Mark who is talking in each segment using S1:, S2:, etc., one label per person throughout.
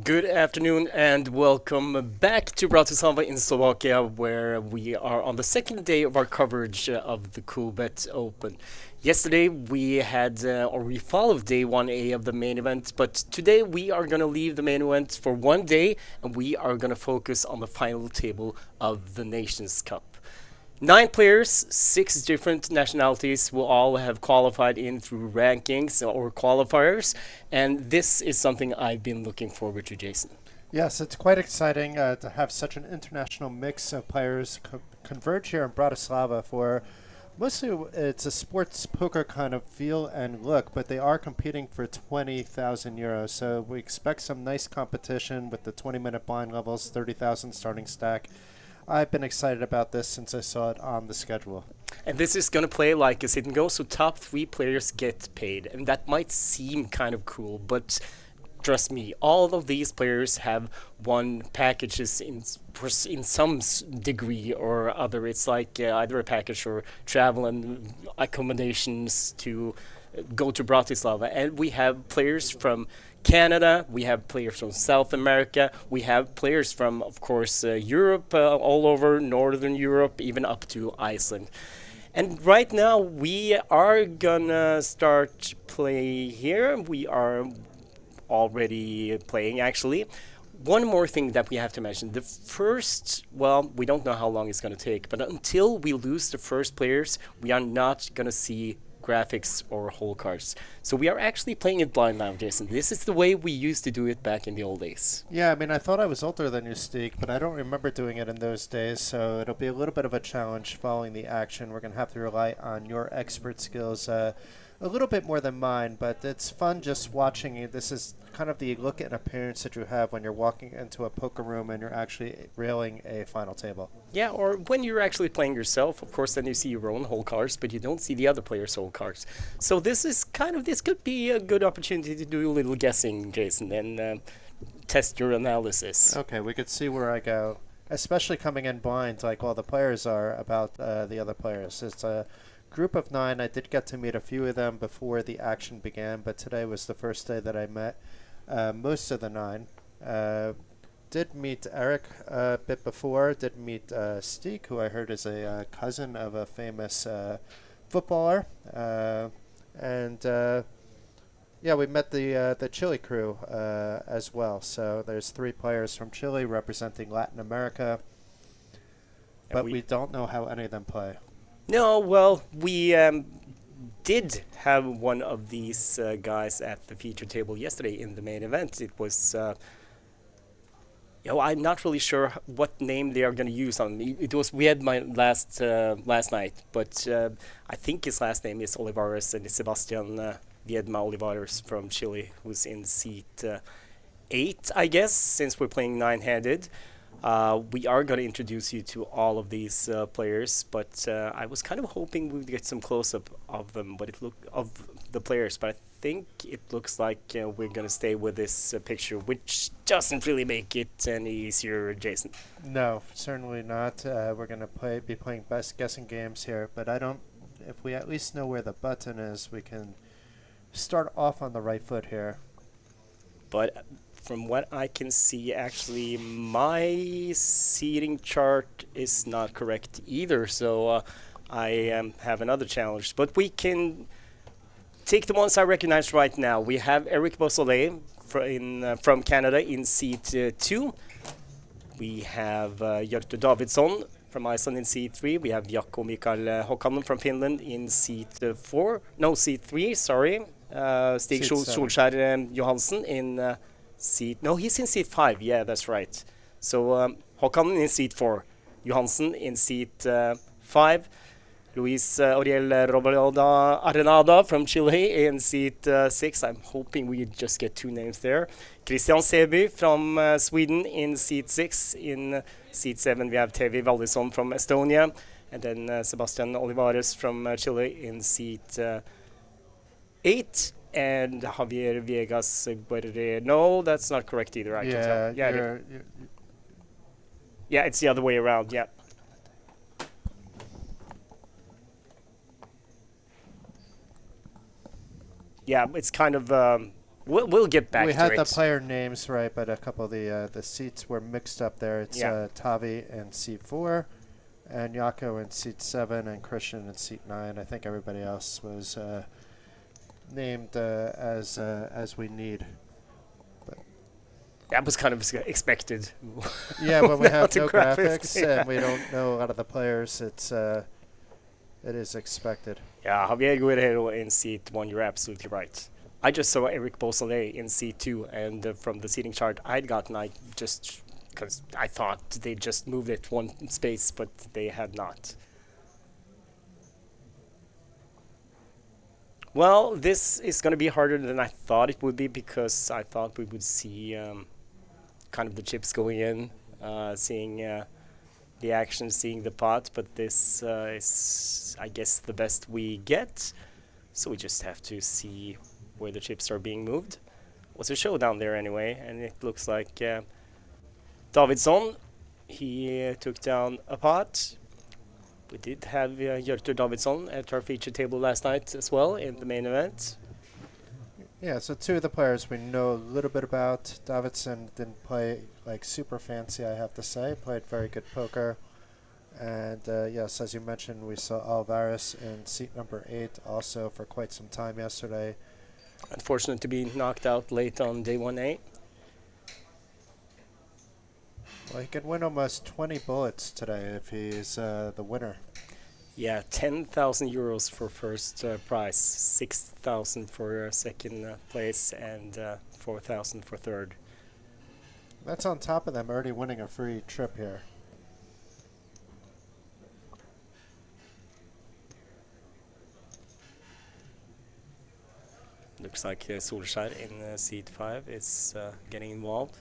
S1: Good afternoon and welcome back to Bratislava in Slovakia, where we are on the second day of our coverage of the Coolbet Open. Yesterday we had, or we followed day 1A of the main event, but today we are going to leave the main event for one day and we are going to focus on the final table of the Nations Cup. 9 players, 6 different nationalities will all have qualified in through rankings or qualifiers, and this is something I've been looking forward to, Jason.
S2: Yes, it's quite exciting to have such an international mix of players converge here in Bratislava for mostly it's a sports poker kind of feel and look, but they are competing for 20,000 euros. So we expect some nice competition with the 20-minute blind levels, 30,000 starting stack. I've been excited about this since I saw it on the schedule.
S1: And this is going to play like a sit and go, so top 3 players get paid. And that might seem kind of cool, but trust me, all of these players have won packages in some degree or other. It's like either a package or travel and accommodations to go to Bratislava. And we have players from Canada, we have players from South America, we have players from, of course, Europe, all over Northern Europe, even up to Iceland. And right now we are gonna start play here. We are already playing, actually. One more thing that we have to mention. The first, well, we don't know how long it's going to take, but until we lose the first players, we are not going to see graphics or hole cards. So we are actually playing it blind now, Jason. This is the way we used to do it back in the old days.
S2: Yeah, I mean, I thought I was older than you, Steak, but I don't remember doing it in those days, so it'll be a little bit of a challenge following the action. We're going to have to rely on your expert skills a little bit more than mine, but it's fun just watching it. This is kind of the look and appearance that you have when you're walking into a poker room and you're actually railing a final table.
S1: Yeah, or when you're actually playing yourself, of course, then you see your own hole cards, but you don't see the other player's hole cards. So this could be a good opportunity to do a little guessing, Jason, and test your analysis.
S2: Okay, we could see where I go, especially coming in blind like all the players are about the other players. It's a group of 9. I did get to meet a few of them before the action began, but today was the first day that I met most of the 9. Did meet Eric a bit before, did meet Steek, who I heard is a cousin of a famous footballer. And yeah, we met the Chile crew as well. So there's 3 players from Chile representing Latin America, but we don't know how any of them play.
S1: No, well, we did have one of these guys at the feature table yesterday in the main event. It was, I'm not really sure what name they are going to use on me. We had my last night, but I think his last name is Olivares, and it's Sebastian Viedma Olivares from Chile, who's in seat 8, I guess, since we're playing 9-handed. We are going to introduce you to all of these players, but I was kind of hoping we'd get some close-up of them, but of the players. But I think it looks like we're going to stay with this picture, which doesn't really make it any easier, Jason.
S2: No, certainly not. We're going to be playing best guessing games here, but if we at least know where the button is, we can start off on the right foot here.
S1: But from what I can see, actually, my seating chart is not correct either, so I have another challenge. But we can take the ones I recognize right now. We have Eric Beausoleil from Canada in seat 2. We have Hjörtur Davidsson from Iceland in seat 3. We have Jaakko Mikael Håkanen from Finland in seat 3, sorry. Stig Solskjær Johansen in seat... No, he's in seat 5. Yeah, that's right. So Håkanen in seat 4. Johansen in seat 5. Luis Oriel Robalda Arenada from Chile in seat 6. I'm hoping we just get two names there. Christian Seby from Sweden in seat 6. In seat 7, we have Tevi Valdisson from Estonia. And then Sebastian Olivares from Chile in seat 8. And Javier Viegas Guerrero. No, that's not correct either. I can tell. Yeah, it's the other way around. Yeah. Yeah, it's kind of. We'll get back to it.
S2: We had the player names right, but a couple of the seats were mixed up there. It's Tavi in seat 4, and Yako in seat 7, and Christian in seat 9. I think everybody else was named as we need. But
S1: that was kind of expected.
S2: Yeah, when we have no graphics and we don't know a lot of the players, it is expected.
S1: Yeah, Javier Guerrero in seat 1, you're absolutely right. I just saw Eric Beausoleil in seat 2, and from the seating chart I'd gotten, because I thought they just moved it one space, but they had not. Well, this is going to be harder than I thought it would be, because I thought we would see kind of the chips going in, seeing the action, seeing the pot, but this is, I guess, the best we get. So we just have to see where the chips are being moved. It was a showdown there anyway, and it looks like Davidsson, he took down a pot. We did have Hjörtur Davidsson at our feature table last night as well in the main event.
S2: Yeah, so two of the players we know a little bit about. Davidsson didn't play like super fancy, I have to say. Played very good poker. And yes, as you mentioned, we saw Alvarez in seat number 8 also for quite some time yesterday.
S1: Unfortunate to be knocked out late on day 1A.
S2: Well, he could win almost 20 bullets today if he's the winner.
S1: Yeah, 10,000 euros for first prize, 6,000 for second place, and 4,000 for third.
S2: That's on top of them already winning a free trip here.
S1: Looks like Solskjaer in seat 5 is getting involved.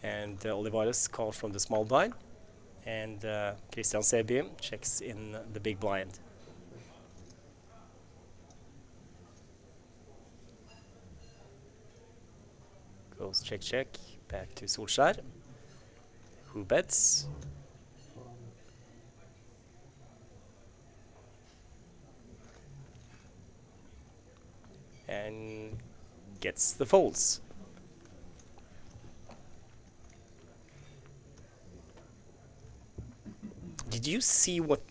S1: And Olivares calls from the small blind. And Christian Seby checks in the big blind. Goes check, check. Back to Solskjaer. Who bets? And gets the folds. Did you see what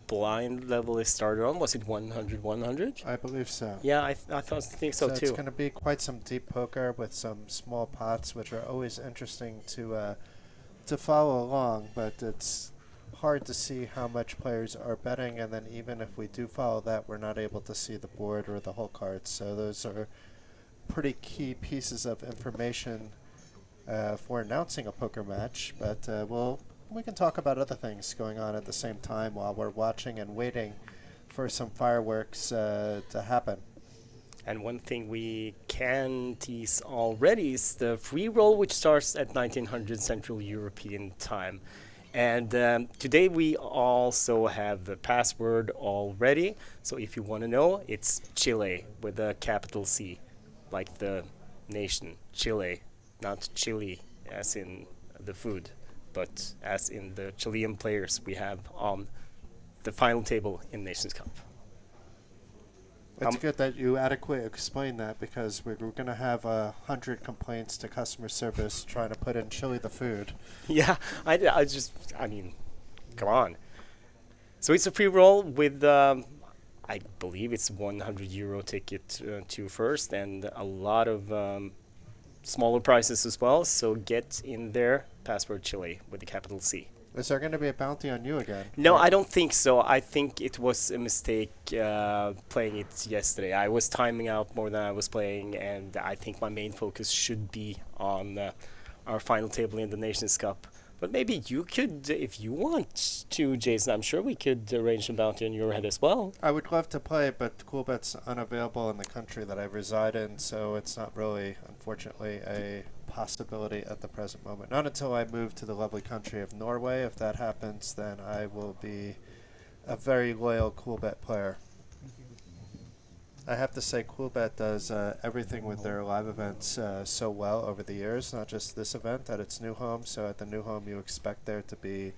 S1: blind level it started on? Was it 100, 100?
S2: I believe so.
S1: Yeah, I think so too.
S2: It's going to be quite some deep poker with some small pots, which are always interesting to follow along, but it's hard to see how much players are betting, and then even if we do follow that, we're not able to see the board or the whole cards. So those are pretty key pieces of information for announcing a poker match, but we can talk about other things going on at the same time while we're watching and waiting for some fireworks to happen.
S1: And one thing we can tease already is the free roll, which starts at 1900 Central European time. And today we also have the password already. So if you want to know, it's Chile with a capital C, like the nation, Chile, not Chile as in the food, but as in the Chilean players we have on the final table in Nations Cup.
S2: It's good that you adequately explained that, because we're going to have 100 complaints to customer service trying to put in Chile the food.
S1: Yeah, I mean, come on. So it's a free roll with, I believe it's €100 ticket to first, and a lot of smaller prices as well. So get in there, password Chile with the capital C.
S2: Is there going to be a bounty on you again?
S1: No, I don't think so. I think it was a mistake playing it yesterday. I was timing out more than I was playing, and I think my main focus should be on our final table in the Nations Cup. But maybe you could, if you want to, Jason. I'm sure we could arrange a bounty on your head as well.
S2: I would love to play, but Coolbet's unavailable in the country that I reside in, so it's not really, unfortunately, a possibility at the present moment. Not until I move to the lovely country of Norway. If that happens, then I will be a very loyal Coolbet player. I have to say Coolbet does everything with their live events so well over the years, not just this event at its new home. So at the new home you expect there to be,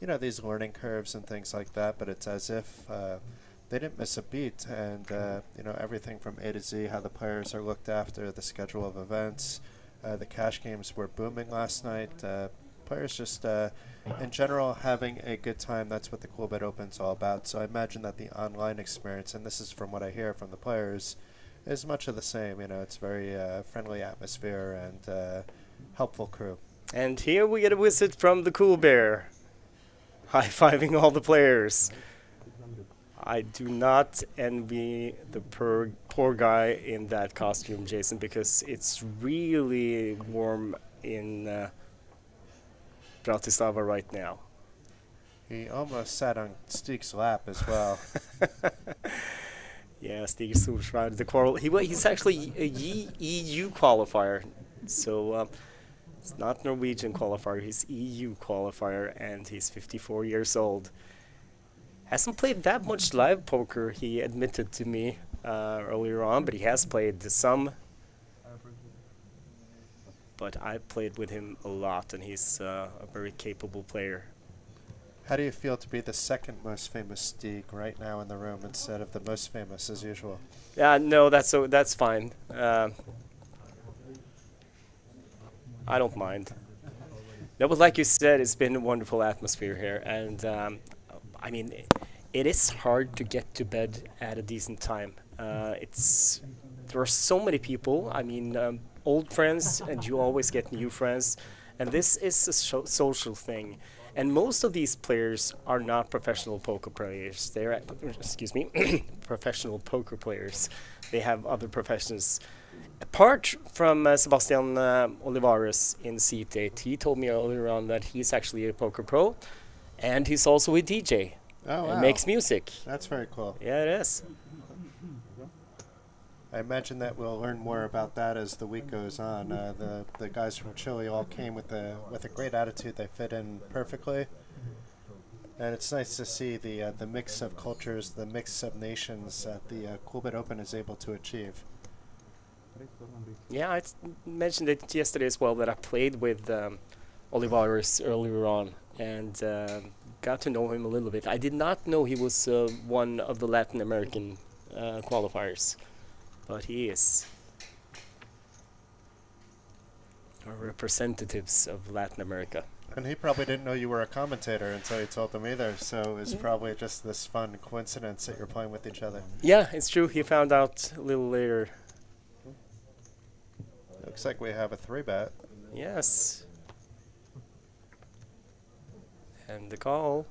S2: you know, these learning curves and things like that, but it's as if they didn't miss a beat, and you know, everything from A to Z, how the players are looked after, the schedule of events, the cash games were booming last night. Players just in general having a good time. That's what the Coolbet Open's all about. So I imagine that the online experience, and this is from what I hear from the players, is much of the same. You know, it's very friendly atmosphere and helpful crew.
S1: And here we get a visit from the Cool Bear, high-fiving all the players. I do not envy the poor guy in that costume, Jason, because it's really warm in Bratislava right now.
S2: He almost sat on Stig's lap as well.
S1: Yeah, Stig Solskjaer, the quarrel. He's actually a EU qualifier, so it's not Norwegian qualifier. He's EU qualifier, and he's 54 years old. Hasn't played that much live poker, he admitted to me earlier on, but he has played some. But I played with him a lot, and he's a very capable player.
S2: How do you feel to be the second most famous Stig right now in the room instead of the most famous as usual?
S1: No, that's fine. I don't mind. No, but like you said, it's been a wonderful atmosphere here, and I mean, it is hard to get to bed at a decent time. There are so many people. I mean, old friends, and you always get new friends, and this is a social thing. And most of these players are not professional poker players. They're, excuse me, professional poker players. They have other professions. Apart from Sebastian Olivares in Seat 8, he told me earlier on that he's actually a poker pro, and he's also a DJ.
S2: Oh, wow.
S1: And makes music.
S2: That's very cool.
S1: Yeah, it is.
S2: I imagine that we'll learn more about that as the week goes on. The guys from Chile all came with a great attitude. They fit in perfectly, and it's nice to see the mix of cultures, the mix of nations that the Coolbet Open is able to achieve.
S1: Yeah, I mentioned it yesterday as well that I played with Olivares earlier on and got to know him a little bit. I did not know he was one of the Latin American qualifiers. But he is. Or representatives of Latin America.
S2: And he probably didn't know you were a commentator until you told him either, so it was probably just this fun coincidence that you're playing with each other.
S1: Yeah, it's true. He found out a little later.
S2: Looks like we have a 3-bet.
S1: Yes. And the call.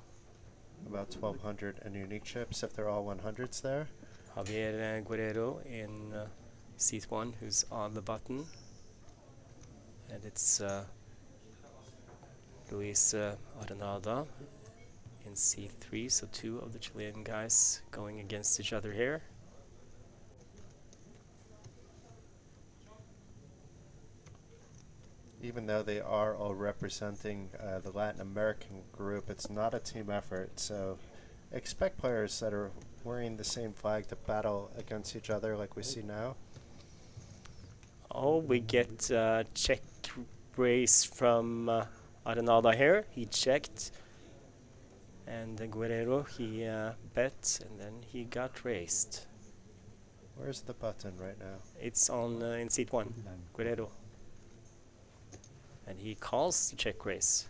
S2: About 1,200 in unique chips if they're all 100s there.
S1: Javier Guerrero in seat 1, who's on the button. And it's Luis Arenada in seat 3, so 2 of the Chilean guys going against each other here.
S2: Even though they are all representing the Latin American group, it's not a team effort, so expect players that are wearing the same flag to battle against each other like we see now.
S1: Oh, we get check raise from Arenada here. He checked. And Guerrero, he bet, and then he got raised.
S2: Where's the button right now?
S1: It's on in seat 1, Guerrero. And he calls the check raise.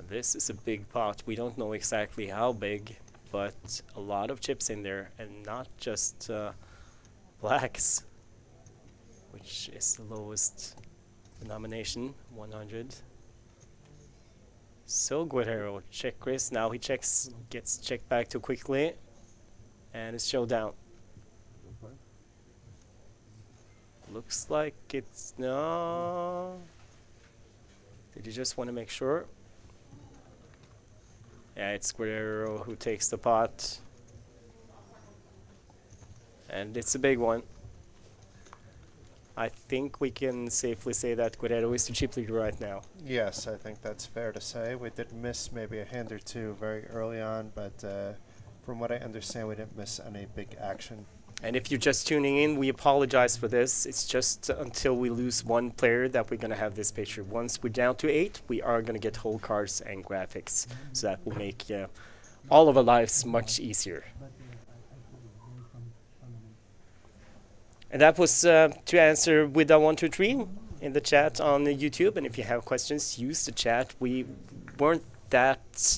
S1: This is a big pot. We don't know exactly how big, but a lot of chips in there, and not just blacks, which is the lowest denomination, 100. So Guerrero, check raise. Now he checks, gets checked back too quickly, and it's showdown. Looks like it's no. Did you just want to make sure? Yeah, it's Guerrero who takes the pot. And it's a big one. I think we can safely say that Guerrero is the chip leader right now.
S2: Yes, I think that's fair to say. We did miss maybe a hand or two very early on, but from what I understand, we didn't miss any big action.
S1: And if you're just tuning in, we apologize for this. It's just until we lose one player that we're going to have this picture. Once we're down to 8, we are going to get whole cards and graphics. So that will make all of our lives much easier. And that was to answer with 123 in the chat on YouTube. And if you have questions, use the chat. We weren't that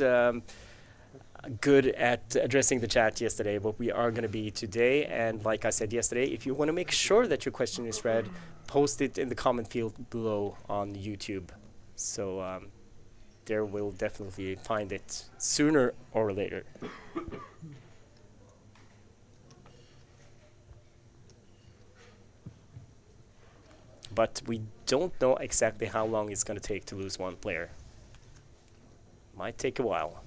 S1: good at addressing the chat yesterday, but we are going to be today. And like I said yesterday, if you want to make sure that your question is read, post it in the comment field below on YouTube. So there we'll definitely find it sooner or later. But we don't know exactly how long it's going to take to lose one player. Might take a while.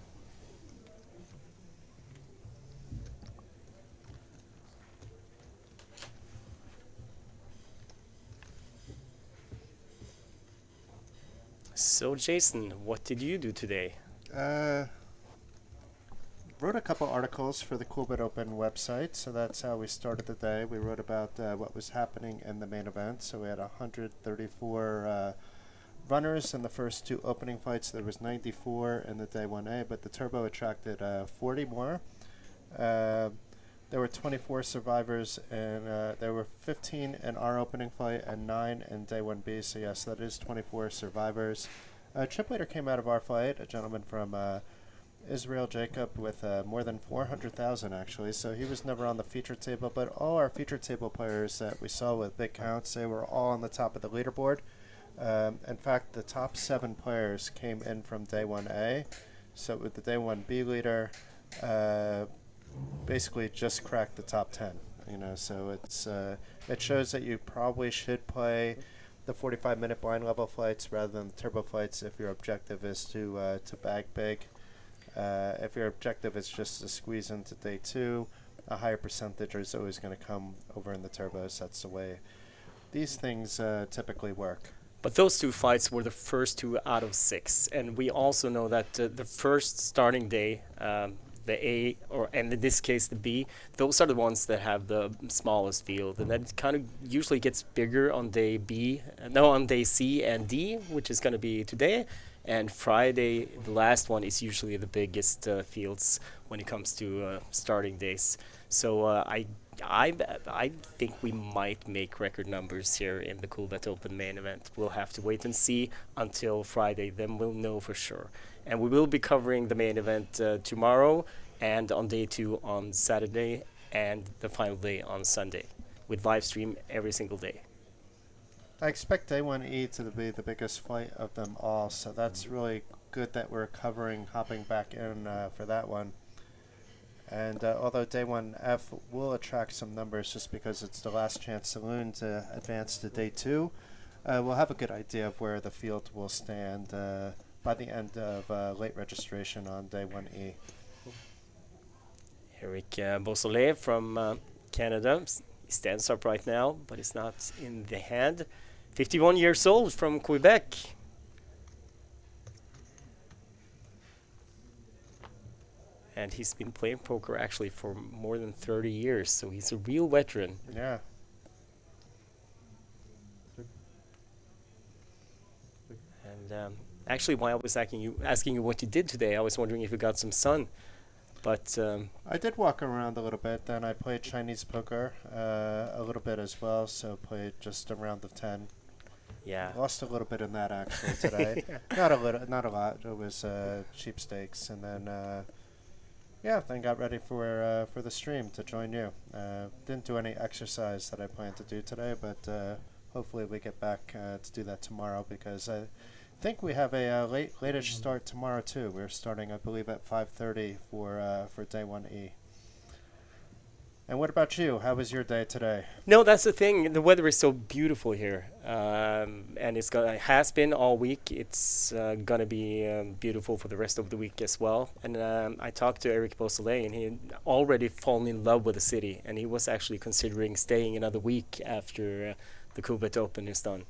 S1: So Jason, what did you do today?
S2: Wrote a couple articles for the Coolbet Open website, so that's how we started the day. We wrote about what was happening in the main event. So we had 134 runners in the first 2 opening fights. There was 94 in the day 1A, but the turbo attracted 40 more. There were 24 survivors, and there were 15 in our opening fight and 9 in day 1B. So yes, that is 24 survivors. Chip leader came out of our fight, a gentleman from Israel Jacob, with more than 400,000 actually. So he was never on the feature table, but all our feature table players that we saw with big counts, they were all on the top of the leaderboard. In fact, the top 7 players came in from day 1A. So with the day 1B leader, basically just cracked the top 10. You know, so it's it shows that you probably should play the 45-minute blind level fights rather than the turbo fights if your objective is to bag big. If your objective is just to squeeze into day 2, a higher percentage is always going to come over in the turbos. That's the way these things typically work.
S1: But those 2 fights were the first 2 out of 6, and we also know that the first starting day, the A, and in this case the B, those are the ones that have the smallest field, and that kind of usually gets bigger on day on day C and D, which is going to be today. And Friday, the last one, is usually the biggest fields when it comes to starting days. So I think we might make record numbers here in the Coolbet Open main event. We'll have to wait and see until Friday, then we'll know for sure. And we will be covering the main event tomorrow, and on day 2 on Saturday, and the final day on Sunday, with live stream every single day.
S2: I expect day 1E to be the biggest fight of them all, so that's really good that we're hopping back in for that one. And although day 1F will attract some numbers just because it's the last chance saloon to advance to day 2, we'll have a good idea of where the field will stand by the end of late registration on day 1E.
S1: Eric Beausoleil from Canada. He stands up right now, but it's not in the hand. 51 years old from Quebec. And he's been playing poker actually for more than 30 years, so he's a real veteran.
S2: Yeah.
S1: And actually, while I was asking you what you did today, I was wondering if you got some sun. But
S2: I did walk around a little bit. Then I played Chinese poker a little bit as well, so played just a round of 10.
S1: yeah,
S2: Lost a little bit in that actually today. Not a lot. It was cheap stakes, and then then got ready for the stream to join you. Didn't do any exercise that I planned to do today, but hopefully we get back to do that tomorrow, because I think we have a late-ish start tomorrow too. We're starting, I believe, at 5:30 for day 1E. And what about you? How was your day today?
S1: No, that's the thing. The weather is so beautiful here, and it has been all week. It's gonna be beautiful for the rest of the week as well. And I talked to Eric Beausoleil, and he had already fallen in love with the city, and he was actually considering staying another week after the Coolbet Open is done.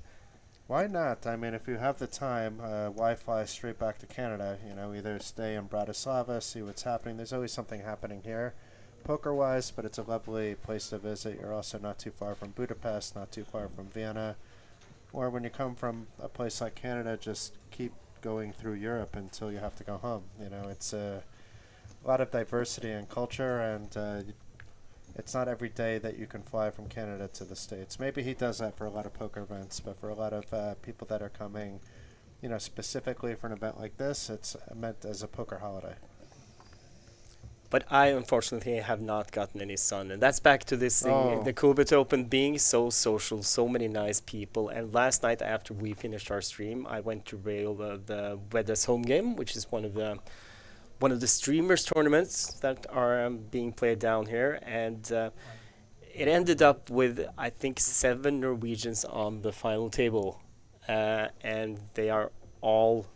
S2: Why not? I mean, if you have the time, why fly straight back to Canada? You know, either stay in Bratislava, see what's happening. There's always something happening here, poker-wise, but it's a lovely place to visit. You're also not too far from Budapest, not too far from Vienna. Or when you come from a place like Canada, just keep going through Europe until you have to go home. You know, it's a lot of diversity and culture, and it's not every day that you can fly from Canada to the States. Maybe he does that for a lot of poker events, but for a lot of people that are coming, you know, specifically for an event like this, it's meant as a poker holiday.
S1: But I unfortunately have not gotten any sun, and that's back to this thing,
S2: Oh.
S1: the Coolbet Open being so social, so many nice people. And last night after we finished our stream, I went to rail the Wedda's home game, which is one of the streamers tournaments that are being played down here, and it ended up with I think 7 Norwegians on the final table, and they are all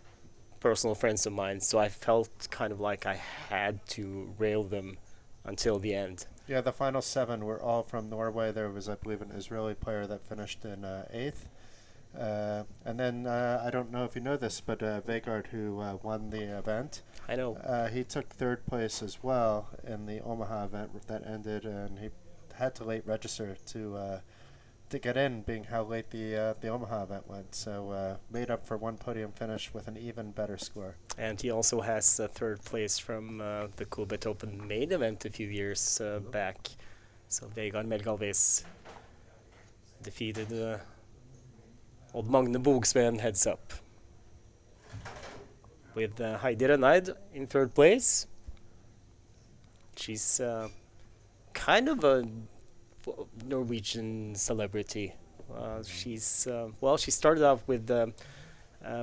S1: personal friends of mine, so I felt kind of like I had to rail them until the end.
S2: Yeah, the final 7 were all from Norway. There was, I believe, an Israeli player that finished in 8th. And then, I don't know if you know this, but Vegard, who won the event,
S1: I know.
S2: he took 3rd place as well in the Omaha event that ended, and he had to late register to get in, being how late the Omaha event went. So made up for one podium finish with an even better score.
S1: And he also has 3rd place from the Coolbet Open main event a few years back. So Vegard Melgalves defeated Odd Magne Bogsveen heads up. With Heidi Renaid in 3rd place. She's kind of a Norwegian celebrity. She started off with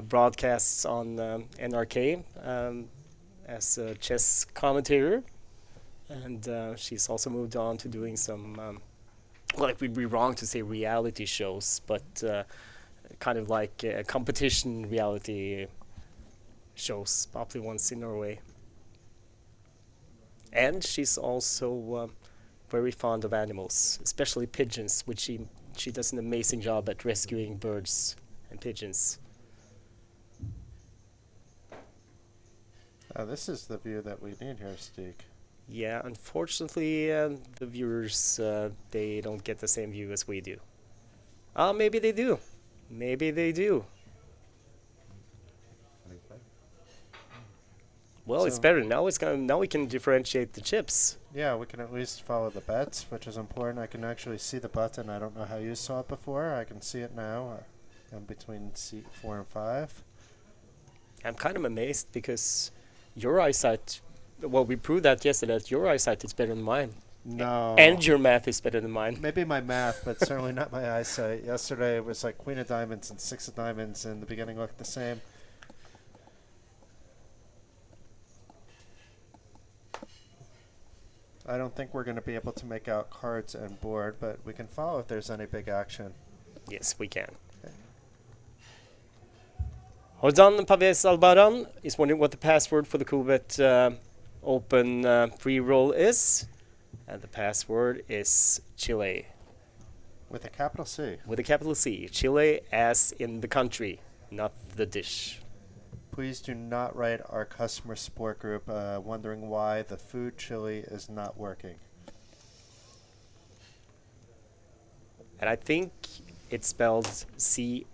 S1: broadcasts on NRK as a chess commentator, and she's also moved on to doing some, well, it would be wrong to say reality shows, but kind of like competition reality shows, popular ones in Norway. And she's also very fond of animals, especially pigeons, which she does an amazing job at rescuing birds and pigeons.
S2: This is the view that we need here, Stig.
S1: Yeah, unfortunately, the viewers, they don't get the same view as we do. Maybe they do. Maybe they do. Well, it's
S2: So-
S1: better now. Now we can differentiate the chips.
S2: Yeah, we can at least follow the bets, which is important. I can actually see the button. I don't know how you saw it before. I can see it now. I'm between seat 4 and 5.
S1: I'm kind of amazed because your eyesight. Well, we proved that yesterday. That your eyesight is better than mine,
S2: No.
S1: and your math is better than mine.
S2: Maybe my math, but certainly not my eyesight. Yesterday it was like Queen of Diamonds and 6 of Diamonds, and the beginning looked the same. I don't think we're going to be able to make out cards and board, but we can follow if there's any big action.
S1: Yes, we can.
S2: Okay.
S1: Hordan Paves Albaran is wondering what the password for the Coolbet Open free roll is, and the password is Chile
S2: With a capital C.
S1: with a capital C. Chile as in the country, not the dish.
S2: Please do not write our customer support group wondering why the food chili is not working.
S1: And I think it's spelled Chile.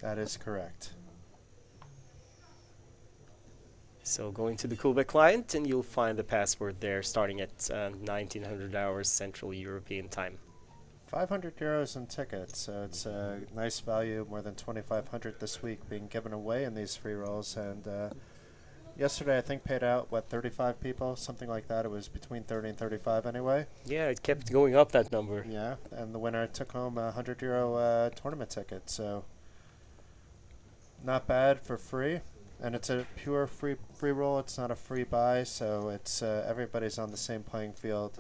S2: That is correct.
S1: So go into the Coolbet client and you'll find the password there starting at 1900 hours Central European time.
S2: 500 euros in tickets, so it's a nice value, more than 2,500 this week being given away in these free rolls. And yesterday I think paid out, 35 people, something like that. It was between 30 and 35 anyway.
S1: Yeah, it kept going up, that number.
S2: Yeah, and the winner took home a 100 euro tournament ticket, so not bad for free. And it's a pure free roll. It's not a free buy, so it's everybody's on the same playing field.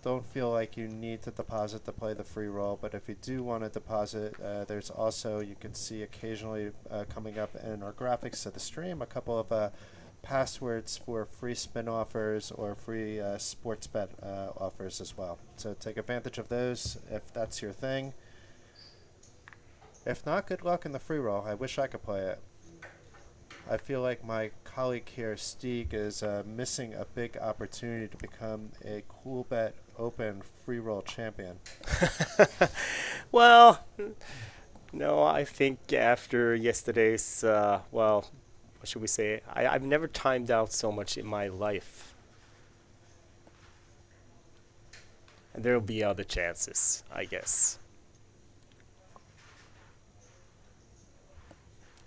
S2: Don't feel like you need to deposit to play the free roll, but if you do want to deposit, there's also, you can see occasionally coming up in our graphics of the stream, a couple of passwords for free spin offers or free sports bet offers as well. So take advantage of those if that's your thing. If not, good luck in the free roll. I wish I could play it. I feel like my colleague here, Stieg, is missing a big opportunity to become a Coolbet Open free roll champion.
S1: Well, no, I think after yesterday's, well, what should we say? I've never timed out so much in my life. And there will be other chances, I guess.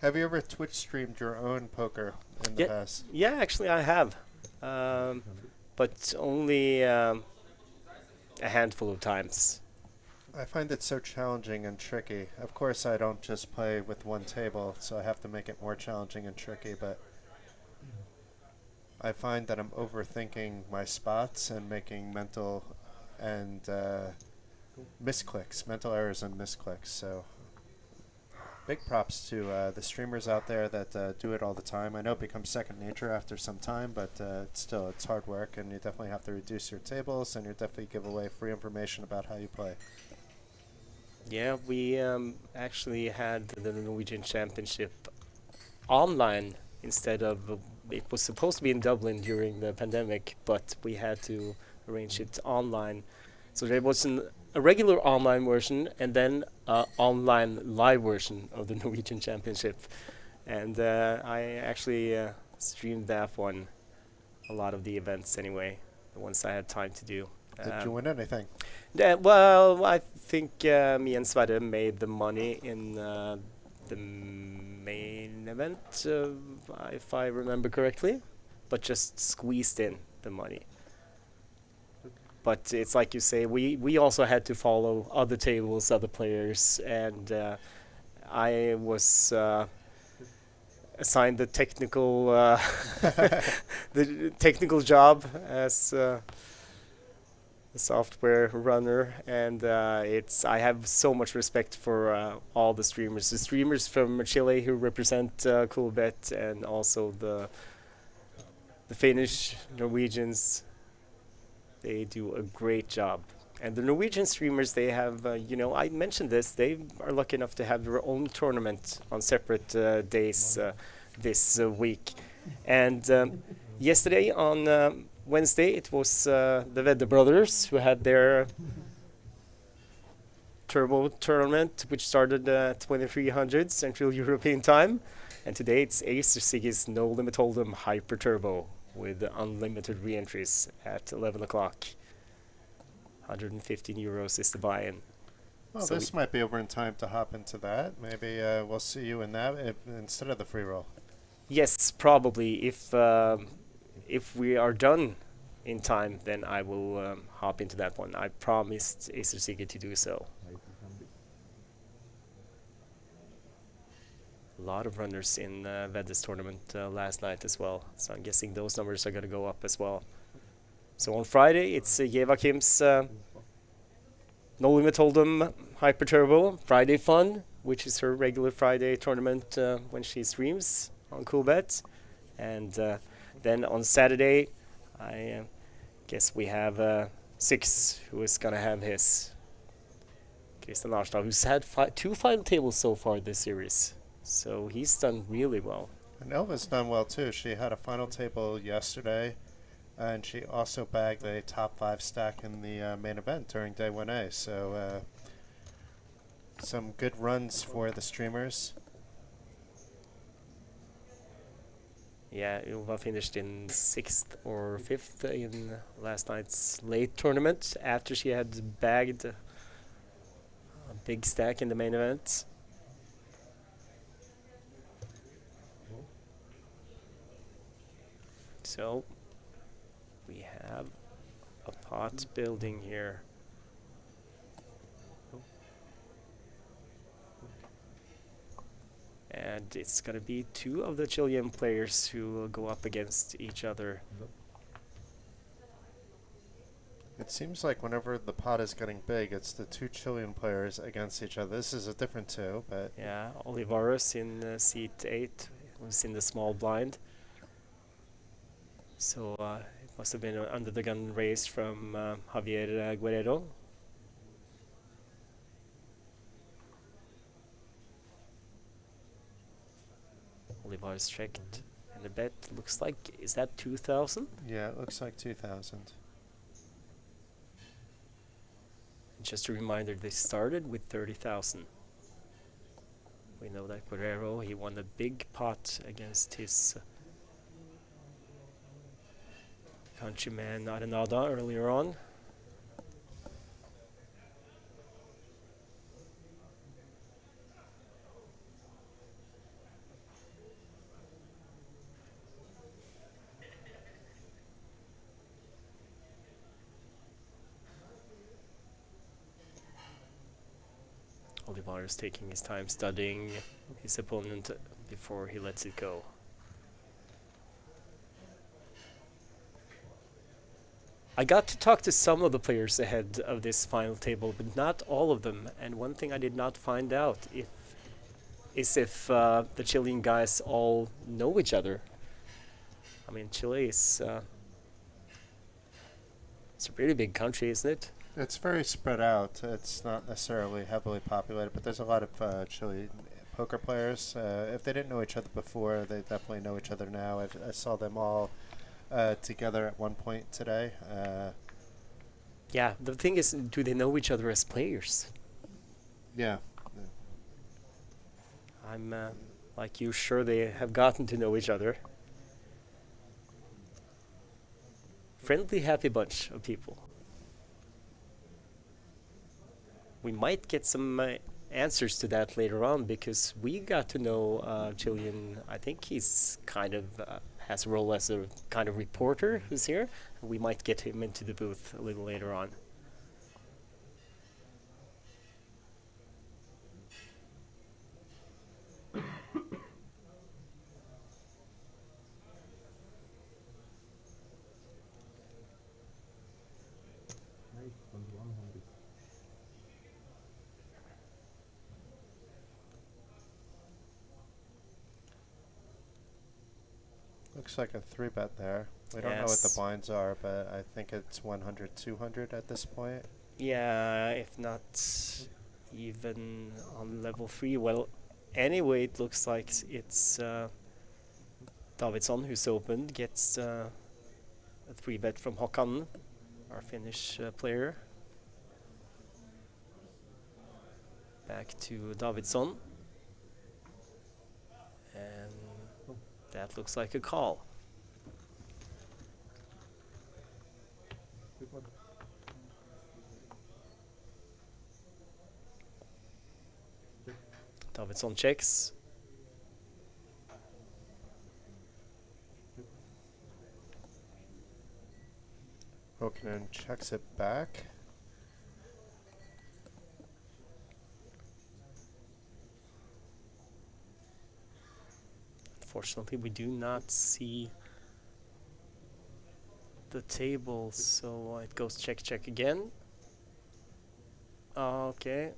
S2: Have you ever Twitch streamed your own poker in the past?
S1: Yeah, actually I have. But only a handful of times.
S2: I find it so challenging and tricky. Of course, I don't just play with one table, so I have to make it more challenging and tricky, but I find that I'm overthinking my spots and making mental and misclicks, mental errors and misclicks. So big props to the streamers out there that do it all the time. I know it becomes second nature after some time, but still, it's hard work, and you definitely have to reduce your tables, and you definitely give away free information about how you play.
S1: Yeah, we actually had the Norwegian Championship online instead of, it was supposed to be in Dublin during the pandemic, but we had to arrange it online. So there was a regular online version and then an online live version of the Norwegian Championship. And I actually streamed that one, a lot of the events anyway, the ones I had time to do.
S2: Did you win anything?
S1: Well, I think me and Sverre made the money in the main event, if I remember correctly, but just squeezed in the money. But it's like you say, we also had to follow other tables, other players, and I was assigned the technical the technical job as a software runner, and I have so much respect for all the streamers from Chile who represent Coolbet, and also the Finnish, Norwegians. They do a great job. And the Norwegian streamers, they have, I mentioned this, they are lucky enough to have their own tournament on separate days this week. And yesterday on Wednesday, it was the Vedder brothers who had their turbo tournament, which started at 2300 Central European time. And today it's Acer Siggy's No Limit Hold'em Hyper Turbo with unlimited re-entries at 11 o'clock. 115 euros is the buy-in.
S2: Well, so this might be over in time to hop into that. Maybe we'll see you in that instead of the free roll.
S1: Yes, probably. If we are done in time, then I will hop into that one. I promised Acer Siggy to do so. A lot of runners in Vedder's tournament last night as well, so I'm guessing those numbers are going to go up as well. So on Friday, it's Eva Kim's No Limit Hold'em Hyper Turbo Friday Fun, which is her regular Friday tournament when she streams on Coolbet. And then on Saturday, I guess we have Six, who is going to have his Christian Arstad, who's had 2 final tables so far this series. So he's done really well.
S2: And Elva's done well too. She had a final table yesterday, and she also bagged a top 5 stack in the main event during day 1A. So some good runs for the streamers.
S1: Yeah, Ilva finished in 6th or 5th in last night's late tournament after she had bagged a big stack in the main event. So we have a pot building here. And it's going to be two of the Chilean players who will go up against each other.
S2: It seems like whenever the pot is getting big, it's the two Chilean players against each other. This is a different two, but...
S1: Yeah, Olivares in seat 8 was in the small blind. So it must have been an under-the-gun race from Javier Guerrero. Olivares checked, and the bet looks like, is that 2,000?
S2: Yeah, it looks like 2,000.
S1: Just a reminder, they started with 30,000. We know that Guerrero, he won a big pot against his countryman Arenada earlier on. Olivares taking his time studying his opponent before he lets it go. I got to talk to some of the players ahead of this final table, but not all of them. And one thing I did not find out is if the Chilean guys all know each other. I mean, Chile is it's a pretty big country, isn't it?
S2: It's very spread out. It's not necessarily heavily populated, but there's a lot of Chilean poker players. If they didn't know each other before, they definitely know each other now. I saw them all together at one point today.
S1: Yeah, the thing is, do they know each other as players?
S2: Yeah.
S1: I'm like you, sure they have gotten to know each other. Friendly, happy bunch of people. We might get some answers to that later on, because we got to know Chilean. I think he's kind of has a role as a kind of reporter who's here. We might get him into the booth a little later on.
S2: Looks like a 3-bet there. We don't know what the blinds are, but I think it's 100, 200 at this point.
S1: Yeah, if not even on level 3. Well, anyway, it looks like it's Davidsson who's opened, gets a 3-bet from Håkan, our Finnish player. Back to Davidsson. And that looks like a call. Davidsson checks.
S2: Håkanen checks it back.
S1: Unfortunately, we do not see the table, so it goes check, check again. Okay.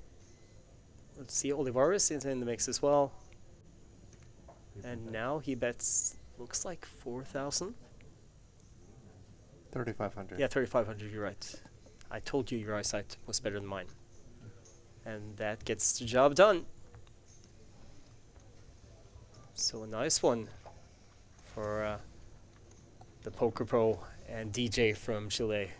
S1: Let's see, Olivares is in the mix as well. And now he bets, looks like 4,000.
S2: 3,500.
S1: Yeah, 3,500, you're right. I told you your eyesight was better than mine. And that gets the job done. So a nice one for the Poker Pro and DJ from Chile.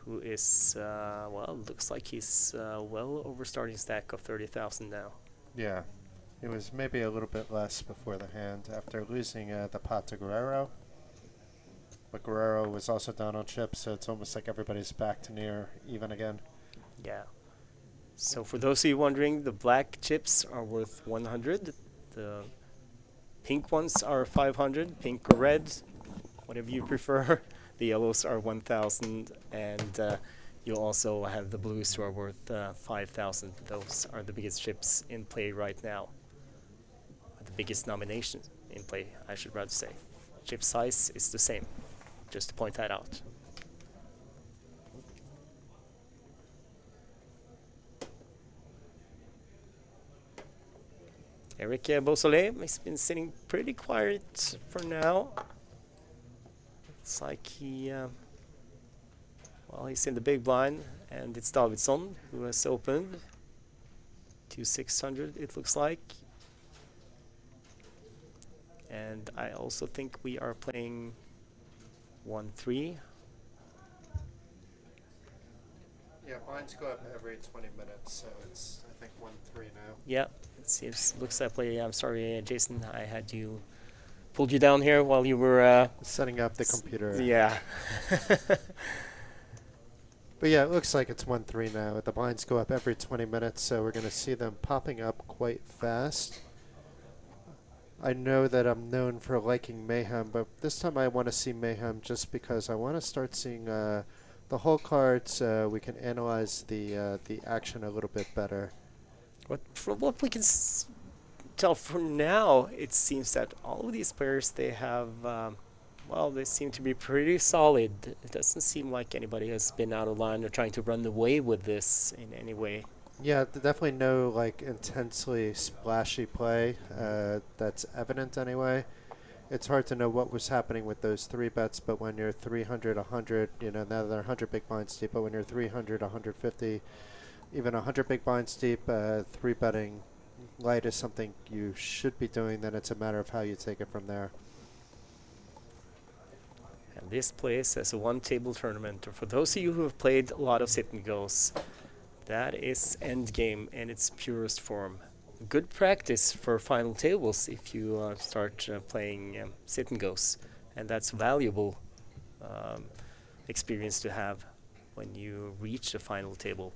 S1: Who is, well, looks like he's well over starting stack of 30,000 now.
S2: Yeah. It was maybe a little bit less before the hand after losing the pot to Guerrero. But Guerrero was also down on chips, so it's almost like everybody's back to near even again.
S1: Yeah. So for those of you wondering, the black chips are worth 100. The Pink ones are 500, pink or red, whatever you prefer. The yellows are 1,000, and you also have the blues who are worth 5,000. Those are the biggest chips in play right now. The biggest nomination in play, I should rather say. Chip size is the same, just to point that out. Eric Beausoleil has been sitting pretty quiet for now. It's like he, well, he's in the big blind, and it's Davidsson who has opened to 600, it looks like. And I also think we are playing 1-3.
S2: Yeah, blinds go up every 20 minutes, so it's, I think, 1-3 now.
S1: Yeah, it seems, looks that way. I'm sorry, Jason, I had you, pulled you down here while you were
S2: setting up the computer.
S1: Yeah.
S2: But yeah, it looks like it's 1-3 now. The blinds go up every 20 minutes, so we're going to see them popping up quite fast. I know that I'm known for liking Mayhem, but this time I want to see Mayhem just because I want to start seeing the whole cards. We can analyze the action a little bit better.
S1: From what we can tell for now, it seems that all of these players, they have, well, they seem to be pretty solid. It doesn't seem like anybody has been out of line or trying to run away with this in any way.
S2: Yeah, definitely no like intensely splashy play that's evident anyway. It's hard to know what was happening with those 3 bets, but when you're 300, 100, you know, now they're 100 big blinds deep, but when you're 300, 150, even 100 big blinds deep, 3 betting light is something you should be doing. Then it's a matter of how you take it from there.
S1: And this plays as a one-table tournament. For those of you who have played a lot of sit and goes, that is endgame in its purest form. Good practice for final tables if you start playing sit and goes, and that's valuable experience to have when you reach the final table,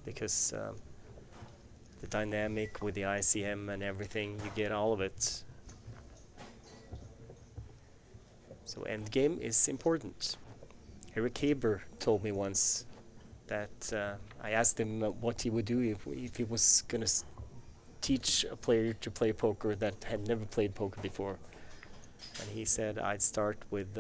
S1: because the dynamic with the ICM and everything, you get all of it. So endgame is important. Eric Haber told me once that I asked him what he would do if he was going to teach a player to play poker that had never played poker before. And he said, I'd start with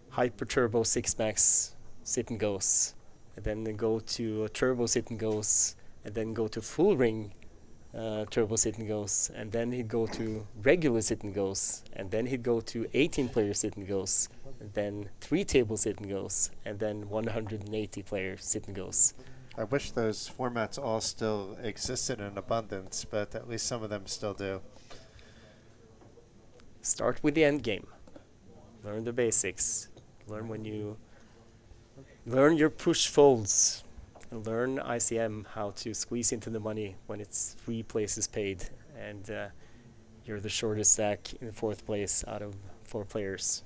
S1: hyper turbo 6-max sit and goes, and then go to turbo sit and goes, and then go to full ring turbo sit and goes, and then he'd go to regular sit and goes, and then he'd go to 18 player sit and goes, and then 3 table sit and goes, and then 180 player sit and goes.
S2: I wish those formats all still existed in abundance, but at least some of them still do.
S1: Start with the end game. Learn the basics. Learn when you learn your push folds, and learn ICM, how to squeeze into the money when it's 3 places paid, and you're the shortest stack in 4th place out of 4 players.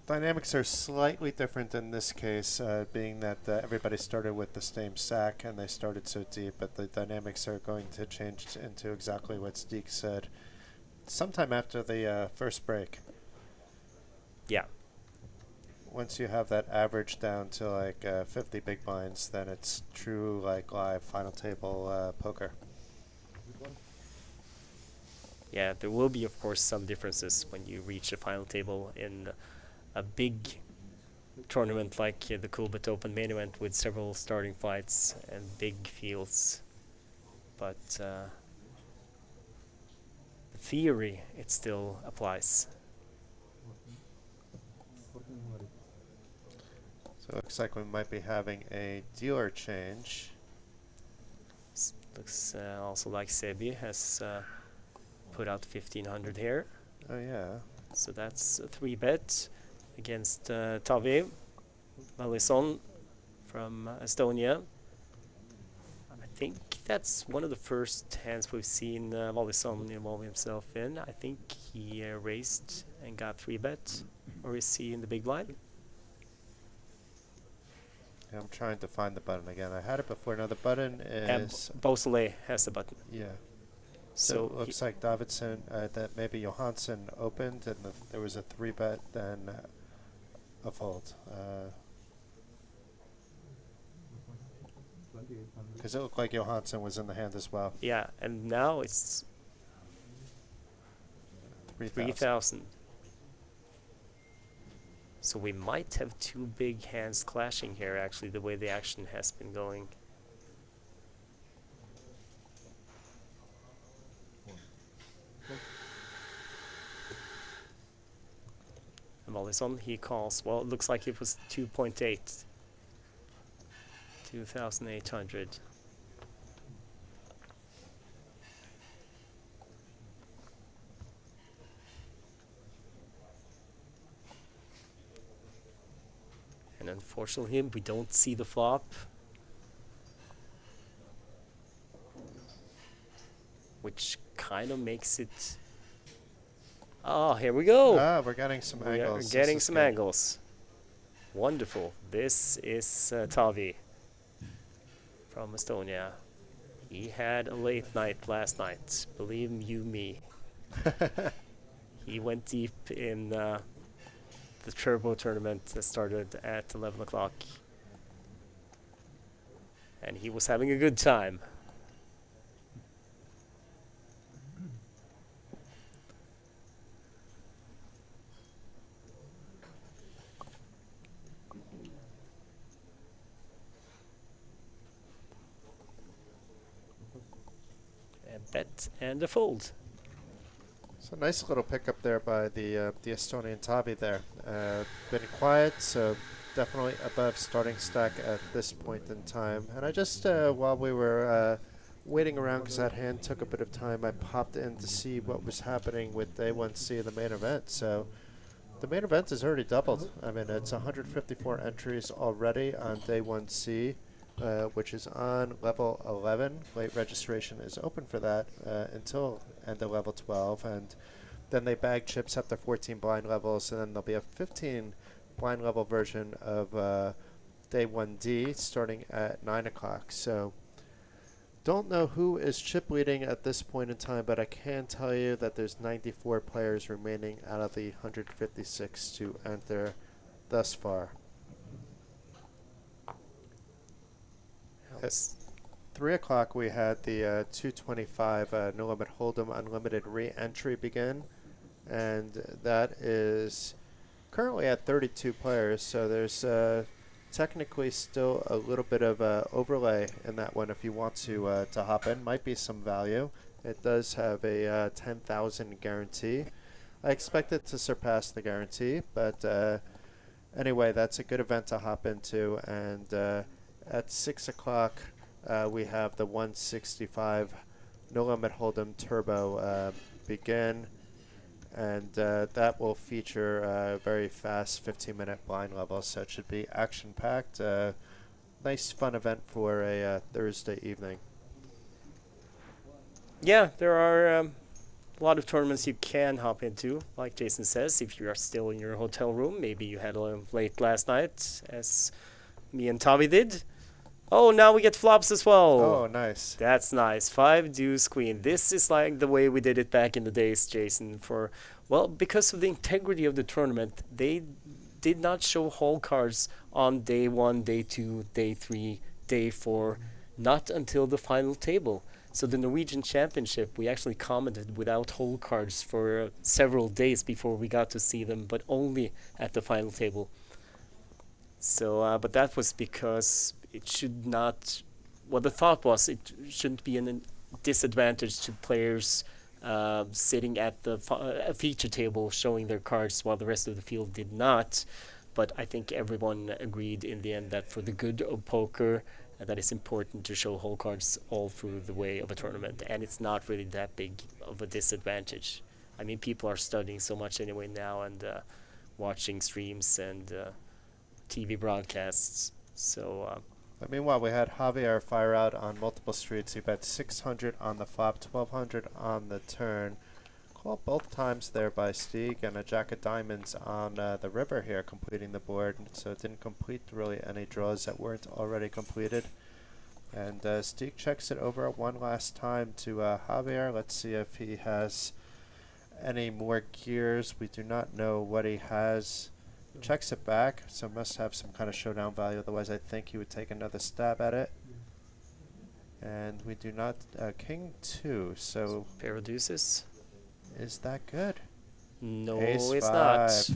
S2: Dynamics are slightly different in this case, being that everybody started with the same stack and they started so deep, but the dynamics are going to change into exactly what Steek said sometime after the first break.
S1: Yeah.
S2: Once you have that average down to like 50 big blinds, then it's true like live final table poker.
S1: Yeah, there will be, of course, some differences when you reach the final table in a big tournament like the Coolbet Open main event with several starting fights and big fields. But the theory, it still applies.
S2: So it looks like we might be having a dealer change.
S1: Looks also like Sebi has put out 1,500 here.
S2: Oh yeah.
S1: So that's a 3-bet against Tavi Malison from Estonia. I think that's one of the first hands we've seen Malison involve himself in. I think he raised and got 3-bet, or is he in the big blind?
S2: Yeah, I'm trying to find the button again. I had it before. Now the button is...
S1: Beausoleil has the button.
S2: Yeah. So it looks like Davidson, that maybe Johansson opened, and there was a 3-bet, then a fold. Because it looked like Johansson was in the hand as well.
S1: yeah, and now it's 3,000. So we might have two big hands clashing here, actually, the way the action has been going. And Mollison, he calls. Well, it looks like it was 2.8. 2,800. And unfortunately, we don't see the flop. Which kind of makes it... Oh, here we go!
S2: Ah, we're getting some angles.
S1: We're getting some angles. Wonderful. This is Tavi from Estonia. He had a late night last night. Believe you me. He went deep in the Turbo tournament that started at 11 o'clock. And he was having a good time. A bet and a fold.
S2: So nice little pickup there by the Estonian Tavi there. Been quiet, so definitely above starting stack at this point in time. And I just, while we were waiting around, because that hand took a bit of time, I popped in to see what was happening with A1C, the main event. So the main event is already doubled. I mean, it's 154 entries already on day 1C. Which is on level 11. Late registration is open for that until end of level 12, and then they bag chips up to 14 blind levels, and then there'll be a 15 blind level version of day 1D starting at 9 o'clock. So don't know who is chip leading at this point in time, but I can tell you that there's 94 players remaining out of the 156 to enter thus far. At 3 o'clock, we had the 225 No Limit Hold'em Unlimited re-entry begin, and that is currently at 32 players, so there's technically still a little bit of overlay in that one if you want to hop in. Might be some value. It does have a 10,000 guarantee. I expect it to surpass the guarantee, but anyway, that's a good event to hop into, and at 6 o'clock, we have the 165 No Limit Hold'em Turbo begin, and that will feature a very fast 15-minute blind level, so it should be action-packed. Nice, fun event for a Thursday evening.
S1: Yeah, there are a lot of tournaments you can hop into, like Jason says, if you are still in your hotel room. Maybe you had a late last night, as me and Tavi did. Oh, now we get flops as well.
S2: Oh, nice.
S1: That's nice. 5 deuce queen. This is like the way we did it back in the days, Jason. Well, because of the integrity of the tournament, they did not show hole cards on day 1, day 2, day 3, day 4, not until the final table. So the Norwegian Championship, we actually commented without hole cards for several days before we got to see them, but only at the final table. So, but that was because it should not... Well, the thought was it shouldn't be a disadvantage to players sitting at the feature table showing their cards while the rest of the field did not. But I think everyone agreed in the end that for the good of poker, that it's important to show hole cards all through the way of a tournament. And it's not really that big of a disadvantage. I mean, people are studying so much anyway now and watching streams and TV broadcasts. So...
S2: Meanwhile, we had Javier fire out on multiple streets. He bet 600 on the flop, 1,200 on the turn. Called both times there by Stieg, and a jack of diamonds on the river here, completing the board. So it didn't complete really any draws that weren't already completed. And Steak checks it over one last time to Javier. Let's see if he has any more gears. We do not know what he has. Checks it back, so must have some kind of showdown value. Otherwise, I think he would take another stab at it. And we do not. King 2, so.
S1: Pair of deuces.
S2: Is that good?
S1: No,
S2: Ace
S1: it's
S2: 5.
S1: not.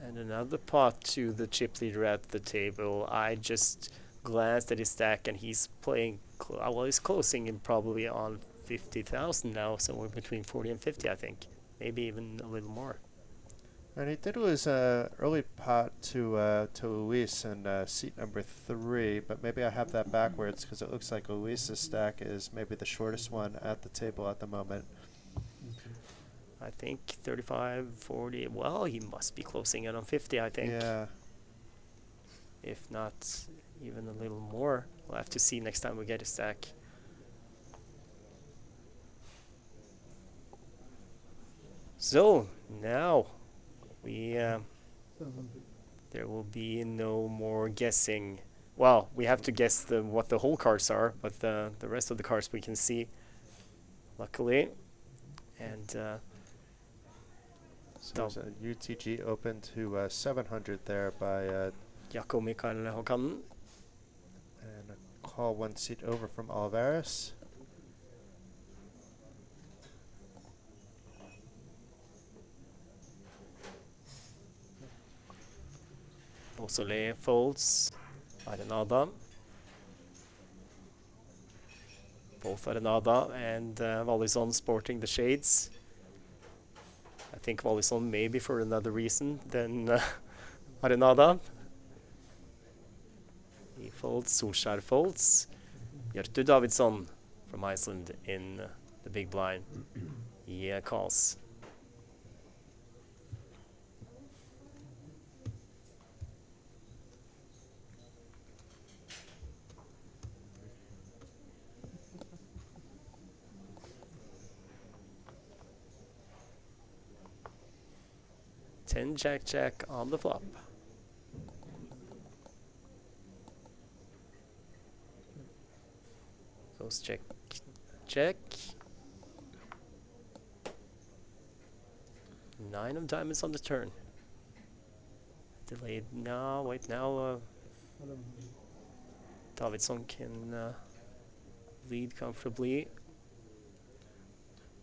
S1: And another pot to the chip leader at the table. I just glanced at his stack and he's playing, well, he's closing in probably on 50,000 now, somewhere between 40 and 50, I think. Maybe even a little more.
S2: And he did lose early pot to Luis in seat number 3, but maybe I have that backwards because it looks like Luis's stack is maybe the shortest one at the table at the moment.
S1: I think 35, 40. Well, he must be closing in on 50, I think.
S2: Yeah.
S1: If not even a little more. We'll have to see next time we get a stack. So, now we there will be no more guessing. Well, we have to guess what the whole cards are, but the rest of the cards we can see, luckily. And
S2: so there's a UTG open to 700 there by
S1: Jakob Mikael Håkanen.
S2: and a call one seat over from Alvarez.
S1: Osole folds. Arenada. Both Arenada and Wallison sporting the shades. I think Wallison maybe for another reason than Arenada. He folds, Solskjær folds. Hjörtur Davidsson from Iceland in the big blind. He calls. Ten jack jack on the flop. Goes check, check. 9 of diamonds on the turn. Delayed. No, wait, now Davidsson can lead comfortably.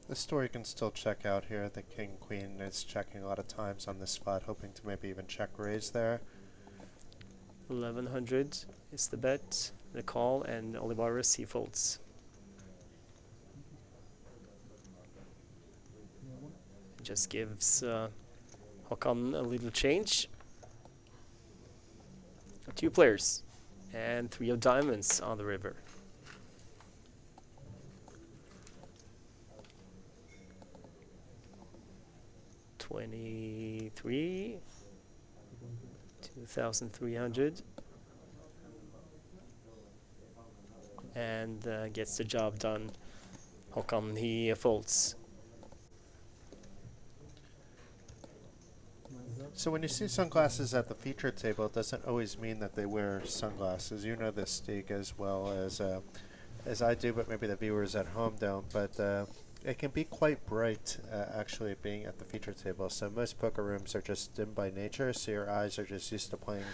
S2: The story can still check out here. The king queen is checking a lot of times on this spot, hoping to maybe even check raise there.
S1: 1100 is the bet, the call, and Olivares he folds. Just gives Håkan a little change. 2 players and 3 of diamonds on the river. $23, 2,300, and gets the job done. Håkan he folds.
S2: So when you see sunglasses at the feature table, it doesn't always mean that they wear sunglasses. You know this, Steak, as well as I do, but maybe the viewers at home don't. But it can be quite bright, actually, being at the feature table. So most poker rooms are just dim by nature, so your eyes are just used to playing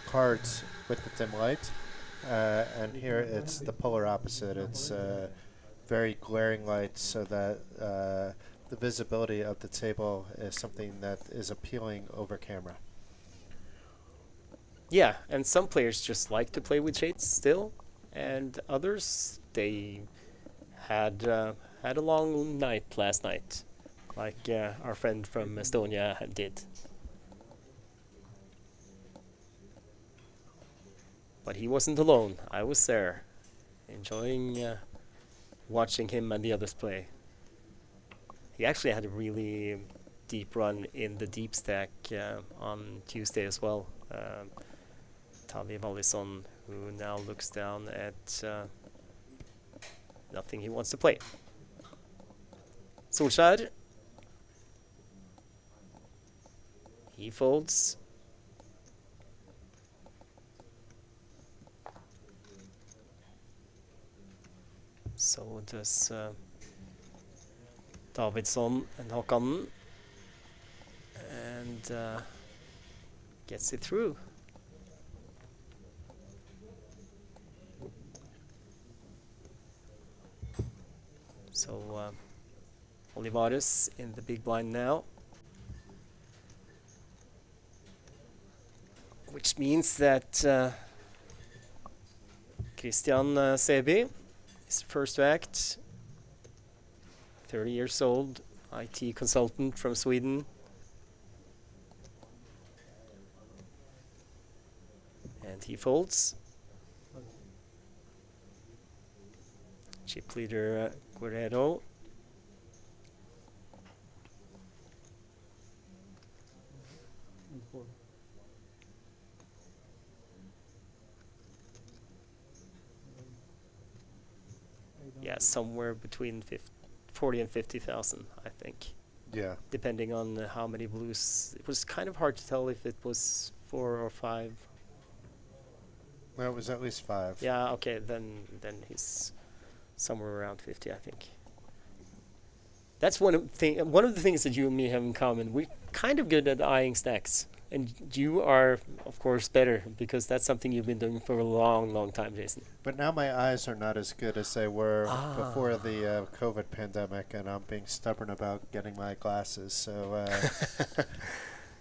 S2: cards with the dim light. And here it's the polar opposite. It's very glaring light, so that the visibility of the table is something that is appealing over camera.
S1: Yeah, and some players just like to play with shades still, and others they had a long night last night, like our friend from Estonia did. But he wasn't alone. I was there, enjoying watching him and the others play. He actually had a really deep run in the deep stack on Tuesday as well. Tavi Wallison, who now looks down at nothing he wants to play. Solskjær. He folds. So does Davidsson and Håkanen, and gets it through. So Olivares in the big blind now, which means that Christian Sebi is the first to act. 30 years old, IT consultant from Sweden. And he folds. Chip leader Guerrero. Yeah, somewhere between 40 and 50,000, I think.
S2: Yeah.
S1: Depending on how many blues. It was kind of hard to tell if it was 4 or 5.
S2: Well, it was at least 5.
S1: Yeah, okay, then he's somewhere around 50, I think. That's one of the things that you and me have in common. We're kind of good at eyeing stacks. And you are, of course, better, because that's something you've been doing for a long, long time, Jason.
S2: But now my eyes are not as good as they were before the COVID pandemic, and I'm being stubborn about getting my glasses. So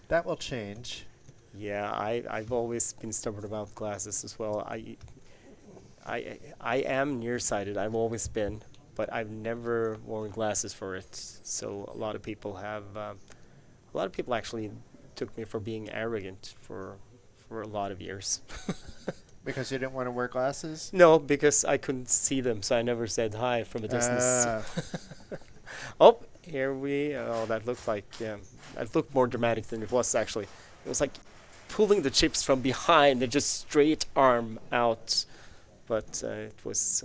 S2: that will change.
S1: Yeah, I've always been stubborn about glasses as well. I am nearsighted. I've always been, but I've never worn glasses for it. So a lot of people actually took me for being arrogant for a lot of years.
S2: Because you didn't want to wear glasses?
S1: No, because I couldn't see them, so I never said hi from a distance. Oh, that looked like that looked more dramatic than it was actually. It was like pulling the chips from behind and just straight arm out. But it was.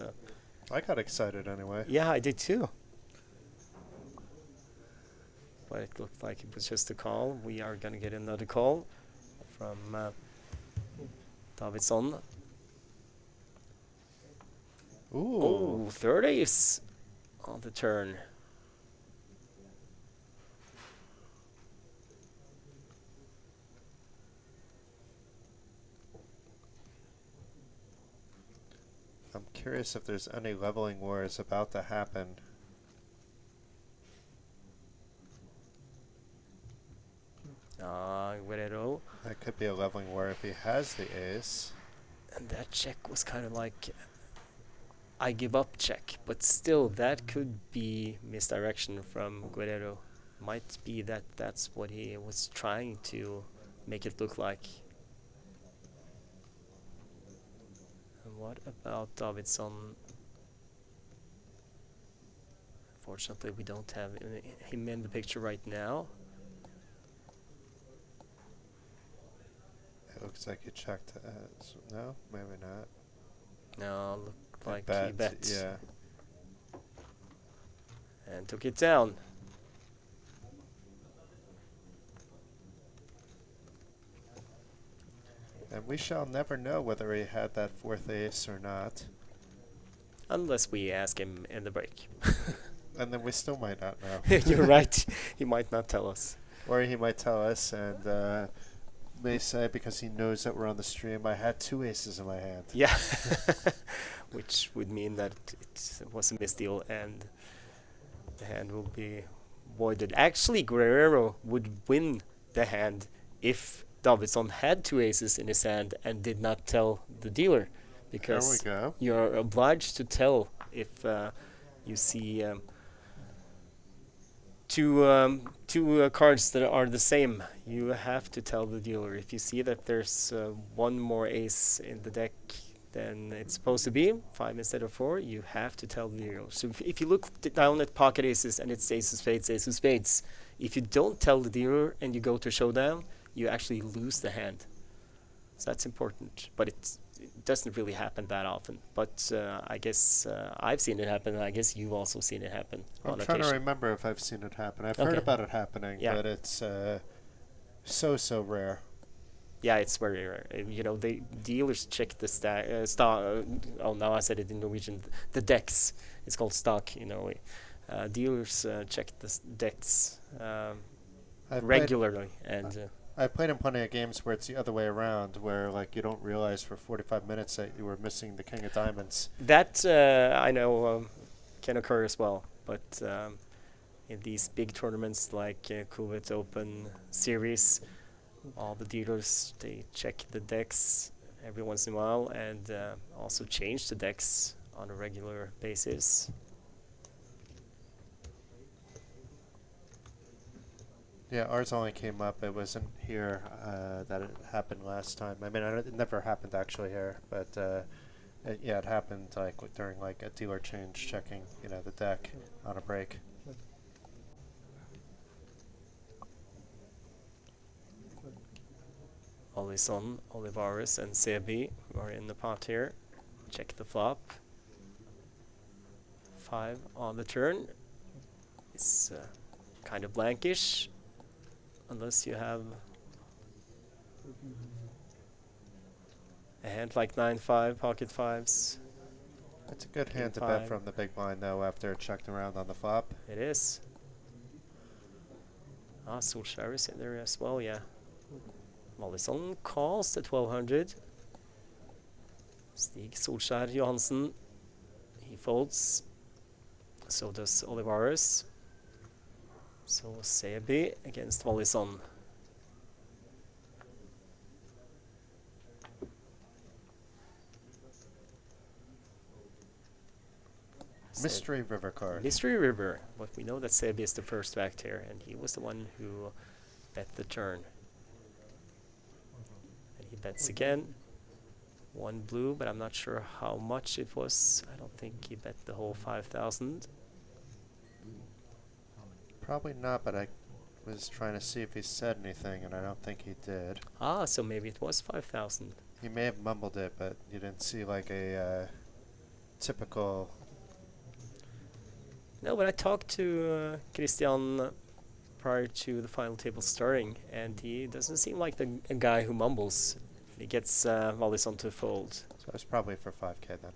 S2: I got excited anyway.
S1: Yeah, I did too. But it looked like it was just a call. We are going to get another call from Davidsson.
S2: Ooh.
S1: Oh, third ace on the turn.
S2: I'm curious if there's any leveling wars about to happen.
S1: Guerrero.
S2: That could be a leveling war if he has the ace.
S1: And that check was kind of like I give up check, but still that could be misdirection from Guerrero. Might be that that's what he was trying to make it look like. And what about Davidsson? Fortunately, we don't have him in the picture right now.
S2: It looks like he checked. No, maybe not.
S1: No, looked like
S2: bet,
S1: he bet.
S2: Yeah.
S1: And took it down.
S2: And we shall never know whether he had that fourth ace or not.
S1: Unless we ask him in the break.
S2: And then we still might not know.
S1: You're right. He might not tell us.
S2: Or he might tell us and may say, because he knows that we're on the stream, I had 2 aces in my hand.
S1: Yeah. Which would mean that it was a misdeal and the hand will be voided. Actually, Guerrero would win the hand if Davidsson had 2 aces in his hand and did not tell the dealer. Because
S2: there we go.
S1: You're obliged to tell if you see two cards that are the same. You have to tell the dealer. If you see that there's one more ace in the deck than it's supposed to be, 5 instead of 4, you have to tell the dealer. So if you look down at pocket aces and it's ace of spades, ace of spades, if you don't tell the dealer and you go to showdown, you actually lose the hand. So that's important, but it doesn't really happen that often. But I guess I've seen it happen, and I guess you've also seen it happen on occasion.
S2: I'm trying to remember if I've seen it happen. I've heard about it happening, but it's so rare.
S1: Yeah, it's very rare. You know, the dealers check the oh, now I said it in Norwegian. The decks. It's called stock in Norway. Dealers check the decks
S2: I've played
S1: regularly, and
S2: I've played in plenty of games where it's the other way around, where like you don't realize for 45 minutes that you were missing the king of diamonds.
S1: that I know can occur as well. But in these big tournaments like Coolbet Open Series, all the dealers they check the decks every once in a while and also change the decks on a regular basis.
S2: Yeah, ours only came up. It wasn't here that it happened last time. I mean, it never happened actually here, but yeah, it happened like during like a dealer change, checking the deck on a break.
S1: Olison, Olivares, and Sebi who are in the pot here. Check the flop. 5 on the turn. It's kind of blankish, unless you have a hand like 9-5, pocket fives.
S2: It's a good hand to bet from the big blind though after it checked around on the flop.
S1: It is. Ah, Solskjaer is in there as well, yeah. Mollison calls at 1200. Stig Solskjær Johansen. He folds. So does Olivares. So Sebi against Mollison.
S2: Mystery River card.
S1: Mystery River. But we know that Sebi is the first to act here, and he was the one who bet the turn. And he bets again. 1 blue, but I'm not sure how much it was. I don't think he bet the whole 5,000.
S2: Probably not, but I was trying to see if he said anything, and I don't think he did.
S1: Ah, so maybe it was 5,000.
S2: He may have mumbled it, but you didn't see like a typical...
S1: No, but I talked to Christian prior to the final table starting, and he doesn't seem like a guy who mumbles. He gets Mollison to fold.
S2: So it's probably for 5K then.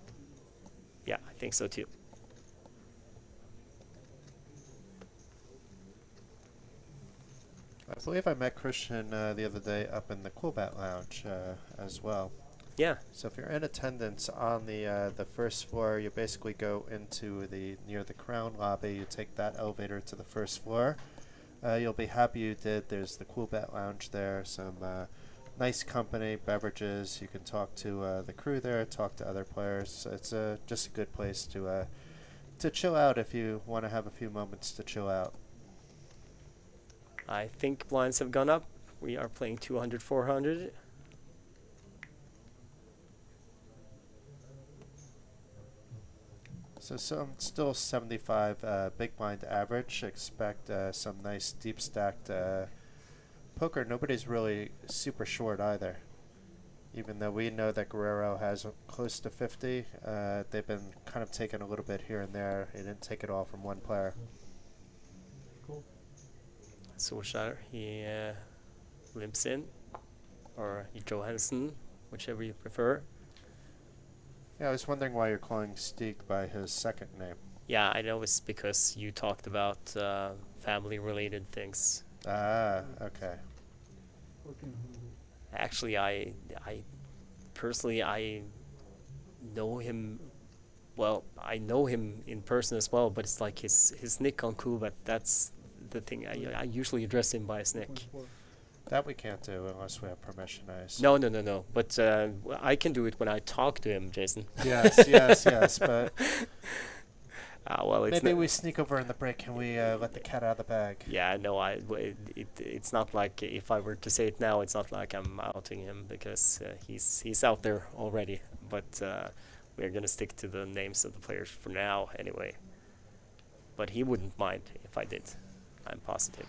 S1: Yeah, I think so too.
S2: I believe I met Christian the other day up in the Coolbet Lounge as well.
S1: Yeah.
S2: So if you're in attendance on the first floor, you basically go into near the Crown lobby. You take that elevator to the first floor. You'll be happy you did. There's the Coolbet Lounge there. Some nice company, beverages. You can talk to the crew there, talk to other players. It's just a good place to chill out if you want to have a few moments to chill out.
S1: I think blinds have gone up. We are playing 200, 400.
S2: So still 75 big blind average. Expect some nice deep stacked poker. Nobody's really super short either. Even though we know that Guerrero has close to 50, they've been kind of taking a little bit here and there. He didn't take it all from one player.
S1: Solskjaer, he limps in, or Johansson, whichever you prefer.
S2: Yeah, I was wondering why you're calling Stig by his second name.
S1: Yeah, I know it's because you talked about family-related things.
S2: Ah, okay.
S1: Actually, I personally, I know him. Well, I know him in person as well, but it's like his nick on Coolbet. That's the thing. I usually address him by his nick.
S2: That we can't do unless we have permission, I assume.
S1: No. But I can do it when I talk to him, Jason.
S2: Yes, but
S1: well, it's
S2: maybe we sneak over in the break and we let the cat out of the bag.
S1: Yeah, no, it's not like if I were to say it now, it's not like I'm outing him because he's out there already. But we're gonna stick to the names of the players for now, anyway. But he wouldn't mind if I did. I'm positive.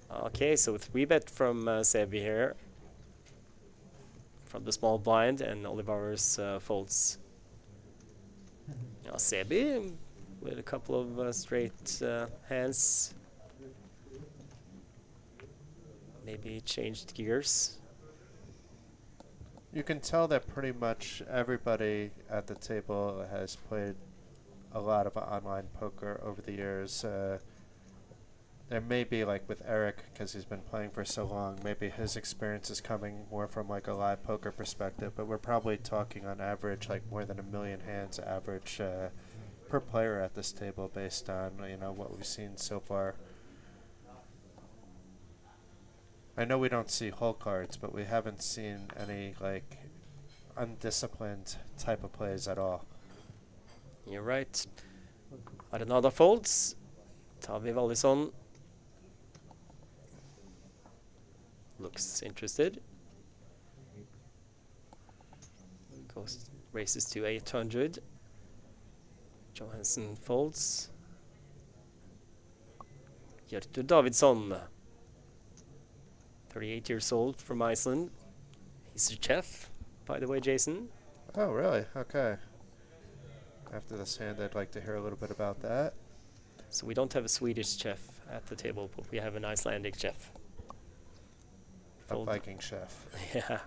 S1: Okay, so 3-bet from Sebi here. From the small blind, and Olivares folds. Now Sebi with a couple of straight hands. maybe changed gears.
S2: You can tell that pretty much everybody at the table has played a lot of online poker over the years. There may be like with Eric, because he's been playing for so long, maybe his experience is coming more from like a live poker perspective, but we're probably talking on average like more than 1 million hands average per player at this table based on what we've seen so far. I know we don't see whole cards, but we haven't seen any like undisciplined type of plays at all.
S1: You're right. Arenada folds. Tavi Wallison looks interested. Races to 800. Johansson folds. Hjörtur Davidsson, 38 years old, from Iceland. He's a chef, by the way, Jason.
S2: Oh, really? Okay. After this hand, I'd like to hear a little bit about that.
S1: So we don't have a Swedish chef at the table, but we have an Icelandic chef.
S2: A Viking chef.
S1: Yeah.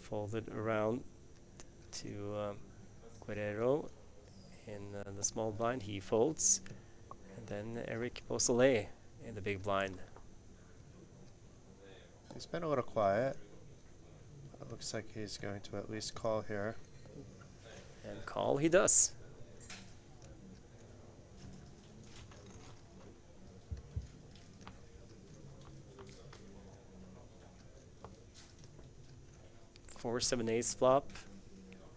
S1: Folded around to Guerrero in the small blind. He folds. And then Eric Beausoleil in the big blind.
S2: He's been a little quiet. It looks like he's going to at least call here.
S1: And call he does. Four, 7, ace flop.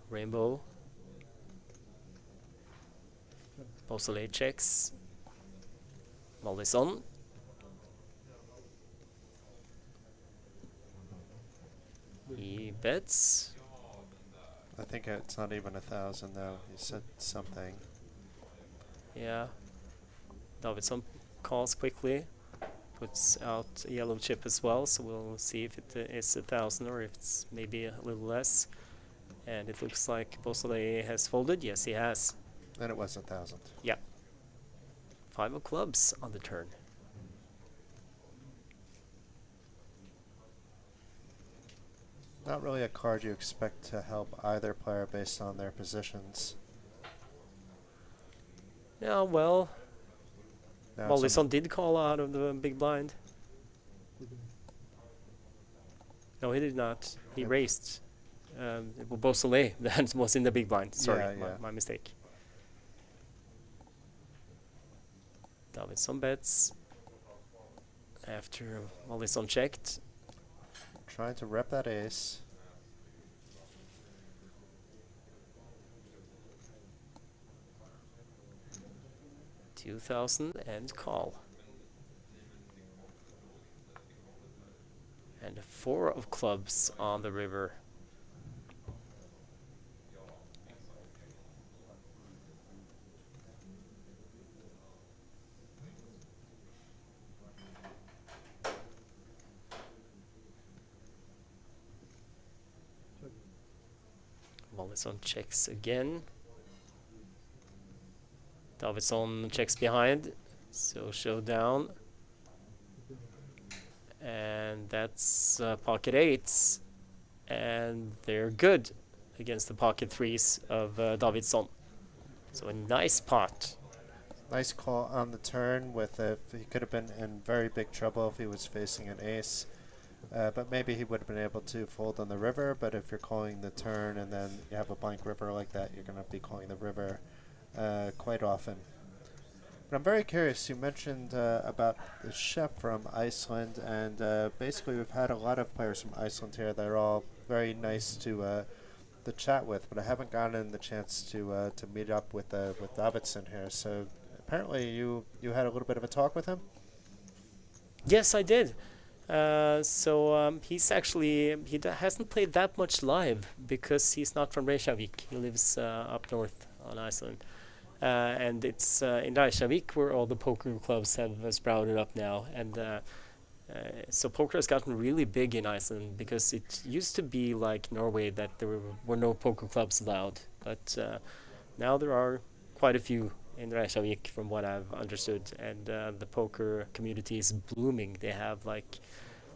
S1: Rainbow. Beausoleil checks. Mollison. He bets.
S2: I think it's not even 1,000 though. He said something.
S1: Yeah. Davidsson calls quickly. Puts out a yellow chip as well, so we'll see if it is 1,000 or if it's maybe a little less. And it looks like Beausoleil has folded. Yes, he has.
S2: And it was 1,000.
S1: Yeah. 5 of clubs on the turn.
S2: Not really a card you expect to help either player based on their positions.
S1: Yeah, well,
S2: Now
S1: Mollison did call out of the big blind. No, he did not. He
S2: Yep.
S1: raised. Beausoleil that was in the big blind. Sorry,
S2: Yeah.
S1: my mistake. Davidsson bets after Mollison checked.
S2: Trying to rep that ace.
S1: $2,000 and call. And 4 of clubs on the river. Mollison checks again. Davidsson checks behind, so showdown. And that's pocket 8s. And they're good against the pocket 3s of Davidsson. So a nice pot.
S2: Nice call on the turn with he could have been in very big trouble if he was facing an ace. But maybe he would have been able to fold on the river, but if you're calling the turn and then you have a blank river like that, you're going to be calling the river quite often. But I'm very curious, you mentioned about the chef from Iceland, and basically we've had a lot of players from Iceland here that are all very nice to chat with, but I haven't gotten the chance to meet up with Davidsson here. So apparently you had a little bit of a talk with him?
S1: Yes, I did. He's actually, hasn't played that much live because he's not from Reykjavik. He lives up north on Iceland. And it's in Reykjavik where all the poker clubs have sprouted up now. And so poker has gotten really big in Iceland because it used to be like Norway that there were no poker clubs allowed. But now there are quite a few in Reykjavik from what I've understood. And the poker community is blooming. They have like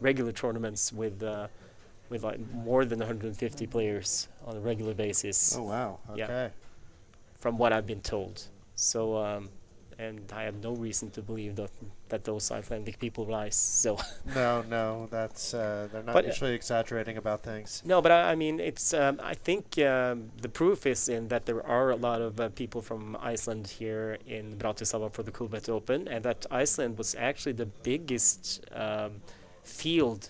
S1: regular tournaments with like more than 150 players on a regular basis.
S2: Oh wow.
S1: Yeah.
S2: Okay.
S1: From what I've been told. So, and I have no reason to believe that those Icelandic people rise. So,
S2: No, that's they're not
S1: But,
S2: usually exaggerating about things.
S1: no, but I mean, it's. I think the proof is in that there are a lot of people from Iceland here in Bratislava for the Coolbet Open, and that Iceland was actually the biggest field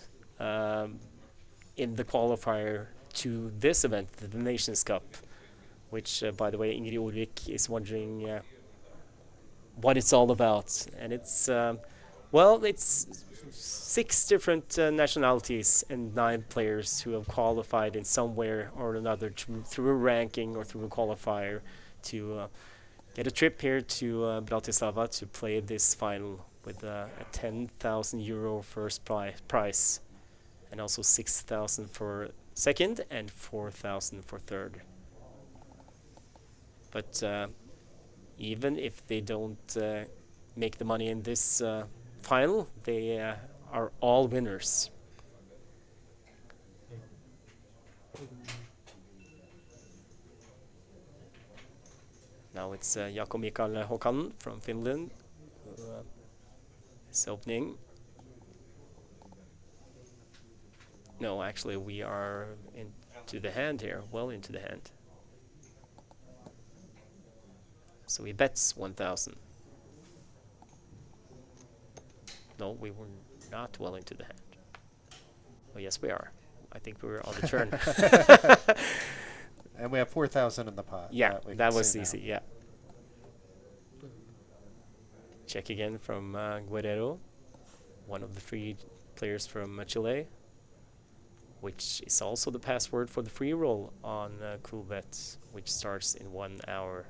S1: in the qualifier to this event, the Nations Cup, which, by the way, Ingrid Ulrich is wondering what it's all about. And it's, well, it's 6 different nationalities and 9 players who have qualified in some way or another through a ranking or through a qualifier to get a trip here to Bratislava to play this final with a 10,000 euro first prize and also 6,000 for second and 4,000 for third. But even if they don't make the money in this final, they are all winners. Now it's Jakob Mikael Håkan from Finland who is opening. No, actually we are into the hand here, well into the hand. So he bets 1,000. No, we were not well into the hand. Oh, yes, we are. I think we were on the turn.
S2: And we have 4,000 in the pot.
S1: Yeah,
S2: we
S1: that
S2: can
S1: was
S2: see now.
S1: easy, yeah. Check again from Guerrero, one of the 3 players from Chile, which is also the password for the free roll on Coolbet, which starts in 1 hour.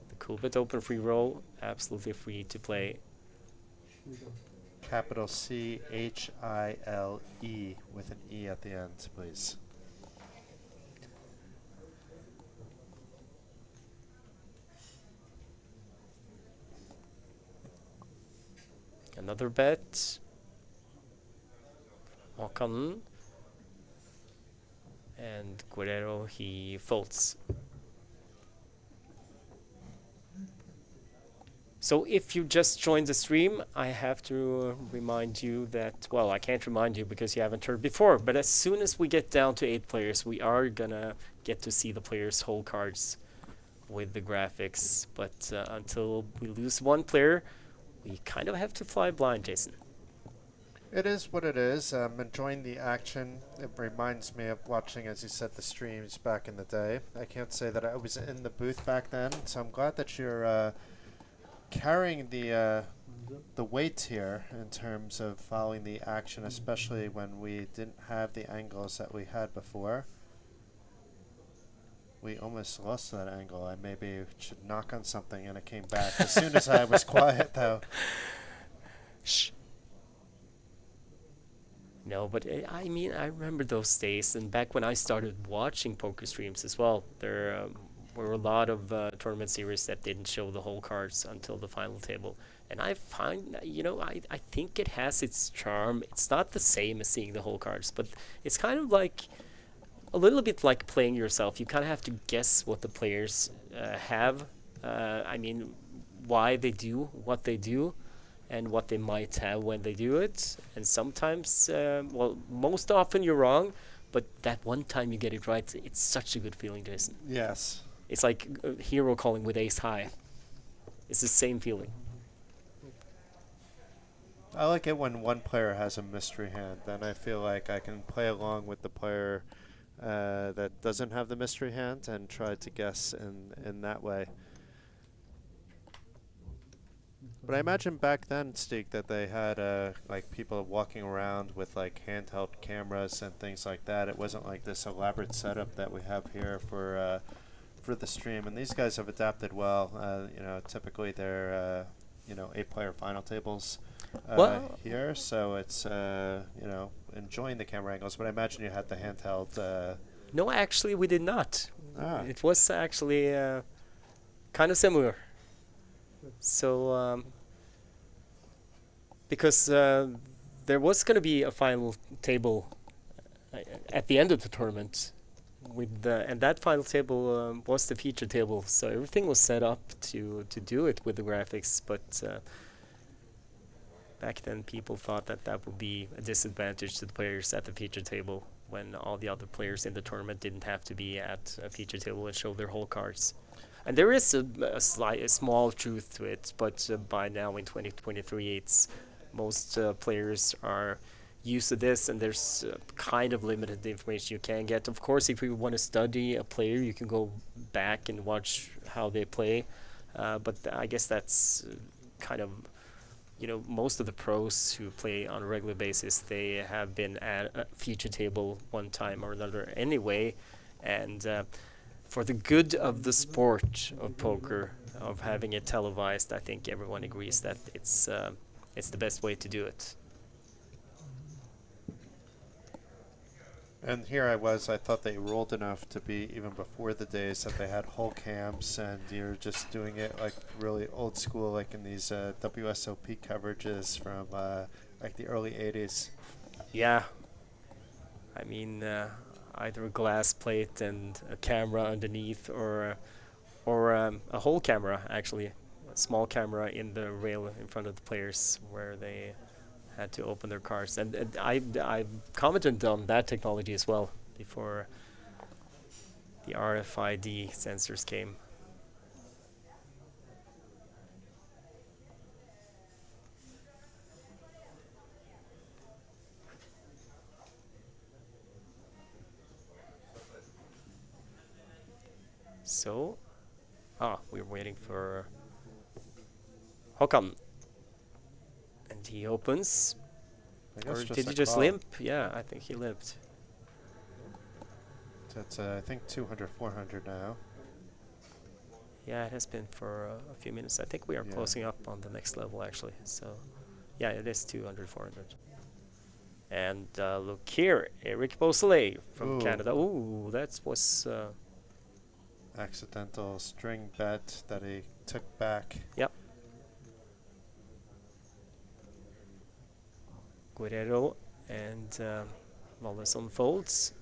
S1: The Coolbet Open free roll, absolutely free to play.
S2: Capital CHILE with an E at the end, please.
S1: Another bet. Håkan. And Guerrero, he folds. So if you just joined the stream, I have to remind you that, well, I can't remind you because you haven't heard before, but as soon as we get down to 8 players, we are gonna get to see the players' whole cards with the graphics. But until we lose 1 player, we kind of have to fly blind, Jason.
S2: It is what it is. I'm enjoying the action. It reminds me of watching, as you said, the streams back in the day. I can't say that I was in the booth back then, so I'm glad that you're carrying the weight here in terms of following the action, especially when we didn't have the angles that we had before. We almost lost that angle. I maybe should knock on something, and it came back as soon as I was quiet, though.
S1: Shh. No, but I mean, I remember those days, and back when I started watching poker streams as well, there were a lot of tournament series that didn't show the whole cards until the final table. And I find, I think it has its charm. It's not the same as seeing the whole cards, but it's kind of like a little bit like playing yourself. You kind of have to guess what the players have. I mean, why they do what they do and what they might have when they do it. And sometimes, well, most often you're wrong, but that one time you get it right, it's such a good feeling, Jason.
S2: Yes.
S1: It's like a hero calling with ace high. It's the same feeling.
S2: I like it when one player has a mystery hand. Then I feel like I can play along with the player that doesn't have the mystery hand and try to guess in that way. But I imagine back then, Stig, that they had like people walking around with like handheld cameras and things like that. It wasn't like this elaborate setup that we have here for the stream. And these guys have adapted well. Typically they're 8-player final tables here, so it's enjoying the camera angles. But I imagine you had the handheld.
S1: No, actually, we did not.
S2: Ah.
S1: It was actually kind of similar. So, because there was going to be a final table uh, at the end of the tournament, and that final table was the feature table, so everything was set up to do it with the graphics. But back then, people thought that that would be a disadvantage to the players at the feature table when all the other players in the tournament didn't have to be at a feature table and show their whole cards. And there is a small truth to it, but by now in 2023, it's most players are used to this, and there's kind of limited information you can get. Of course, if you want to study a player, you can go back and watch how they play, but I guess that's kind of, most of the pros who play on a regular basis, they have been at a feature table one time or another anyway, and for the good of the sport of poker, of having it televised, I think everyone agrees that it's the best way to do it.
S2: And here I thought they rolled enough to be even before the days that they had whole camps and you're just doing it like really old school, like in these WSOP coverages from like the early 80s.
S1: Yeah. I mean, either a glass plate and a camera underneath, or a whole camera, actually. A small camera in the rail in front of the players where they had to open their cards. And I commented on that technology as well before the RFID sensors came. So, we're waiting for Håkan. And he opens. Or did he just limp? Yeah, I think he limped.
S2: That's, I think, 200, 400 now.
S1: Yeah, it has been for a few minutes. I think we are closing up on the next level, actually. So, yeah, it is 200, 400. And look here, Eric Beausoleil from Canada. Ooh, that was...
S2: accidental string bet that he took back.
S1: Yep. Guerrero and Wallison folds.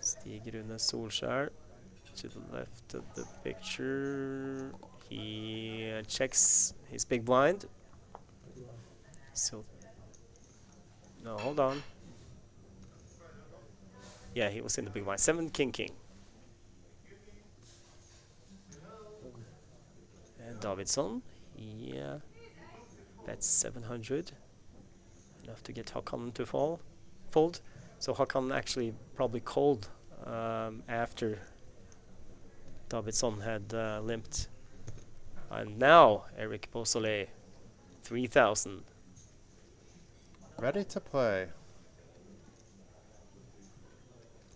S1: Stig Rune Solskjær to the left of the picture. He checks his big blind. So, no, hold on. Yeah, he was in the big blind. 7 king king. And Davidsson, yeah, that's 700. Enough to get Håkan to fold. So Håkan actually probably called after Davidsson had limped. And now Eric Beausoleil, 3,000.
S2: Ready to play.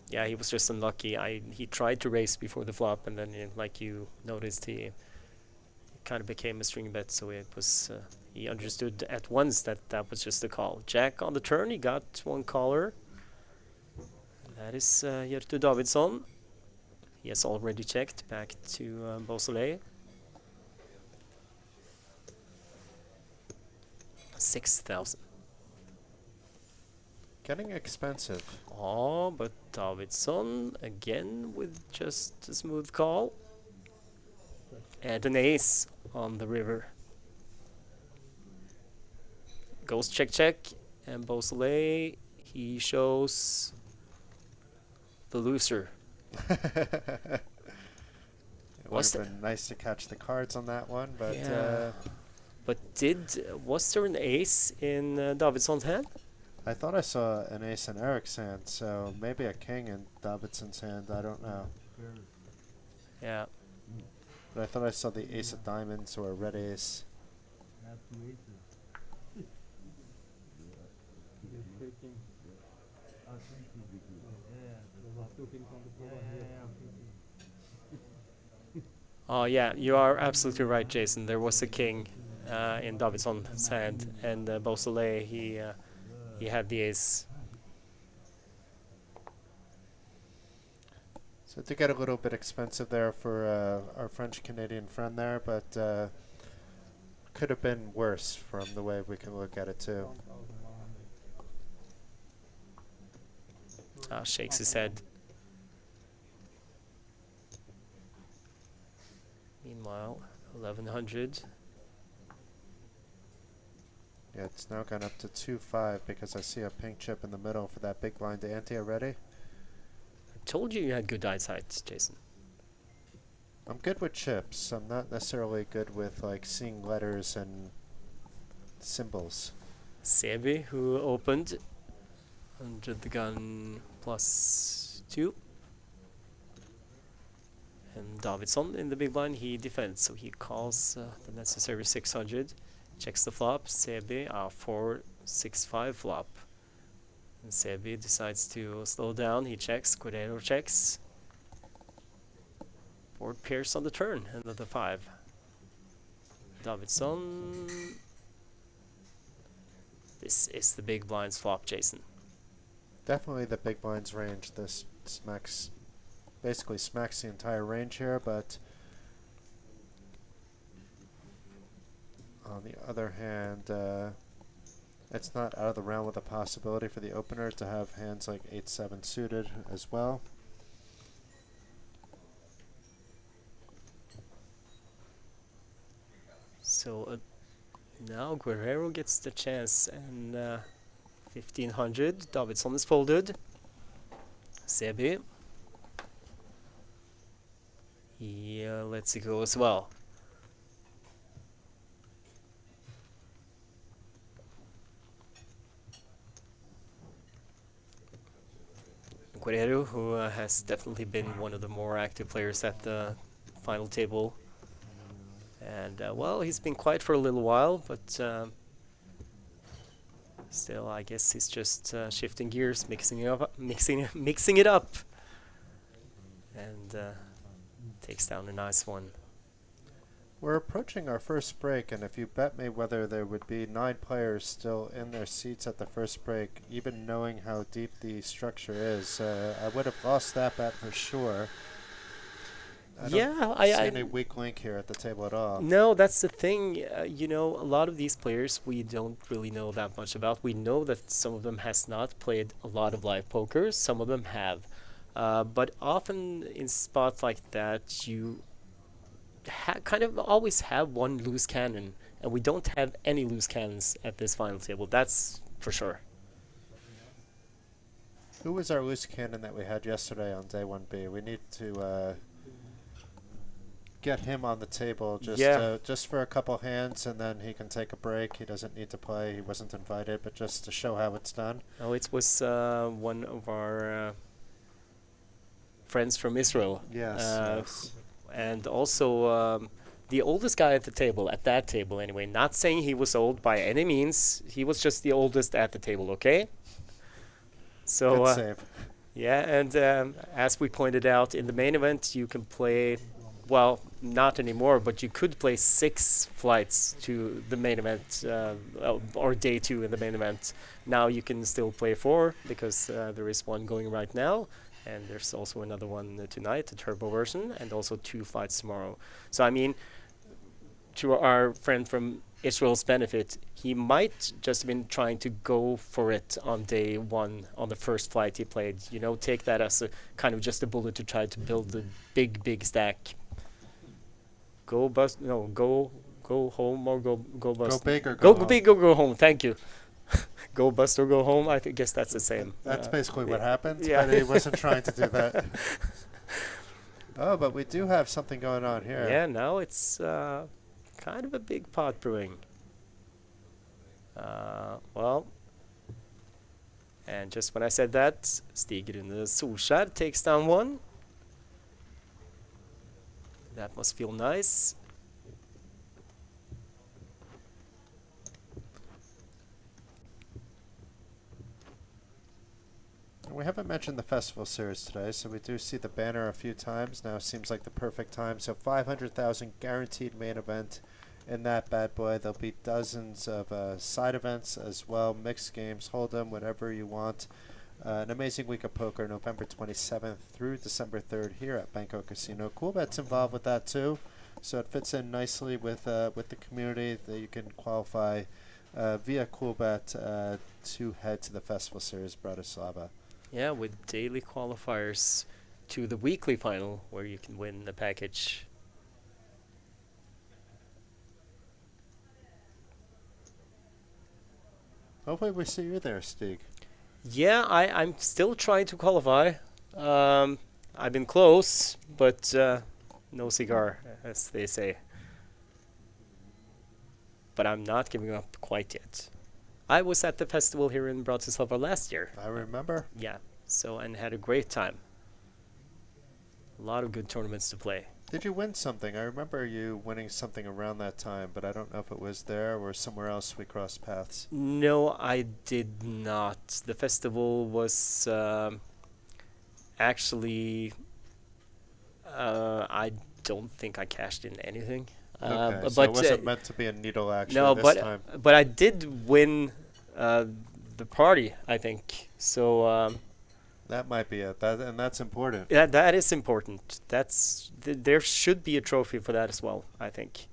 S1: Yeah, he was just unlucky. He tried to race before the flop, and then, like you noticed, he kind of became a string bet. So it was he understood at once that that was just a call. Jack on the turn. He got one caller. That is Hjerte Davidsson. He has already checked back to Beausoleil. 6,000.
S2: Getting expensive.
S1: Oh, but Davidsson again with just a smooth call. And an ace on the river. Goes check check, and Beausoleil, he shows the loser.
S2: It would have been nice to catch the cards on that one, but
S1: yeah. But was there an ace in Davidsson's hand?
S2: I thought I saw an ace in Eric's hand, so maybe a king in Davidsson's hand. I don't know.
S1: Yeah.
S2: But I thought I saw the ace of diamonds or a red ace.
S1: Oh yeah, you are absolutely right, Jason. There was a king in Davidsson's hand, and Beausoleil, he had the ace.
S2: So it did get a little bit expensive there for our French-Canadian friend there, but could have been worse from the way we can look at it too.
S1: Shakes his head. Meanwhile, 1100.
S2: Yeah, it's now gone up to 2-5 because I see a pink chip in the middle for that big blind to ante already.
S1: I told you had good eyesight, Jason.
S2: I'm good with chips. I'm not necessarily good with like seeing letters and symbols.
S1: Sebi, who opened 100 the gun +2. And Davidsson in the big blind, he defends, so he calls the necessary 600. Checks the flop. Sebi, 4-6-5 flop. And Sebi decides to slow down. He checks. Correro checks. Board pairs on the turn. Another 5. Davidsson. This is the big blind's flop, Jason.
S2: Definitely the big blind's range. This basically smacks the entire range here, but on the other hand, it's not out of the realm of the possibility for the opener to have hands like 8-7 suited as well.
S1: So now Guerrero gets the chance, and 1500. Davidsson is folded. Sebi. He lets it go as well. Guerrero, who has definitely been one of the more active players at the final table. And, well, he's been quiet for a little while, but still, I guess he's just shifting gears, mixing it up. And takes down a nice one.
S2: We're approaching our first break, and if you bet me whether there would be 9 players still in their seats at the first break, even knowing how deep the structure is, I would have lost that bet for sure. I don't see any weak link here at the table at all.
S1: No, that's the thing. You know, a lot of these players we don't really know that much about. We know that some of them has not played a lot of live poker. Some of them have. But often in spots like that, you kind of always have one loose cannon, and we don't have any loose cannons at this final table. That's for sure.
S2: Who was our loose cannon that we had yesterday on day 1B? We need to get him on the table just for a couple hands, and then he can take a break. He doesn't need to play. He wasn't invited, but just to show how it's done.
S1: Oh, it was one of our friends from Israel.
S2: Yes.
S1: And also the oldest guy at the table, at that table anyway. Not saying he was old by any means. He was just the oldest at the table, okay? So,
S2: good save.
S1: Yeah, and as we pointed out, in the main event, you can play, well, not anymore, but you could play 6 flights to the main event, or day 2 in the main event. Now you can still play 4, because there is one going right now. And there's also another one tonight, a turbo version, and also 2 flights tomorrow. So, I mean, to our friend from Israel's benefit, he might just have been trying to go for it on day 1, on the first flight he played. You know, take that as a kind of just a bullet to try to build the big stack. Go bust, no, go home or go bust.
S2: Go big or go home.
S1: Go big or go home, thank you. Go bust or go home. I guess that's the same.
S2: That's basically what happened,
S1: yeah.
S2: but he wasn't trying to do that. Oh, but we do have something going on here.
S1: Yeah, now it's kind of a big pot brewing. Well, and just when I said that, Stig-Rune Solskjær takes down one. That must feel nice.
S2: We haven't mentioned the festival series today, so we do see the banner a few times. Now seems like the perfect time. So 500,000 guaranteed main event in that bad boy. There'll be dozens of side events as well, mixed games, hold'em, whatever you want. An amazing week of poker, November 27th through December 3rd here at Banco Casino. Coolbet's involved with that too. So it fits in nicely with the community that you can qualify via Coolbet to head to the Festival Series Bratislava.
S1: Yeah, with daily qualifiers to the weekly final where you can win the package.
S2: Hopefully we see you there, Stig.
S1: Yeah, I'm still trying to qualify. I've been close, but no cigar, as they say. But I'm not giving up quite yet. I was at the festival here in Bratislava last year.
S2: I remember.
S1: Yeah, so and had a great time. A lot of good tournaments to play.
S2: Did you win something? I remember you winning something around that time, but I don't know if it was there or somewhere else we crossed paths.
S1: No, I did not. The festival was actually. I don't think I cashed in anything.
S2: Okay, so
S1: but
S2: it wasn't meant to be a needle action
S1: no,
S2: this time.
S1: but I did win the party, I think. So
S2: That might be it. And that's important.
S1: yeah, that is important. There should be a trophy for that as well, I think.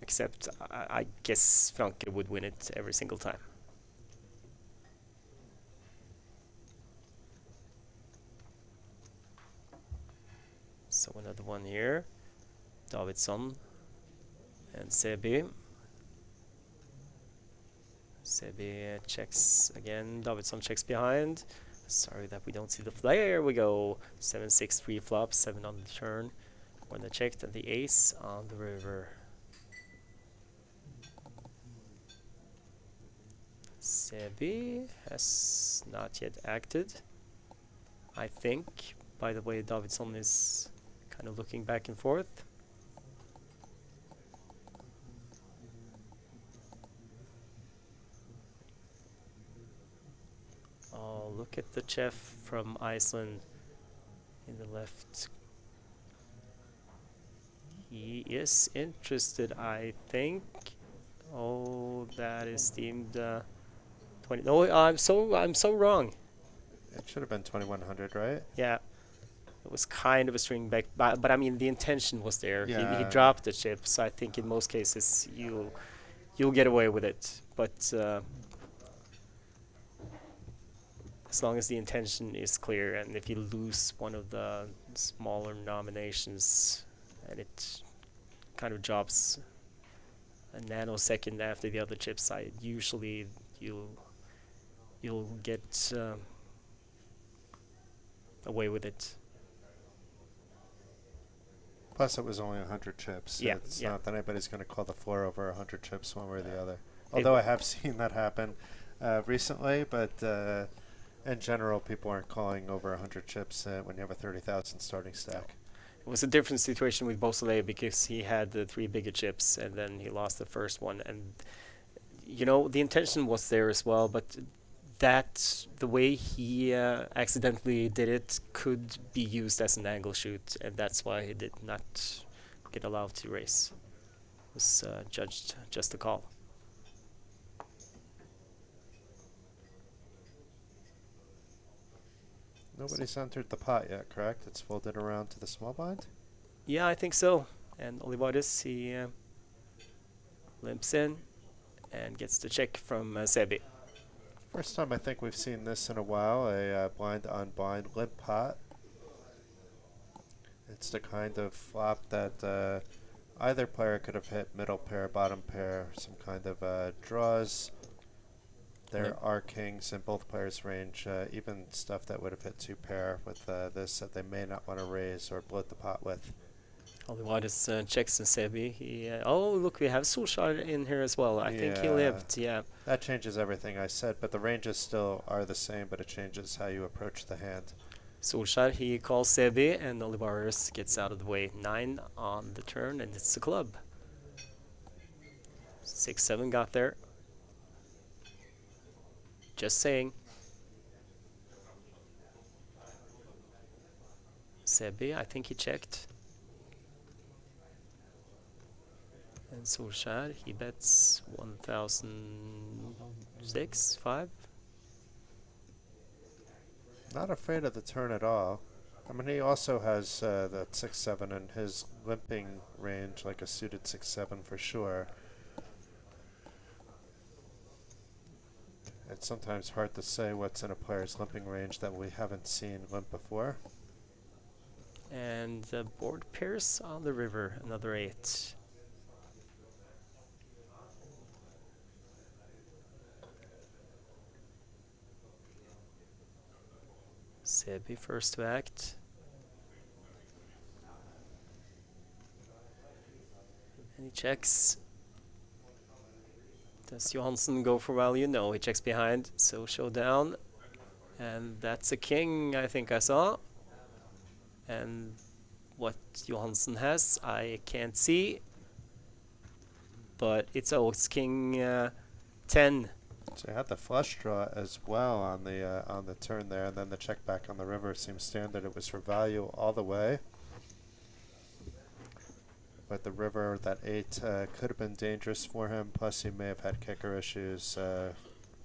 S1: Except I guess Franke would win it every single time. So another one here. Davidsson and Sebi. Sebi checks again. Davidsson checks behind. Sorry that we don't see the flag. There we go. 7-6 pre-flop, 7 on the turn. When they checked and the ace on the river. Sebi has not yet acted, I think. By the way, Davidsson is kind of looking back and forth. Oh, look at the chef from Iceland in the left. He is interested, I think. Oh, that is deemed 20. No, I'm so wrong.
S2: It should have been 2100, right?
S1: Yeah. It was kind of a string back, but I mean the intention was there.
S2: Yeah.
S1: He dropped the chip, so I think in most cases you'll get away with it. But as long as the intention is clear, and if you lose one of the smaller nominations, and it kind of drops a nanosecond after the other chips, usually you'll get away with it.
S2: Plus, it was only 100 chips.
S1: Yeah,
S2: It's
S1: yeah.
S2: not that anybody's going to call the floor over 100 chips one way or the other. Although I have seen that happen recently, but in general, people aren't calling over 100 chips when you have a 30,000 starting stack.
S1: It was a different situation with Beausoleil because he had the 3 bigger chips and then he lost the first one. And, you know, the intention was there as well, but the way he accidentally did it could be used as an angle shoot, and that's why he did not get allowed to race. It was judged just a call.
S2: Nobody's entered the pot yet, correct? It's folded around to the small blind?
S1: Yeah, I think so. And Olivares, he limps in and gets the check from Sebi.
S2: First time I think we've seen this in a while, a blind on blind limp pot. It's the kind of flop that either player could have hit middle pair, bottom pair, some kind of draws. There are kings in both players' range, even stuff that would have hit 2 pair with this that they may not want to raise or bloat the pot with.
S1: Olivares checks and Sebi. Oh, look, we have Solskjaer in here as well. I think he lived, yeah.
S2: That changes everything I said, but the ranges still are the same, but it changes how you approach the hand.
S1: Solskjaer, he calls Sebi, and Olivares gets out of the way. 9 on the turn, and it's a club. 6-7 got there. Just saying. Sebi, I think he checked. And Solskjaer, he bets 1,006, 5.
S2: Not afraid of the turn at all. I mean, he also has that 6-7 in his limping range, like a suited 6-7 for sure. It's sometimes hard to say what's in a player's limping range that we haven't seen limp before.
S1: And the board pairs on the river, another 8. Sebi first to act. And he checks. Does Johansson go for value? No, he checks behind. So showdown. And that's a king, I think I saw. And what Johansson has, I can't see. But it's king 10.
S2: So he had the flush draw as well on the turn there, and then the check back on the river seems standard. It was for value all the way. But the river, that 8, could have been dangerous for him. Plus, he may have had kicker issues.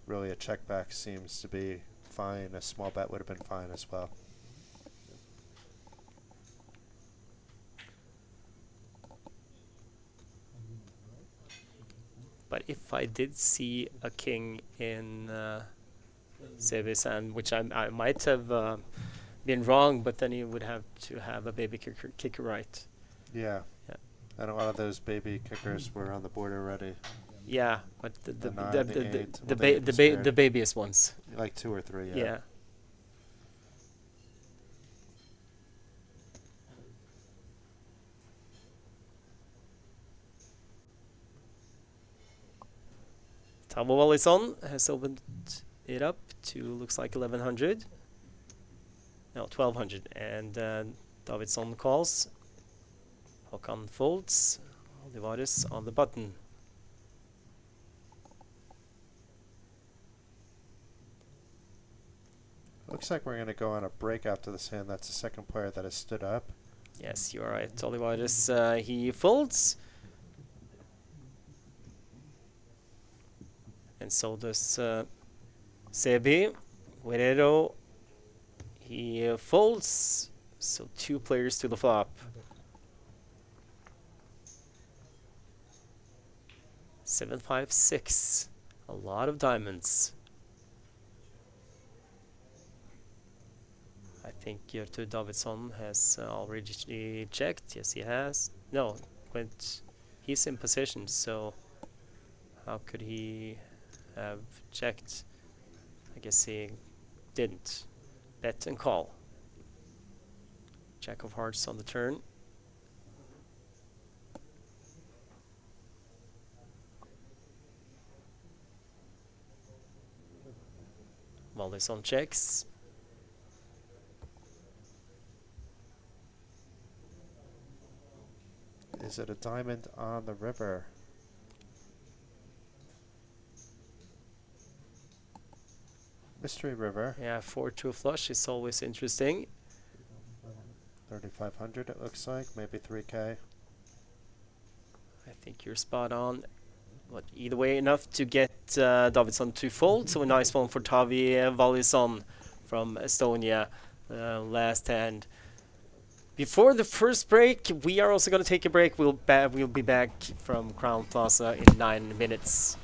S2: Really, a check back seems to be fine. A small bet would have been fine as well.
S1: But if I did see a king in Sebi's hand, which I might have been wrong, but then he would have to have a baby kicker right.
S2: Yeah.
S1: Yeah.
S2: And a lot of those baby kickers were on the board already.
S1: Yeah, but the
S2: the
S1: babiest ones.
S2: Like 2 or 3. Yeah.
S1: Yeah. Tavo Wallison has opened it up to, looks like 1100. No, 1200. And Davidsson calls. Håkan folds. Olivares on the button.
S2: Looks like we're going to go on a break after this hand. That's the second player that has stood up.
S1: Yes, you're right. Olivares, he folds. And so does Sebi. Guerrero, he folds. So 2 players to the flop. 7-5-6. A lot of diamonds. I think Gjörtur Davidsson has already checked. Yes, he has. No, he's in position, so how could he have checked? I guess he didn't. Bet and call. Jack of hearts on the turn. Wallison checks.
S2: Is it a diamond on the river? Mystery river.
S1: Yeah, 4-2 flush is always interesting.
S2: 3,500 it looks like, maybe 3K.
S1: I think you're spot on. But either way, enough to get Davidsson to fold. So a nice one for Tavi Wallison from Estonia. Last hand. Before the first break, we are also going to take a break. We'll be back from Crown Plaza in 9 minutes.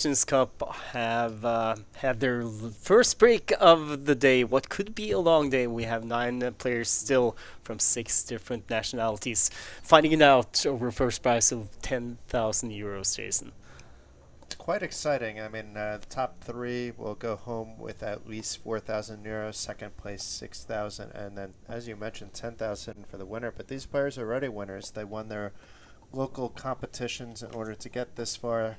S1: Nations Cup have had their first break of the day. What could be a long day. We have 9 players still from 6 different nationalities fighting it out over a first prize of 10,000 euros, Jason.
S2: It's quite exciting. I mean, the top three will go home with at least 4,000 euros, second place 6,000, and then, as you mentioned, 10,000 for the winner. But these players are already winners. They won their local competitions in order to get this far.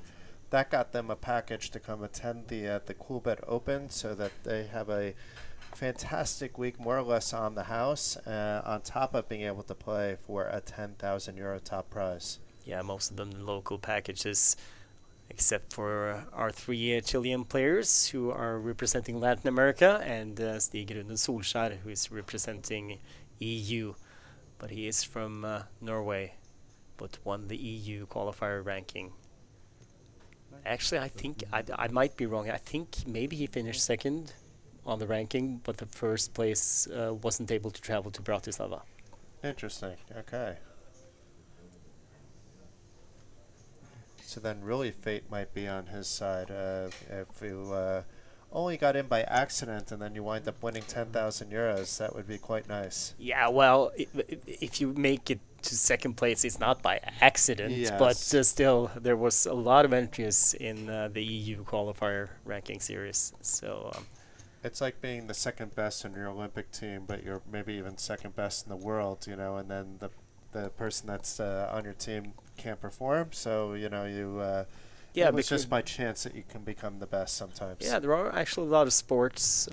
S2: That got them a package to come attend the Coolbet Open, so that they have a fantastic week, more or less on the house, on top of being able to play for a 10,000 euro top prize.
S1: Yeah, most of them local packages, except for our 3 Chilean players who are representing Latin America, and Stig Rune Solskjær, who is representing EU. But he is from Norway, but won the EU qualifier ranking. Actually, I think I might be wrong. I think maybe he finished second on the ranking, but the first place wasn't able to travel to Bratislava.
S2: Interesting. Okay. So then really fate might be on his side. If you only got in by accident and then you wind up winning 10,000 euros, that would be quite nice.
S1: Yeah, well, if you make it to second place, it's not by accident,
S2: Yes.
S1: but still, there was a lot of entries in the EU qualifier ranking series. So
S2: It's like being the second best in your Olympic team, but you're maybe even second best in the world, you know, and then the person that's on your team can't perform. So, you know,
S1: yeah,
S2: it was just by chance that you can become the best sometimes.
S1: yeah, there are actually a lot of sports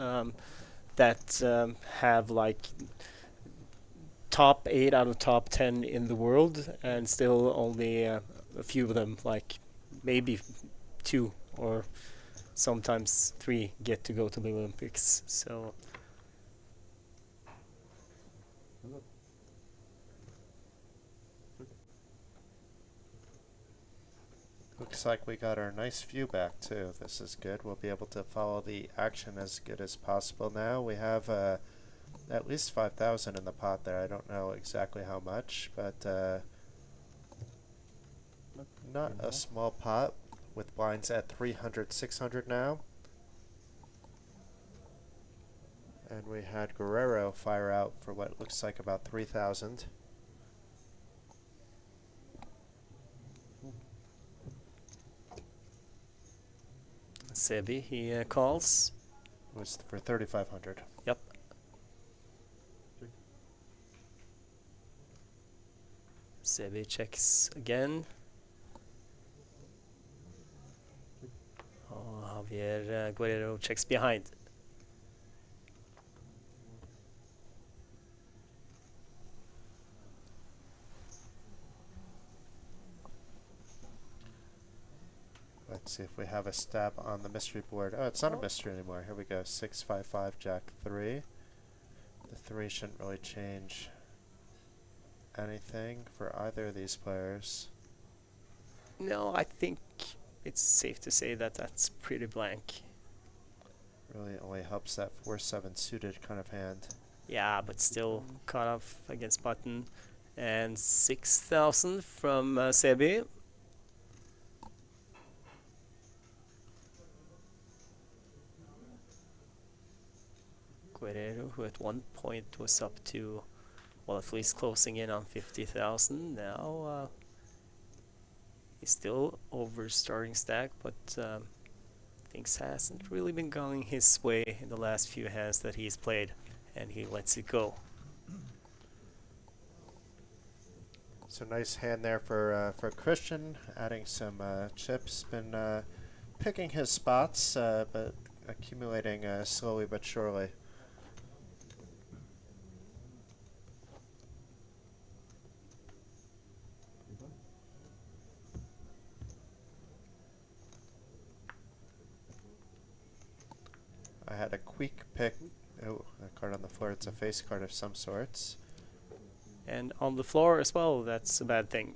S1: that have like top 8 out of top 10 in the world, and still only a few of them, like maybe 2 or sometimes 3, get to go to the Olympics. So
S2: Looks like we got our nice view back too. This is good. We'll be able to follow the action as good as possible now. We have at least 5,000 in the pot there. I don't know exactly how much, but not a small pot with blinds at 300, 600 now. And we had Guerrero fire out for what looks like about 3,000.
S1: Sebi, he calls.
S2: It was for 3,500.
S1: Yep. Sebi checks again. Oh, Javier Guerrero checks behind.
S2: Let's see if we have a stab on the mystery board. Oh, it's not a mystery anymore. Here we go. 655 Jack 3. The 3 shouldn't really change anything for either of these players.
S1: No, I think it's safe to say that that's pretty blank.
S2: Really only helps that 4-7 suited kind of hand.
S1: Yeah, but still cut off against button. And 6,000 from Sebi. Guerrero, who at one point was up to, well, at least closing in on 50,000. Now he's still over starting stack, but things hasn't really been going his way in the last few hands that he's played, and he lets it go.
S2: So nice hand there for Christian, adding some chips. Been picking his spots, but accumulating slowly but surely. I had a quick pick. Oh, a card on the floor. It's a face card of some sorts.
S1: And on the floor as well, that's a bad thing.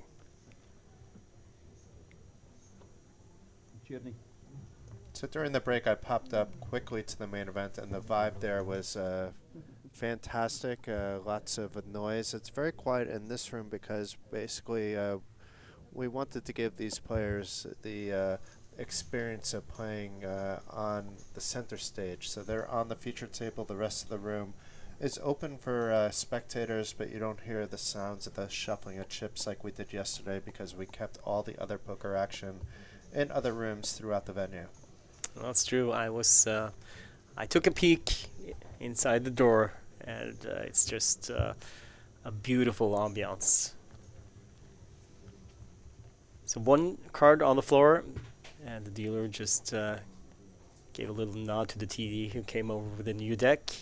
S2: So during the break, I popped up quickly to the main event, and the vibe there was fantastic. Lots of noise. It's very quiet in this room because basically we wanted to give these players the experience of playing on the center stage. So they're on the feature table. The rest of the room is open for spectators, but you don't hear the sounds of the shuffling of chips like we did yesterday because we kept all the other poker action in other rooms throughout the venue.
S1: Well, that's true. I took a peek inside the door, and it's just a beautiful ambiance. So one card on the floor, and the dealer just gave a little nod to the TD who came over with a new deck.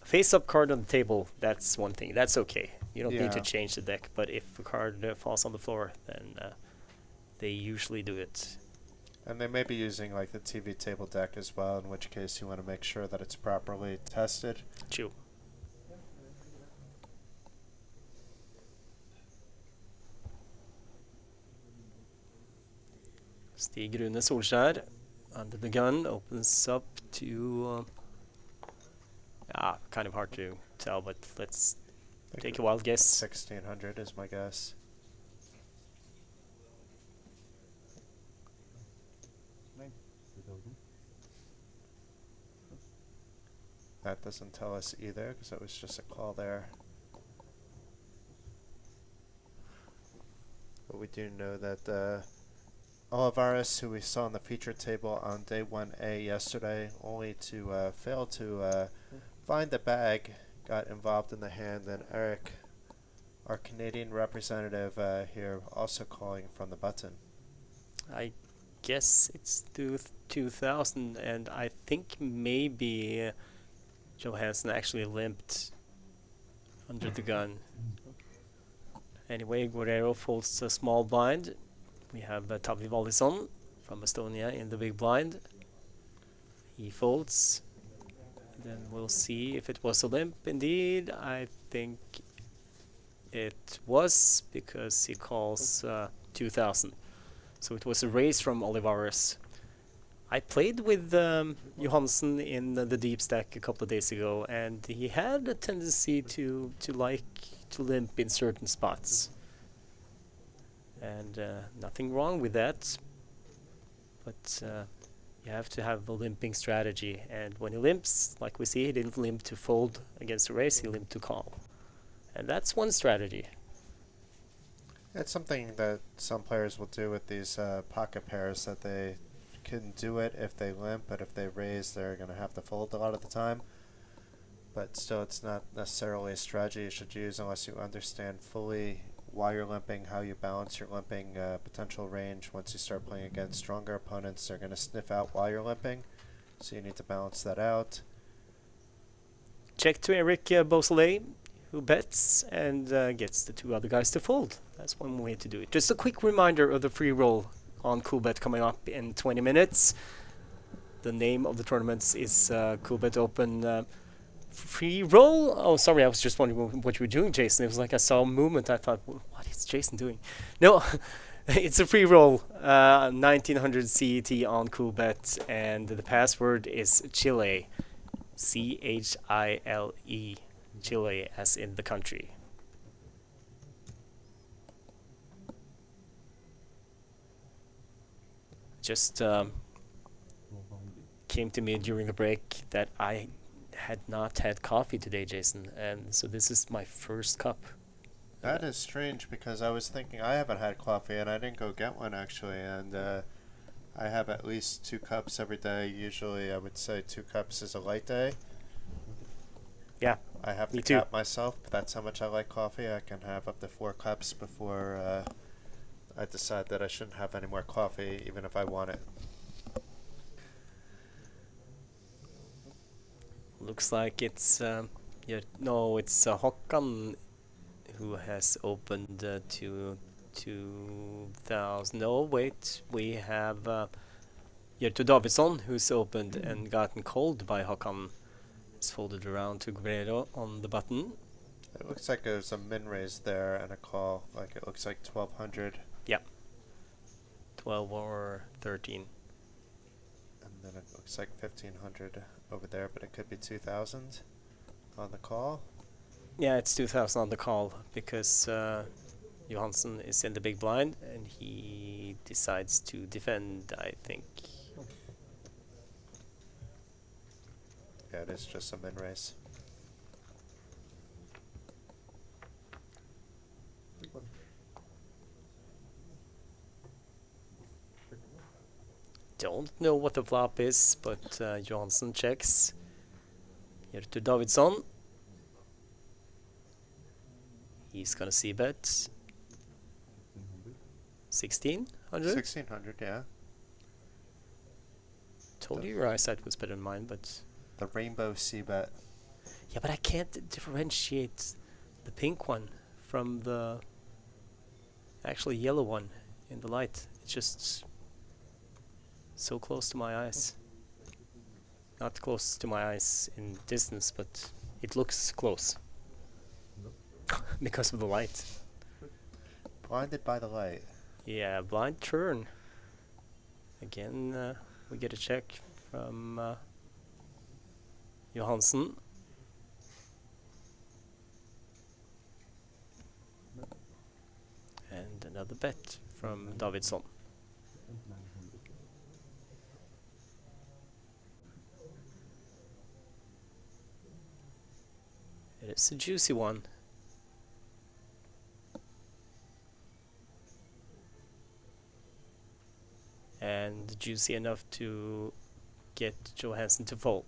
S1: Face-up card on the table, that's one thing. That's okay. You don't need to change the deck, but if a card falls on the floor, then they usually do it.
S2: And they may be using like the TV table deck as well, in which case you want to make sure that it's properly tested.
S1: True. Stig Rune Solskjær, under the gun, opens up to... kind of hard to tell, but let's take a wild guess.
S2: 1600 is my guess. That doesn't tell us either, because it was just a call there. But we do know that Olivares, who we saw on the feature table on day 1A yesterday, only to fail to find the bag, got involved in the hand. And Eric, our Canadian representative here, also calling from the button.
S1: I guess it's 2000, and I think maybe Johansson actually limped under the gun. Anyway, Guerrero folds a small blind. We have Tavi Wallison from Estonia in the big blind. He folds. Then we'll see if it was a limp. Indeed, I think it was, because he calls 2000. So it was a raise from Olivares. I played with Johansson in the deep stack a couple of days ago, and he had a tendency to like to limp in certain spots. And nothing wrong with that, but you have to have a limping strategy. And when he limps, like we see, he didn't limp to fold against a raise, he limped to call. And that's one strategy.
S2: It's something that some players will do with these pocket pairs, that they can do it if they limp, but if they raise, they're going to have to fold a lot of the time. But still, it's not necessarily a strategy you should use unless you understand fully why you're limping, how you balance your limping potential range. Once you start playing against stronger opponents, they're going to sniff out why you're limping, so you need to balance that out.
S1: Check to Eric Beausoleil, who bets and gets the two other guys to fold. That's one way to do it. Just a quick reminder of the free roll on Coolbet coming up in 20 minutes. The name of the tournament is Coolbet Open Free Roll. Oh, sorry, I was just wondering what you were doing, Jason. It was like I saw a movement. I thought, what is Jason doing? No, it's a free roll. 1900 CET on Coolbet, and the password is Chile. Chile. Chile, as in the country. Just came to me during the break that I had not had coffee today, Jason, and so this is my first cup.
S2: That is strange, because I was thinking I haven't had coffee, and I didn't go get one actually, and I have at least 2 cups every day. Usually I would say 2 cups is a light day.
S1: Yeah,
S2: I have to cap myself, but that's how much I like coffee. I can have up to 4 cups before I decide that I shouldn't have any more coffee, even if I want it.
S1: Looks like it's it's Håkan who has opened to 2000. No, wait, we have Jertu Davidsson, who's opened and gotten called by Håkan. It's folded around to Guerrero on the button.
S2: It looks like there's a min raise there and a call. Like it looks like 1200.
S1: Yeah, 12 or 13.
S2: And then it looks like 1500 over there, but it could be 2000 on the call.
S1: Yeah, it's 2000 on the call, because Johansson is in the big blind and he decides to defend, I think.
S2: Yeah, it is just a min raise.
S1: Don't know what the flop is, but Johansson checks. Here to Davidsson. He's gonna see bet 1600.
S2: 1600, yeah.
S1: Told you your eyesight was better than mine, but
S2: The rainbow c-bet.
S1: yeah, but I can't differentiate the pink one from the actually yellow one in the light. It's just so close to my eyes. Not close to my eyes in distance, but it looks close because of the light.
S2: Blinded by the light.
S1: Yeah, blind turn. Again, we get a check from Johansson. And another bet from Davidsson. It is a juicy one. And juicy enough to get Johansson to fold.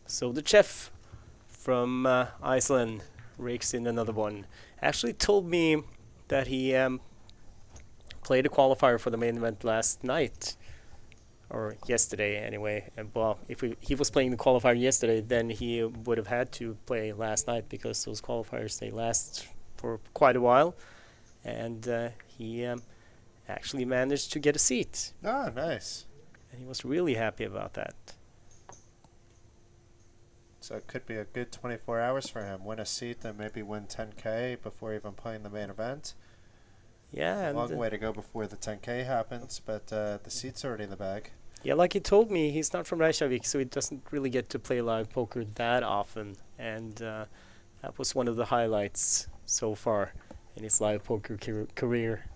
S1: So the chef from Iceland rakes in another one. Actually told me that he played a qualifier for the main event last night. Or yesterday anyway. And well, if he was playing the qualifier yesterday, then he would have had to play last night because those qualifiers, they last for quite a while. And he actually managed to get a seat.
S2: Ah, nice.
S1: And he was really happy about that.
S2: So it could be a good 24 hours for him. Win a seat and maybe win 10K before even playing the main event.
S1: Yeah.
S2: Long way to go before the 10K happens, but the seat's already in the bag.
S1: Yeah, like he told me, he's not from Reykjavik, so he doesn't really get to play live poker that often. And that was one of the highlights so far in his live poker career.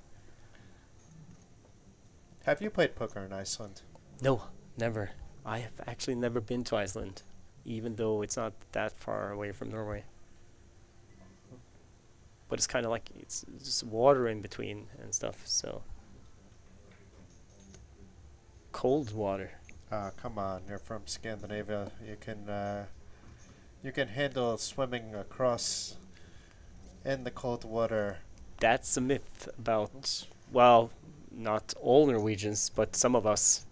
S2: Have you played poker in Iceland?
S1: No, never. I have actually never been to Iceland, even though it's not that far away from Norway. But it's kind of like it's just water in between and stuff, so. Cold water.
S2: Come on, you're from Scandinavia. You can handle swimming across in the cold water.
S1: That's a myth about, well, not all Norwegians, but some of us.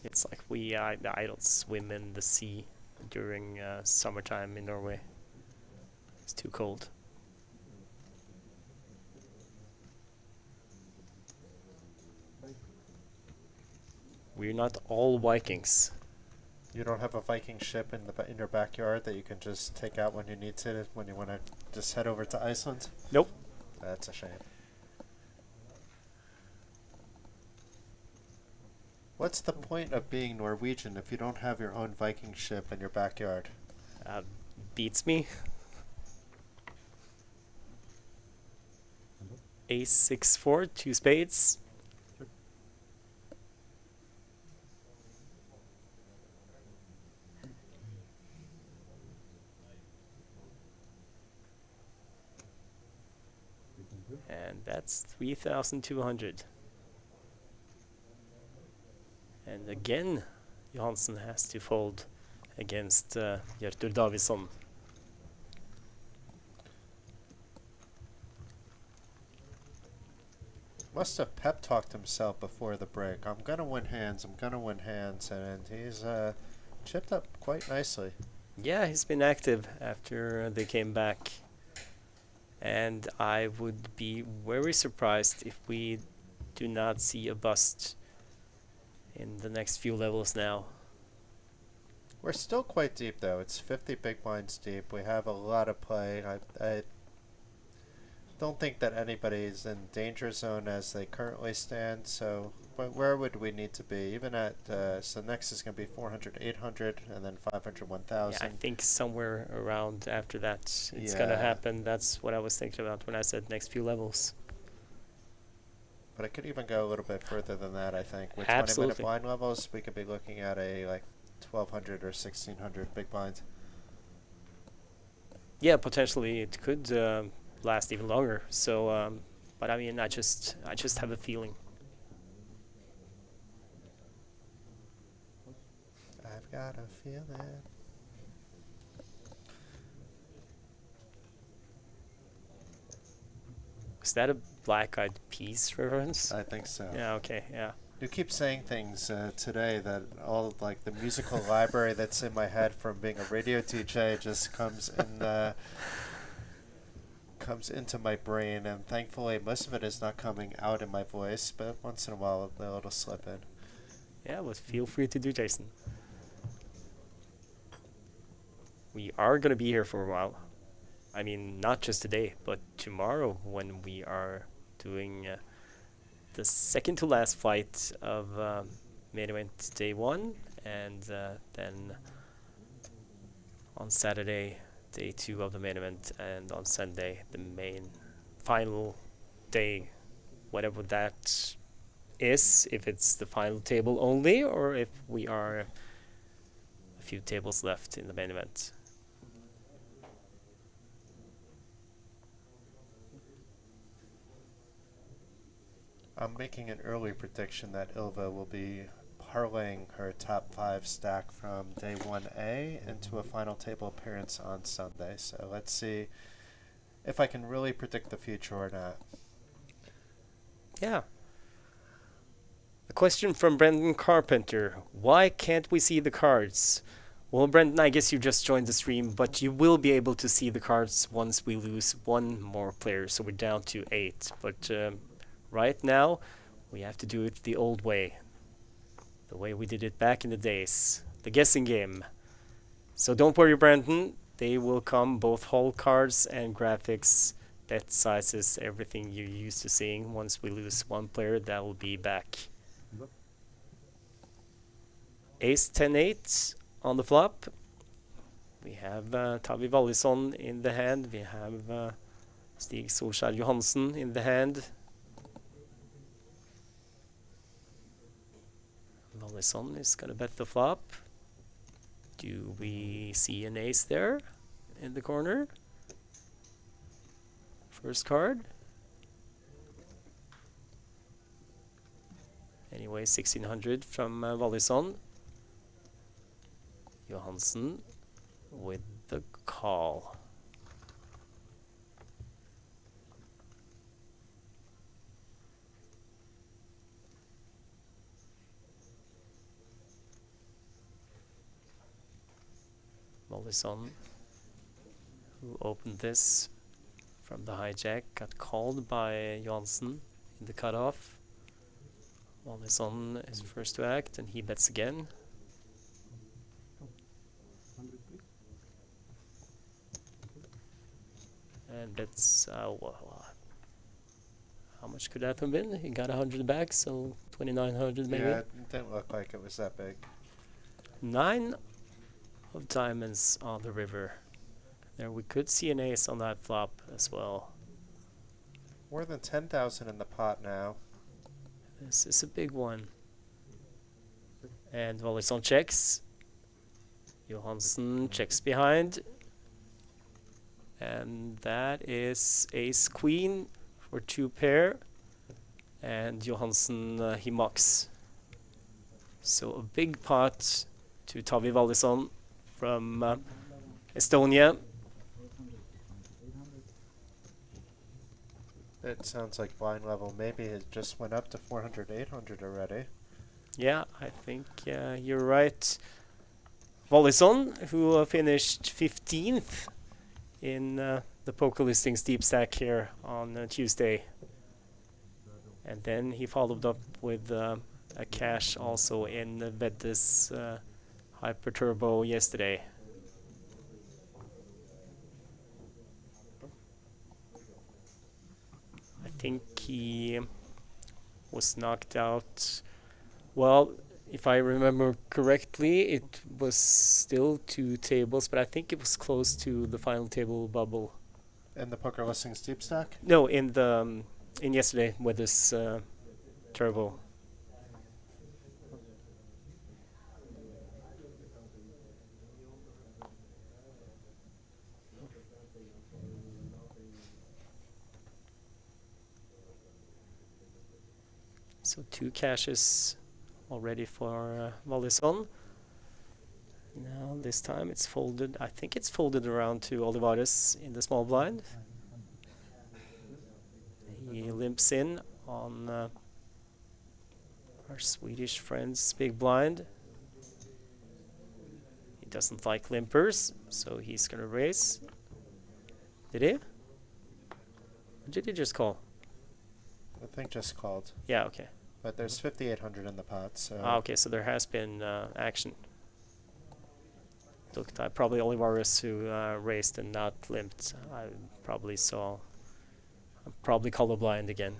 S1: It's like I don't swim in the sea during summertime in Norway. It's too cold. We're not all Vikings.
S2: You don't have a Viking ship in your backyard that you can just take out when you need to, when you want to just head over to Iceland?
S1: Nope.
S2: That's a shame. What's the point of being Norwegian if you don't have your own Viking ship in your backyard?
S1: Beats me. Ace 6-4, 2 spades. And that's 3,200. And again, Johansson has to fold against Hjörtur Davidsson.
S2: Must have pep talked himself before the break. I'm gonna win hands. I'm gonna win hands, and he's chipped up quite nicely.
S1: Yeah, he's been active after they came back. And I would be very surprised if we do not see a bust in the next few levels now.
S2: We're still quite deep, though. It's 50 big blinds deep. We have a lot of play. don't think that anybody's in danger zone as they currently stand. So, but where would we need to be? Even at so next is going to be 400, 800, and then 500,
S1: Yeah,
S2: 1,000.
S1: I think somewhere around after that it's gonna
S2: Yeah.
S1: happen. That's what I was thinking about when I said next few levels.
S2: But it could even go a little bit further than that, I think. With 20-minute
S1: Absolutely.
S2: blind levels, we could be looking at a like 1,200 or 1,600 big blinds.
S1: Yeah, potentially it could last even longer. So, but I mean, I just have a feeling.
S2: I've got a feeling.
S1: Is that a Black Eyed Peas reference?
S2: I think so.
S1: Yeah. Okay. Yeah.
S2: You keep saying things today that all like the musical library that's in my head from being a radio DJ just comes into my brain, and thankfully most of it is not coming out in my voice, but once in a while it'll slip in.
S1: Yeah. But feel free to do, Jason. We are gonna be here for a while. I mean, not just today, but tomorrow when we are doing the second to last fight of main event day 1, and then on Saturday day 2 of the main event, and on Sunday the main final day, whatever that is, if it's the final table only or if we are a few tables left in the main event.
S2: I'm making an early prediction that Ilva will be parlaying her top 5 stack from day 1A into a final table appearance on Sunday. So let's see if I can really predict the future or not.
S1: Yeah. A question from Brendan Carpenter. Why can't we see the cards? Well, Brendan, I guess you just joined the stream, but you will be able to see the cards once we lose one more player, so we're down to 8. But right now, we have to do it the old way. The way we did it back in the days. The guessing game. So don't worry, Brandon. They will come, both whole cards and graphics, bet sizes, everything you're used to seeing. Once we lose one player, that will be back. Ace 10-8 on the flop. We have Tavi Wallison in the hand. We have Stig Solskjær Johansen in the hand. Wallison is going to bet the flop. Do we see an ace there in the corner? First card. Anyway, 1600 from Wallison. Johansen with the call. Wallison, who opened this from the hijack, got called by Johansen in the cutoff. Wallison is first to act, and he bets again. And bets, how much could that have been? He got 100 back, so 2,900 maybe.
S2: Yeah, it didn't look like it was that big.
S1: 9 of diamonds on the river. There we could see an ace on that flop as well.
S2: More than 10,000 in the pot now.
S1: This is a big one. And Wallison checks. Johansen checks behind. And that is ace queen for 2 pair. And Johansen, he mucks. So a big pot to Tavi Wallison from Estonia.
S2: It sounds like blind level maybe it just went up to 400, 800 already.
S1: Yeah, I think you're right. Wallison, who finished 15th in the Poker Listings Deep Stack here on Tuesday. And then he followed up with a cash also in Vedde's Hyper Turbo yesterday. think he was knocked out. Well, if I remember correctly, it was still 2 tables, but I think it was close to the final table bubble.
S2: In the Poker Listings Deep Stack?
S1: No, in yesterday with this turbo. So 2 cashes already for Mollison. Now this time it's folded. I think it's folded around to Olivares in the small blind. He limps in on our Swedish friend's big blind. He doesn't like limpers, so he's gonna raise. Did he? Or did he just call?
S2: I think just called.
S1: Yeah, okay.
S2: But there's 5,800 in the pot, so...
S1: Okay, so there has been action. Looked, probably Olivares who raced and not limped. I probably saw. I'm probably colorblind again.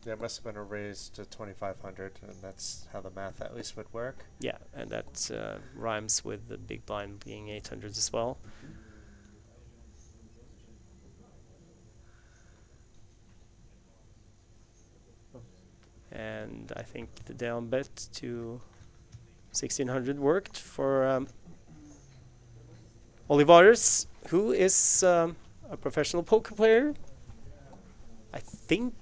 S2: Yeah, it must have been a raise to 2,500, and that's how the math at least would work.
S1: Yeah, and that rhymes with the big blind being 800 as well. And I think the down bet to 1,600 worked for Olivares, who is a professional poker player. I think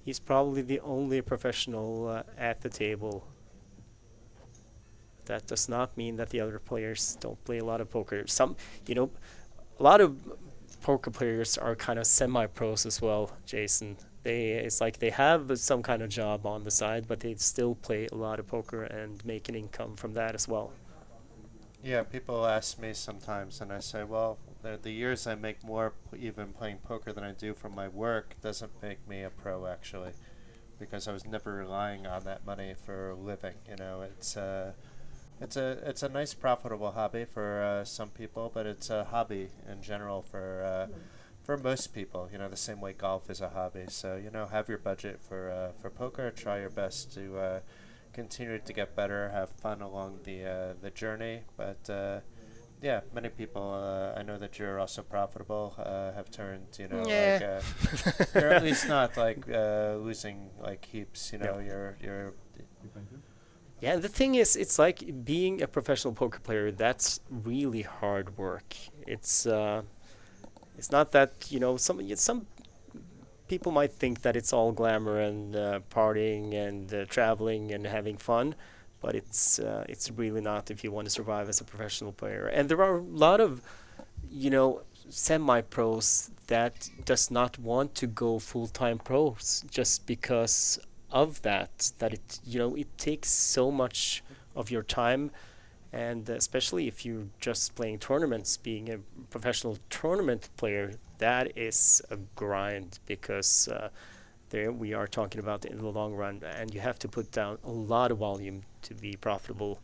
S1: he's probably the only professional at the table. That does not mean that the other players don't play a lot of poker. Some, a lot of poker players are kind of semi-pros as well, Jason. It's like they have some kind of job on the side, but they still play a lot of poker and make an income from that as well.
S2: Yeah, people ask me sometimes, and I say, well, the years I make more even playing poker than I do from my work doesn't make me a pro, actually, because I was never relying on that money for a living. It's a nice, profitable hobby for some people, but it's a hobby in general for most people, the same way golf is a hobby. So, have your budget for poker. Try your best to continue to get better, have fun along the journey. But yeah, many people, I know that you're also profitable, have turned,
S1: Yeah.
S2: you're at least not like losing like heaps. You're.
S1: Yeah, the thing is, it's like being a professional poker player. That's really hard work. It's not that some people might think that it's all glamour and partying and traveling and having fun, but it's really not if you want to survive as a professional player. And there are a lot of semi-pros that does not want to go full-time pros just because of that it takes so much of your time. And especially if you're just playing tournaments, being a professional tournament player, that is a grind because there we are talking about in the long run, and you have to put down a lot of volume to be profitable.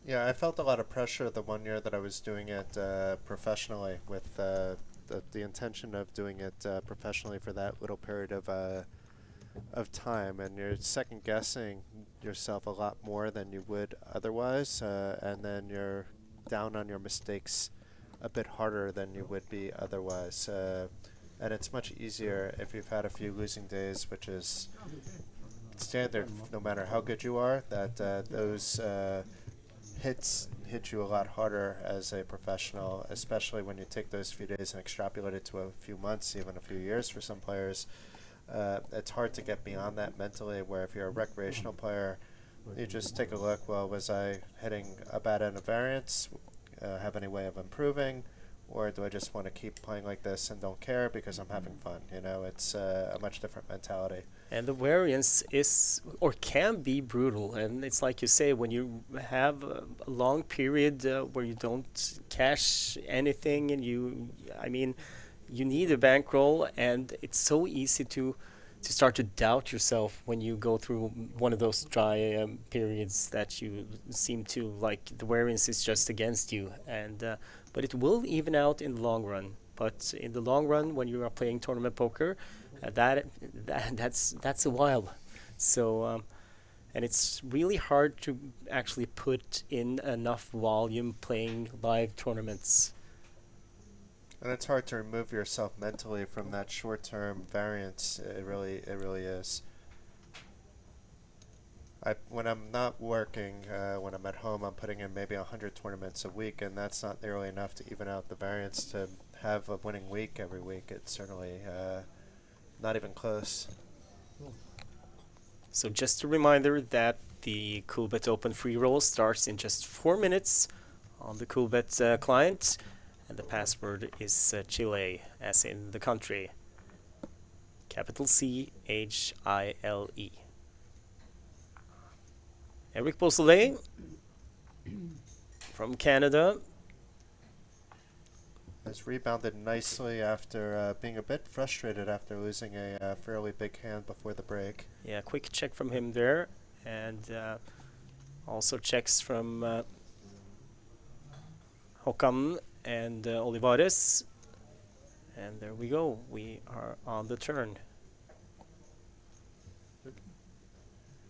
S2: Yeah, I felt a lot of pressure the one year that I was doing it professionally with the intention of doing it professionally for that little period of time, and you're second guessing yourself a lot more than you would otherwise, and then you're down on your mistakes a bit harder than you would be otherwise, and it's much easier if you've had a few losing days, which is standard no matter how good you are, that those hits hit you a lot harder as a professional, especially when you take those few days and extrapolate it to a few months, even a few years for some players. It's hard to get beyond that mentally, where if you're a recreational player, you just take a look, well, was I hitting a bad end of variance? Have any way of improving? Or do I just want to keep playing like this and don't care because I'm having fun? It's a much different mentality.
S1: And the variance is or can be brutal. And it's like you say, when you have a long period where you don't cash anything and you need a bankroll, and it's so easy to to start to doubt yourself when you go through one of those dry periods that you seem to like the variance is just against you, and but it will even out in the long run. But in the long run, when you are playing tournament poker, that's a while. So and it's really hard to actually put in enough volume playing live tournaments.
S2: And it's hard to remove yourself mentally from that short-term variance. It really is. When I'm not working, when I'm at home, I'm putting in maybe 100 tournaments a week, and that's not nearly enough to even out the variance to have a winning week every week. It's certainly not even close.
S1: So just a reminder that the Coolbet Open free roll starts in just 4 minutes on the Coolbet client, and the password is Chile, as in the country. Capital CHILE. Eric Beausoleil from Canada
S2: Has rebounded nicely after being a bit frustrated after losing a fairly big hand before the break.
S1: Yeah, quick check from him there, and also checks from Håkan and Olivares. And there we go. We are on the turn.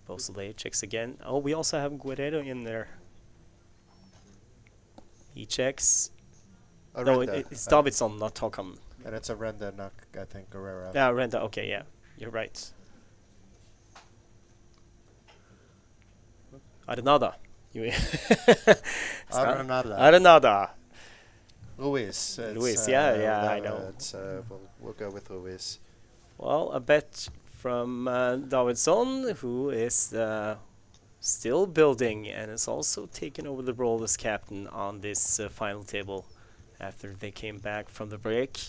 S1: Beausoleil checks again. Oh, we also have Guerrero in there. He checks. No, it's Davidson, not Håkan.
S2: And it's a Renda, not, I think, Guerrero.
S1: Yeah, Renda. Okay, yeah. You're right. Arenada. Arenada.
S2: Luis.
S1: Luis, yeah, I know.
S2: We'll go with Luis.
S1: Well, a bet from Davidson, who is still building and is also taking over the role as captain on this final table after they came back from the break.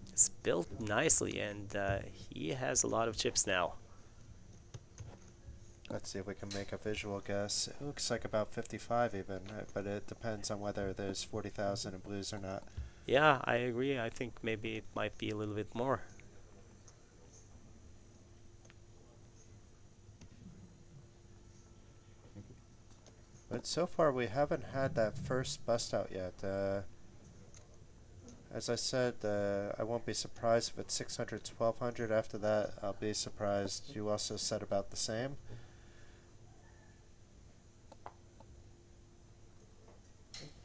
S1: It's built nicely, and he has a lot of chips now.
S2: Let's see if we can make a visual guess. It looks like about 55 even, but it depends on whether there's 40,000 in blues or not.
S1: Yeah, I agree. I think maybe it might be a little bit more.
S2: But so far we haven't had that first bust out yet. As I said, I won't be surprised if it's 600, 1200. After that, I'll be surprised. You also said about the same.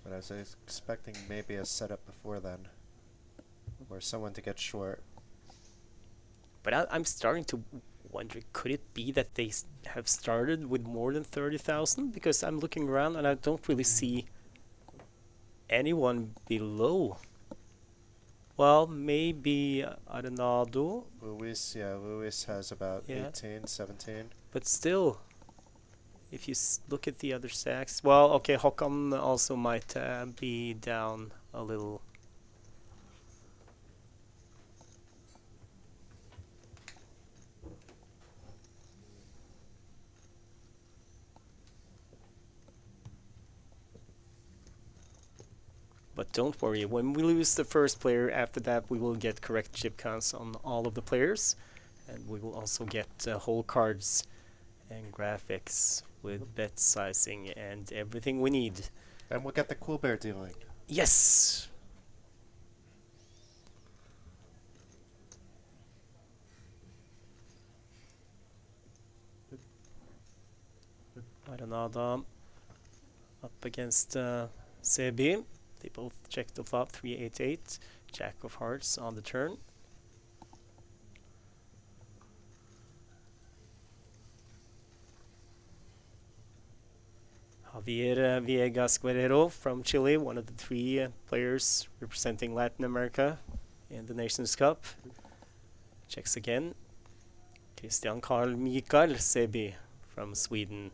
S2: But I was expecting maybe a setup before then, or someone to get short.
S1: But I'm starting to wonder, could it be that they have started with more than 30,000? Because I'm looking around and I don't really see anyone below. Well, maybe Arenado.
S2: Luis has about 18, 17.
S1: But still, if you look at the other stacks, well, okay, Håkan also might be down a little. But don't worry, when we lose the first player, after that we will get correct chip counts on all of the players, and we will also get whole cards and graphics with bet sizing and everything we need.
S2: And we'll get the Coolbet dealing.
S1: Yes! Arenada up against Sebi. They both check the flop, 3-8-8, Jack of Hearts on the turn. Javier Viegas Guerrero from Chile, one of the 3 players representing Latin America in the Nations Cup. Checks again. Christian Carl Mikael Sebi from Sweden.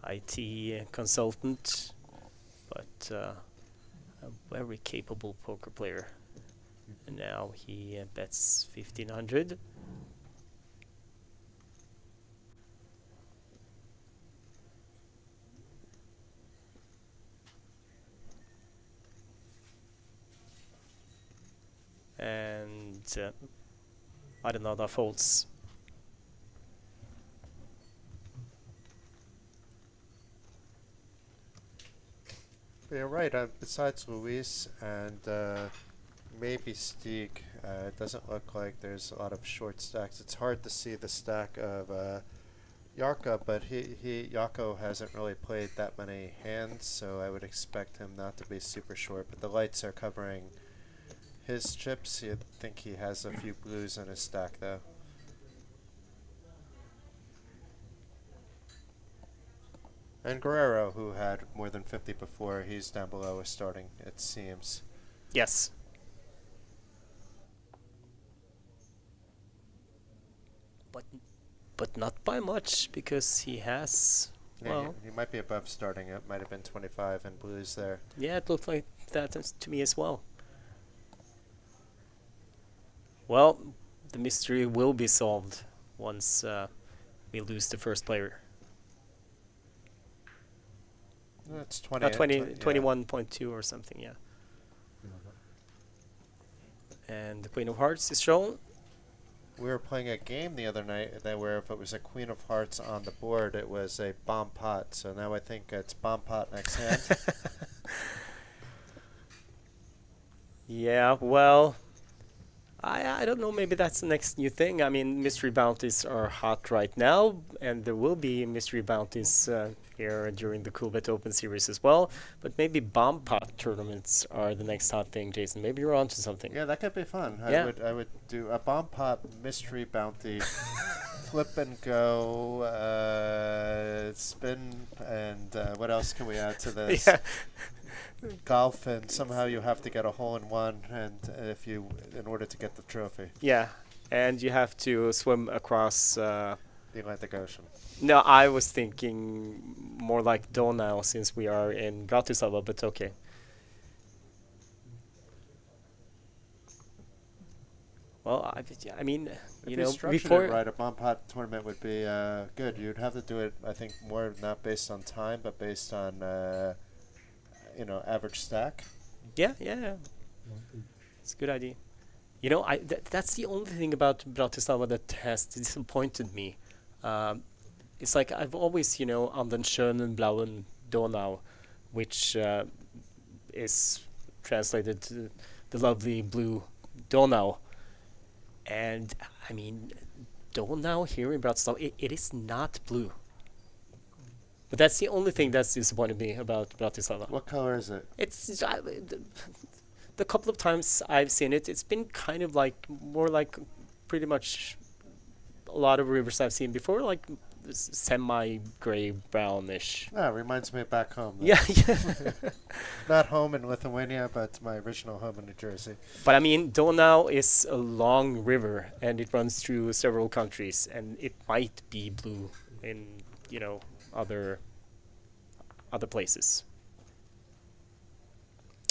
S1: IT consultant, but a very capable poker player. And now he bets 1,500. And but I don't know, that folds.
S2: But you're right. Besides Luis and maybe Stieg, it doesn't look like there's a lot of short stacks. It's hard to see the stack of Jarkko, but Jarkko hasn't really played that many hands, so I would expect him not to be super short. But the lights are covering his chips. You'd think he has a few blues in his stack, though. And Guerrero, who had more than 50 before, he's down below, is starting, it seems.
S1: Yes. But not by much, because he has,
S2: Yeah,
S1: well...
S2: he might be above starting. It might have been 25 and blues there.
S1: Yeah, it looked like that to me as well. Well, the mystery will be solved once we lose the first player.
S2: It's 20,
S1: 21.2 or something, yeah. And the Queen of Hearts is shown.
S2: We were playing a game the other night that where if it was a Queen of Hearts on the board, it was a bomb pot. So now I think it's bomb pot next hand.
S1: Yeah, well, I don't know, maybe that's the next new thing. I mean, mystery bounties are hot right now, and there will be mystery bounties here during the Coolbet Open Series as well. But maybe bomb pot tournaments are the next hot thing, Jason. Maybe you're onto something.
S2: Yeah, that could be fun.
S1: Yeah.
S2: I would do a bomb pot mystery bounty, flip and go, spin, and what else can we add to this?
S1: Yeah.
S2: Golf, and somehow you have to get a hole in one, and in order to get the trophy.
S1: Yeah, and you have to swim across.
S2: The Atlantic Ocean.
S1: No, I was thinking more like Donau, since we are in Bratislava, but okay. Well, I mean,
S2: If you structured
S1: before
S2: it right, a bomb pot tournament would be good. You'd have to do it, I think, more not based on time, but based on average stack.
S1: Yeah. It's a good idea. That's the only thing about Bratislava that has disappointed me. It's like I've always, on den schönen blauen Donau, which is translated to the lovely blue Donau. And, I mean, Donau here in Bratislava, it is not blue. But that's the only thing that's disappointed me about Bratislava.
S2: What color is it?
S1: It's the couple of times I've seen it, it's been kind of like more like pretty much a lot of rivers I've seen before, like semi-gray brownish.
S2: Ah, reminds me of back home.
S1: Yeah.
S2: Not home in Lithuania, but my original home in New Jersey.
S1: But I mean, Donau is a long river, and it runs through several countries, and it might be blue in other places.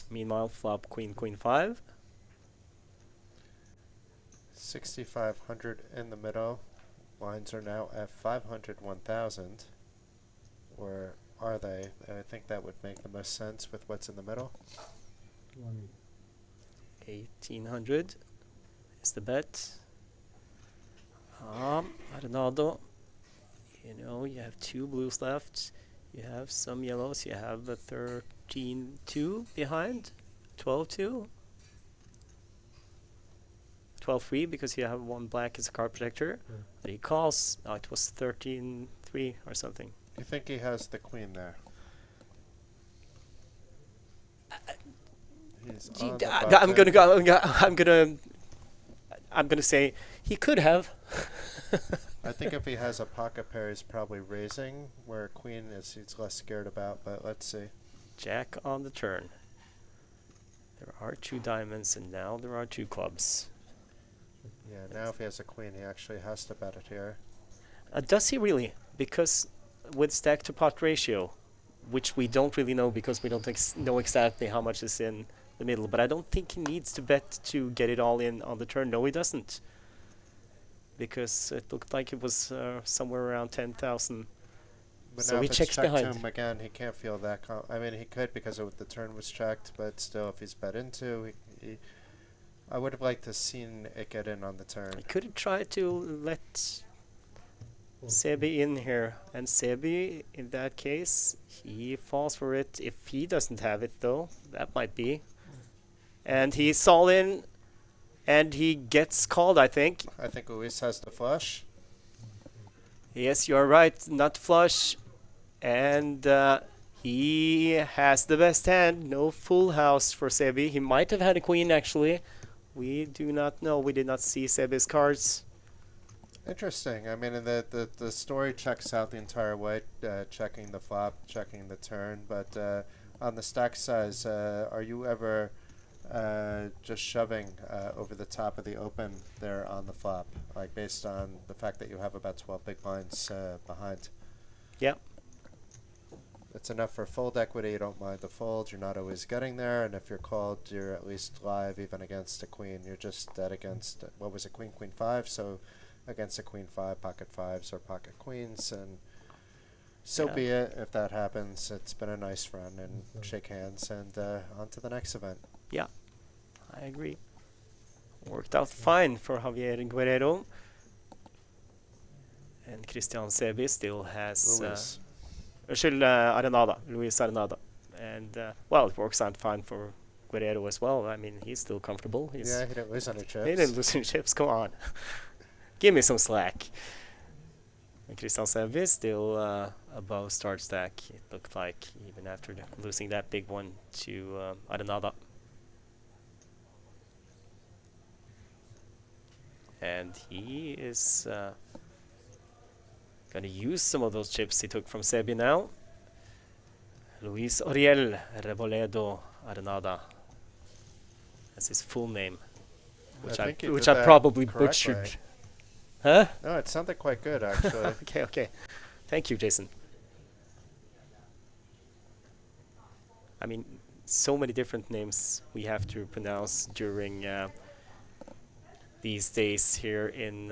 S1: Meanwhile, flop queen 5.
S2: 6,500 in the middle. Lines are now at 500, 1,000. Or are they? I think that would make the most sense with what's in the middle.
S1: 1,800 is the bet. Arenado. You have 2 blues left. You have some yellows. You have the 13-2 behind. 12-2. 12-3 because you have 1 black as a card protector.
S3: Yeah.
S1: But he calls. Oh, it was 13-3 or something.
S2: You think he has the queen there? He's on the
S1: I'm
S2: button.
S1: gonna say he could have.
S2: I think if he has a pocket pair, he's probably raising, where a queen is he's less scared about, but let's see.
S1: Jack on the turn. There are 2 diamonds, and now there are 2 clubs.
S2: Yeah, now if he has a queen, he actually has to bet it here.
S1: Does he really? Because with stack to pot ratio, which we don't really know because we don't know exactly how much is in the middle, but I don't think he needs to bet to get it all in on the turn. No, he doesn't. Because it looked like it was somewhere around 10,000.
S2: But
S1: So
S2: now
S1: he
S2: if it's
S1: checks
S2: checked to
S1: behind.
S2: him again, he can't feel that. I mean, he could because the turn was checked, but still, if he's bet into, I would have liked to seen it get in on the turn.
S1: I could try to let Sebi in here, and Sebi, in that case, he falls for it. If he doesn't have it, though, that might be. And he's all in, and he gets called, I think.
S2: I think Luis has the flush.
S1: Yes, you are right, not flush. And he has the best hand. No full house for Sebi. He might have had a queen, actually. We do not know. We did not see Sebi's cards.
S2: Interesting. I mean, the story checks out the entire way, checking the flop, checking the turn. But on the stack size, are you ever just shoving over the top of the open there on the flop, like based on the fact that you have about 12 big blinds behind?
S1: Yeah.
S2: It's enough for fold equity. You don't mind the fold. You're not always getting there. And if you're called, you're at least live even against a queen. You're just dead against, what was it, queen, queen, five? So against a queen five, pocket fives or pocket queens. And so be it. If that happens, it's been a nice run. And shake hands and on to the next event.
S1: Yeah, I agree. Worked out fine for Javier Guerrero. And Christian Sebi still has...
S2: Luis.
S1: Arenada, Luis Arenada. And, well, it works out fine for Guerrero as well. I mean, he's still comfortable.
S2: Yeah, he didn't lose any chips.
S1: He didn't lose any chips, come on. Give me some slack. And Christian Sebi still above start stack, it looked like, even after losing that big one to Arenada. And he is going to use some of those chips he took from Sebi now. Luis Oriel Reboledo Arenada. That's his full name, which I probably butchered. Huh?
S2: No, it sounded quite good, actually.
S1: Okay. Thank you, Jason. I mean, so many different names we have to pronounce during these days here in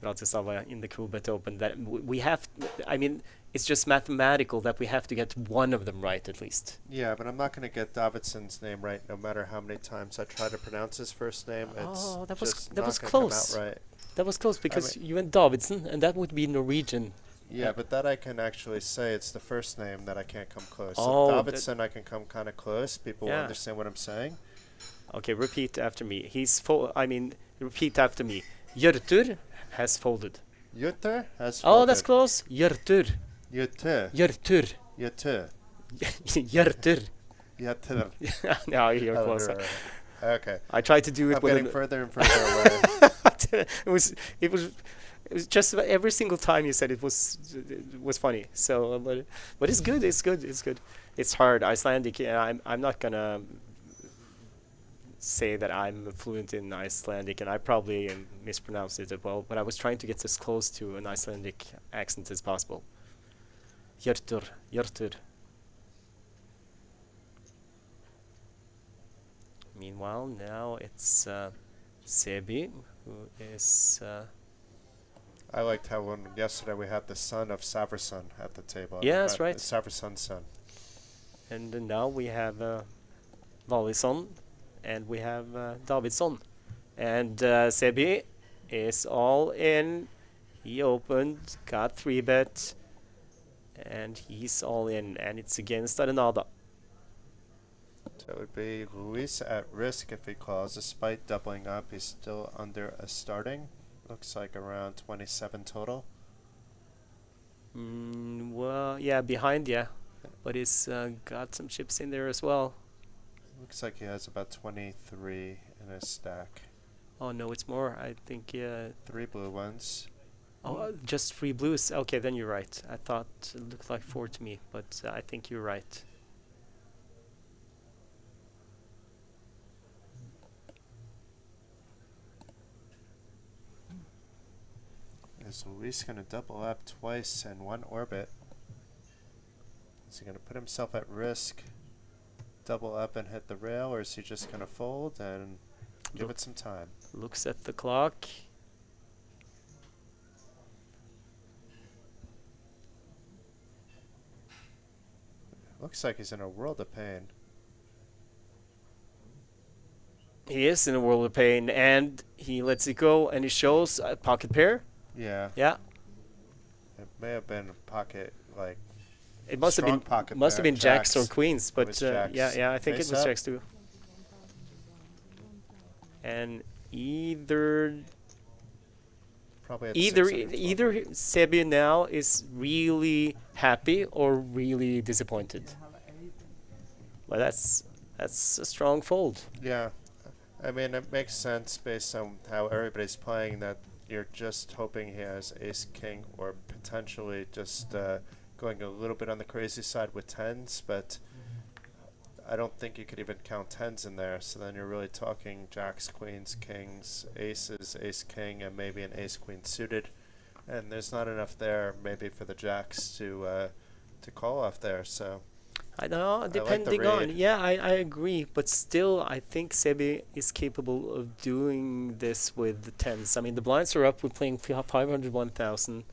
S1: Bratislava in the Coolbet Open that we have. I mean, it's just mathematical that we have to get one of them right at least.
S2: Yeah, but I'm not going to get Davidson's name right no matter how many times I try to pronounce his first name.
S1: Oh, that
S2: was
S1: close.
S2: Right.
S1: That was close because you went Davidson, and that would be Norwegian.
S2: Yeah, but that I can actually say. It's the first name that I can't come close.
S1: Oh,
S2: so Davidson, I can come kind of close. People will understand what I'm saying.
S1: Okay, repeat after me. Repeat after me. Hjörtur has folded.
S2: Hjörtur has folded.
S1: Oh, that's close. Hjörtur.
S2: Hjörtur.
S1: Hjörtur.
S2: Hjörtur.
S1: Hjörtur.
S2: Hjörtur.
S1: No, you're close.
S2: Okay.
S1: I tried to do it.
S2: I'm getting further and further away.
S1: It was just about every single time you said it was funny. So, but it's good. It's good. It's hard. Icelandic. I'm not gonna say that I'm fluent in Icelandic, and I probably mispronounced it as well. But I was trying to get as close to an Icelandic accent as possible. Hjörtur. Meanwhile, now it's Sebi, who is...
S2: I liked how yesterday we had the son of Saverson at the table.
S1: Yeah, that's right.
S2: Saverson's son.
S1: And now we have Valisson, and we have Davidsson. And Sebi is all in. He opened, got 3-bet, and he's all in. And it's against Arenada.
S2: So it would be Luis at risk if he calls. Despite doubling up, he's still under a starting. Looks like around 27 total.
S1: Well, yeah, behind, yeah. But he's got some chips in there as well.
S2: Looks like he has about 23 in his stack.
S1: Oh, no, it's more. I think...
S2: 3 blue ones.
S1: Oh, just 3 blues. Okay, then you're right. I thought it looked like 4 to me, but I think you're right.
S2: Is Luis going to double up twice in one orbit? Is he going to put himself at risk, double up and hit the rail, or is he just going to fold and give it some time?
S1: Looks at the clock.
S2: Looks like he's in a world of pain.
S1: He is in a world of pain, and he lets it go, and he shows a pocket pair.
S2: Yeah.
S1: Yeah,
S2: It may have been a pocket, like,
S1: it must have
S2: strong
S1: been
S2: pocket
S1: must have
S2: pair,
S1: been jacks or
S2: jacks.
S1: queens,
S2: It
S1: but
S2: was jacks.
S1: yeah, I think it
S2: Face
S1: was
S2: up?
S1: jacks too. And either
S2: Probably at
S1: either
S2: 6 and
S1: either Sebi now is really happy or really disappointed. Well, that's a strong fold.
S2: Yeah. I mean, it makes sense based on how everybody's playing that you're just hoping he has ace king or potentially just going a little bit on the crazy side with tens, but I don't think you could even count tens in there. So then you're really talking jacks, queens, kings, aces, ace king, and maybe an ace queen suited. And there's not enough there maybe for the jacks to call off there. So
S1: I know,
S2: like the
S1: depending on.
S2: read.
S1: Yeah, I agree, but still, I think Sebi is capable of doing this with the tens. I mean, the blinds are up. We're playing 500, 1,000,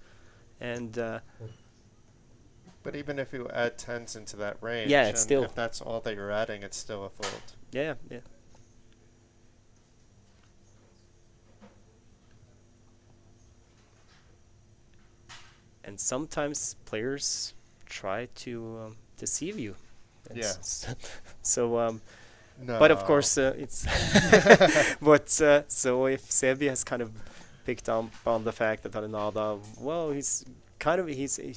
S1: and
S2: But even if you add tens into that range,
S1: yeah,
S2: and
S1: it's still
S2: if that's all that you're adding, it's still a fold.
S1: yeah. And sometimes players try to deceive you. It's so
S2: No.
S1: but of course, it's but so if Sebi has kind of picked up on the fact that Arenada, well, he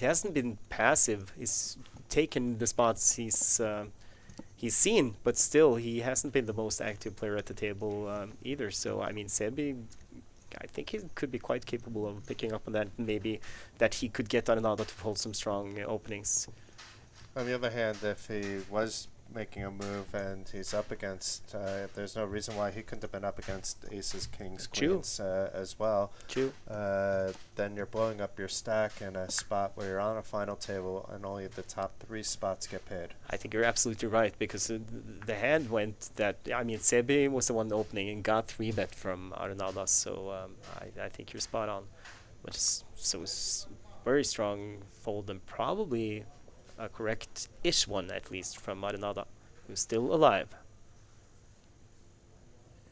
S1: hasn't been passive. He's taken the spots he's seen, but still he hasn't been the most active player at the table either. So I mean, Sebi, I think he could be quite capable of picking up on that. Maybe that he could get Arenada to hold some strong openings.
S2: On the other hand, if he was making a move and he's up against, there's no reason why he couldn't have been up against aces, kings,
S1: True.
S2: queens as well.
S1: True.
S2: Then you're blowing up your stack in a spot where you're on a final table and only the top 3 spots get paid.
S1: I think you're absolutely right, because the hand went that, I mean, Sebi was the one opening and got 3-bet from Arenada, so I think you're spot on. Which is very strong fold, and probably a correct-ish one, at least, from Arenada, who's still alive.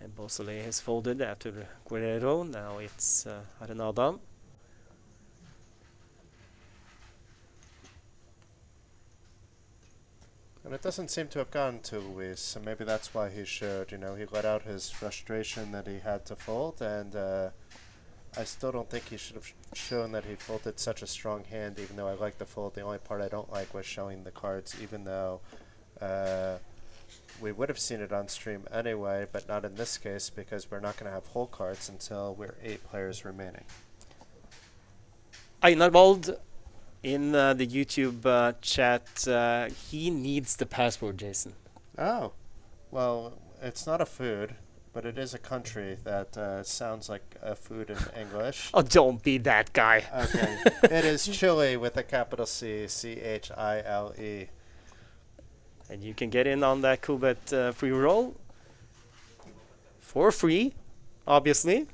S1: And Beausoleil has folded after Guerrero. Now it's Arenada.
S2: And it doesn't seem to have gotten to Luis, so maybe that's why he showed. You know, he let out his frustration that he had to fold, and I still don't think he should have shown that he folded such a strong hand, even though I like the fold. The only part I don't like was showing the cards, even though we would have seen it on stream anyway, but not in this case because we're not going to have whole cards until we're 8 players remaining.
S1: Einarvold in the YouTube chat, he needs the password, Jason.
S2: Oh, well, it's not a food, but it is a country that sounds like a food in English.
S1: Oh, don't be that guy.
S2: Okay. It is Chile with a capital C, Chile.
S1: And you can get in on that Coolbet free roll for free, obviously.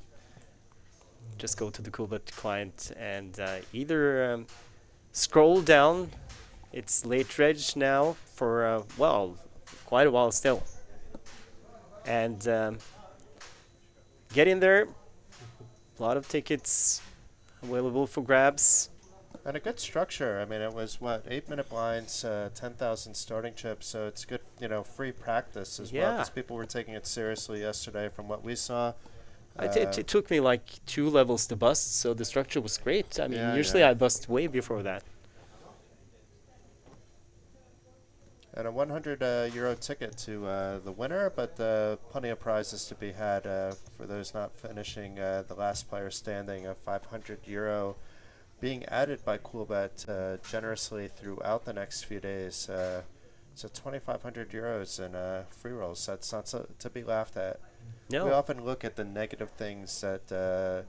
S1: Just go to the Coolbet client and either scroll down. It's late reg now for, well, quite a while still. And get in there. A lot of tickets available for grabs.
S2: And a good structure. I mean, it was, 8-minute blinds, 10,000 starting chips, so it's good, free practice as well, because people were taking it seriously yesterday from what we saw.
S1: It took me like 2 levels to bust, so the structure was great. I mean, usually I bust way before that.
S2: And a 100 euro ticket to the winner, but plenty of prizes to be had for those not finishing. The last player standing, a 500 euro being added by Coolbet generously throughout the next few days. So 2,500 euros in free rolls. That's not to be laughed at.
S1: No.
S2: We often look at the negative things that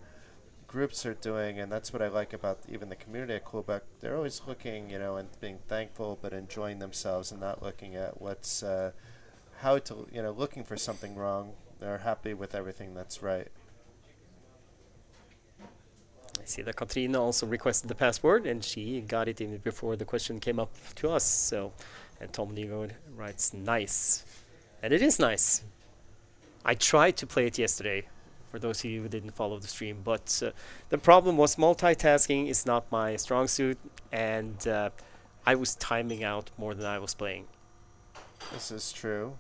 S2: groups are doing, and that's what I like about even the community at Coolbet. They're always looking, and being thankful, but enjoying themselves and not looking at what's how to, looking for something wrong. They're happy with everything that's right.
S1: I see that Katrina also requested the password, and she got it even before the question came up to us. So, and Tom Nygaard writes, nice. And it is nice. I tried to play it yesterday, for those of you who didn't follow the stream, but the problem was multitasking is not my strong suit, and I was timing out more than I was playing.
S2: This is true.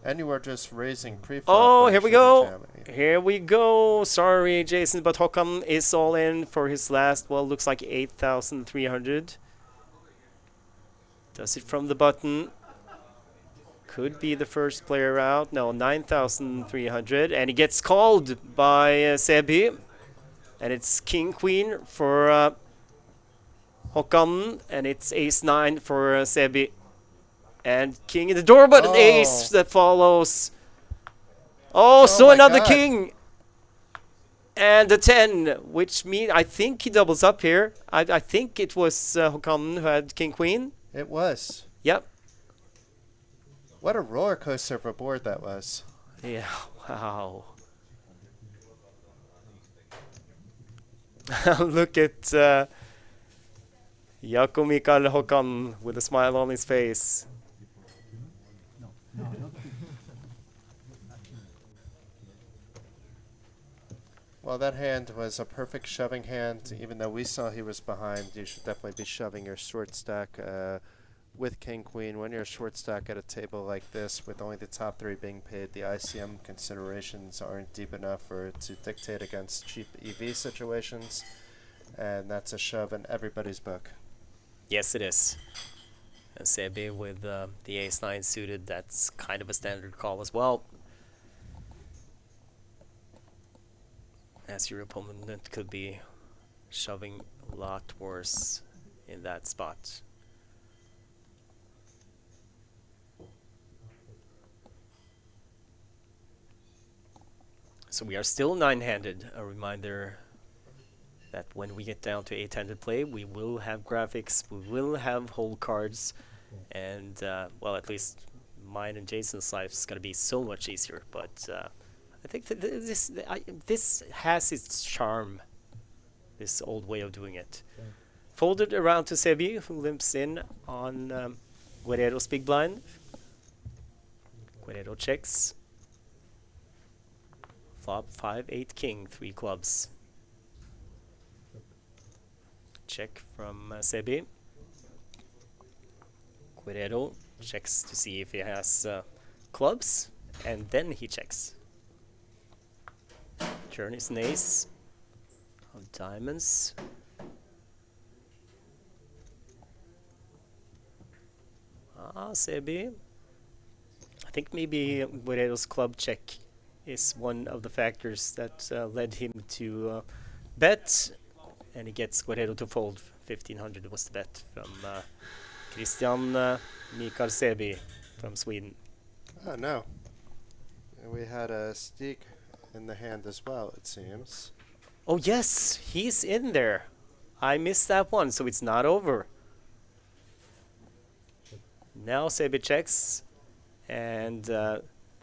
S2: And you were just raising pre-flop.
S1: Oh,
S2: when
S1: here
S2: you
S1: we
S2: should be
S1: go.
S2: jamming.
S1: Here we go. Sorry, Jason, but Håkan is all in for his last, well, looks like 8,300. Does it from the button. Could be the first player out. No, 9,300. And he gets called by Sebi. And it's King Queen for Håkan. And it's Ace 9 for Sebi. And King in the door, but an Ace that follows. Oh, so another
S2: God.
S1: King. And a 10, which means I think he doubles up here. I think it was Håkan who had King Queen.
S2: It was.
S1: Yep.
S2: What a roller coaster of a board that was.
S1: Yeah, wow. Look at Jaakko Mikael Håkan with a smile on his face.
S2: Well, that hand was a perfect shoving hand. Even though we saw he was behind, you should definitely be shoving your short stack with King Queen. When you're short stack at a table like this, with only the top three being paid, the ICM considerations aren't deep enough for it to dictate against cheap EV situations. And that's a shove in everybody's book.
S1: Yes, it is. And Sebi with the ace-9 suited, that's kind of a standard call as well. As your opponent could be shoving a lot worse in that spot. So we are still 9-handed. A reminder that when we get down to 8-handed play, we will have graphics, we will have whole cards, and well, at least mine and Jason's life is going to be so much easier. But I think that this has its charm, this old way of doing it. Folded around to Sebi, who limps in on Guerrero's big blind. Guerrero checks. Flop 5-8 king, 3 clubs. Check from Sebi. Guerrero checks to see if he has clubs, and then he checks. Turn is an ace of diamonds. Sebi. I think maybe Guerrero's club check is one of the factors that led him to bet, and he gets Guerrero to fold. 1,500 was the bet from Christian Mikael Sebi from Sweden.
S2: Oh, no. We had a Stig in the hand as well, it seems.
S1: Oh, yes, he's in there. I missed that one, so it's not over. Now Sebi checks, and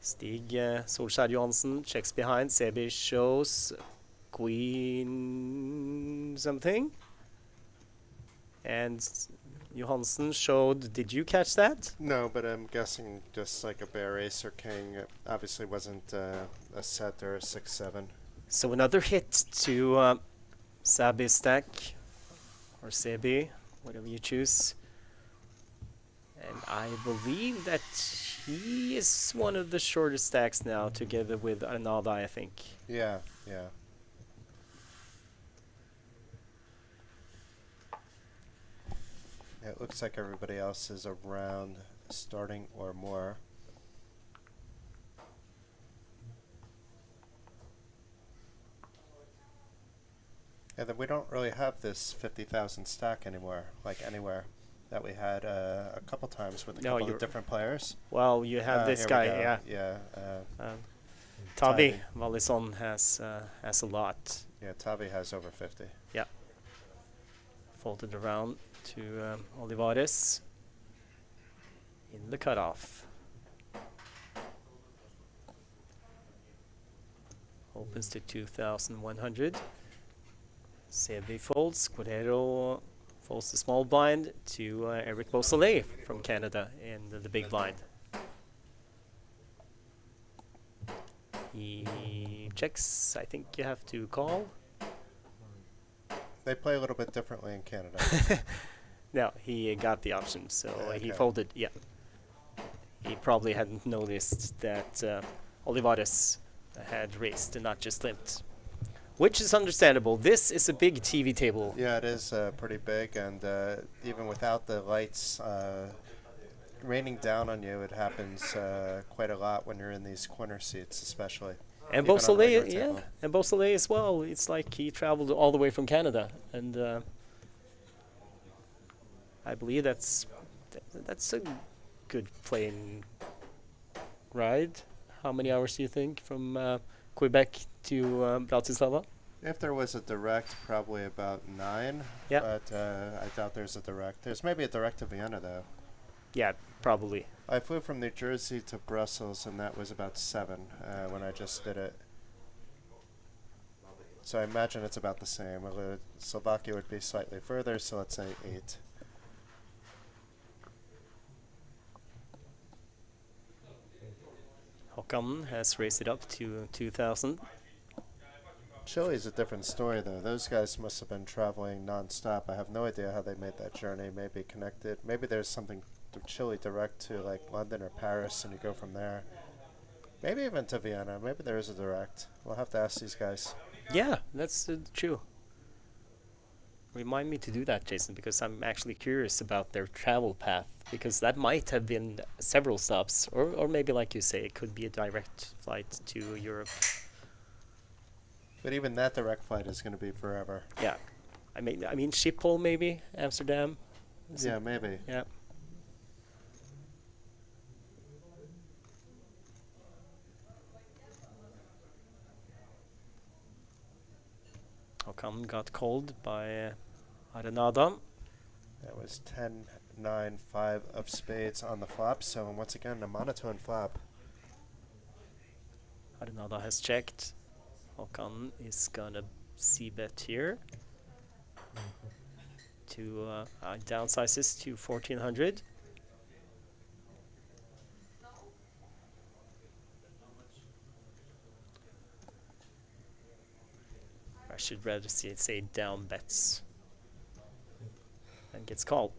S1: Stig Solskjær Johansen checks behind. Sebi shows queen something. And Johansen showed, did you catch that?
S2: No, but I'm guessing just like a bear ace or king. It obviously wasn't a set or a 6-7.
S1: So another hit to Sabi's stack, or Sebi, whatever you choose. And I believe that he is one of the shortest stacks now, together with Arnaldo, I think.
S2: Yeah, yeah. It looks like everybody else is around starting or more. And then we don't really have this 50,000 stack anymore, like anywhere, that we had a couple times with a couple of different players.
S1: Well, you have this guy, yeah.
S2: Yeah.
S1: Tavi Wallison has a lot.
S2: Yeah, Tavi has over 50.
S1: Yeah. Folded around to Olivares in the cutoff. Opens to 2,100. Sebi folds. Guerrero folds the small blind to Eric Beausoleil from Canada in the big blind. He checks. I think you have to call.
S2: They play a little bit differently in Canada.
S1: No, he got the option, so he
S2: Okay.
S1: folded. Yeah, he probably hadn't noticed that Olivares had raised and not just limped, which is understandable. This is a big TV table.
S2: Yeah, it is pretty big, and even without the lights raining down on you, it happens quite a lot when you're in these corner seats, especially.
S1: And
S2: Even on a regular
S1: Beausoleil, yeah,
S2: table.
S1: and Beausoleil as well. It's like he traveled all the way from Canada, and I believe that's a good plane ride. How many hours do you think from Quebec to Bratislava?
S2: If there was a direct, probably about 9.
S1: Yeah.
S2: But I doubt there's a direct. There's maybe a direct to Vienna, though.
S1: Yeah, probably.
S2: I flew from New Jersey to Brussels, and that was about 7 when I just did it. So I imagine it's about the same. Slovakia would be slightly further, so let's say 8.
S1: Håkan has raised it up to 2,000.
S2: Chile's a different story, though. Those guys must have been traveling non-stop. I have no idea how they made that journey. Maybe connected. Maybe there's something to Chile direct to like London or Paris, and you go from there. Maybe even to Vienna. Maybe there is a direct. We'll have to ask these guys.
S1: Yeah, that's true. Remind me to do that, Jason, because I'm actually curious about their travel path, because that might have been several stops, or maybe, like you say, it could be a direct flight to Europe.
S2: But even that direct flight is going to be forever.
S1: Yeah, I mean Schiphol maybe, Amsterdam.
S2: Yeah, maybe.
S1: Yeah. Håkan got called by Arenada.
S2: That was 10, 9, 5 of spades on the flop. So once again, a monotone flop.
S1: Arenada has checked. Håkan is gonna c-bet here to downsizes to 1400. I should rather say down bets and gets called.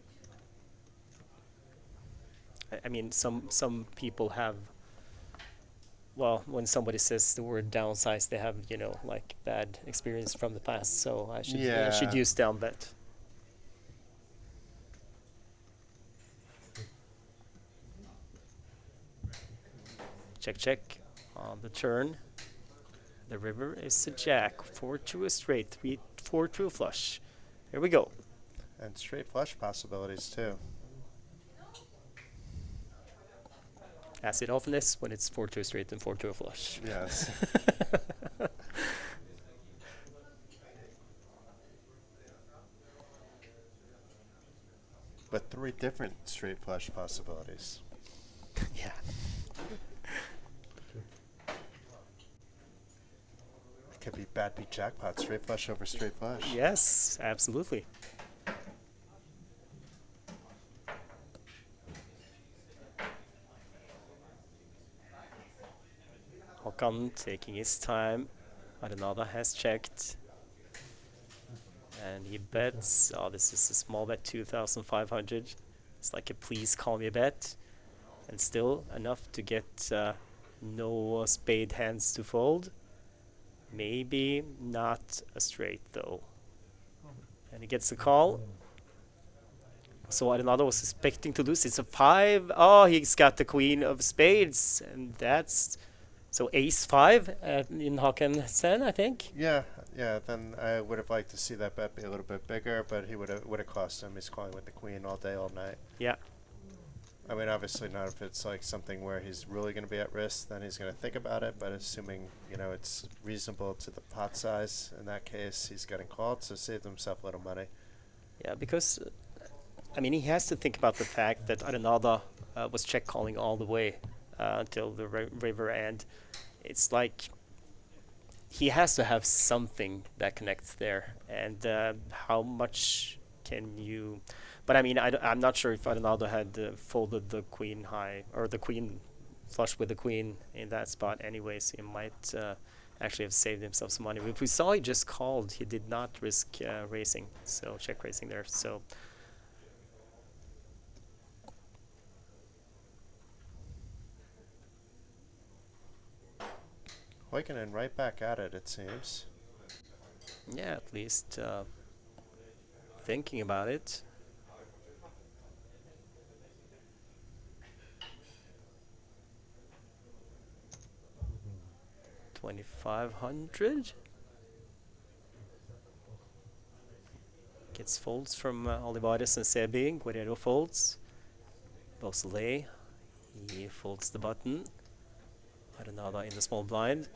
S1: I mean, some people have. Well, when somebody says the word downsize, they have, like bad experience from the past. So I should use down bet. Check on the turn. The river is a jack, 4 to a straight, 4 to a flush. Here we go.
S2: And straight flush possibilities, too.
S1: As it often is when it's 4 to a straight and 4 to a flush.
S2: Yes. But 3 different straight flush possibilities.
S1: Yeah.
S2: It could be bad beat jackpot, straight flush over straight flush.
S1: Yes, absolutely. Håkan taking his time. Arenada has checked. And he bets. Oh, this is a small bet, 2,500. It's like a please call me a bet. And still enough to get no spade hands to fold. Maybe not a straight though. And he gets the call. So Arenado was expecting to lose. It's a 5. Oh, he's got the queen of spades. And that's... So ace 5 in Håkan, I think.
S2: Yeah. Then I would have liked to see that bet be a little bit bigger, but he would have cost him. He's calling with the queen all day, all night.
S1: Yeah.
S2: I mean, obviously not if it's like something where he's really going to be at risk, then he's going to think about it. But assuming, it's reasonable to the pot size, in that case, he's getting called, so saved himself a little money.
S1: Yeah, because, he has to think about the fact that Arenada was check calling all the way until the river, and it's like he has to have something that connects there. And how much can you... But I'm not sure if Arenado had folded the queen high or the queen flush with the queen in that spot anyways. He might actually have saved himself some money. If we saw he just called, he did not risk raising, so check raising there. So
S2: Hoikinen right back at it, it seems.
S1: yeah, at least thinking about it. $2,500. Gets folds from Olivares and Sebi. Guerrero folds. Beausoleil, he folds the button. Arenada in the small blind.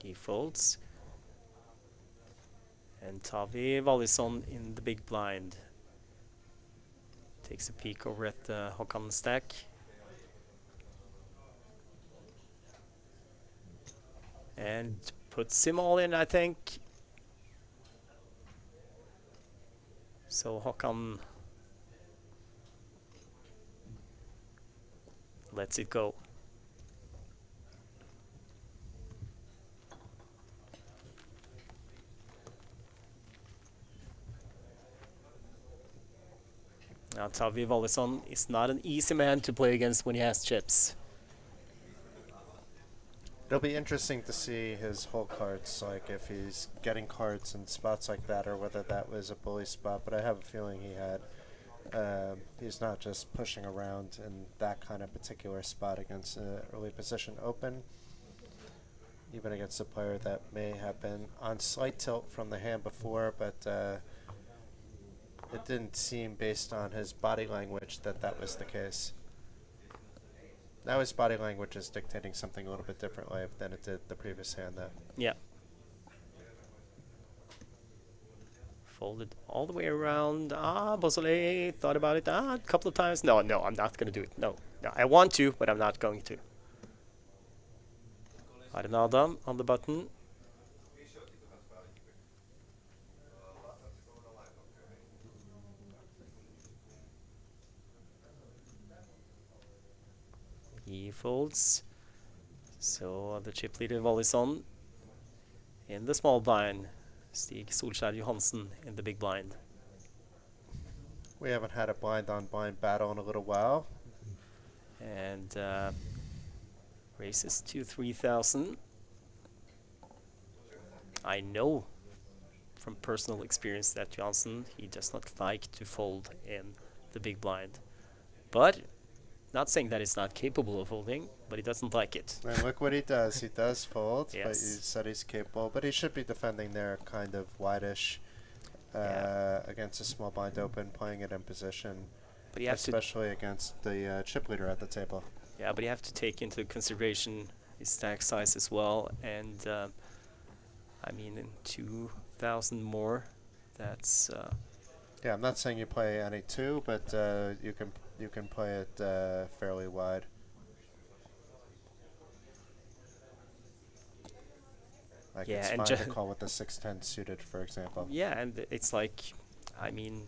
S1: He folds. And Tavi Wallison in the big blind. Takes a peek over at the Håkan stack. And puts him all in, I think. So Håkan lets it go. Now Tavi Wallison is not an easy man to play against when he has chips.
S2: It'll be interesting to see his whole cards, like if he's getting cards in spots like that or whether that was a bully spot, but I have a feeling he had. He's not just pushing around in that kind of particular spot against an early position open, even against a player that may have been on slight tilt from the hand before, but it didn't seem based on his body language that that was the case. Now his body language is dictating something a little bit differently than it did the previous hand, though.
S1: Yeah. Folded all the way around. Beausoleil thought about it a couple of times. No, I'm not going to do it. No, I want to, but I'm not going to. Arenada on the button. He folds. So the chip leader Wallison in the small blind. Stig Solskjær Johansen in the big blind.
S2: We haven't had a blind-on-blind battle in a little while.
S1: And races to 3,000. I know from personal experience that Johansen, he does not like to fold in the big blind. But not saying that he's not capable of folding, but he doesn't like it.
S2: And look what he does. He does fold,
S1: Yes.
S2: but you said he's capable. But he should be defending there kind of wide-ish against a small blind open, playing it in position,
S1: But you have
S2: especially against the chip leader at the table.
S1: Yeah, but you have to take into consideration his stack size as well. And I mean, in 2,000 more, that's...
S2: Yeah, I'm not saying you play any two, but you can play it fairly wide. Like
S1: Yeah,
S2: it's
S1: and
S2: fine to call with the 6-10 suited, for example.
S1: Yeah, and it's like, I mean,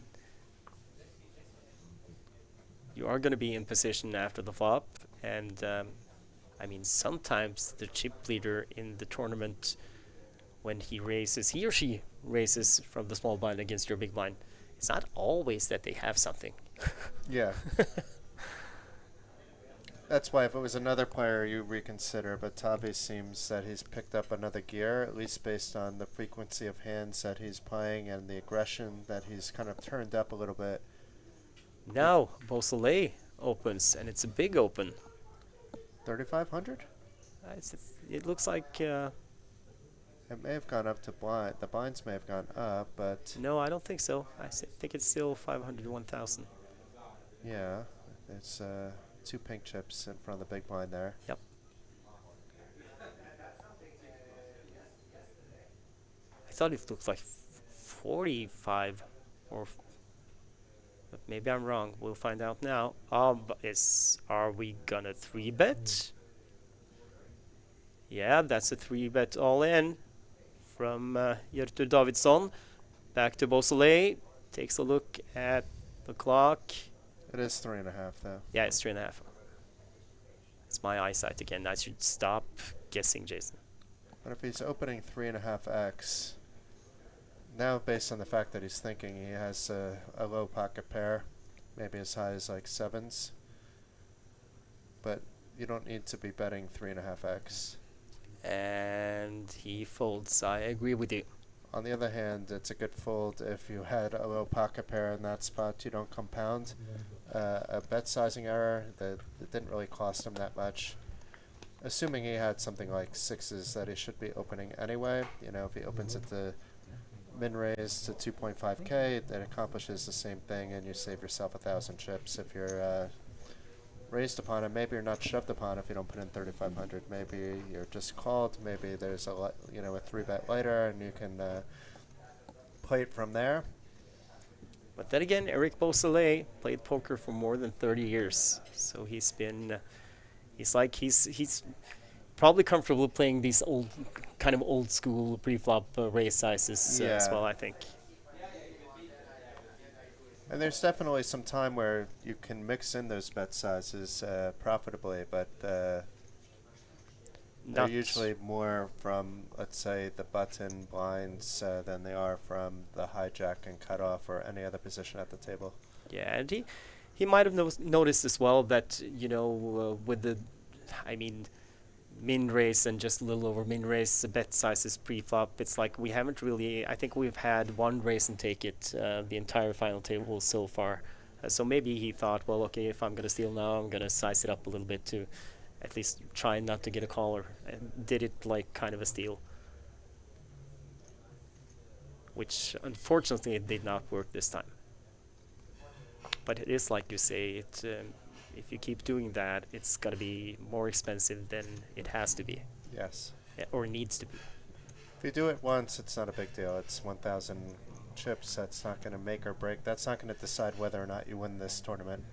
S1: you are going to be in position after the flop, and I mean, sometimes the chip leader in the tournament, when he or she raises from the small blind against your big blind, it's not always that they have something.
S2: Yeah. That's why if it was another player, you reconsider. But Tavi seems that he's picked up another gear, at least based on the frequency of hands that he's playing and the aggression that he's kind of turned up a little bit.
S1: Now, Beausoleil opens, and it's a big open.
S2: 3,500?
S1: It looks like...
S2: It may have gone up to blind. The blinds may have gone up, but...
S1: No, I don't think so. I think it's still 500 to 1,000.
S2: Yeah, it's 2 pink chips in front of the big blind there.
S1: Yep. I thought it looked like 45 or... But maybe I'm wrong. We'll find out now. Are we gonna 3-bet? Yeah, that's a 3-bet all in from Hjörtur Davidsson. Back to Beausoleil. Takes a look at the clock.
S2: It is 3.5 though.
S1: Yeah, it's 3.5. It's my eyesight again. I should stop guessing, Jason.
S2: But if he's opening 3.5x, now based on the fact that he's thinking he has a low pocket pair, maybe as high as like sevens, but you don't need to be betting 3.5x.
S1: And he folds. I agree with you.
S2: On the other hand, it's a good fold if you had a low pocket pair in that spot. You don't compound a bet sizing error that it didn't really cost him that much. Assuming he had something like sixes that he should be opening anyway. You know, if he opens it to min raise to 2.5k, that accomplishes the same thing, and you save yourself 1,000 chips if you're raised upon it. Maybe you're not shoved upon if you don't put in 3,500. Maybe you're just called. Maybe there's a 3-bet later, and you can play it from there.
S1: But then again, Eric Beausoleil played poker for more than 30 years, so he's been, he's probably comfortable playing these old school pre-flop raise sizes as well, I think.
S2: And there's definitely some time where you can mix in those bet sizes profitably, but they're usually more from, let's say, the button blinds than they are from the hijack and cutoff or any other position at the table.
S1: Yeah, and he might have noticed as well that, with the, min raise and just a little over min raise bet sizes pre-flop, it's like we haven't really, I think we've had one raise and take it the entire final table so far. So maybe he thought, well, okay, if I'm going to steal now, I'm going to size it up a little bit to at least try not to get a caller, and did it like kind of a steal. Which unfortunately it did not work this time. But it is like you say, if you keep doing that, it's got to be more expensive than it has to be.
S2: Yes.
S1: Or needs to be.
S2: If you do it once, it's not a big deal. It's 1,000 chips. That's not going to make or break. That's not going to decide whether or not you win this tournament.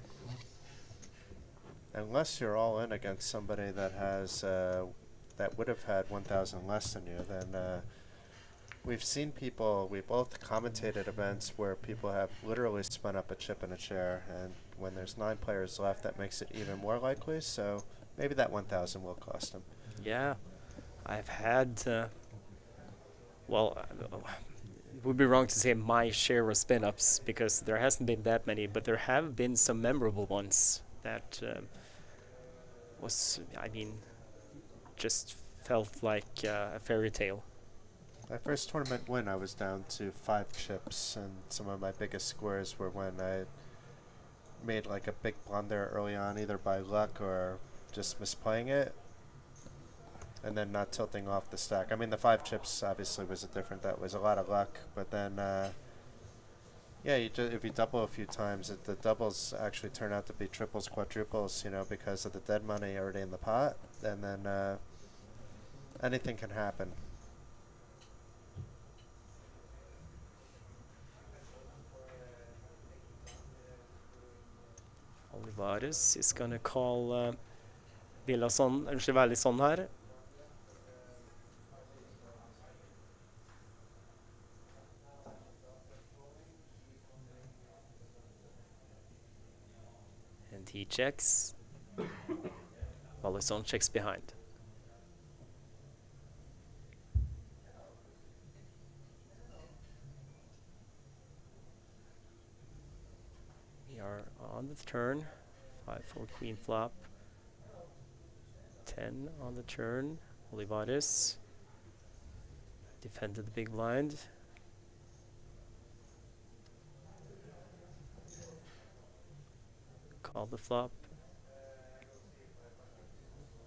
S2: Unless you're all in against somebody that has that would have had 1,000 less than you, then we've seen people, we both commentated events where people have literally spun up a chip in a chair, and when there's 9 players left, that makes it even more likely, so maybe that 1,000 will cost him.
S1: Yeah, I've had, it would be wrong to say my share of spin-ups, because there hasn't been that many, but there have been some memorable ones that just felt like a fairy tale.
S2: My first tournament win, I was down to 5 chips, and some of my biggest scores were when I made like a big blunder early on, either by luck or just misplaying it, and then not tilting off the stack. I mean, the 5 chips obviously was that was a lot of luck, but then yeah, if you double a few times, the doubles actually turn out to be triples, quadruples, because of the dead money already in the pot, and then anything can happen.
S1: Olivares is gonna call Chevalisson här. And he checks. Wallison checks behind. We are on the turn. 5-4 queen flop. 10 on the turn. Olivares defended the big blind. Call the flop.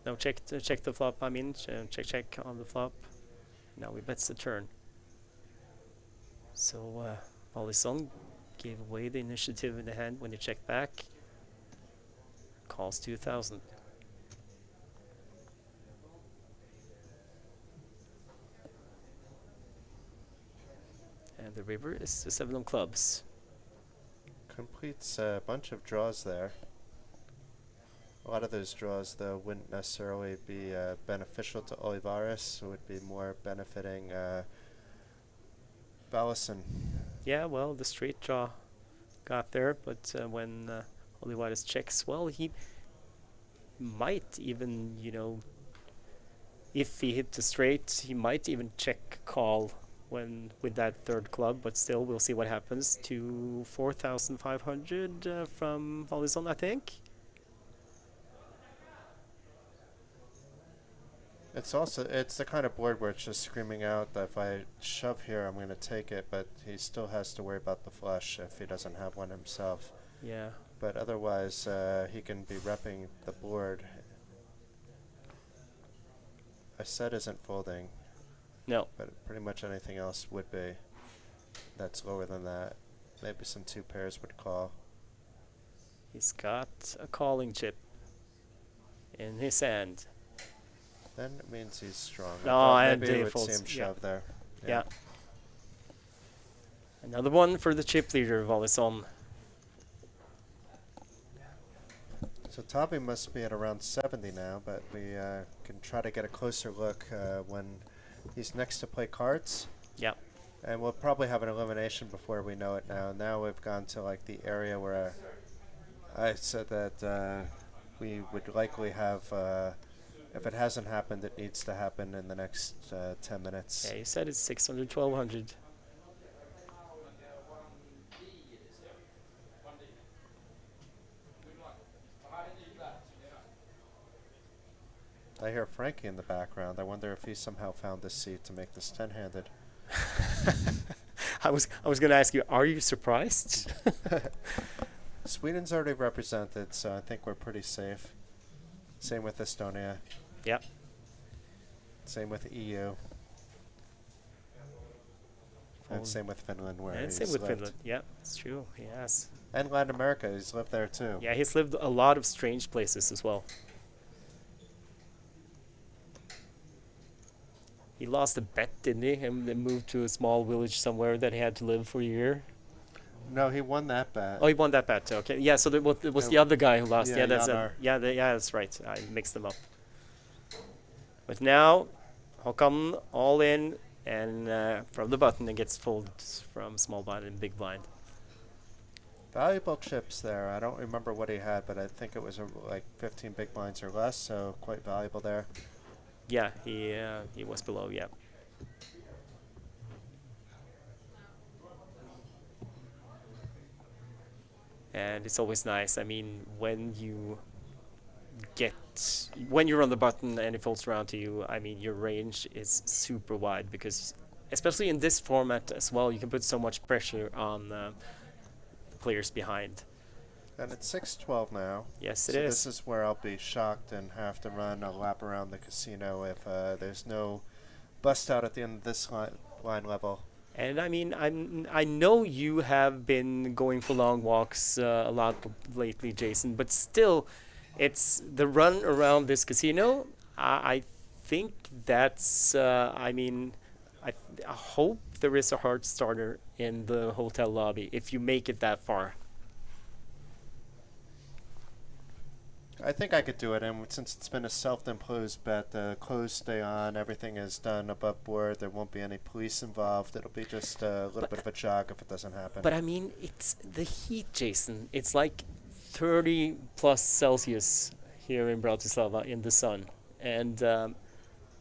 S1: No, check the flop. Check on the flop. Now we bets the turn. So Wallison gave away the initiative in the hand when he checked back. Calls 2,000. And the river is the 7 of clubs.
S2: Completes a bunch of draws there. A lot of those draws, though, wouldn't necessarily be beneficial to Olivares. It would be more benefiting Ballison.
S1: Yeah, well, the straight draw got there, but when Olivares checks, well, he might even, if he hit the straight, he might even check call when with that third club, but still, we'll see what happens. To 4,500 from Volison, I think.
S2: It's the kind of board where it's just screaming out that if I shove here, I'm going to take it, but he still has to worry about the flush if he doesn't have one himself.
S1: Yeah.
S2: But otherwise, he can be repping the board. A set isn't folding.
S1: No.
S2: But pretty much anything else would be. That's lower than that. Maybe some two pairs would call.
S1: He's got a calling chip in his hand.
S2: Then it means he's strong.
S1: No, and
S2: maybe
S1: he
S2: you would
S1: folds.
S2: see him shove there.
S1: Yeah. Another one for the chip leader, Volison.
S2: So Tavi must be at around 70 now, but we can try to get a closer look when he's next to play cards.
S1: Yeah.
S2: And we'll probably have an elimination before we know it now. Now we've gone to like the area where I said that we would likely have, if it hasn't happened, it needs to happen in the next 10 minutes.
S1: Yeah, you said it's 600, 1200.
S2: I hear Frankie in the background. I wonder if he somehow found this seat to make this 10-handed.
S1: I was going to ask you, are you surprised?
S2: Sweden's already represented, so I think we're pretty safe. Same with Estonia.
S1: Yep.
S2: Same with EU. And same with Finland, where
S1: And
S2: he's
S1: same with
S2: lived.
S1: Finland. Yeah, it's true. He has.
S2: And Latin America, he's lived there too.
S1: Yeah, he's lived a lot of strange places as well. He lost a bet, didn't he? And then moved to a small village somewhere that he had to live for a year.
S2: No, he won that bet.
S1: Oh, he won that bet. Okay. Yeah, so it was the other guy who lost.
S2: Yeah,
S1: Yeah, that's
S2: Janar.
S1: yeah, that's right. I mixed them up. But now, Håkon all in and from the button and gets folded from small blind and big blind.
S2: Valuable chips there. I don't remember what he had, but I think it was like 15 big blinds or less, so quite valuable there.
S1: Yeah, he was below. Yeah. And it's always nice. I mean, when you're on the button and it folds around to you, I mean, your range is super wide because, especially in this format as well, you can put so much pressure on the players behind.
S2: And it's 6-12 now.
S1: Yes, it
S2: so
S1: is.
S2: This is where I'll be shocked and have to run a lap around the casino if there's no bust out at the end of this line level.
S1: And I mean, I know you have been going for long walks a lot lately, Jason, but still, it's the run around this casino. I think that's, I mean, I hope there is a hard starter in the hotel lobby if you make it that far.
S2: I think I could do it, and since it's been a self-imposed bet, the clothes stay on, everything is done above board, there won't be any police involved, it'll be just a little bit of a jog if it doesn't happen.
S1: But I mean, it's the heat, Jason. It's like 30 plus Celsius here in Bratislava in the sun. And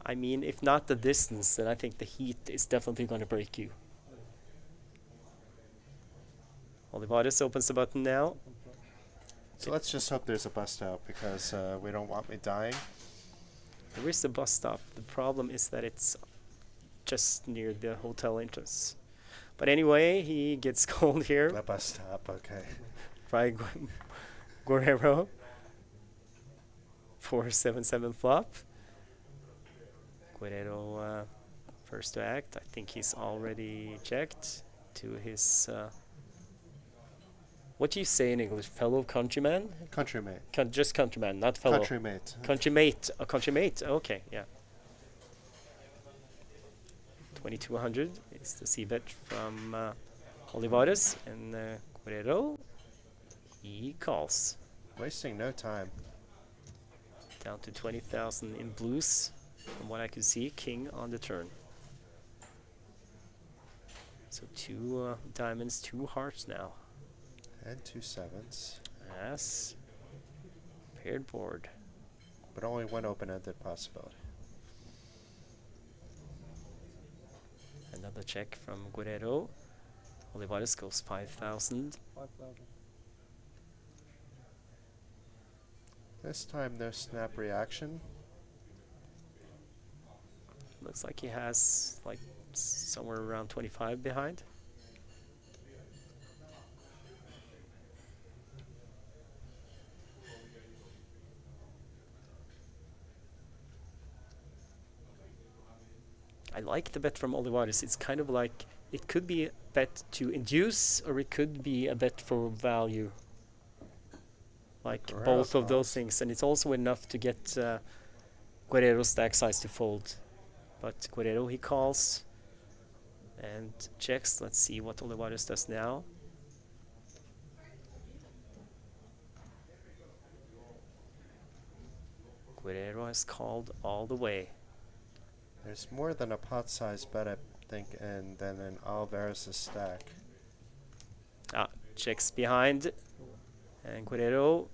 S1: I mean, if not the distance, then I think the heat is definitely going to break you. Olivares opens the button now.
S2: So let's just hope there's a bust out because we don't want me dying.
S1: There is a bus stop. The problem is that it's just near the hotel entrance. But anyway, he gets called here
S2: A bust stop, okay.
S1: by Guerrero. 4-7-7 flop. Guerrero first to act. I think he's already checked to his... what do you say in English? Fellow countryman?
S2: Countrymate.
S1: Just countryman, not fellow.
S2: Countrymate.
S1: Countrymate. A countrymate. Okay, yeah. 2200 is the c-bet from Olivares. And Guerrero, he calls.
S2: Wasting no time.
S1: Down to 20,000 in blues, from what I could see. King on the turn. So 2 diamonds, 2 hearts now.
S2: And 2 sevens.
S1: Yes. Paired board.
S2: But only one open-ended possibility.
S1: Another check from Guerrero. Olivares goes 5,000.
S3: 5,000.
S2: This time no snap reaction.
S1: Looks like he has like somewhere around 25 behind. I like the bet from Olivares. It's kind of like, it could be a bet to induce, or it could be a bet for value. Like
S2: Guerrero
S1: both of those
S2: calls.
S1: things. And it's also enough to get Guerrero's stack size to fold. But Guerrero, he calls and checks. Let's see what Olivares does now. Guerrero has called all the way.
S2: There's more than a pot size bet, I think, and then an Alvarez' stack.
S1: Checks behind. And Guerrero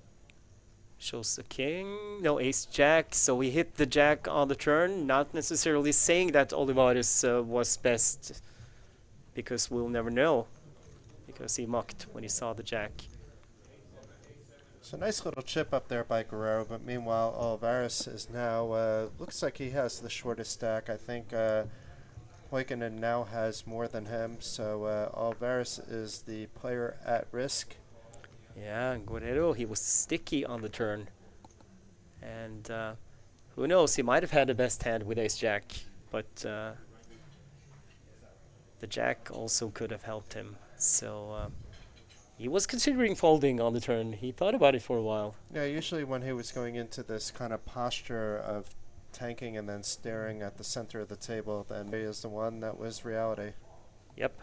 S1: shows the king. No, ace jack. So we hit the jack on the turn. Not necessarily saying that Olivares was best, because we'll never know. Because he mucked when he saw the jack.
S2: So nice little chip up there by Guerrero, but meanwhile Alvarez is now, looks like he has the shortest stack. I think Huygens now has more than him, so Alvarez is the player at risk.
S1: Yeah, Guerrero, he was sticky on the turn. And who knows, he might have had the best hand with ace jack, but the jack also could have helped him. So he was considering folding on the turn. He thought about it for a while.
S2: Yeah, usually when he was going into this kind of posture of tanking and then staring at the center of the table, then he is the one that was reality.
S1: Yep.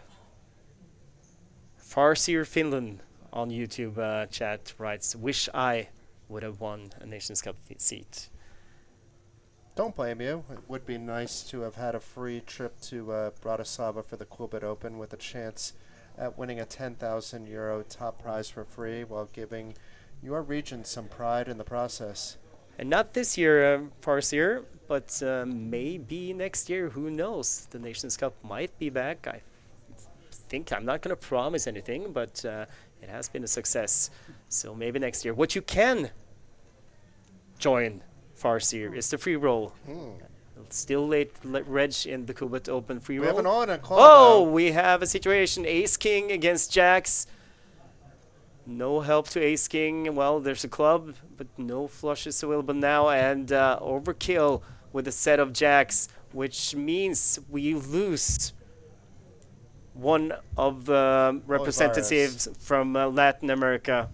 S1: Farseer Finland on YouTube chat writes, wish I would have won a Nations Cup seat.
S2: Don't blame you. It would be nice to have had a free trip to Bratislava for the Coolbet Open with a chance at winning a €10,000 top prize for free while giving your region some pride in the process.
S1: And not this year, Farseer, but maybe next year. Who knows? The Nations Cup might be back. I think I'm not going to promise anything, but it has been a success. So maybe next year. What you can join, Farseer, is the free roll. Still late reg in the Coolbet Open free
S2: We
S1: roll.
S2: have an on and call
S1: Oh,
S2: now.
S1: we have a situation. Ace King against Jacks. No help to Ace King. Well, there's a club, but no flushes available now. And overkill with a set of Jacks, which means we lose one of the representatives from Latin America.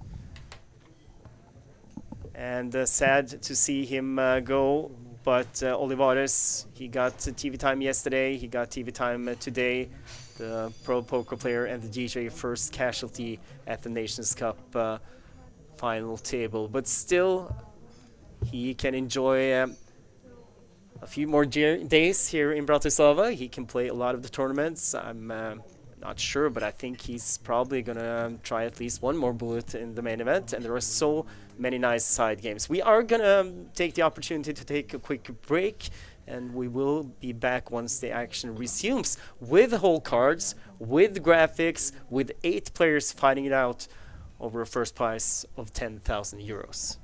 S1: And sad to see him go. But Olivares, he got TV time yesterday. He got TV time today. The pro poker player and the DJ first casualty at the Nations Cup final table. But still, he can enjoy a few more days here in Bratislava. He can play a lot of the tournaments. I'm not sure, but I think he's probably going to try at least one more bullet in the main event. And there are so many nice side games. We are going to take the opportunity to take a quick break. And we will be back once the action resumes with whole cards, with graphics, with 8 players fighting it out over a first prize of €10,000.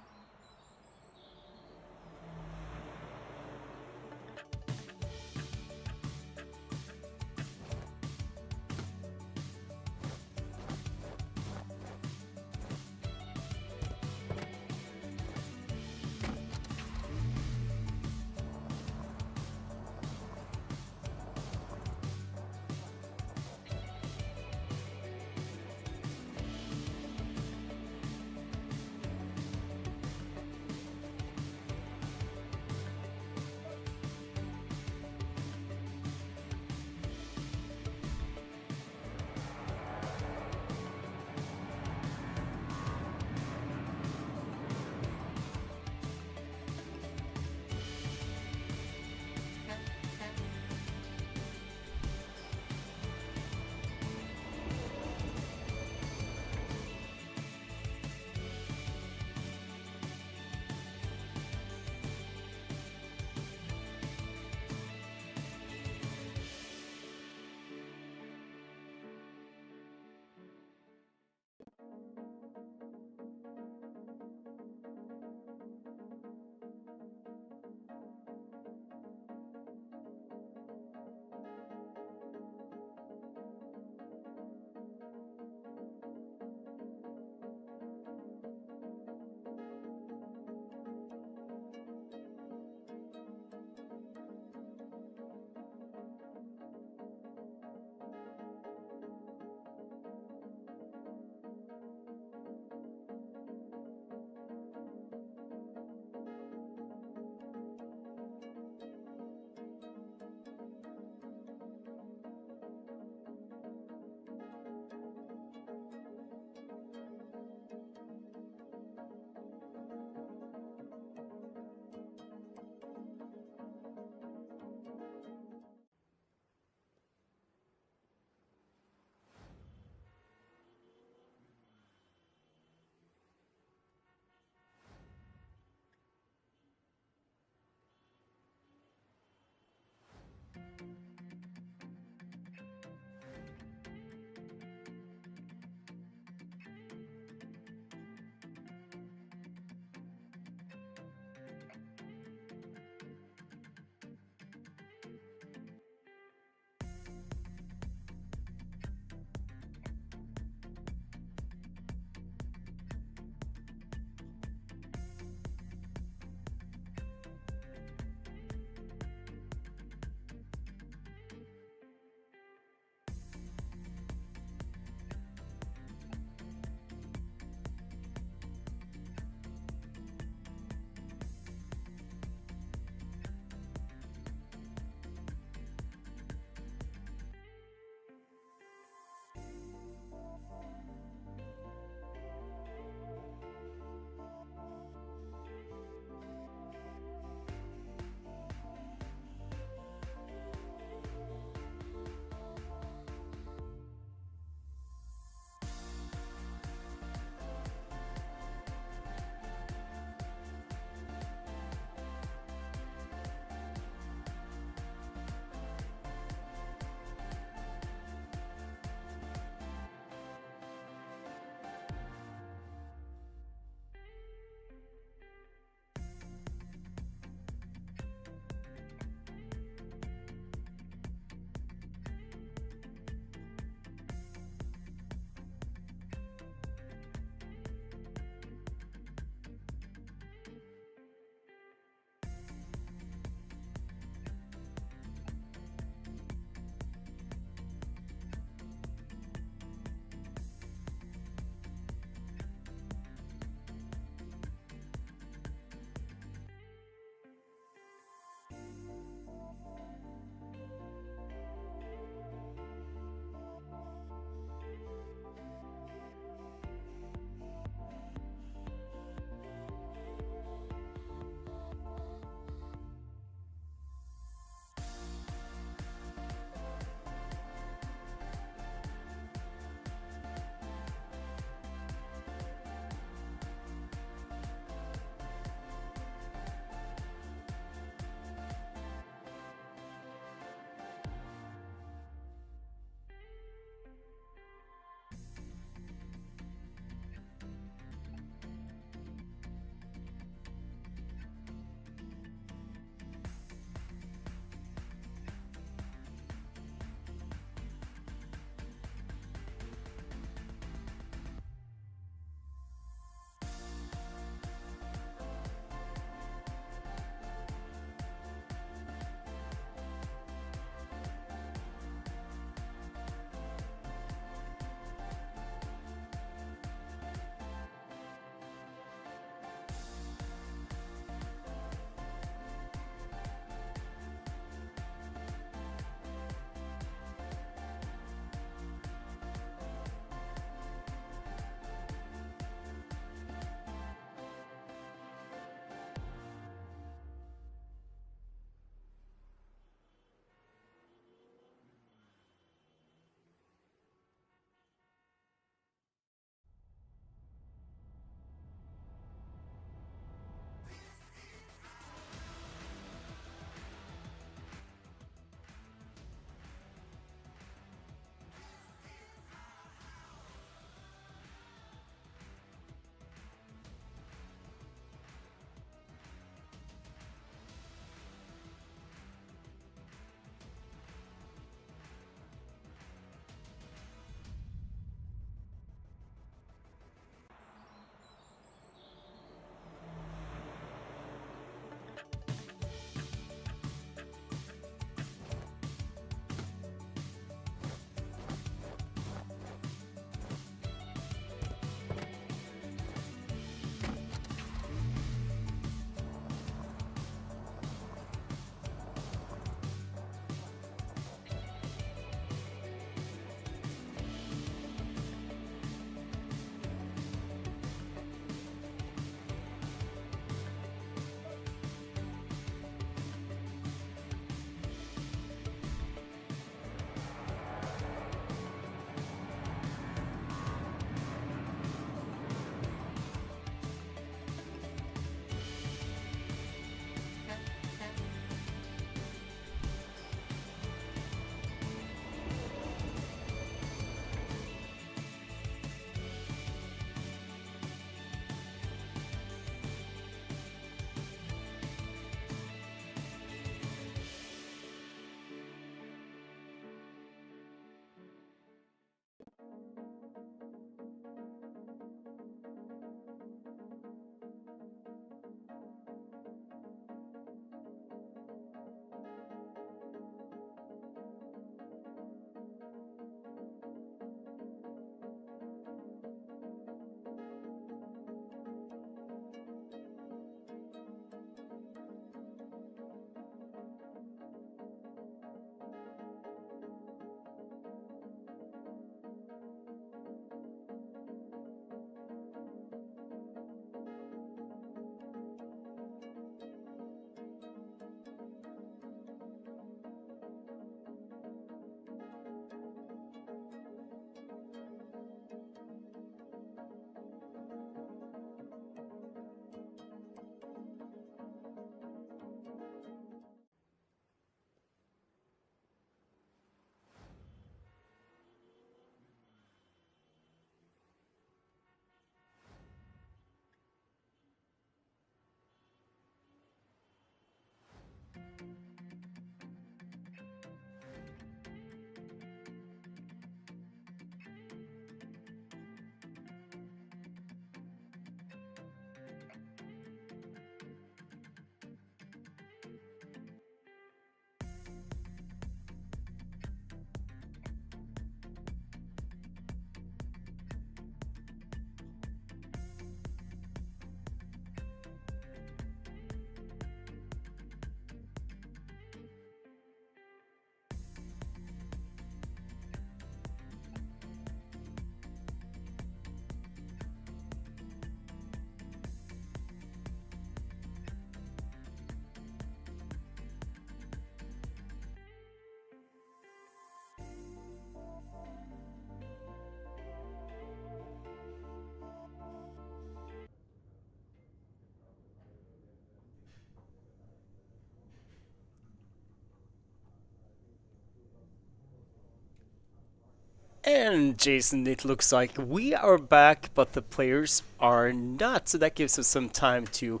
S1: And Jason, it looks like we are back, but the players are not. So that gives us some time to,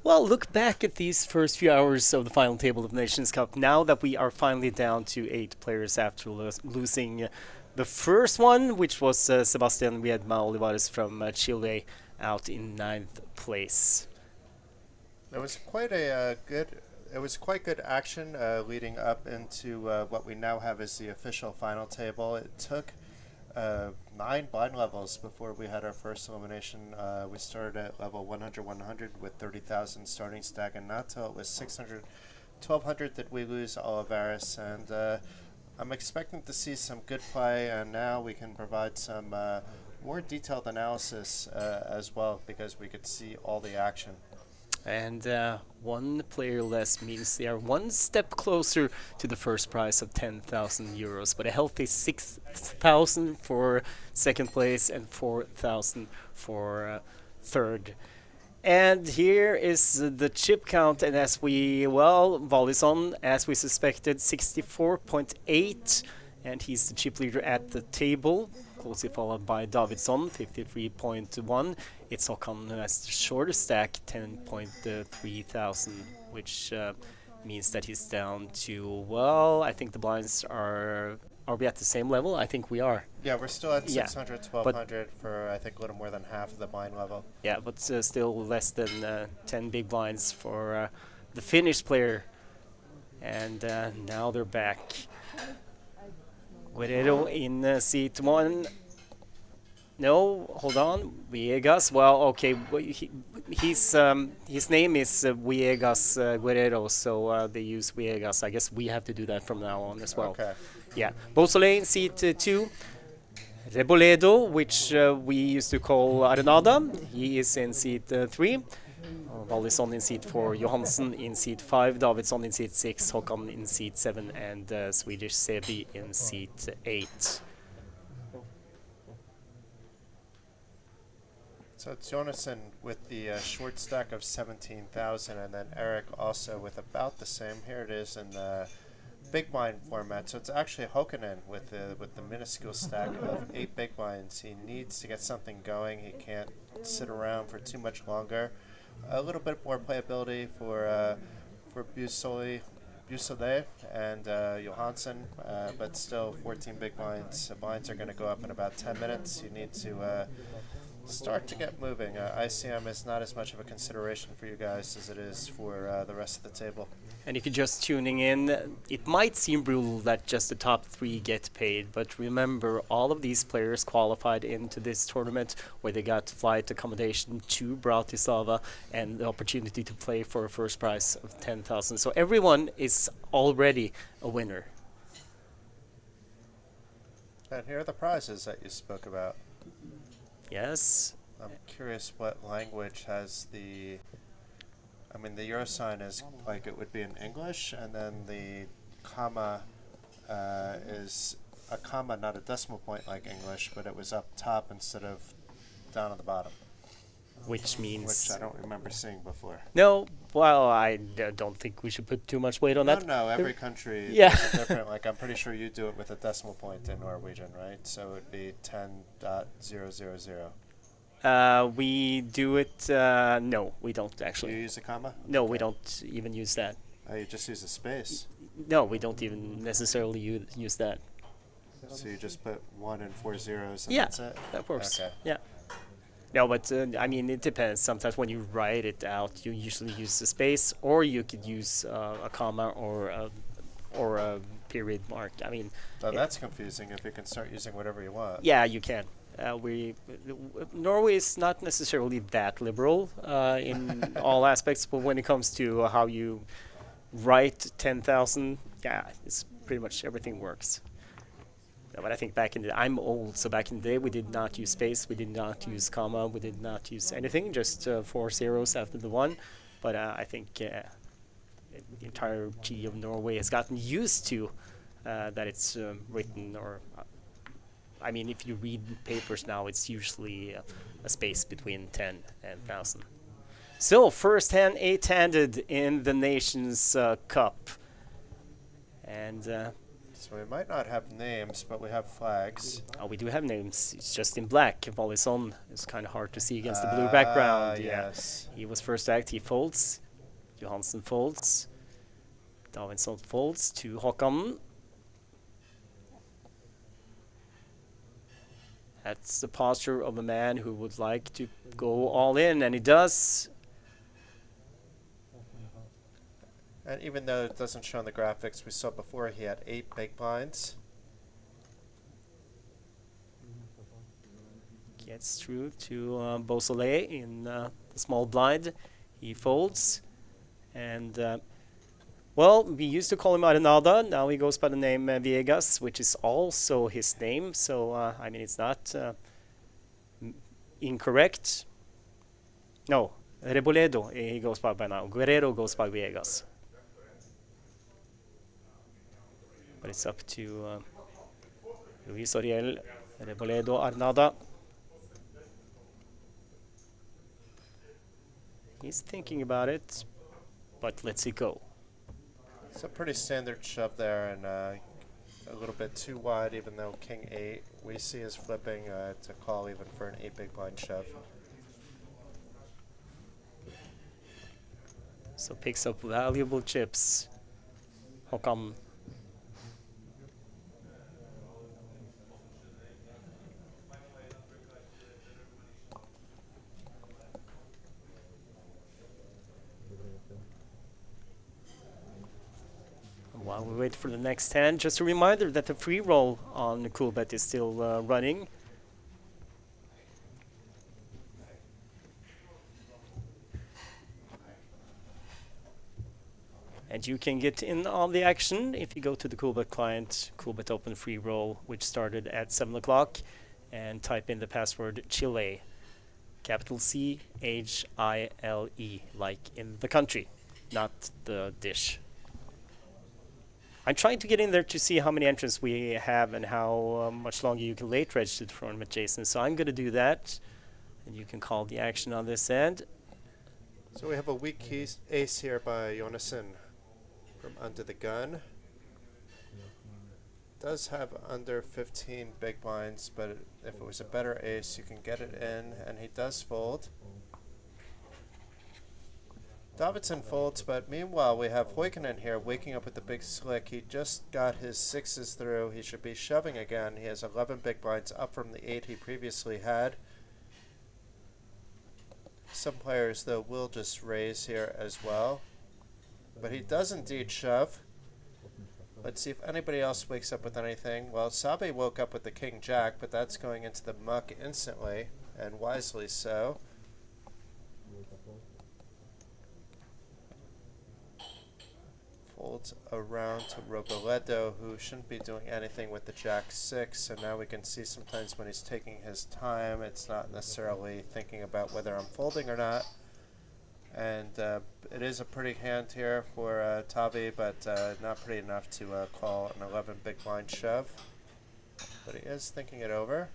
S1: well, look back at these first few hours of the final table of Nations Cup. Now that we are finally down to 8 players after losing the first one, which was Sebastian. We had Olivares from Chile out in 9th place.
S2: It was quite a good. It was quite good action leading up into what we now have as the official final table. It took 9 blind levels before we had our first elimination. We started at level 100-100 with 30,000 starting stack, and not till it was 600-1200 did we lose Olivares. And I'm expecting to see some good play, and now we can provide some more detailed analysis as well, because we could see all the action.
S1: And 1 player less means they are 1 step closer to the first prize of 10,000 euros, but a healthy 6,000 for 2nd place and 4,000 for 3rd. And here is the chip count, and as we, well, Volison, as we suspected, 64.8, and he's the chip leader at the table, closely followed by Davidsson, 53.1. It's Håkan who has the shortest stack, 10.3 thousand, which means that he's down to, well, I think the blinds are we at the same level? I think we are.
S2: Yeah, we're still at 600, 1200 for, I think, a little more than half of the blind level.
S1: Yeah, but still less than 10 big blinds for the Finnish player. And now they're back. Guerrero in seat 1. No, hold on. Viegas. Well, okay. His name is Viegas Guerrero, so they use Viegas. I guess we have to do that from now on as well.
S2: Okay.
S1: Yeah. Beausoleil in seat 2. Reboledo, which we used to call Arenada. He is in seat 3. Volison in seat 4, Johansson in seat 5, Davidsson in seat 6, Håkan in seat 7, and Swedish Sebi in seat 8.
S2: So it's Jonasson with the short stack of 17,000, and then Eric also with about the same. Here it is in the big blind format. So it's actually Hokanen with the minuscule stack of 8 big blinds. He needs to get something going. He can't sit around for too much longer. A little bit more playability for Beausoleil and Johansson, but still 14 big blinds. The blinds are going to go up in about 10 minutes. You need to start to get moving. ICM is not as much of a consideration for you guys as it is for the rest of the table.
S1: And if you're just tuning in, it might seem brutal that just the top 3 get paid, but remember, all of these players qualified into this tournament where they got flight accommodation to Bratislava and the opportunity to play for a first prize of 10,000. So everyone is already a winner.
S2: And here are the prizes that you spoke about.
S1: Yes.
S2: I'm curious what language has the... I mean, the euro sign is like it would be in English, and then the comma is a comma, not a decimal point like English, but it was up top instead of down at the bottom.
S1: Which means...
S2: Which I don't remember seeing before.
S1: No, well, I don't think we should put too much weight on that.
S2: No, every country
S1: Yeah.
S2: is different. Like, I'm pretty sure you do it with a decimal point in Norwegian, right? So it would be 10.000.
S1: We do it, no, we don't
S2: Do
S1: actually.
S2: you use a comma?
S1: No,
S2: Okay.
S1: we don't even use that.
S2: Oh, you just use a space.
S1: No, we don't even necessarily use that.
S2: So you just put 1 and 4 zeros and
S1: Yeah,
S2: that's it?
S1: that works.
S2: Okay.
S1: Yeah. No, but I mean, it depends. Sometimes when you write it out, you usually use a space, or you could use a comma or a period mark. I mean,
S2: That's confusing if you can start using whatever you want.
S1: yeah, you can. Norway is not necessarily that liberal in all aspects, but when it comes to how you write 10,000, yeah, it's pretty much everything works. But I think back in the I'm old, so back in the day we did not use space, we did not use comma, we did not use anything, just 4 zeros after the 1. But I think the entirety of Norway has gotten used to that it's written, or I mean, if you read papers now, it's usually a space between 10 and 1,000. So, first hand, 8-handed in the Nations Cup. And
S2: So we might not have names, but we have flags.
S1: Oh, we do have names. It's just in black. Volley on. It's kind of hard to see against the blue background. Yeah.
S2: Yes.
S1: He was first act. He folds. Johansen folds. Davidsson folds to Håkan. That's the posture of a man who would like to go all in, and he does.
S2: And even though it doesn't show on the graphics we saw before, he had 8 big blinds.
S1: Gets through to Beausoleil in the small blind. He folds. And, well, we used to call him Arenada. Now he goes by the name Viegas, which is also his name. So, I mean, it's not incorrect. No, Reboledo he goes by now. Guerrero goes by Viegas. But it's up to Luis Oriel, Reboledo, Arnada. He's thinking about it, but lets it go.
S2: It's a pretty standard shove there, and a little bit too wide, even though King 8 we see is flipping to call even for an 8 big blind shove.
S1: So picks up valuable chips. Håkan. While we wait for the next hand, just a reminder that the free roll on Coolbet is still running. And you can get in on the action if you go to the Coolbet client, Coolbet Open Free Roll, which started at 7 o'clock, and type in the password Chile, capital C-H-I-L-E, like in the country, not the dish. I'm trying to get in there to see how many entrants we have and how much longer you can late reg to the tournament, Jason. So I'm going to do that, and you can call the action on this end.
S2: So we have a weak ace here by Jonassen from under the gun. Does have under 15 big blinds, but if it was a better ace, you can get it in, and he does fold. Davidsson folds, but meanwhile we have Huikinen here waking up with the big slick. He just got his 6s through. He should be shoving again. He has 11 big blinds up from the 8 he previously had. Some players, though, will just raise here as well. But he does indeed shove. Let's see if anybody else wakes up with anything. Well, Sabe woke up with the King-Jack, but that's going into the muck instantly, and wisely so. Folds around to Roboledo, who shouldn't be doing anything with the Jack-6, and now we can see sometimes when he's taking his time, it's not necessarily thinking about whether I'm folding or not. And it is a pretty hand here for Tavi, but not pretty enough to call an 11 big blind shove. But he is thinking it over.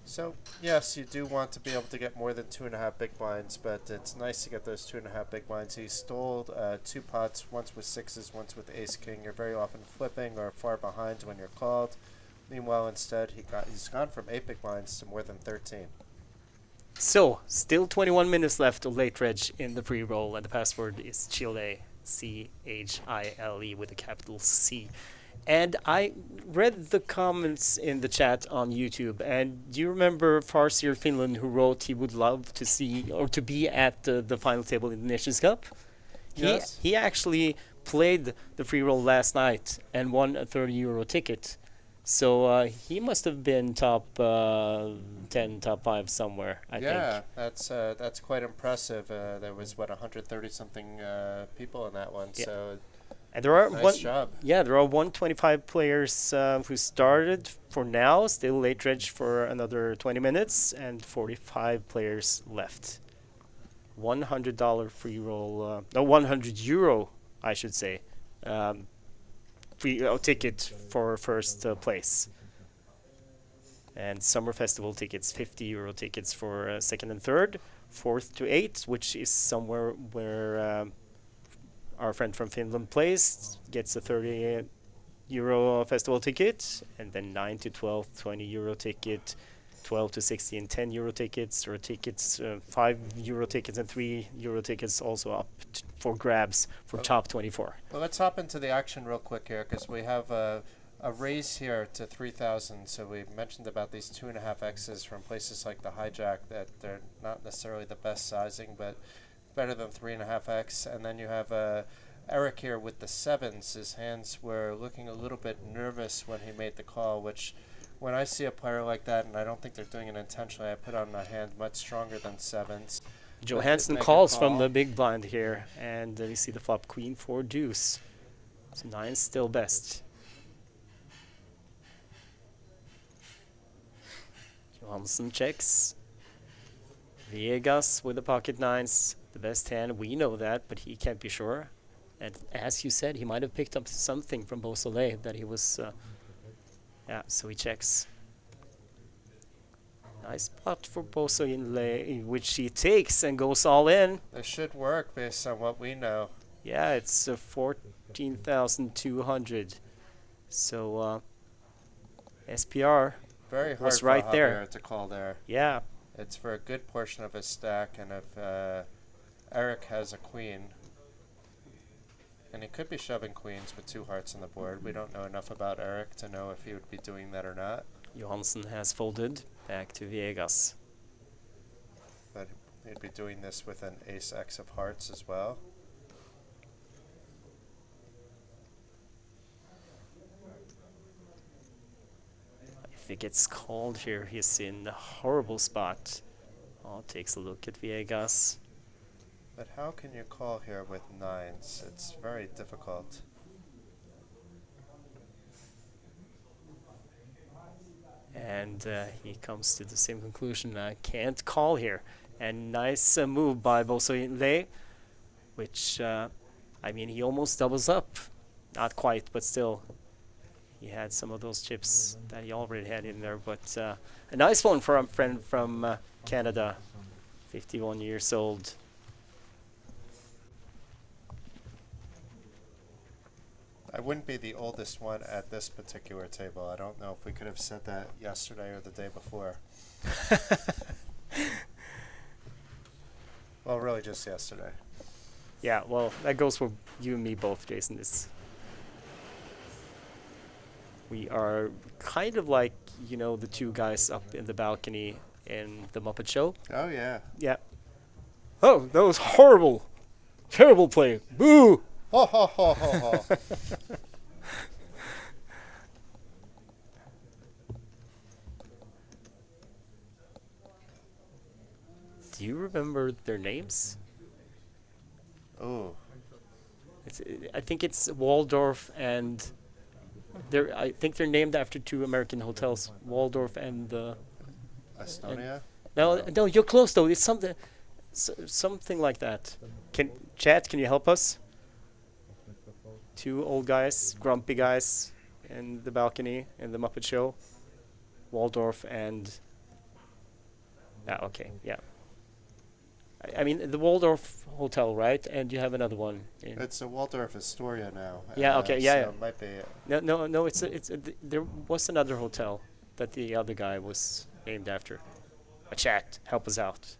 S2: So, yes, you do want to be able to get more than 2.5 big blinds, but it's nice to get those 2.5 big blinds. He stole 2 pots, once with 6s, once with ace-king. You're very often flipping or far behind when you're called. Meanwhile, instead, he's gone from 8 big blinds to more than 13.
S1: So, still 21 minutes left of late reg in the pre-roll, and the password is Chile, C-H-I-L-E with a capital C. And I read the comments in the chat on YouTube, and do you remember Farsier Finland, who wrote he would love to see or to be at the final table in the Nations Cup?
S2: Yes.
S1: He actually played the free roll last night and won a €30 ticket. So he must have been top 10, top 5 somewhere, I think.
S2: Yeah, that's quite impressive. There was, 130-something people in that one,
S1: Yeah.
S2: so
S1: And there are
S2: nice job.
S1: Yeah, there are 125 players who started for now, still late reg for another 20 minutes, and 45 players left. $100 free roll, no, €100, I should say, free ticket for first place. And summer festival tickets, €50 tickets for second and third, fourth to eighth, which is somewhere where our friend from Finland plays, gets a 30 euro festival ticket, and then 9 to 12, 20 euro ticket, 12 to 16, 10 euro tickets, or tickets, 5 euro tickets, and 3 euro tickets also up for grabs for top 24.
S2: Well, let's hop into the action real quick here because we have a raise here to 3,000. So we mentioned about these 2.5x's from places like the Hijack that they're not necessarily the best sizing, but better than 3.5x. And then you have Eric here with the sevens. His hands were looking a little bit nervous when he made the call, which when I see a player like that, and I don't think they're doing it intentionally, I put on a hand much stronger than sevens.
S1: Johansson calls from the big blind here, and we see the flop queen 4 deuce. So 9's still best. Johansson checks. Viegas with the pocket 9s, the best hand. We know that, but he can't be sure. And as you said, he might have picked up something from Beausoleil that he was... yeah, so he checks. Nice pot for Beausoleil, which he takes and goes all in.
S2: This should work based on what we know.
S1: Yeah, it's 14,200. So SPR
S2: very hard
S1: was
S2: for
S1: right
S2: Javier
S1: there
S2: to call there.
S1: Yeah.
S2: It's for a good portion of his stack, and if Eric has a queen, and he could be shoving queens with 2 hearts on the board. We don't know enough about Eric to know if he would be doing that or not.
S1: Johansson has folded back to Viegas.
S2: But he'd be doing this with an ace-x of hearts as well.
S1: If it gets called here, he's in a horrible spot. Oh, takes a look at Viegas.
S2: But how can you call here with 9s? It's very difficult.
S1: And he comes to the same conclusion. I can't call here. And nice move by Beausoleil, which, I mean, he almost doubles up. Not quite, but still. He had some of those chips that he already had in there. But a nice one for a friend from Canada, 51 years old.
S2: I wouldn't be the oldest one at this particular table. I don't know if we could have said that yesterday or the day before. Well, really just yesterday.
S1: Yeah, well, that goes for you and me both, Jason. We are kind of like, you know, the 2 guys up in the balcony in The Muppet Show.
S2: Oh, yeah.
S1: Yeah. Oh, that was horrible. Terrible play. Boo!
S2: Ho, ho, ho, ho, ho.
S1: Do you remember their names?
S2: Ooh.
S1: I think it's Waldorf and... I think they're named after 2 American hotels. Waldorf and...
S2: Estonia?
S1: No, you're close though. It's something like that. Chat, can you help us? 2 old guys, grumpy guys, in the balcony in the Muppet Show. Waldorf and... Yeah, okay, yeah. I mean, the Waldorf Hotel, right? And you have another one.
S2: It's a Waldorf Astoria now.
S1: Yeah, okay, yeah,
S2: so
S1: yeah.
S2: It might be...
S1: No, there was another hotel that the other guy was named after. A chat, help us out.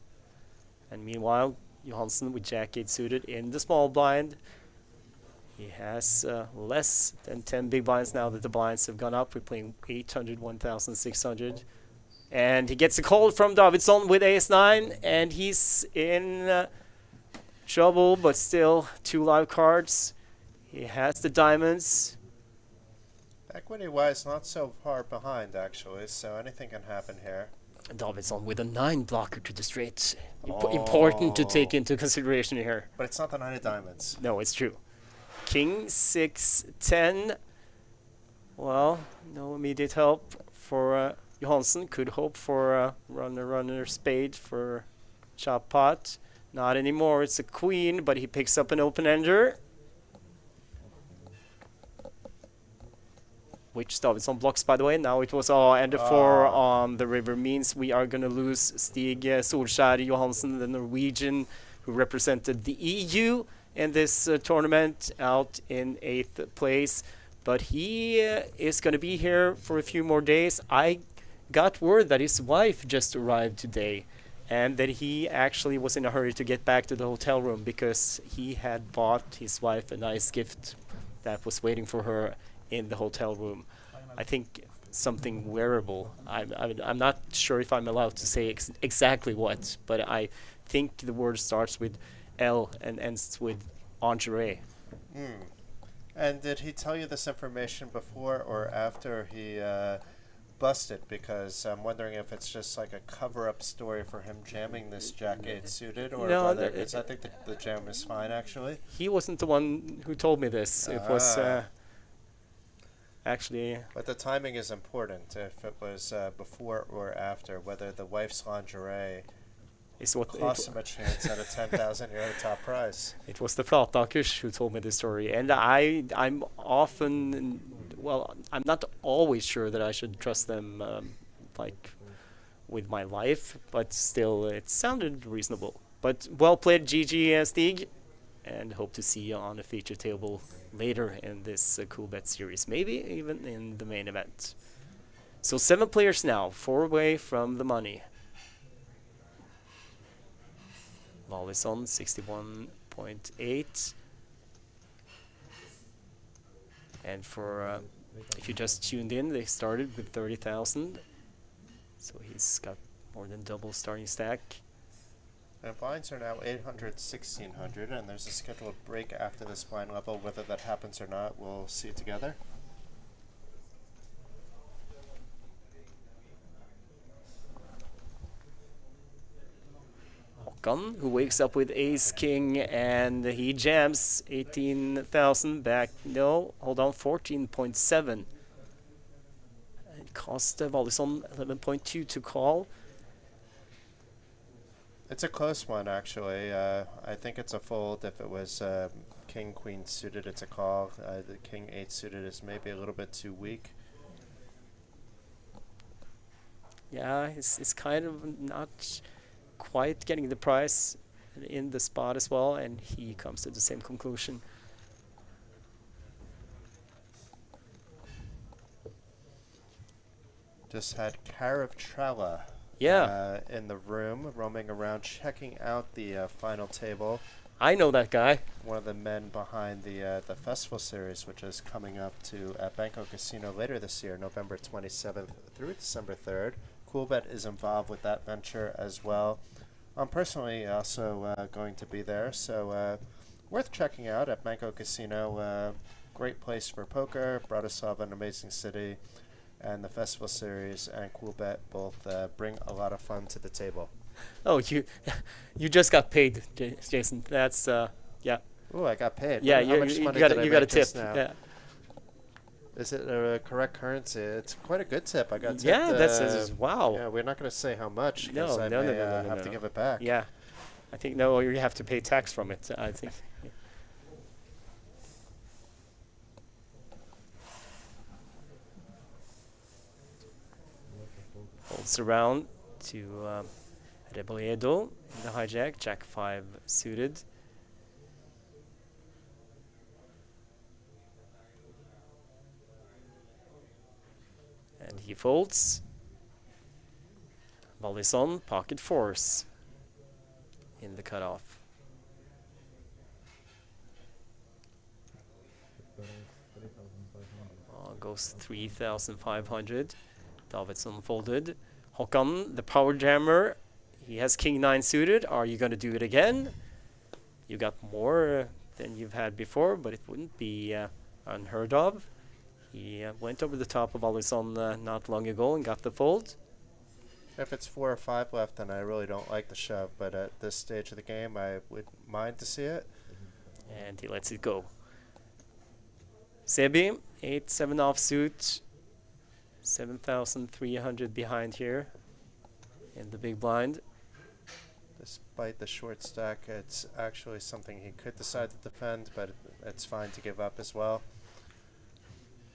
S1: And meanwhile, Johansson with Jack-8 suited in the small blind. He has less than 10 big blinds now that the blinds have gone up. We're playing 800, 1,600. And he gets a call from Davidsson with ace-9, and he's in trouble, but still 2 live cards. He has the diamonds.
S2: Equity-wise, not so far behind, actually, so anything can happen here.
S1: And Davidsson with a 9 blocker to the straight. Important to take into consideration here.
S2: But it's not the 9 of diamonds.
S1: No, it's true. King 6, 10. Well, no immediate help for Johansson. Could hope for a runner spade for chop pot. Not anymore. It's a queen, but he picks up an open-ender, which Davidsson blocks, by the way. Now it was and a 4 on the river means we are going to lose Stig Solskjær Johansson, the Norwegian who represented the EU in this tournament, out in 8th place. But he is going to be here for a few more days. I got word that his wife just arrived today, and that he actually was in a hurry to get back to the hotel room because he had bought his wife a nice gift that was waiting for her in the hotel room. I think something wearable. I'm not sure if I'm allowed to say exactly what, but I think the word starts with L and ends with lingerie.
S2: And did he tell you this information before or after he busted? Because I'm wondering if it's just like a cover-up story for him jamming this Jack 8 suited, or
S1: No,
S2: whether, because I think the jam is fine, actually.
S1: He wasn't the one who told me this. It was actually...
S2: But the timing is important, if it was before or after, whether the wife's lingerie
S1: is what
S2: cost him a chance at a 10,000 euro top prize.
S1: It was the Pratakers who told me this story, and I'm often, well, I'm not always sure that I should trust them, like, with my life, but still, it sounded reasonable. But well played, GG Stig, and hope to see you on the feature table later in this Coolbet series, maybe even in the main event. So 7 players now, 4 away from the money. Lawlison 61.8, and for if you just tuned in, they started with 30,000, so he's got more than double starting stack.
S2: And blinds are now 800, 1600, and there's a scheduled break after this blind level. Whether that happens or not, we'll see together.
S1: Who wakes up with ace king, and he jams 18,000 back. No, hold on, 14.7. It cost Wallison 11.2 to call.
S2: It's a close one, actually. I think it's a fold. If it was king queen suited, it's a call. The king 8 suited is maybe a little bit too weak.
S1: Yeah, it's kind of not quite getting the price in the spot as well, and he comes to the same conclusion.
S2: Just had Karev Trella in the room, roaming around, checking out the final table.
S1: I know that guy.
S2: One of the men behind the festival series, which is coming up to at Banco Casino later this year, November 27th through December 3rd. Coolbet is involved with that venture as well. I'm personally also going to be there, so worth checking out at Banco Casino. Great place for poker. Bratislava, an amazing city, and the festival series and Coolbet both bring a lot of fun to the table.
S1: Oh, you just got paid, Jason. That's yeah.
S2: Oh, I got paid.
S1: Yeah,
S2: How much money
S1: you
S2: did I
S1: got a
S2: make
S1: tip.
S2: just now?
S1: Yeah.
S2: Is it a correct currency? It's quite a good tip. I got tipped.
S1: Yeah, that's wow.
S2: Yeah, we're not going to say how much
S1: No,
S2: because I
S1: no,
S2: may
S1: no,
S2: have to give it back.
S1: Yeah, I think no, you have to pay tax from it. I think. Holds around to Rebolledo in the hijack, Jack 5 suited. And he folds. Wallison, pocket fours in the cutoff. Goes 3,500. Davidsson folded. Håkan, the power jammer, he has king 9 suited. Are you going to do it again? You got more than you've had before, but it wouldn't be unheard of. He went over the top of Wallison not long ago and got the fold.
S2: If it's 4 or 5 left, then I really don't like the shove, but at this stage of the game, I would mind to see it.
S1: And he lets it go. Sebi, 8-7 offsuit. 7,300 behind here in the big blind.
S2: Despite the short stack, it's actually something he could decide to defend, but it's fine to give up as well.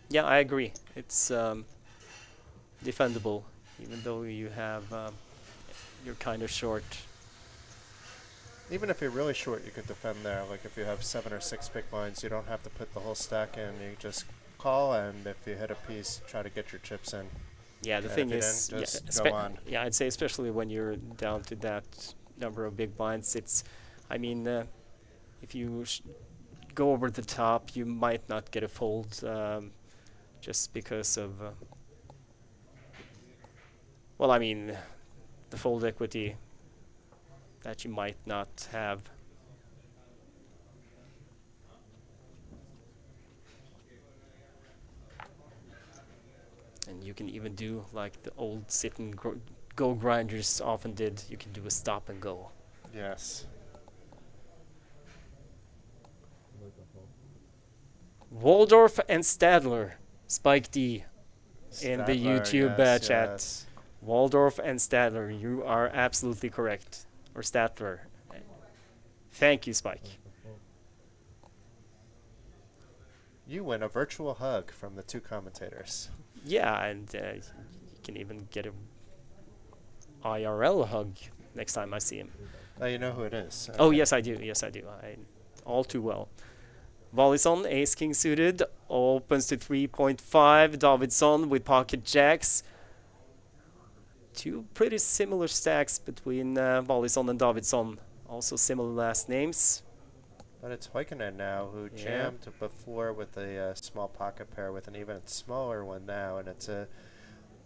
S1: Yeah, I agree. It's defendable, even though you have you're kind of short.
S2: Even if you're really short, you could defend there. Like if you have 7 or 6 big blinds, you don't have to put the whole stack in. You just call, and if you hit a piece, try to get your chips in.
S1: Yeah, the
S2: And
S1: thing
S2: if you
S1: is,
S2: didn't, just go on.
S1: yeah, I'd say especially when you're down to that number of big blinds, it's, I mean, if you go over the top, you might not get a fold just because of, well, I mean, the fold equity that you might not have. And you can even do like the old sit and go grinders often did. You can do a stop and go.
S2: Yes.
S1: Waldorf and Stadler, Spike D, in the
S2: Statler,
S1: YouTube
S2: yes,
S1: chat.
S2: yes.
S1: Waldorf and Stadler, you are absolutely correct. Or Statler. Thank you, Spike.
S2: You win a virtual hug from the 2 commentators.
S1: Yeah, and you can even get a IRL hug next time I see him.
S2: Oh, you know who it is.
S1: Oh, yes, I do. Yes, I do. All too well. Volleson, ace king suited, opens to 3.5. Davidson with pocket jacks. 2 pretty similar stacks between Volleson and Davidson. Also similar last names.
S2: But it's Hoikinen now, who jammed before with a small pocket pair with an even smaller one now, and it's a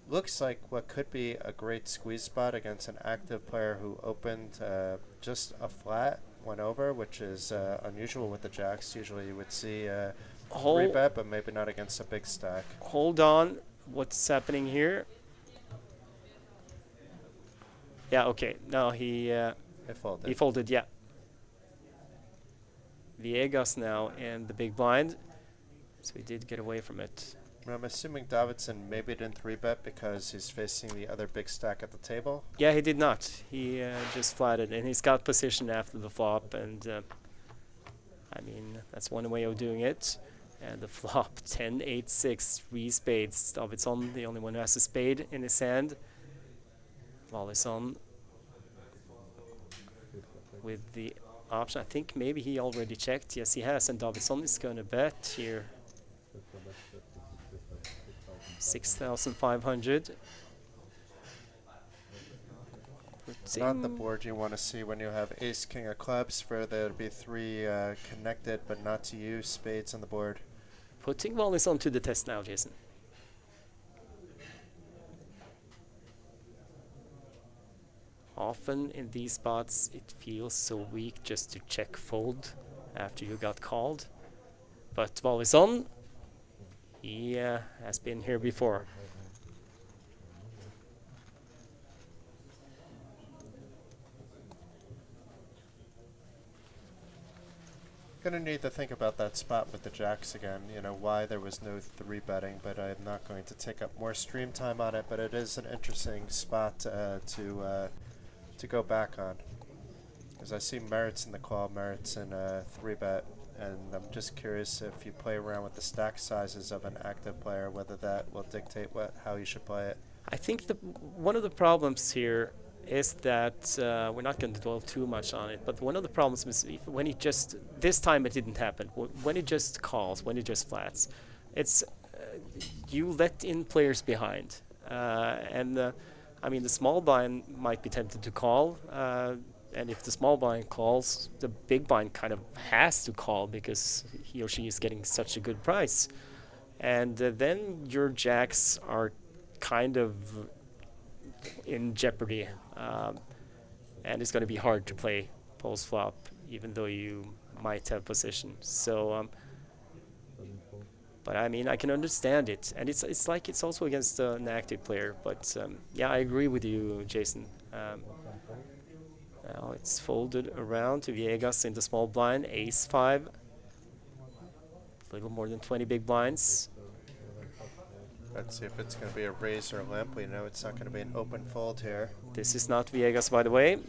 S2: looks like what could be a great squeeze spot against an active player who opened just a flat, went over, which is unusual with the jacks. Usually you would see 3-bet, but maybe not against a big stack.
S1: Hold on, what's happening here? Yeah, okay. No, he
S2: folded.
S1: He folded, yeah. Viegas now in the big blind, so he did get away from it.
S2: I'm assuming Davidson maybe didn't 3-bet because he's facing the other big stack at the table.
S1: Yeah, he did not. He just flatted, and he's got position after the flop, and I mean, that's one way of doing it. And the flop, 10, 8, 6, 3 spades. Davidson, the only one who has a spade in his hand. Volleson with the option. I think maybe he already checked. Yes, he has, and Davidson is going to bet here. 6,500.
S2: Not the board you want to see when you have ace king of clubs, for there to be 3 connected but not to you spades on the board.
S1: Putting Volleson to the test now, Jason. Often in these spots it feels so weak just to check fold after you got called. But Volleson, he has been here before.
S2: Gonna need to think about that spot with the jacks again, you know, why there was no 3-betting, but I'm not going to take up more stream time on it, but it is an interesting spot to go back on. Because I see merits in the call, merits in 3-bet, and I'm just curious if you play around with the stack sizes of an active player, whether that will dictate how you should play it.
S1: I think one of the problems here is that we're not going to dwell too much on it, but one of the problems is when he just, this time it didn't happen, when he just calls, when he just flats, it's you let in players behind, and I mean the small blind might be tempted to call, and if the small blind calls, the big blind kind of has to call because he or she is getting such a good price, and then your jacks are kind of in jeopardy, and it's going to be hard to play post flop even though you might have position. So but I mean, I can understand it, and it's like it's also against an active player, but yeah, I agree with you, Jason. Now it's folded around to Viegas in the small blind, ace 5, a little more than 20 big blinds.
S2: Let's see if it's going to be a raise or a limp. We know it's not going to be an open fold here.
S1: This is not Viegas, by the way.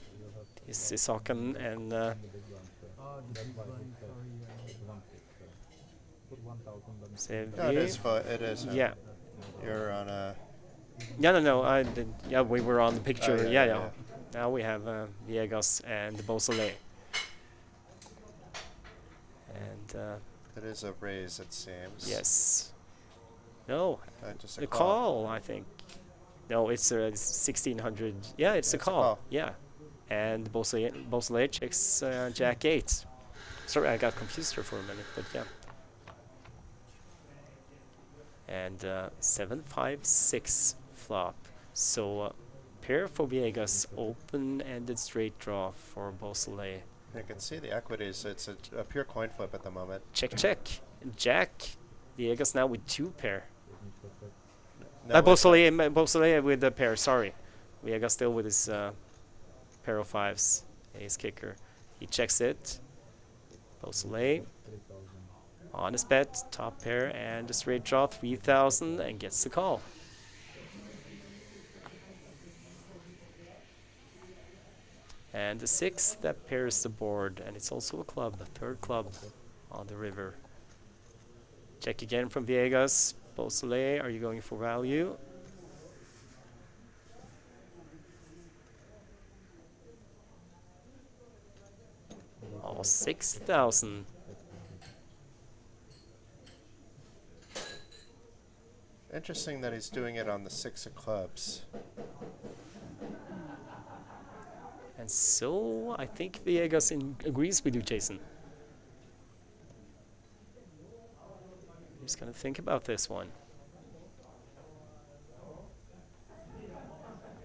S1: This is Håkan and
S2: No, it is.
S1: Yeah.
S2: You're on a...
S1: No. Yeah, we were on the picture.
S2: Oh,
S1: yeah. Now we have Viegas and Beausoleil. And
S2: It is a raise, it seems.
S1: yes. No,
S2: Just
S1: a
S2: a
S1: call, I think. No, it's 1600. Yeah, it's a call. Yeah. And Beausoleil checks Jack 8. Sorry, I got confused there for a minute, but yeah. And 7-5-6 flop. So pair for Viegas, open-ended straight draw for Beausoleil.
S2: You can see the equities. It's a pure coin flip at the moment.
S1: Check, check. Jack. Viegas now with 2 pair.
S2: No,
S1: Beausoleil with a pair, sorry. Viegas still with his pair of 5s. Ace kicker. He checks it. Beausoleil. Honest bet, top pair, and a straight draw, 3000, and gets the call. And the 6, that pairs the board, and it's also a club, a third club on the river. Check again from Viegas. Beausoleil, are you going for value? Oh, 6000.
S2: Interesting that he's doing it on the 6 of clubs.
S1: And so, I think Viegas agrees with you, Jason. He's gonna think about this one.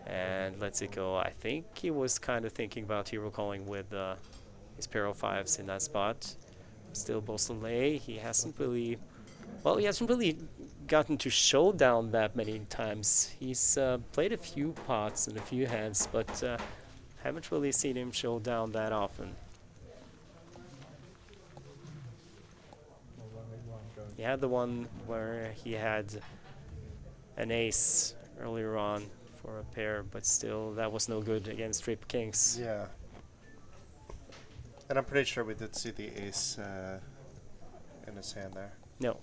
S1: And lets it go. I think he was kind of thinking about hero calling with his pair of 5s in that spot. Still Beausoleil, he hasn't really gotten to showdown that many times. He's played a few pots and a few hands, but haven't really seen him show down that often. He had the one where he had an ace earlier on for a pair, but still that was no good against Rip Kings.
S2: Yeah. And I'm pretty sure we did see the ace in his hand there.
S1: No.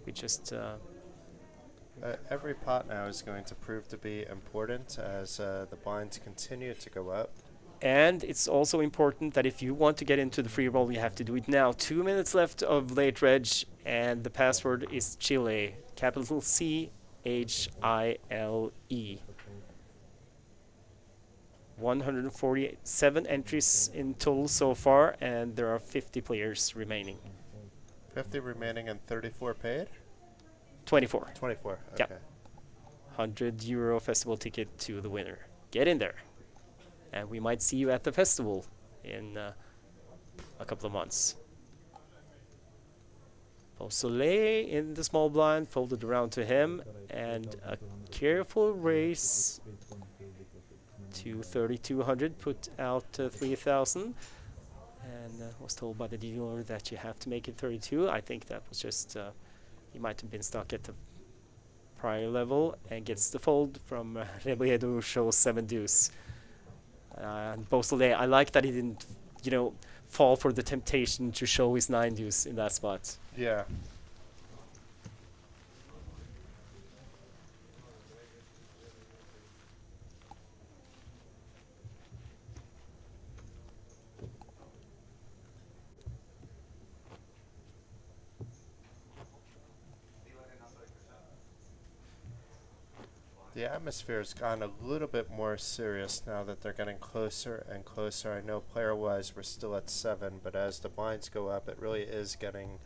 S1: We just...
S2: every pot now is going to prove to be important as the blinds continue to go up.
S1: And it's also important that if you want to get into the free roll, you have to do it now. 2 minutes left of late reg, and the password is Chile, capital C-H-I-L-E. 147 entries in total so far, and there are 50 players remaining.
S2: 50 remaining and 34 paid?
S1: 24.
S2: 24, okay.
S1: Yep. €100 festival ticket to the winner. Get in there. And we might see you at the festival in a couple of months. Beausoleil in the small blind, folded around to him, and a careful raise to 3,200, put out 3,000, and was told by the dealer that you have to make it 32. I think that was just, he might have been stuck at the prior level, and gets the fold from Rebiedo, shows 7 deuce. And Beausoleil, I like that he didn't, fall for the temptation to show his 9 deuce in that spot.
S2: Yeah. The atmosphere has gotten a little bit more serious now that they're getting closer and closer. I know player-wise we're still at 7, but as the blinds go up, it really is getting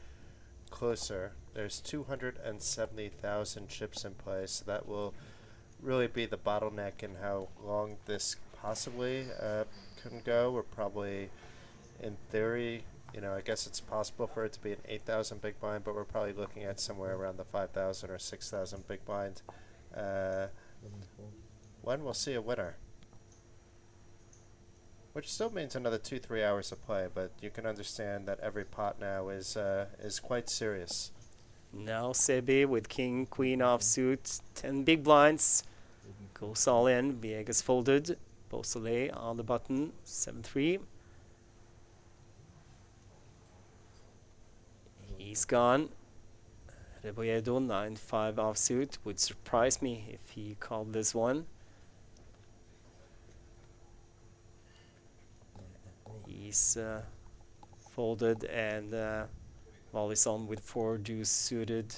S2: closer. There's 270,000 chips in play, so that will really be the bottleneck in how long this possibly can go. We're probably, in theory, I guess it's possible for it to be an 8,000 big blind, but we're probably looking at somewhere around the 5,000 or 6,000 big blind. When we'll see a winner, which still means another 2-3 hours of play, but you can understand that every pot now is quite serious.
S1: Now Sebi with king, queen offsuit, 10 big blinds, goes all in. Viegas folded, Beausoleil on the button, 7-3. He's gone. Rebiedo 9-5 offsuit, would surprise me if he called this one. He's folded, and Wally's on with 4 deuce suited.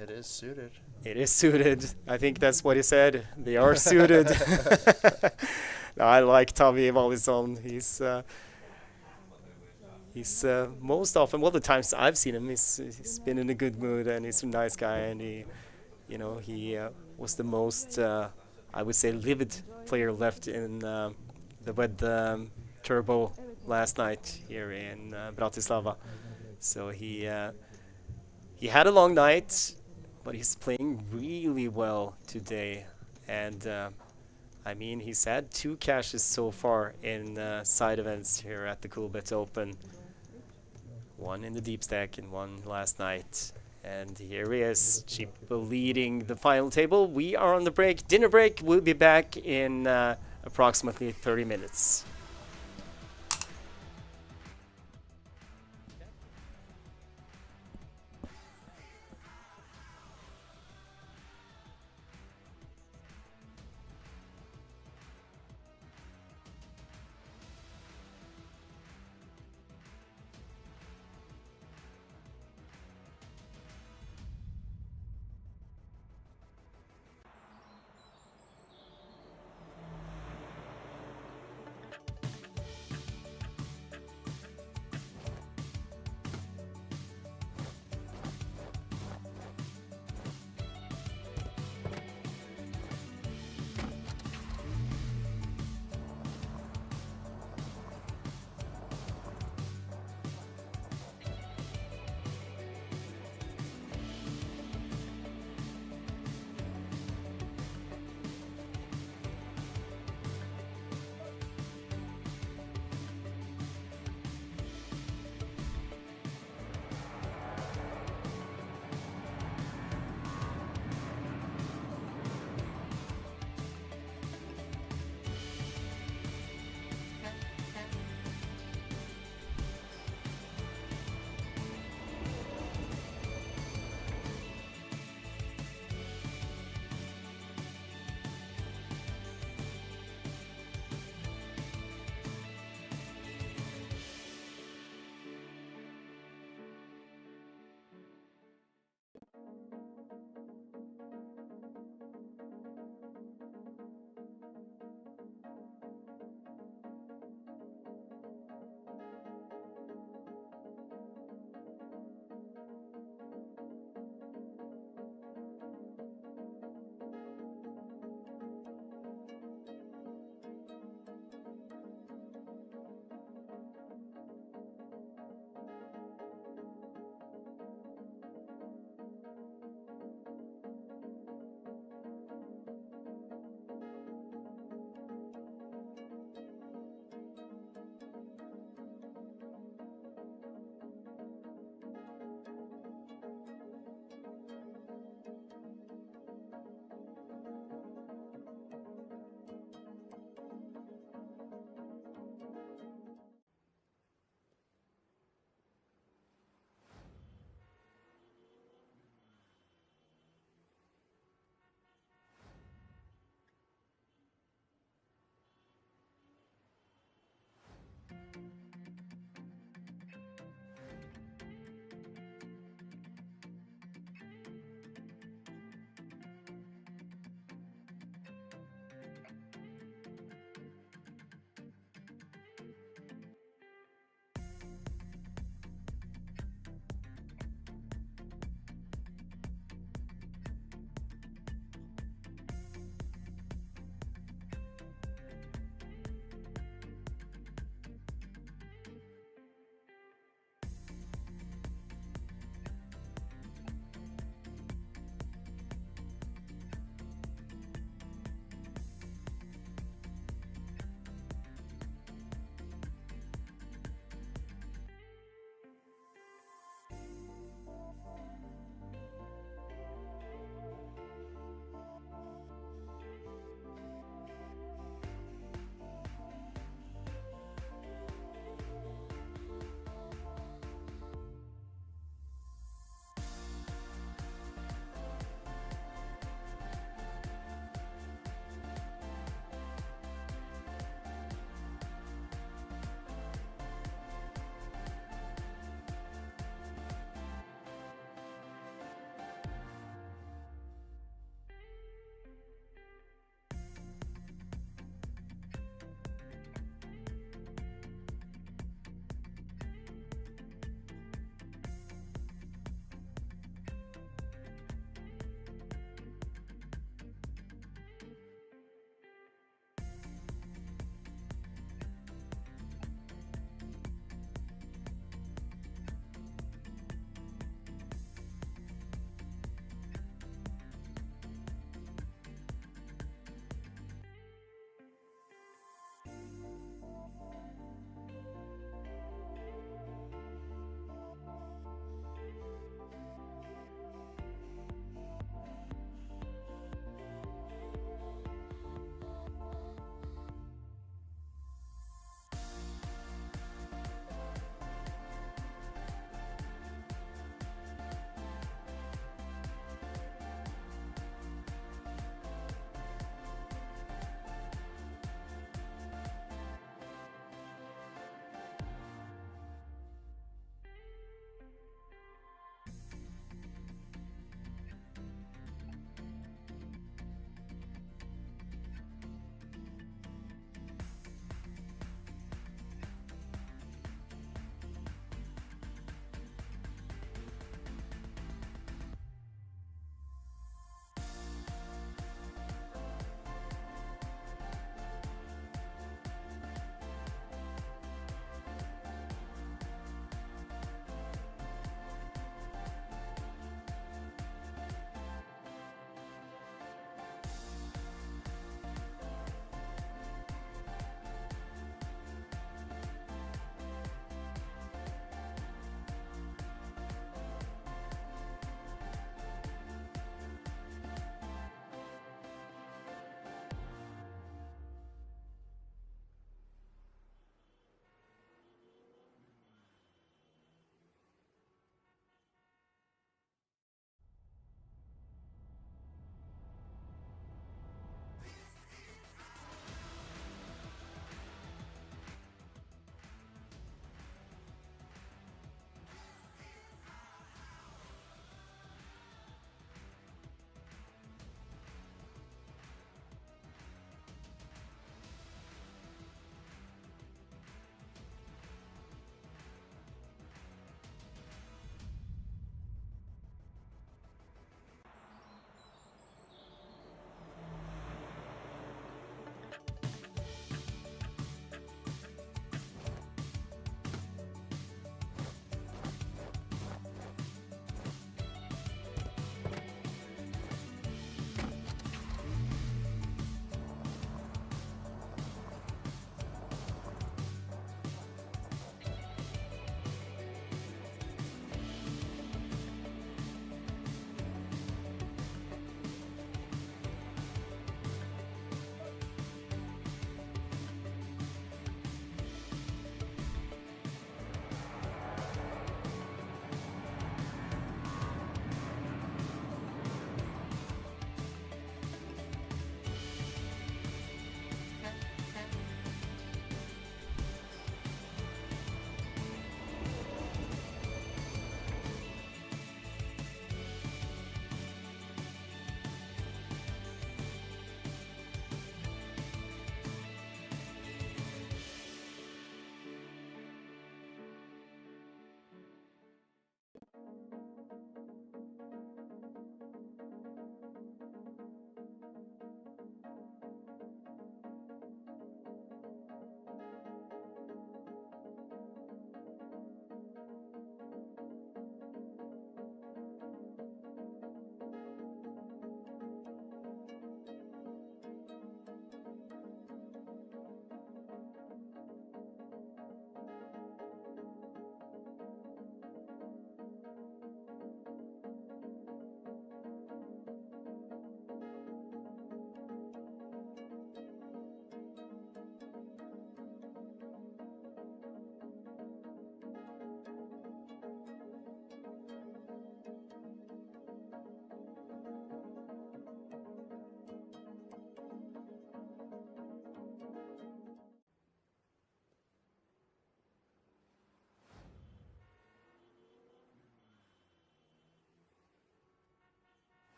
S2: It is suited.
S1: It is suited. I think that's what he said. They are suited. No, I like Tommy Wallison. He's most often, well, the times I've seen him, he's been in a good mood, and he's a nice guy, and he was the most, I would say, livid player left in the Wed Turbo last night here in Bratislava. So he had a long night, but he's playing really well today, and I mean, he's had 2 cashes so far in side events here at the Coolbet Open. 1 in the deep stack and 1 last night. And here he is, Chip leading the final table. We are on the break, dinner break. We'll be back in approximately 30 minutes.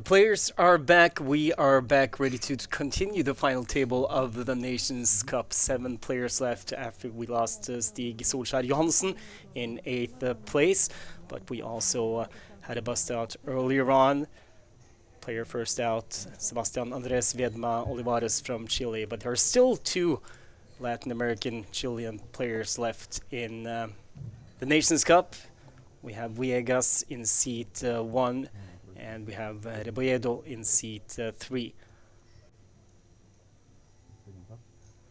S1: players are back. We are back ready to continue the final table of the Nations Cup. 7 players left after we lost Stig Solskjær Johansen in 8th place. But we also had a bust out earlier on. Player first out, Sebastian Andres Viedma Olivares from Chile. But there are still 2 Latin American Chilean players left in the Nations Cup. We have Viegas in seat 1. And we have Rebolledo in seat 3.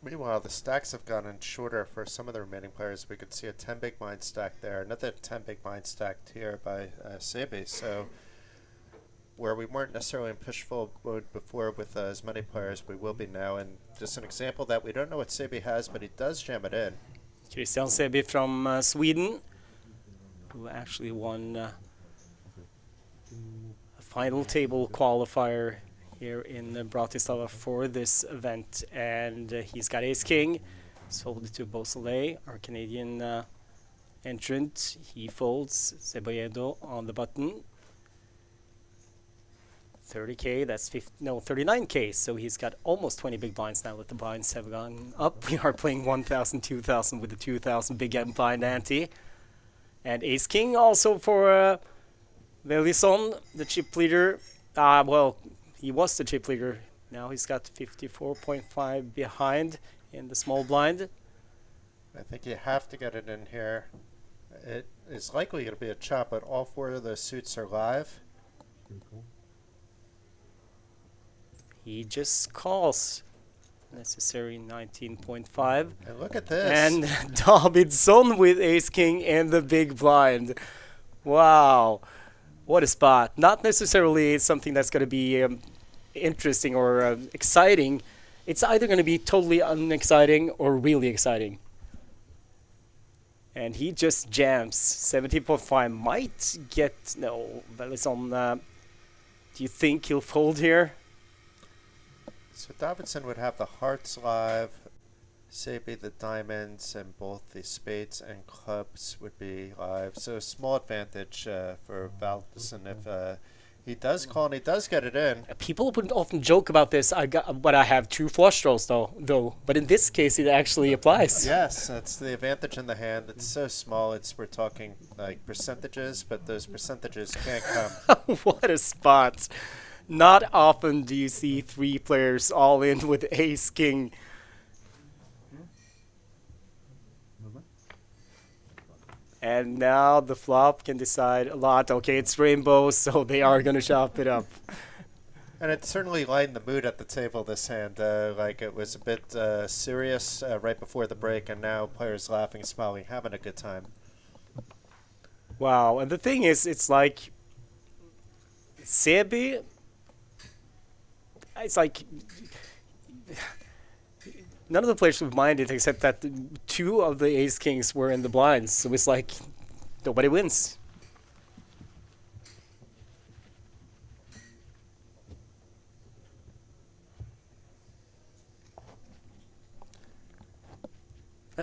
S2: Meanwhile, the stacks have gotten shorter for some of the remaining players. We could see a 10 big blind stack there, another 10 big blind stacked here by Sebi. So where we weren't necessarily in push-full mode before with as many players, we will be now. And just an example that we don't know what Sebi has, but he does jam it in.
S1: Christian Sebi from Sweden, who actually won final table qualifier here in Bratislava for this event, and he's got ace king, sold it to Beausoleil, our Canadian entrant. He folds Cebolledo on the button. 30k, that's 39k, so he's got almost 20 big blinds now that the blinds have gone up. We are playing 1,000, 2,000 with the 2,000 big M blind ante. And ace king also for Velison, the chip leader. Well, he was the chip leader. Now he's got 54.5 behind in the small blind.
S2: I think you have to get it in here. It is likely going to be a chop, but all 4 of those suits are live.
S1: He just calls. Necessary 19.5.
S2: And look at this.
S1: And Davidsson with ace king and the big blind. Wow. What a spot. Not necessarily something that's going to be interesting or exciting. It's either going to be totally unexciting or really exciting. And he just jams. 17.5 might get... No, Velison, do you think he'll fold here?
S2: So Davidson would have the hearts live, Sebi the diamonds, and both the spades and clubs would be live. So small advantage for Valdison if he does call and he does get it in.
S1: People would often joke about this. But I have 2 flush draws though. But in this case, it actually applies.
S2: Yes, that's the advantage in the hand. It's so small. We're talking like percentages, but those percentages can't come.
S1: What a spot. Not often do you see 3 players all in with ace king. And now the flop can decide a lot. Okay, it's rainbow, so they are going to chop it up.
S2: And it certainly lightened the mood at the table, this hand. Like it was a bit serious right before the break, and now players laughing, smiling, having a good time.
S1: Wow, and the thing is, it's like Sebi... It's like none of the players would mind it except that 2 of the ace kings were in the blinds, so it's like nobody wins.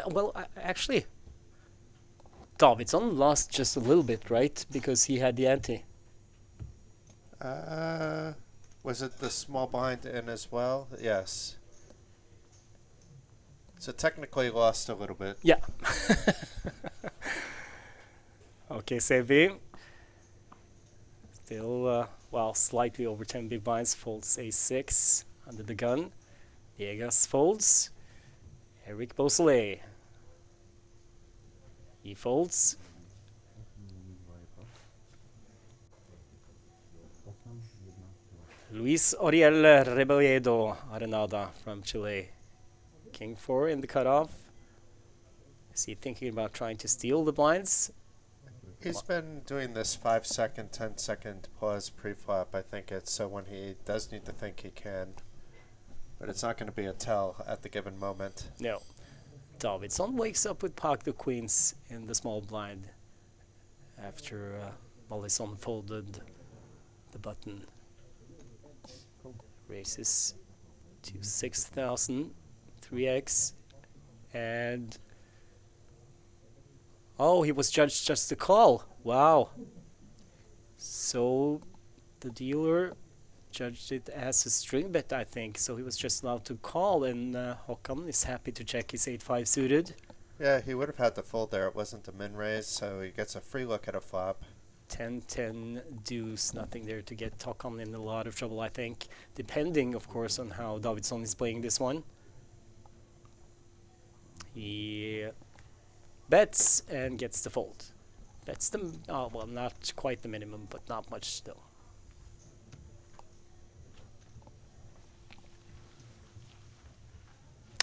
S1: Well, actually, Davidsson lost just a little bit, right? Because he had the ante.
S2: Was it the small blind in as well? Yes. So technically lost a little bit.
S1: Yeah. Okay, Sebi. Still, well, slightly over 10 big blinds. Folds a6 under the gun. Viegas folds. Eric Beausoleil. He folds. Luis Oriel Rebolledo Arenada from Chile. King 4 in the cutoff. Is he thinking about trying to steal the blinds?
S2: He's been doing this 5-second, 10-second pause pre-flop. I think it's so when he does need to think he can. But it's not going to be a tell at the given moment.
S1: No. Davidsson wakes up with pocket queens in the small blind after Mollison folded the button. Raises to 6,000, 3x, and oh, he was judged just to call. Wow. So the dealer judged it as a string bet, I think, so he was just allowed to call, and Håkan is happy to check his 8-5 suited.
S2: Yeah, he would have had to fold there. It wasn't a min raise, so he gets a free look at a flop.
S1: 10-10 deuce, nothing there to get Håkan in a lot of trouble, I think, depending, of course, on how Davidsson is playing this one. He bets and gets the fold. That's the, oh, well, not quite the minimum, but not much still.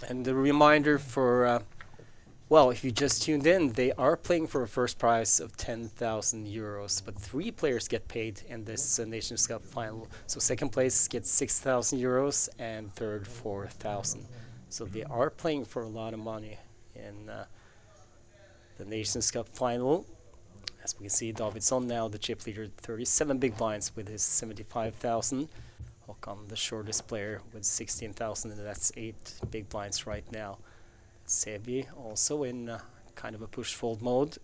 S1: And the reminder for, well, if you just tuned in, they are playing for a first prize of 10,000 euros, but 3 players get paid in this Nations Cup final. So second place gets 6,000 euros and third 4,000. So they are playing for a lot of money in the Nations Cup final. As we can see, Davidsson now the chip leader, 37 big blinds with his 75,000. Håkan, the shortest player, with 16,000, and that's 8 big blinds right now. Sebi also in kind of a push fold mode.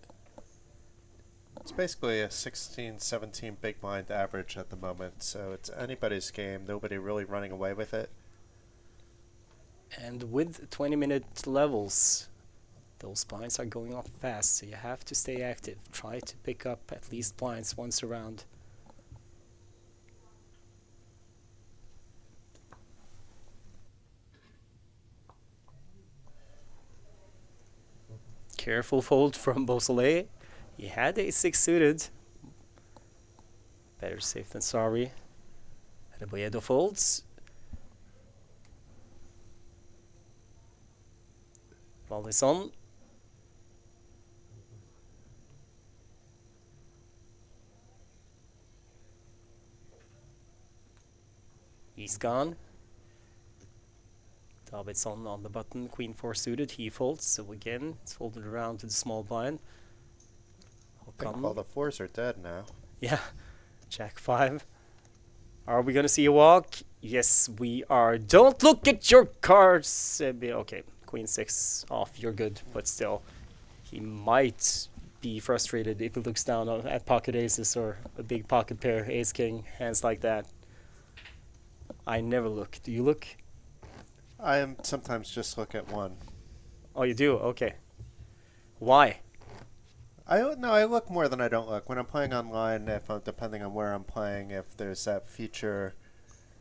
S2: It's basically a 16-17 big blind average at the moment, so it's anybody's game. Nobody really running away with it.
S1: And with 20-minute levels, those blinds are going off fast, so you have to stay active. Try to pick up at least blinds once around. Careful fold from Beausoleil. He had a6 suited. Better safe than sorry. Reboedo folds. Ball is on. He's gone. Davidsson on the button, queen 4 suited, he folds, so again, it's folded around to the small blind.
S2: I think all the 4s are dead now.
S1: Yeah, jack 5. Are we gonna see a walk? Yes, we are. Don't look at your cards! Okay, queen 6 off, you're good, but still, he might be frustrated if he looks down at pocket aces or a big pocket pair, ace king, hands like that. I never look. Do you look?
S2: I am sometimes just look at one.
S1: Oh, you do? Okay. Why?
S2: I look more than I don't look. When I'm playing online, if I'm, depending on where I'm playing, if there's that feature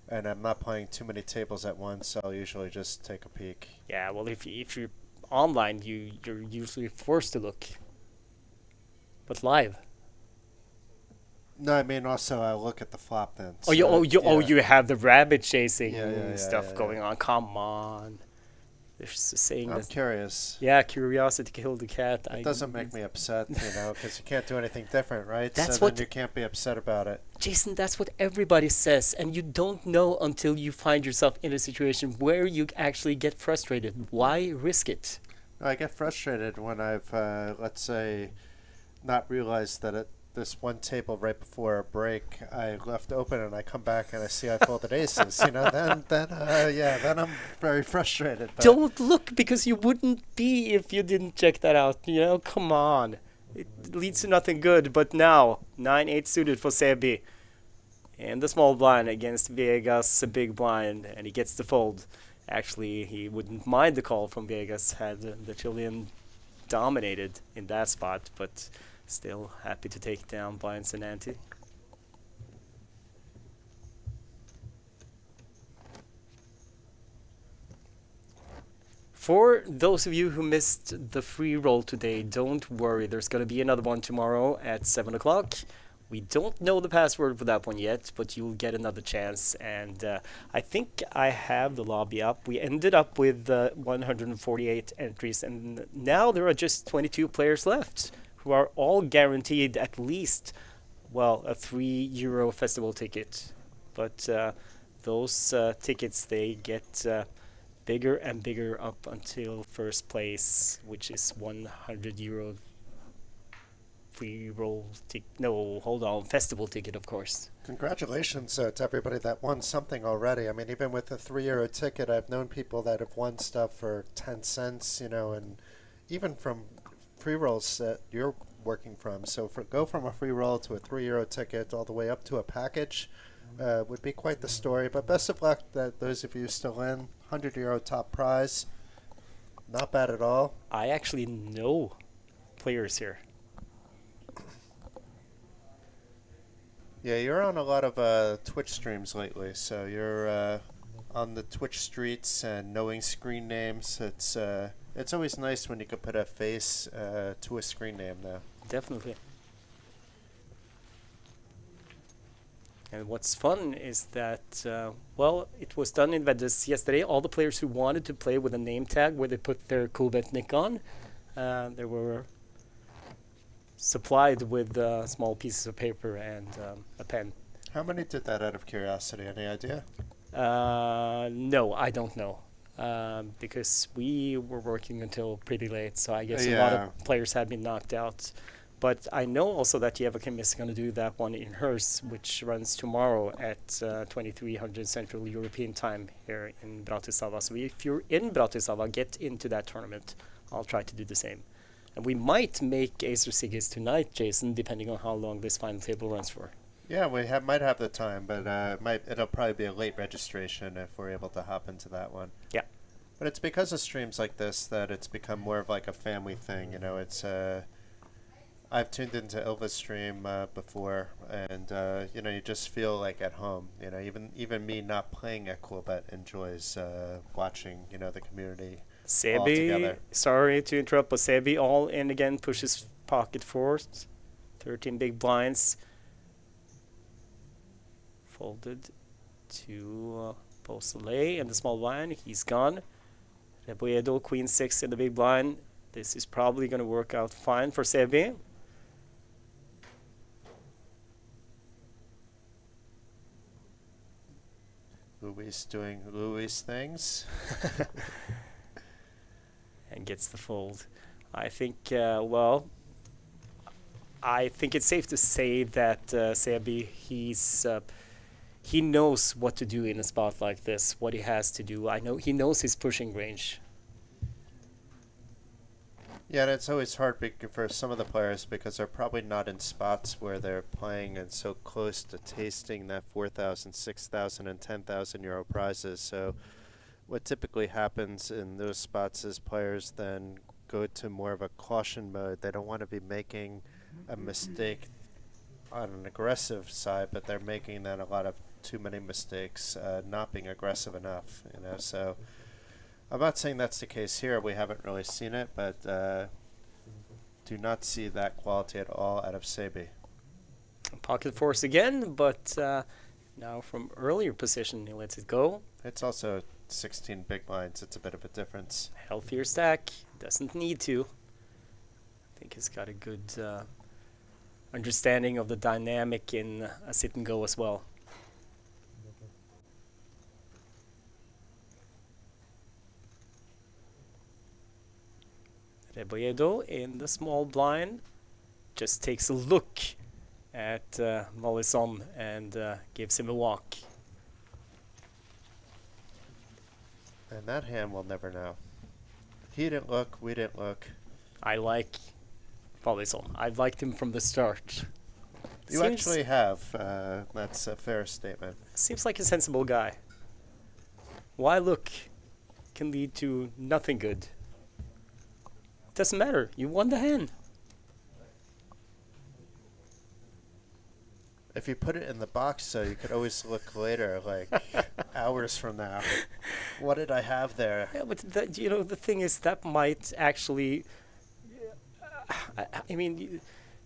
S2: and I'm not playing too many tables at once, I'll usually just take a peek.
S1: Yeah, well, if you're online, you're usually forced to look. But live.
S2: No, I mean also I look at the flop then.
S1: Oh,
S2: So,
S1: you have the rabbit chasing
S2: Yeah,
S1: stuff
S2: yeah.
S1: going on. Come on. There's a saying
S2: I'm
S1: that.
S2: curious.
S1: Yeah, curiosity killed the cat.
S2: It doesn't make me upset, because you can't do anything different, right?
S1: That's
S2: so
S1: what
S2: then you can't be upset about it.
S1: Jason, that's what everybody says, and you don't know until you find yourself in a situation where you actually get frustrated. Why risk it?
S2: I get frustrated when I've, let's say, not realized that this one table right before a break I left open, and I come back and I see I folded aces. Then I'm very frustrated. But
S1: Don't look, because you wouldn't be if you didn't check that out. Come on. It leads to nothing good, but now 9-8 suited for Sebi. And the small blind against Vegas, a big blind, and he gets the fold. Actually, he wouldn't mind the call from Vegas had the Chilean dominated in that spot, but still happy to take down blinds and ante. For those of you who missed the free roll today, don't worry. There's going to be another one tomorrow at 7 o'clock. We don't know the password for that one yet, but you'll get another chance. And I think I have the lobby up. We ended up with 148 entries, and now there are just 22 players left, who are all guaranteed at least, well, a €3 festival ticket. But those tickets, they get bigger and bigger up until first place, which is €100 free roll ticket. No, hold on, festival ticket, of course.
S2: congratulations to everybody that won something already. I mean, even with a €3 ticket, I've known people that have won stuff for 10 cents, and even from free rolls that you're working from. So go from a free roll to a €3 ticket all the way up to a package. would be quite the story. But best of luck that those of you still in. €100 top prize. Not bad at all.
S1: I actually know players here.
S2: Yeah, you're on a lot of Twitch streams lately, so you're on the Twitch streets and knowing screen names. It's always nice when you can put a face to a screen name, though.
S1: Definitely. And what's fun is that, well, it was done in Vegas yesterday. All the players who wanted to play with a name tag where they put their Coolbet nick on, they were supplied with small pieces of paper and a pen.
S2: How many did that out of curiosity? Any idea?
S1: No, I don't know. Because we were working until pretty late, so I guess a lot of players had been knocked out. But I know also that Jevakim is going to do that one in hers, which runs tomorrow at 2300 Central European Time here in Bratislava. So if you're in Bratislava, get into that tournament. I'll try to do the same. And we might make Acer Sigis tonight, Jason, depending on how long this final table runs for.
S2: Yeah, we might have the time, but it'll probably be a late registration if we're able to hop into that one.
S1: Yeah.
S2: But it's because of streams like this that it's become more of like a family thing. You know, it's I've tuned into Ilva's stream before, and you know, you just feel like at home. You know, even me not playing at Coolbet enjoys watching, you know, the community all together.
S1: Sorry to interrupt, but Sebi all in again, pushes pocket fours, 13 big blinds, folded to Beausoleil and the small blind. He's gone. Reboedo, queen 6 in the big blind. This is probably going to work out fine for Sebi.
S2: Louis doing Louis things.
S1: And gets the fold. I think, well, I think it's safe to say that Sebi, he knows what to do in a spot like this, what he has to do. I know he knows his pushing range.
S2: Yeah, and it's always hard for some of the players because they're probably not in spots where they're playing and so close to tasting that 4,000, 6,000, and 10,000 euro prizes. So what typically happens in those spots is players then go to more of a caution mode. They don't want to be making a mistake on an aggressive side, but they're making then a lot of too many mistakes, not being aggressive enough. You know, so I'm not saying that's the case here. We haven't really seen it, but do not see that quality at all out of Sebi.
S1: Pocket force again, but now from earlier position, he lets it go.
S2: It's also 16 big blinds. It's a bit of a difference.
S1: Healthier stack. Doesn't need to. I think he's got a good understanding of the dynamic in a sit and go as well. Reboedo in the small blind just takes a look at Mollison and gives him a walk.
S2: And that hand we'll never know. He didn't look, we didn't look.
S1: I like Mollison. I've liked him from the start.
S2: You actually have. That's a fair statement.
S1: Seems like a sensible guy. Why look can lead to nothing good. Doesn't matter. You won the hand.
S2: If you put it in the box, though, you could always look later, like hours from now. What did I have there?
S1: Yeah, but you know, the thing is that might actually. I mean,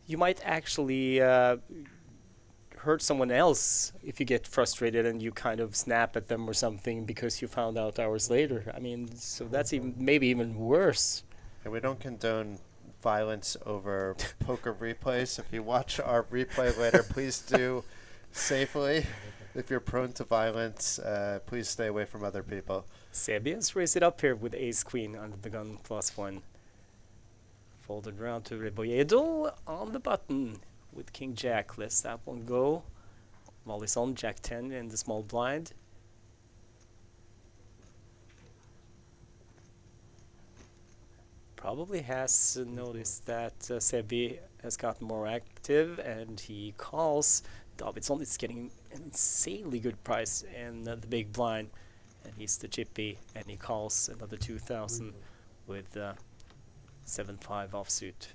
S1: you might actually hurt someone else if you get frustrated and you kind of snap at them or something because you found out hours later. I mean, so that's maybe even worse.
S2: And we don't condone violence over poker replays. If you watch our replay later, please do safely. If you're prone to violence, please stay away from other people.
S1: Sebias raised it up here with ace-queen under the gun +1. Folded round to Reboedo on the button with king-jack. Lets that one go. Mollison, jack-10 in the small blind. Probably has noticed that Sebi has gotten more active and he calls. Davidsson is getting an insanely good price in the big blind. And he's the chippy, and he calls another 2,000 with 7-5 offsuit.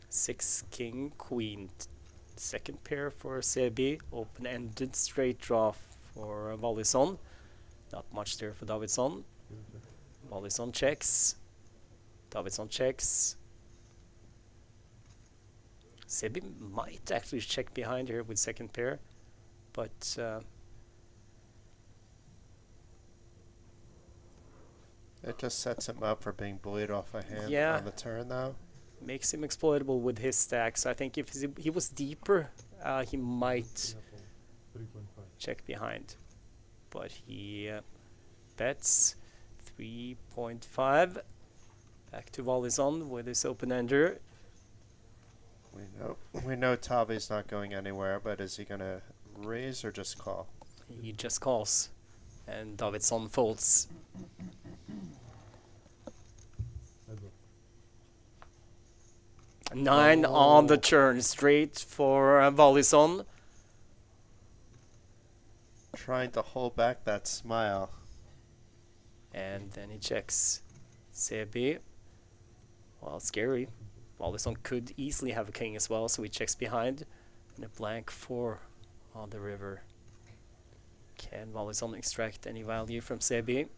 S1: 6 king queen. Second pair for Sebi. Open-ended straight draw for Wallisson. Not much there for Davidsson. Wallisson checks. Davidsson checks. Sebi might actually check behind here with second pair, but
S2: it just sets him up for being bullied off a hand
S1: Yeah.
S2: on the turn, though.
S1: makes him exploitable with his stacks. I think if he was deeper, he might check behind, but he bets 3.5. Back to Wallisson with his open-ender.
S2: We know Tavi's not going anywhere, but is he gonna raise or just call?
S1: He just calls, and Davidsson folds. Nine on the turn, straight for Wallisson.
S2: Trying to hold back that smile.
S1: And then he checks. Sebi. Well, scary. Wallisson could easily have a king as well, so he checks behind. And a blank 4 on the river. Can Wallisson extract any value from Sebi?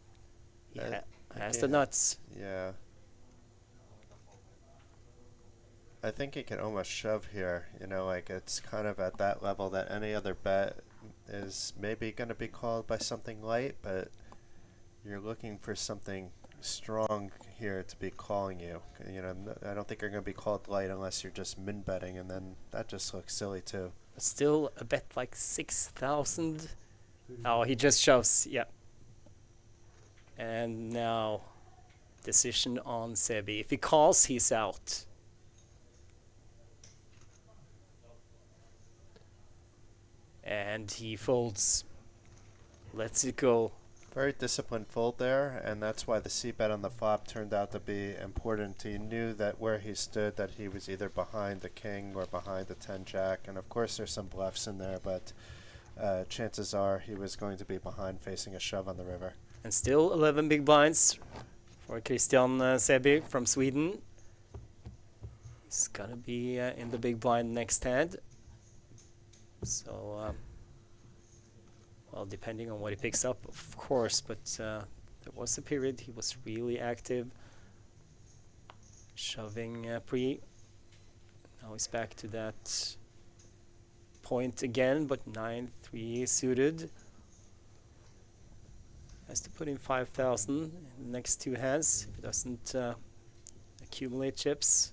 S1: He has the nuts.
S2: Yeah. I think he can almost shove here. You know, like it's kind of at that level that any other bet is maybe going to be called by something light, but you're looking for something strong here to be calling you. You know, I don't think you're going to be called light unless you're just min betting, and then that just looks silly too.
S1: But still a bet like 6,000. Oh, he just shoves. Yeah. And now decision on Sebi. If he calls, he's out. And he folds. Lets it go.
S2: Very disciplined fold there, and that's why the c-bet on the flop turned out to be important. He knew that where he stood, that he was either behind the king or behind the 10-jack, and of course there's some bluffs in there, but chances are he was going to be behind facing a shove on the river.
S1: And still 11 big blinds for Christian Sebi from Sweden. He's gonna be in the big blind next hand. So, well, depending on what he picks up, of course, but there was a period he was really active, shoving pre. Now he's back to that point again, but 9-3 suited. Has to put in 5,000 in the next two hands if he doesn't accumulate chips.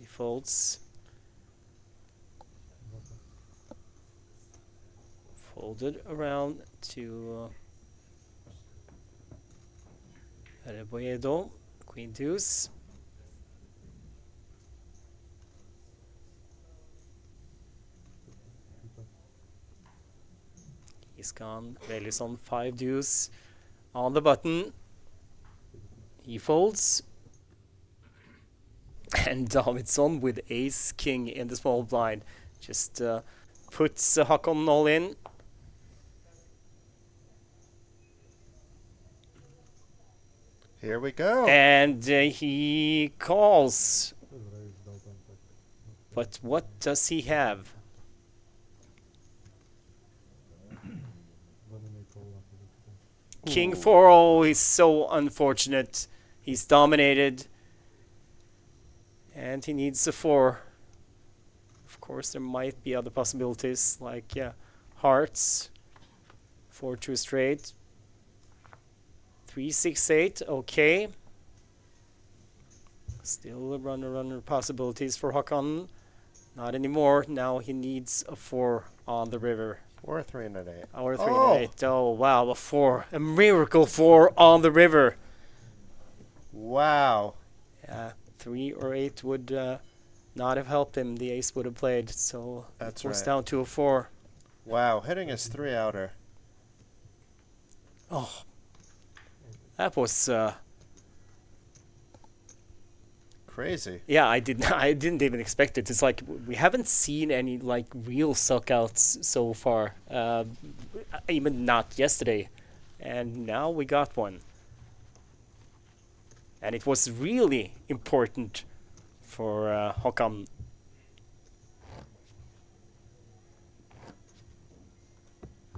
S1: He folds. Folded around to Reboedo, Queen Deuce. He's gone. Wallisson 5 deuce on the button. He folds. And Davidsson with ace king in the small blind. Just puts Håkon all in.
S2: Here we go.
S1: And he calls. But what does he have? King 4, oh, he's so unfortunate. He's dominated. And he needs a 4. Of course, there might be other possibilities, like hearts. 4-2 straight. 3-6-8, okay. Still runner possibilities for Håkon. Not anymore. Now he needs a 4 on the river.
S2: Or 3 and an 8.
S1: Or 3 and an 8. Oh, wow, a 4. A miracle 4 on the river.
S2: Wow.
S1: Yeah, 3 or 8 would not have helped him. The ace would have played, so
S2: That's
S1: it was
S2: right.
S1: down to a 4.
S2: Wow, hitting his 3-outer.
S1: Oh, that was
S2: crazy.
S1: Yeah, I didn't even expect it. It's like we haven't seen any like real suckouts so far. Even not yesterday, and now we got one. And it was really important for Håkan.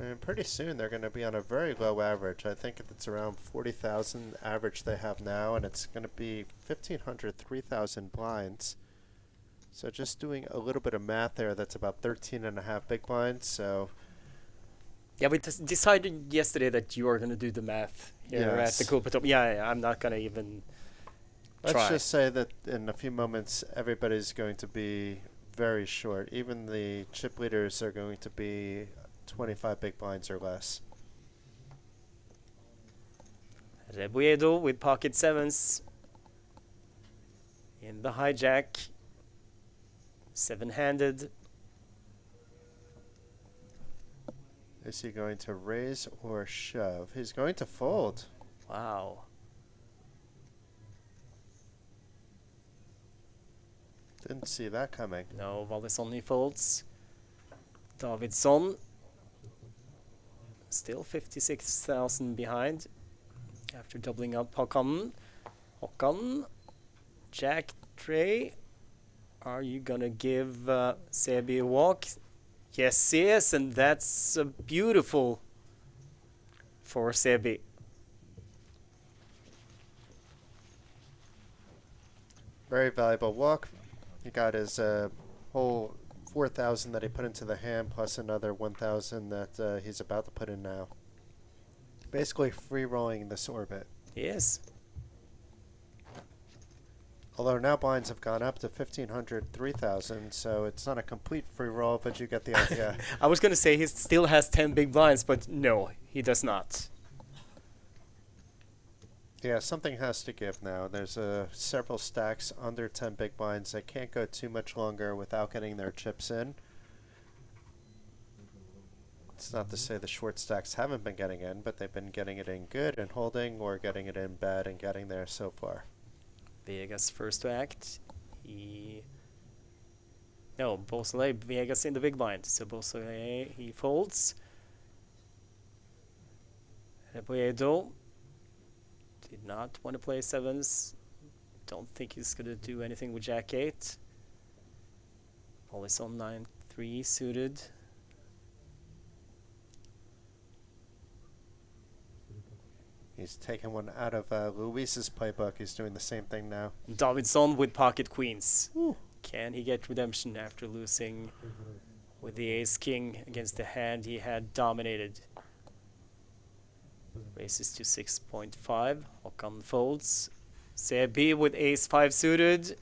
S2: And pretty soon they're going to be on a very low average. I think it's around 40,000 average they have now, and it's going to be 1,500, 3,000 blinds. So just doing a little bit of math there, that's about 13 and a half big blinds. So
S1: Yeah, we decided yesterday that you are going to do the math here at the Coolbet Poker. Yeah, I'm not going to even
S2: let's
S1: try.
S2: just say that in a few moments everybody's going to be very short. Even the chip leaders are going to be 25 big blinds or less.
S1: Rebuedo with pocket sevens in the hijack. Seven-handed.
S2: Is he going to raise or shove? He's going to fold.
S1: Wow.
S2: Didn't see that coming.
S1: No, Valdes only folds. Davidsson still 56,000 behind after doubling up Håkan. Håkan, Jack, Trey. Are you gonna give Sebi a walk? Yes, yes, and that's beautiful for Sebi.
S2: Very valuable walk. He got his whole 4,000 that he put into the hand, plus another 1,000 that he's about to put in now. Basically free rolling this orbit.
S1: Yes.
S2: Although now blinds have gone up to 1,500, 3,000, so it's not a complete free roll, but you get the idea.
S1: I was gonna say he still has 10 big blinds, but no, he does not.
S2: Yeah, something has to give now. There's several stacks under 10 big blinds that can't go too much longer without getting their chips in. It's not to say the short stacks haven't been getting in, but they've been getting it in good and holding, or getting it in bad and getting there so far.
S1: Vegas first to act. No, Beausoleil, Vegas in the big blind. So Beausoleil, he folds. Rebuedo did not want to play sevens. Don't think he's going to do anything with Jack 8. Always on 9-3 suited.
S2: He's taken one out of Luis's playbook. He's doing the same thing now.
S1: Davidsson with pocket queens.
S2: Ooh.
S1: Can he get redemption after losing with the ace-king against the hand he had dominated? Raises to 6.5. Håkan folds. Sebi with ace-5 suited.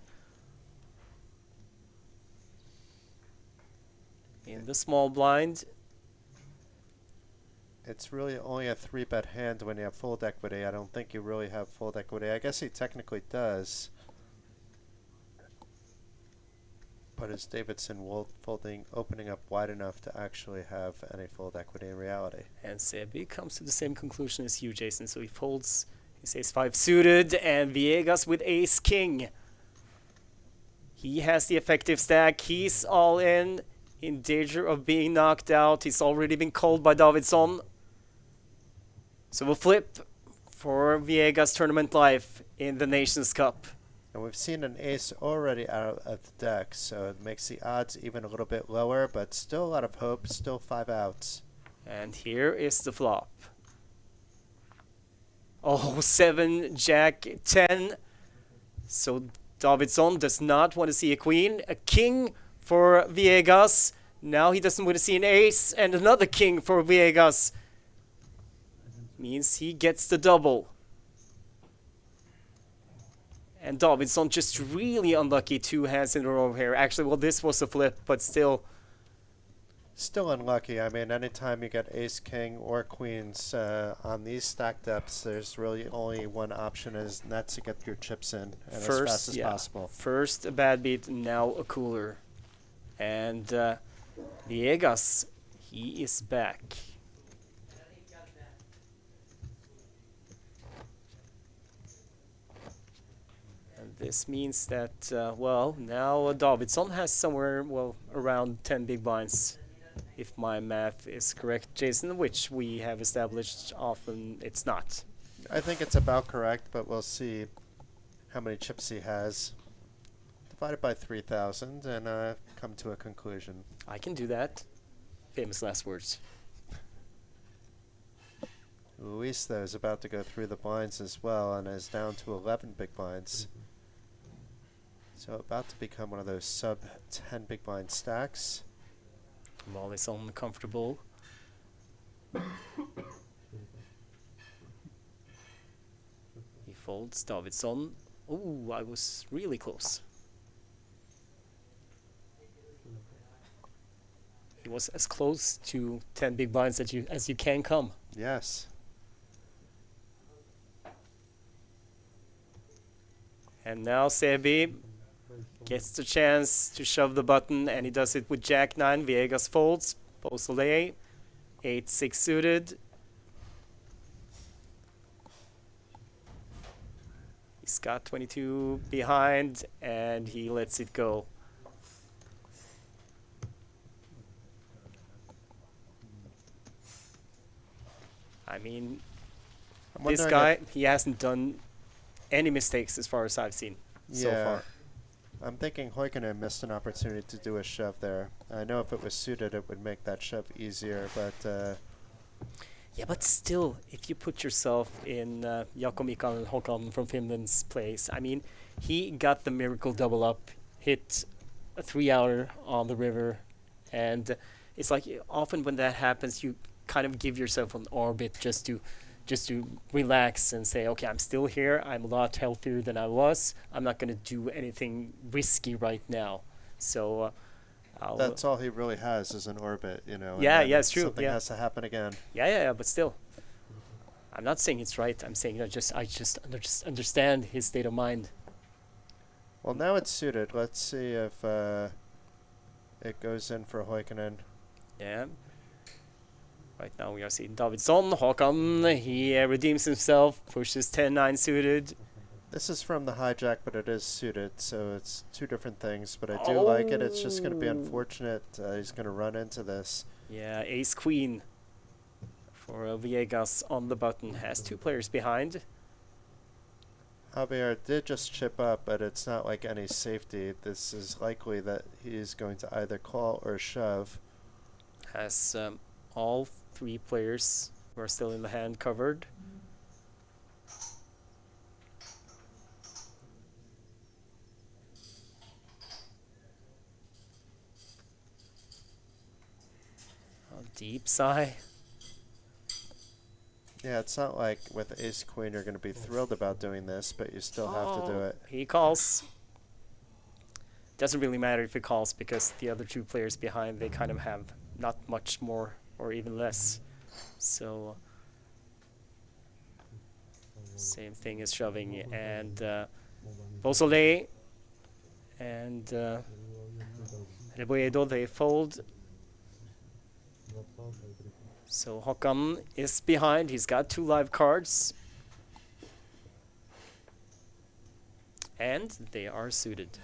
S1: In the small blind.
S2: It's really only a 3-bet hand when you have fold equity. I don't think you really have fold equity. I guess he technically does. But is Davidson folding, opening up wide enough to actually have any fold equity in reality?
S1: And Sebi comes to the same conclusion as you, Jason. So he folds his ace-5 suited, and Viegas with ace-king. He has the effective stack. He's all in danger of being knocked out. He's already been called by Davidsson. So we'll flip for Viegas tournament life in the Nations Cup.
S2: And we've seen an ace already out of the deck, so it makes the odds even a little bit lower, but still a lot of hope, still 5 outs.
S1: And here is the flop. Oh, 7, Jack, 10. So Davidsson does not want to see a queen. A king for Viegas. Now he doesn't want to see an ace, and another king for Viegas. Means he gets the double. And Davidsson just really unlucky 2 hands in a row here. Actually, well, this was a flip, but still.
S2: Still unlucky. I mean, anytime you get ace, king, or queens on these stack depths, there's really only one option, and that's to get your chips in and as fast as possible.
S1: First a bad beat, now a cooler. And Viegas, he is back. This means that, well, now Davidsson has somewhere, well, around 10 big blinds, if my math is correct, Jason, which we have established often it's not.
S2: I think it's about correct, but we'll see how many chips he has. Divide it by 3,000 and come to a conclusion.
S1: I can do that. Famous last words.
S2: Luis, though, is about to go through the blinds as well and is down to 11 big blinds. So about to become one of those sub 10 big blind stacks.
S1: Mall is uncomfortable. He folds Davidsson. Ooh, I was really close. He was as close to 10 big blinds as you can come.
S2: Yes.
S1: And now Sebi gets the chance to shove the button, and he does it with Jack 9. Viegas folds. Beausoleil, 8-6 suited. He's got 22 behind, and he lets it go. I mean, this guy, he hasn't done any mistakes as far as I've seen so far.
S2: I'm thinking Hoikinen missed an opportunity to do a shove there. I know if it was suited, it would make that shove easier, but...
S1: yeah, but still, if you put yourself in Jaakko Mikael Håkan from Finland's place, I mean, he got the miracle double up, hit a 3-outer on the river, and it's like often when that happens, you kind of give yourself an orbit just to relax and say, okay, I'm still here. I'm a lot healthier than I was. I'm not going to do anything risky right now. So
S2: that's all he really has is an orbit, you know.
S1: Yeah, yeah, it's true.
S2: Something has to happen again.
S1: Yeah, but still. I'm not saying it's right. I'm saying I just understand his state of mind.
S2: Well, now it's suited. Let's see if it goes in for Hoikinen.
S1: Yeah. Right now we are seeing Davidsson. Håkan, he redeems himself, pushes 10-9 suited.
S2: This is from the hijack, but it is suited, so it's two different things. But I do like it. It's just going to be unfortunate. He's going to run into this.
S1: Yeah, ace-queen for Viegas on the button. Has two players behind.
S2: Javier did just chip up, but it's not like any safety. This is likely that he's going to either call or shove.
S1: Has all three players who are still in the hand covered. A deep sigh.
S2: Yeah, it's not like with ace queen you're going to be thrilled about doing this, but you still have to do it.
S1: He calls. Doesn't really matter if he calls because the other two players behind, they kind of have not much more or even less. So same thing as shoving. And Beausoleil and Reboedo, they fold. So Håkan is behind. He's got 2 live cards. And they are suited.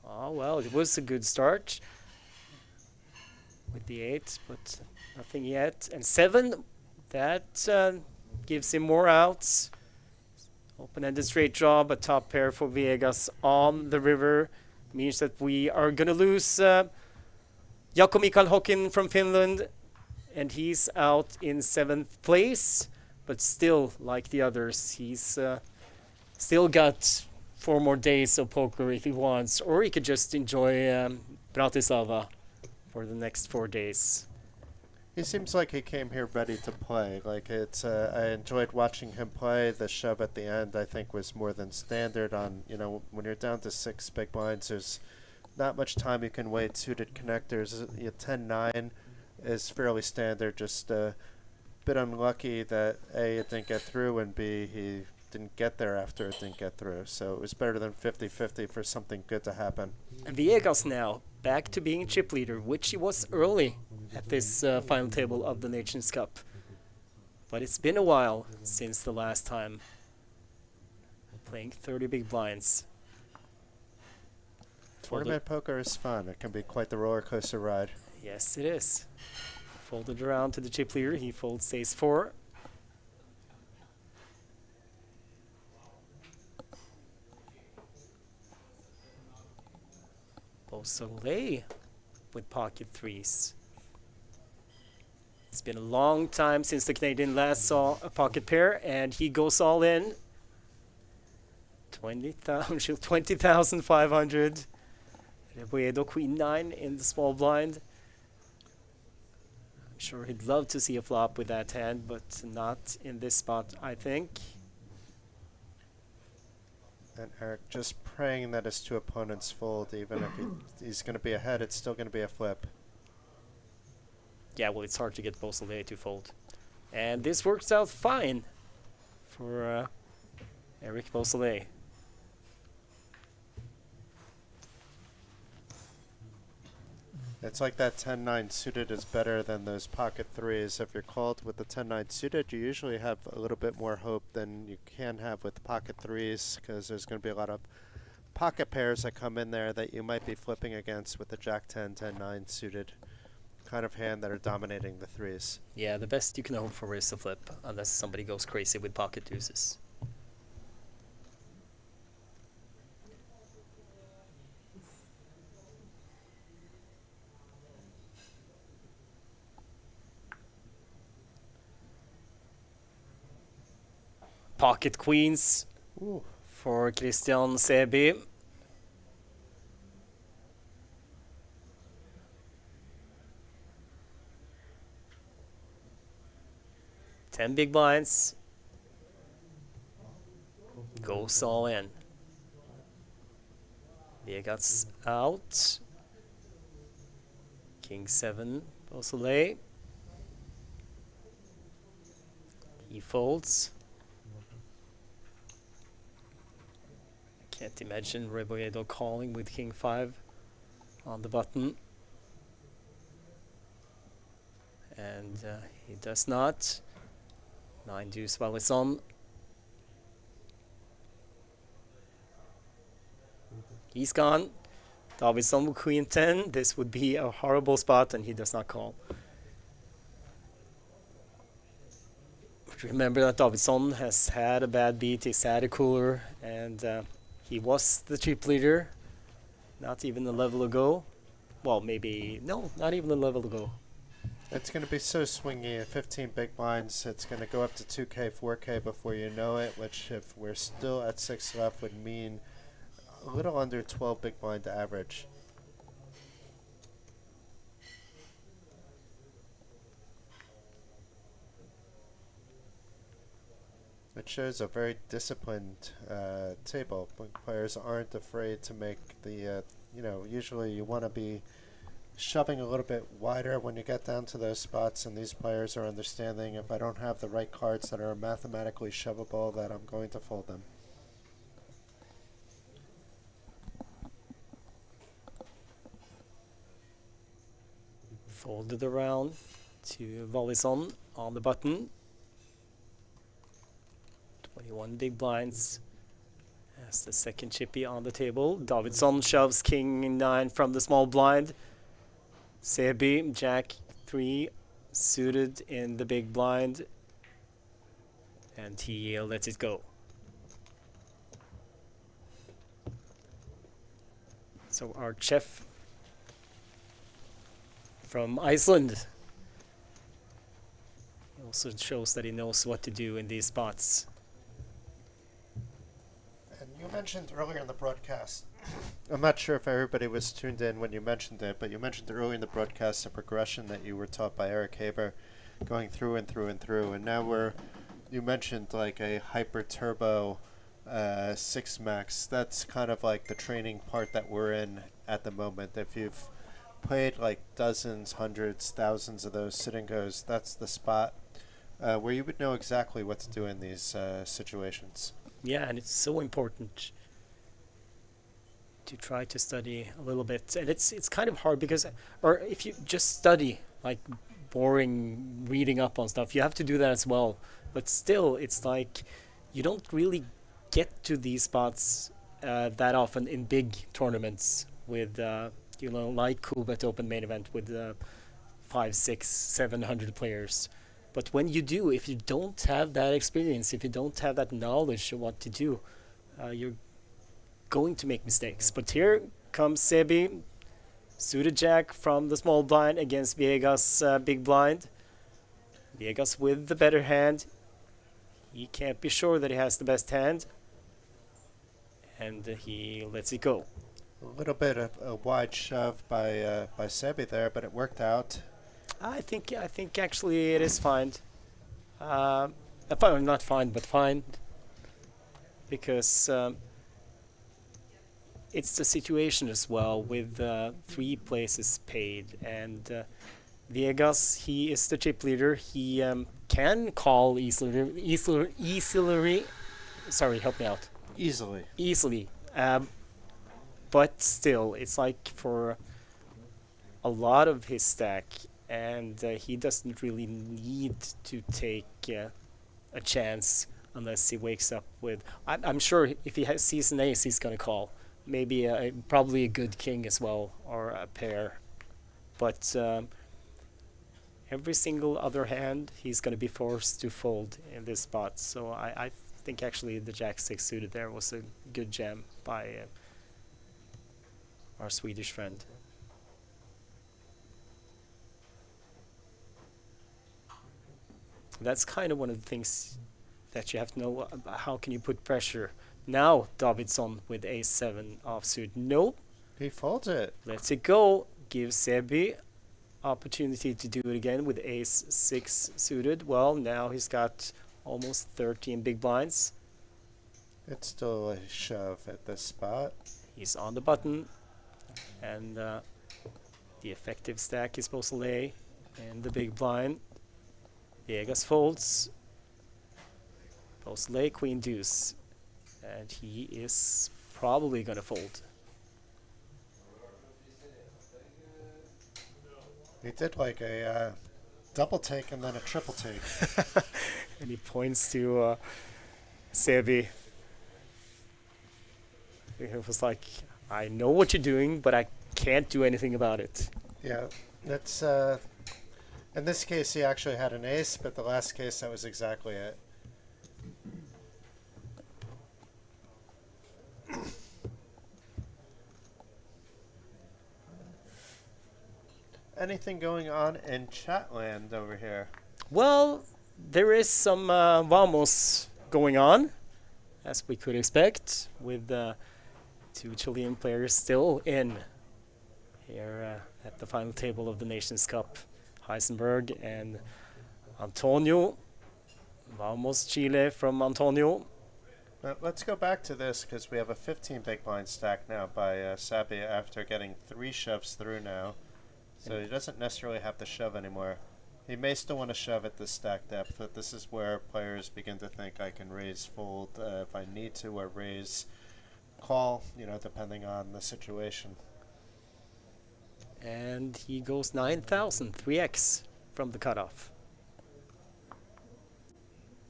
S1: Oh, well, it was a good start with the 8, but nothing yet. And 7, that gives him more outs. Open-ended straight draw, but top pair for Viegas on the river. Means that we are going to lose Jaakko Mikael Håkan from Finland. And he's out in 7th place. But still, like the others, he's still got 4 more days of poker if he wants, or he could just enjoy Bratislava for the next 4 days.
S2: He seems like he came here ready to play. Like I enjoyed watching him play. The shove at the end, I think, was more than standard. On when you're down to 6 big blinds, there's not much time you can wait. Suited connectors, 10-9 is fairly standard. Just a bit unlucky that A, it didn't get through, and B, he didn't get there after it didn't get through. So it was better than 50-50 for something good to happen.
S1: And Viegas now back to being chip leader, which he was early at this final table of the Nations Cup. But it's been a while since the last time playing 30 big blinds.
S2: Tournament poker is fun. It can be quite the roller coaster ride.
S1: Yes, it is. Folded around to the chip leader. He folds ace 4. Beausoleil with pocket threes. It's been a long time since the Canadian last saw a pocket pair, and he goes all in. 20,500. Rebolledo queen 9 in the small blind. I'm sure he'd love to see a flop with that hand, but not in this spot, I think.
S2: And Eric just praying that his two opponents fold. Even if he's going to be ahead, it's still going to be a flip.
S1: Yeah, well, it's hard to get Beausoleil to fold. And this works out fine for Eric Beausoleil.
S2: It's like that 10-9 suited is better than those pocket threes. If you're called with the 10-9 suited, you usually have a little bit more hope than you can have with pocket threes, because there's going to be a lot of pocket pairs that come in there that you might be flipping against with the Jack 10, 10-9 suited kind of hand that are dominating the threes.
S1: Yeah, the best you can hope for is a flip, unless somebody goes crazy with pocket deuces. Pocket queens.
S2: Ooh.
S1: For Christian Sebi. Ten big blinds. Goes all in. Vegas out. King 7, Beausoleil. He folds. Can't imagine Rebolledo calling with King 5 on the button. And he does not. 9 deuce while it's on. He's gone. Davidsson with Queen 10. This would be a horrible spot, and he does not call. Remember that Davidsson has had a bad beat. He's had a cooler, and he was the chip leader not even a level ago. Well, maybe, no, not even a level ago.
S2: It's going to be so swingy at 15 big blinds. It's going to go up to 2K, 4K before you know it, which if we're still at 6 left would mean a little under 12 big blind average. It shows a very disciplined table. Players aren't afraid to make the, usually you want to be shoving a little bit wider when you get down to those spots, and these players are understanding if I don't have the right cards that are mathematically shovable, that I'm going to fold them.
S1: Folded around to Volison on the button. 21 big blinds. That's the second chippy on the table. Davidsson shoves King 9 from the small blind. Sebi, Jack 3 suited in the big blind. And he lets it go. So our chef from Iceland. He also shows that he knows what to do in these spots.
S2: And you mentioned earlier in the broadcast, I'm not sure if everybody was tuned in when you mentioned it, but you mentioned earlier in the broadcast the progression that you were taught by Eric Haber, going through and through and through, and now you mentioned like a hyper turbo 6 max. That's kind of like the training part that we're in at the moment. If you've played like dozens, hundreds, thousands of those sit and goes, that's the spot where you would know exactly what to do in these situations.
S1: Yeah, and it's so important to try to study a little bit. And it's kind of hard because, or if you just study like boring reading up on stuff. You have to do that as well. But still, it's like you don't really get to these spots that often in big tournaments with, like Coolbet Open main event with 5, 6, 700 players. But when you do, if you don't have that experience, if you don't have that knowledge of what to do, you're going to make mistakes. But here comes Sebi, suited jack from the small blind against Viegas big blind. Viegas with the better hand. He can't be sure that he has the best hand. And he lets it go.
S2: A little bit of a wide shove by Sebi there, but it worked out.
S1: I think actually it is fine. Not fine, but fine. Because it's the situation as well with 3 places paid. And Viegas, he is the chip leader. He can call easily. Sorry, help me out. Easily. But still, it's like for a lot of his stack, and he doesn't really need to take a chance unless he wakes up with... I'm sure if he sees an ace, he's going to call. Maybe probably a good king as well, or a pair. But every single other hand, he's going to be forced to fold in this spot. So I think actually the Jack-6 suited there was a good jam by our Swedish friend. That's kind of one of the things that you have to know. How can you put pressure? Now Davidsson with ace-7 offsuit. Nope.
S2: He folds it.
S1: Lets it go. Gives Sebi opportunity to do it again with ace-6 suited. Well, now he's got almost 13 big blinds.
S2: It's still a shove at this spot.
S1: He's on the button. And the effective stack is supposed to lay in the big blind. Viegas folds. Supposed to lay queen deuce. And he is probably going to fold.
S2: He did like a double take and then a triple take.
S1: And he points to Sebi. It was like, I know what you're doing, but I can't do anything about it.
S2: Yeah, that's... in this case, he actually had an ace, but the last case, that was exactly it. Anything going on in Chatland over here?
S1: Well, there is some vamos going on, as we could expect, with 2 Chilean players still in here at the final table of the Nations Cup. Heisenberg and Antonio. Vamos Chile from Antonio.
S2: Let's go back to this because we have a 15 big blind stack now by Sabia after getting 3 shoves through now. So he doesn't necessarily have to shove anymore. He may still want to shove at this stack depth, but this is where players begin to think I can raise fold if I need to, or raise call, depending on the situation.
S1: And he goes 9,000, 3x from the cutoff.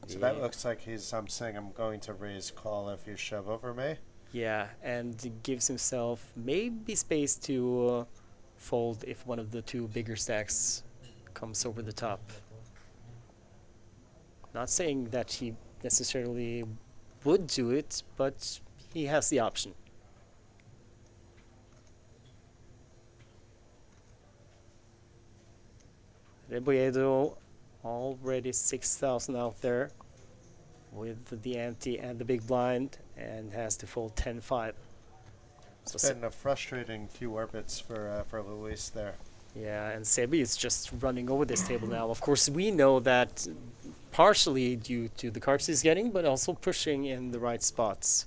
S2: So that looks like he's saying I'm going to raise call if you shove over me.
S1: Yeah, and gives himself maybe space to fold if one of the 2 bigger stacks comes over the top. Not saying that he necessarily would do it, but he has the option. Reboedo already 6,000 out there with the ante and the big blind, and has to fold 10-5.
S2: It's been a frustrating few orbits for Luis there.
S1: Yeah, and Sebi is just running over this table now. Of course, we know that partially due to the cards he's getting, but also pushing in the right spots.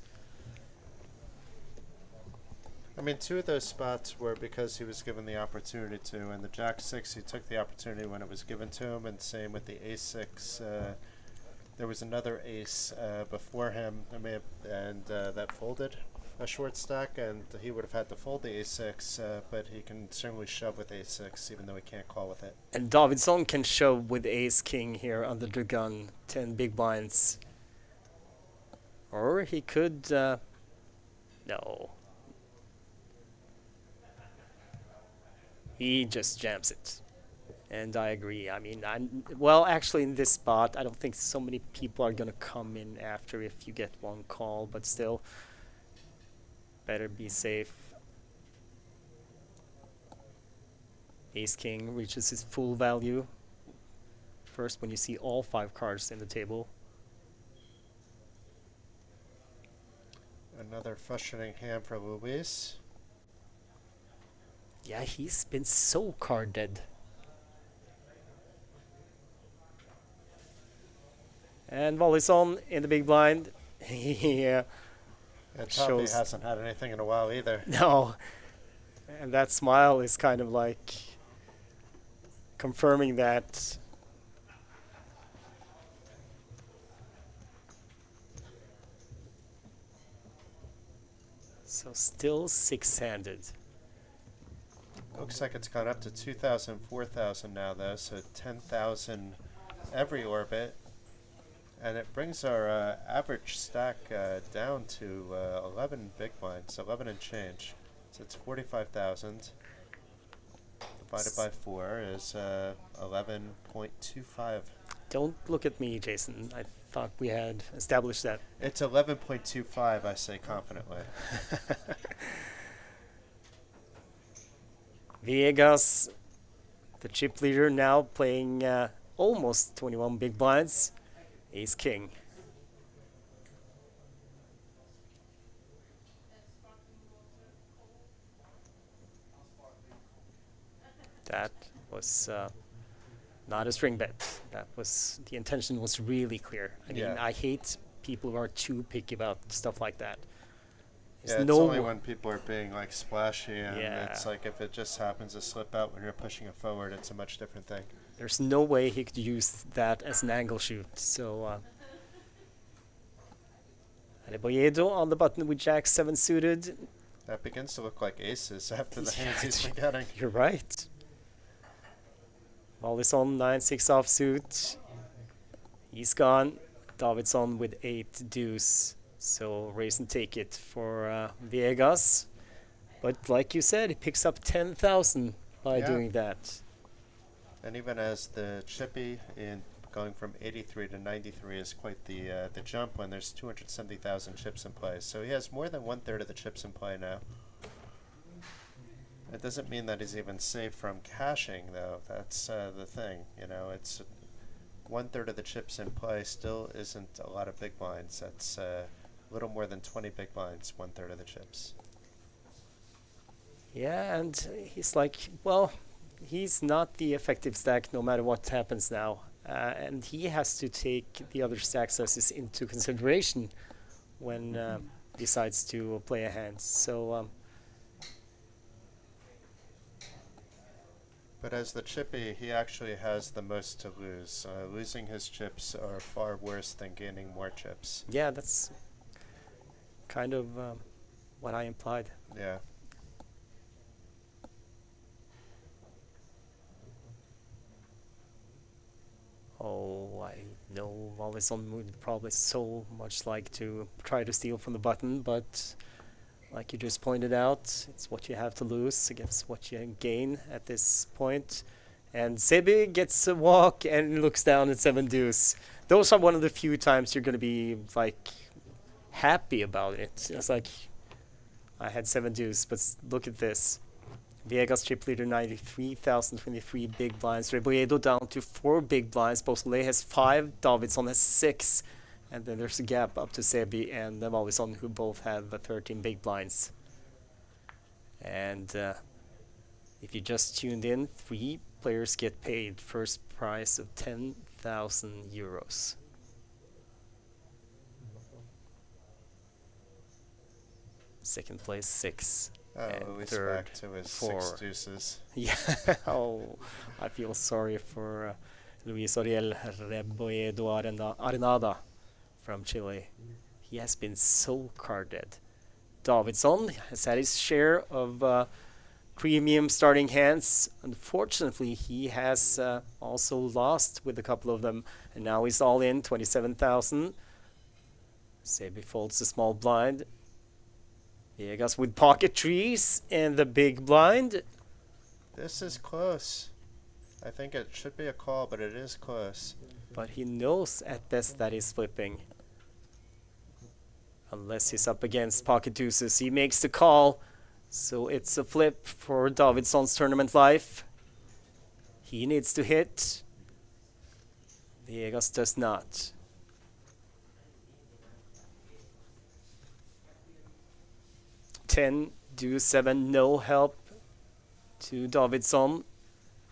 S2: I mean, 2 of those spots were because he was given the opportunity to, and the Jack-6, he took the opportunity when it was given to him, and same with the Ace-6. There was another ace before him, and that folded. a short stack, and he would have had to fold the a6, but he can certainly shove with a6, even though he can't call with it.
S1: And Davidson can shove with ace king here under the gun, 10 big blinds. Or he could, no. He just jams it. And I agree. I mean, well, actually, in this spot, I don't think so many people are going to come in after if you get one call, but still, better be safe. Ace King reaches his full value first when you see all 5 cards in the table.
S2: Another frustrating hand for Luis.
S1: Yeah, he's been so card dead. And volley's on in the big blind. Yeah.
S2: And Toffee hasn't had anything in a while either.
S1: No. And that smile is kind of like confirming that. So still 6-handed.
S2: Looks like it's gone up to 2,000, 4,000 now, though, so 10,000 every orbit. And it brings our average stack down to 11 big blinds, 11 and change. So it's 45,000 divided by 4 is 11.25.
S1: Don't look at me, Jason. I thought we had established that.
S2: It's 11.25, I say confidently.
S1: Viegas, the chip leader, now playing almost 21 big blinds. Ace King. That was not a string bet. That was, the intention was really clear. I mean, I hate people who are too picky about stuff like that.
S2: Yeah, it's only when people are being like splashy, and it's like if it just happens to slip out when you're pushing it forward, it's a much different thing.
S1: There's no way he could use that as an angle shoot. So Rebolledo on the button with Jack-7 suited.
S2: That begins to look like aces after the hands he's been getting.
S1: You're right. Molly's on 9-6 offsuit. He's gone. Davidson with 8 deuce. So raise and take it for Viegas. But like you said, he picks up 10,000 by doing that.
S2: And even as the chippy in going from 83 to 93 is quite the jump when there's 270,000 chips in play. So he has more than 1/3 of the chips in play now. It doesn't mean that he's even safe from cashing, though. That's the thing. You know, it's 1/3 of the chips in play still isn't a lot of big blinds. That's a little more than 20 big blinds, 1/3 of the chips.
S1: Yeah, and he's like, well, he's not the effective stack no matter what happens now. And he has to take the other stack sizes into consideration when decides to play a hand. So,
S2: but as the chippy, he actually has the most to lose. Losing his chips are far worse than gaining more chips.
S1: Yeah, that's kind of what I implied.
S2: Yeah.
S1: Oh, I know Wallison would probably so much like to try to steal from the button, but like you just pointed out, it's what you have to lose against what you gain at this point. And Sebi gets a walk and looks down at 7 deuce. Those are one of the few times you're going to be like happy about it. It's like, I had 7 deuce, but look at this. Viegas chip leader 93,023 big blinds. Rebolledo down to 4 big blinds. Beausoleil has 5. Davidson has 6. And then there's a gap up to Sebi and Wallison, who both have 13 big blinds. And if you just tuned in, 3 players get paid. First prize of 10,000 euros. Second place 6.
S2: And
S1: third
S2: back to his
S1: 4.
S2: 6 deuces.
S1: Yeah, oh, I feel sorry for Luis Oriel Rebolledo Arenada from Chile. He has been so card dead. Davidsson has had his share of premium starting hands. Unfortunately, he has also lost with a couple of them, and now he's all in 27,000. Sebi folds the small blind. Viegas with pocket trees and the big blind.
S2: This is close. I think it should be a call, but it is close.
S1: But he knows at best that he's flipping. Unless he's up against pocket deuces, he makes the call. So it's a flip for Davidsson's tournament life. He needs to hit. Viegas does not. Deuce 7, no help to Davidsson.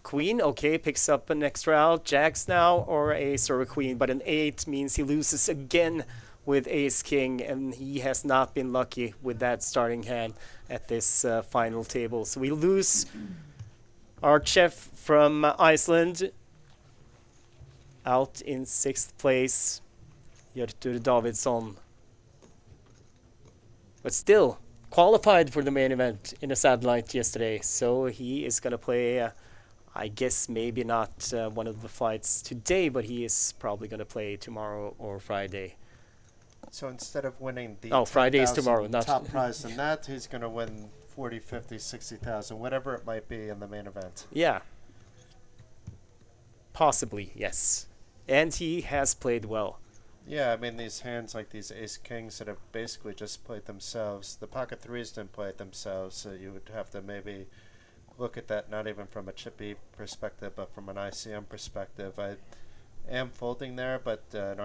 S1: Queen, okay, picks up an extra out. Jacks now, or ace or a queen, but an 8 means he loses again with ace king, and he has not been lucky with that starting hand at this final table. So we lose our chef from Iceland out in 6th place, Hjörtur Davidsson. But still, qualified for the main event in a satellite yesterday, so he is going to play, I guess maybe not one of the fights today, but he is probably going to play tomorrow or Friday.
S2: So instead of winning the
S1: Friday is tomorrow, not
S2: top prize in that, he's going to win 40, 50, 60,000, whatever it might be in the main event.
S1: Yeah. Possibly, yes. And he has played well.
S2: Yeah, I mean, these hands like these ace-kings that have basically just played themselves. The pocket threes didn't play it themselves, so you would have to maybe look at that not even from a chippy perspective, but from an ICM perspective. I am folding there, but an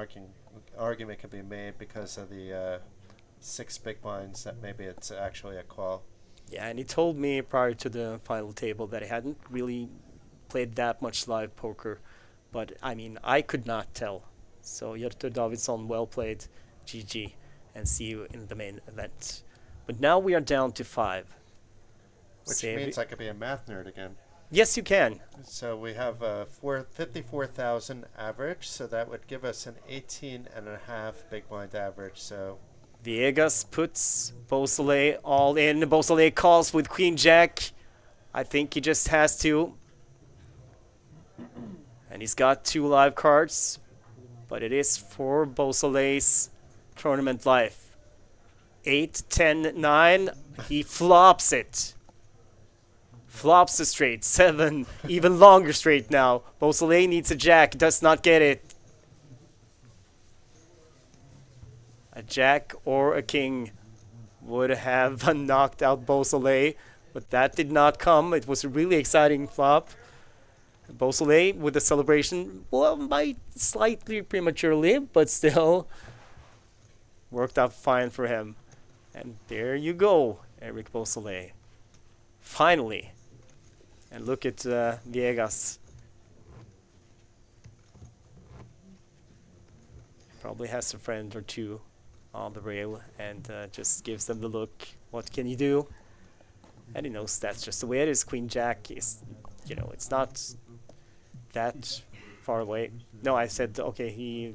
S2: argument can be made because of the 6 big blinds that maybe it's actually a call.
S1: Yeah, and he told me prior to the final table that he hadn't really played that much live poker, but I mean, I could not tell. So Hjörtur Davidsson, well played, GG, and see you in the main event. But now we are down to 5.
S2: Which means I could be a math nerd again.
S1: Yes, you can.
S2: So we have 54,000 average, so that would give us an 18.5 big blind average. So
S1: Viegas puts Beausoleil all in. Beausoleil calls with Queen Jack. I think he just has to. And he's got 2 live cards. But it is for Beausoleil's tournament life. 8, 10, 9. He flops it. Flops the straight. 7. Even longer straight now. Beausoleil needs a jack. Does not get it. A jack or a king would have knocked out Beausoleil. But that did not come. It was a really exciting flop. Beausoleil with the celebration, well, might slightly prematurely, but still worked out fine for him. And there you go, Eric Beausoleil. Finally. And look at Viegas. Probably has a friend or two on the rail and just gives them the look. What can you do? And he knows that's just the way it is. Queen Jack is, you know, it's not that far away. No, I said okay. He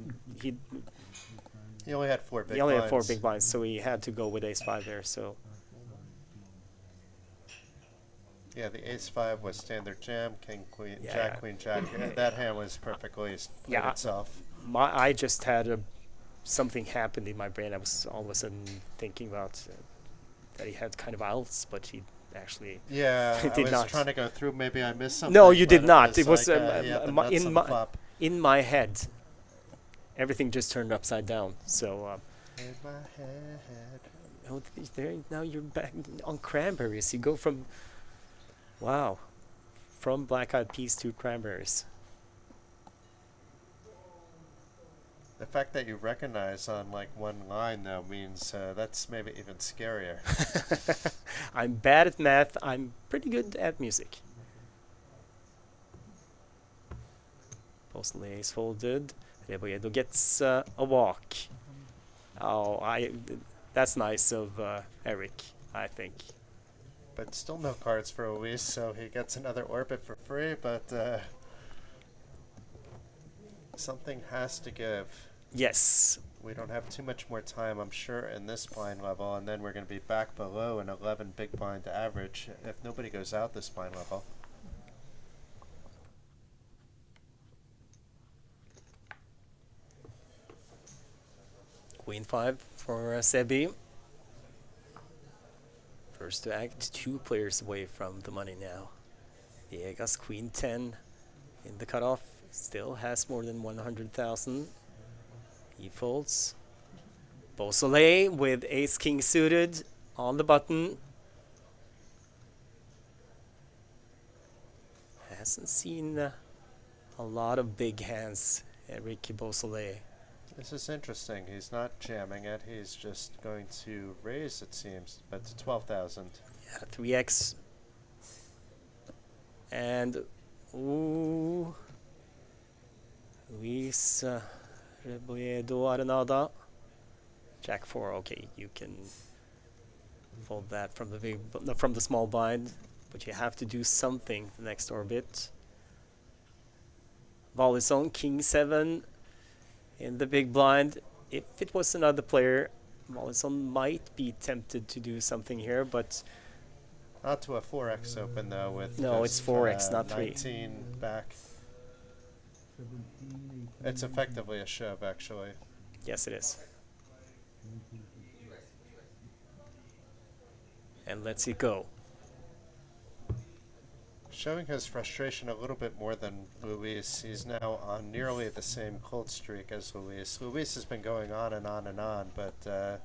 S2: only had 4 big blinds.
S1: He only had 4 big blinds, so he had to go with ace-5 there. So
S2: yeah, the ace-5 was standard jam, king, queen,
S1: yeah.
S2: jack, queen, jack. That hand was perfectly played itself.
S1: I just had something happened in my brain. I was all of a sudden thinking about that he had kind of outs, but he actually
S2: I
S1: did
S2: was
S1: not.
S2: trying to go through. Maybe I missed something.
S1: No, you did not. It was
S2: like,
S1: in my head. Everything just turned upside down. So
S2: in my head.
S1: oh, there now you're back on cranberries. You go from Black Eyed Peas to cranberries.
S2: The fact that you recognize on like one line though means that's maybe even scarier.
S1: I'm bad at math. I'm pretty good at music. Beausoleil is folded. Reboredo gets a walk. Oh, that's nice of Eric, I think.
S2: But still no cards for Luis, so he gets another orbit for free, but something has to give.
S1: Yes.
S2: We don't have too much more time, I'm sure, in this blind level, and then we're going to be back below an 11 big blind average if nobody goes out this blind level.
S1: Queen 5 for Sebi. First to act, 2 players away from the money now. Viegas Queen 10 in the cutoff, still has more than 100,000. He folds. Beausoleil with Ace King suited on the button. Hasn't seen a lot of big hands, Ricky Beausoleil.
S2: This is interesting. He's not jamming it. He's just going to raise, it seems, but to 12,000.
S1: Yeah, 3x. And, ooh. Luis Rebolledo Arenada. Jack 4, okay, you can fold that from the small blind, but you have to do something the next orbit. Ball is on, King 7 in the big blind. If it was another player, Mollison might be tempted to do something here, but
S2: not to a 4x open though. With
S1: no, it's 4x, not 3.
S2: 19 back. It's effectively a shove, actually.
S1: Yes, it is. And let's it go.
S2: Showing his frustration a little bit more than Luis. He's now on nearly the same cold streak as Luis. Luis has been going on and on and on, but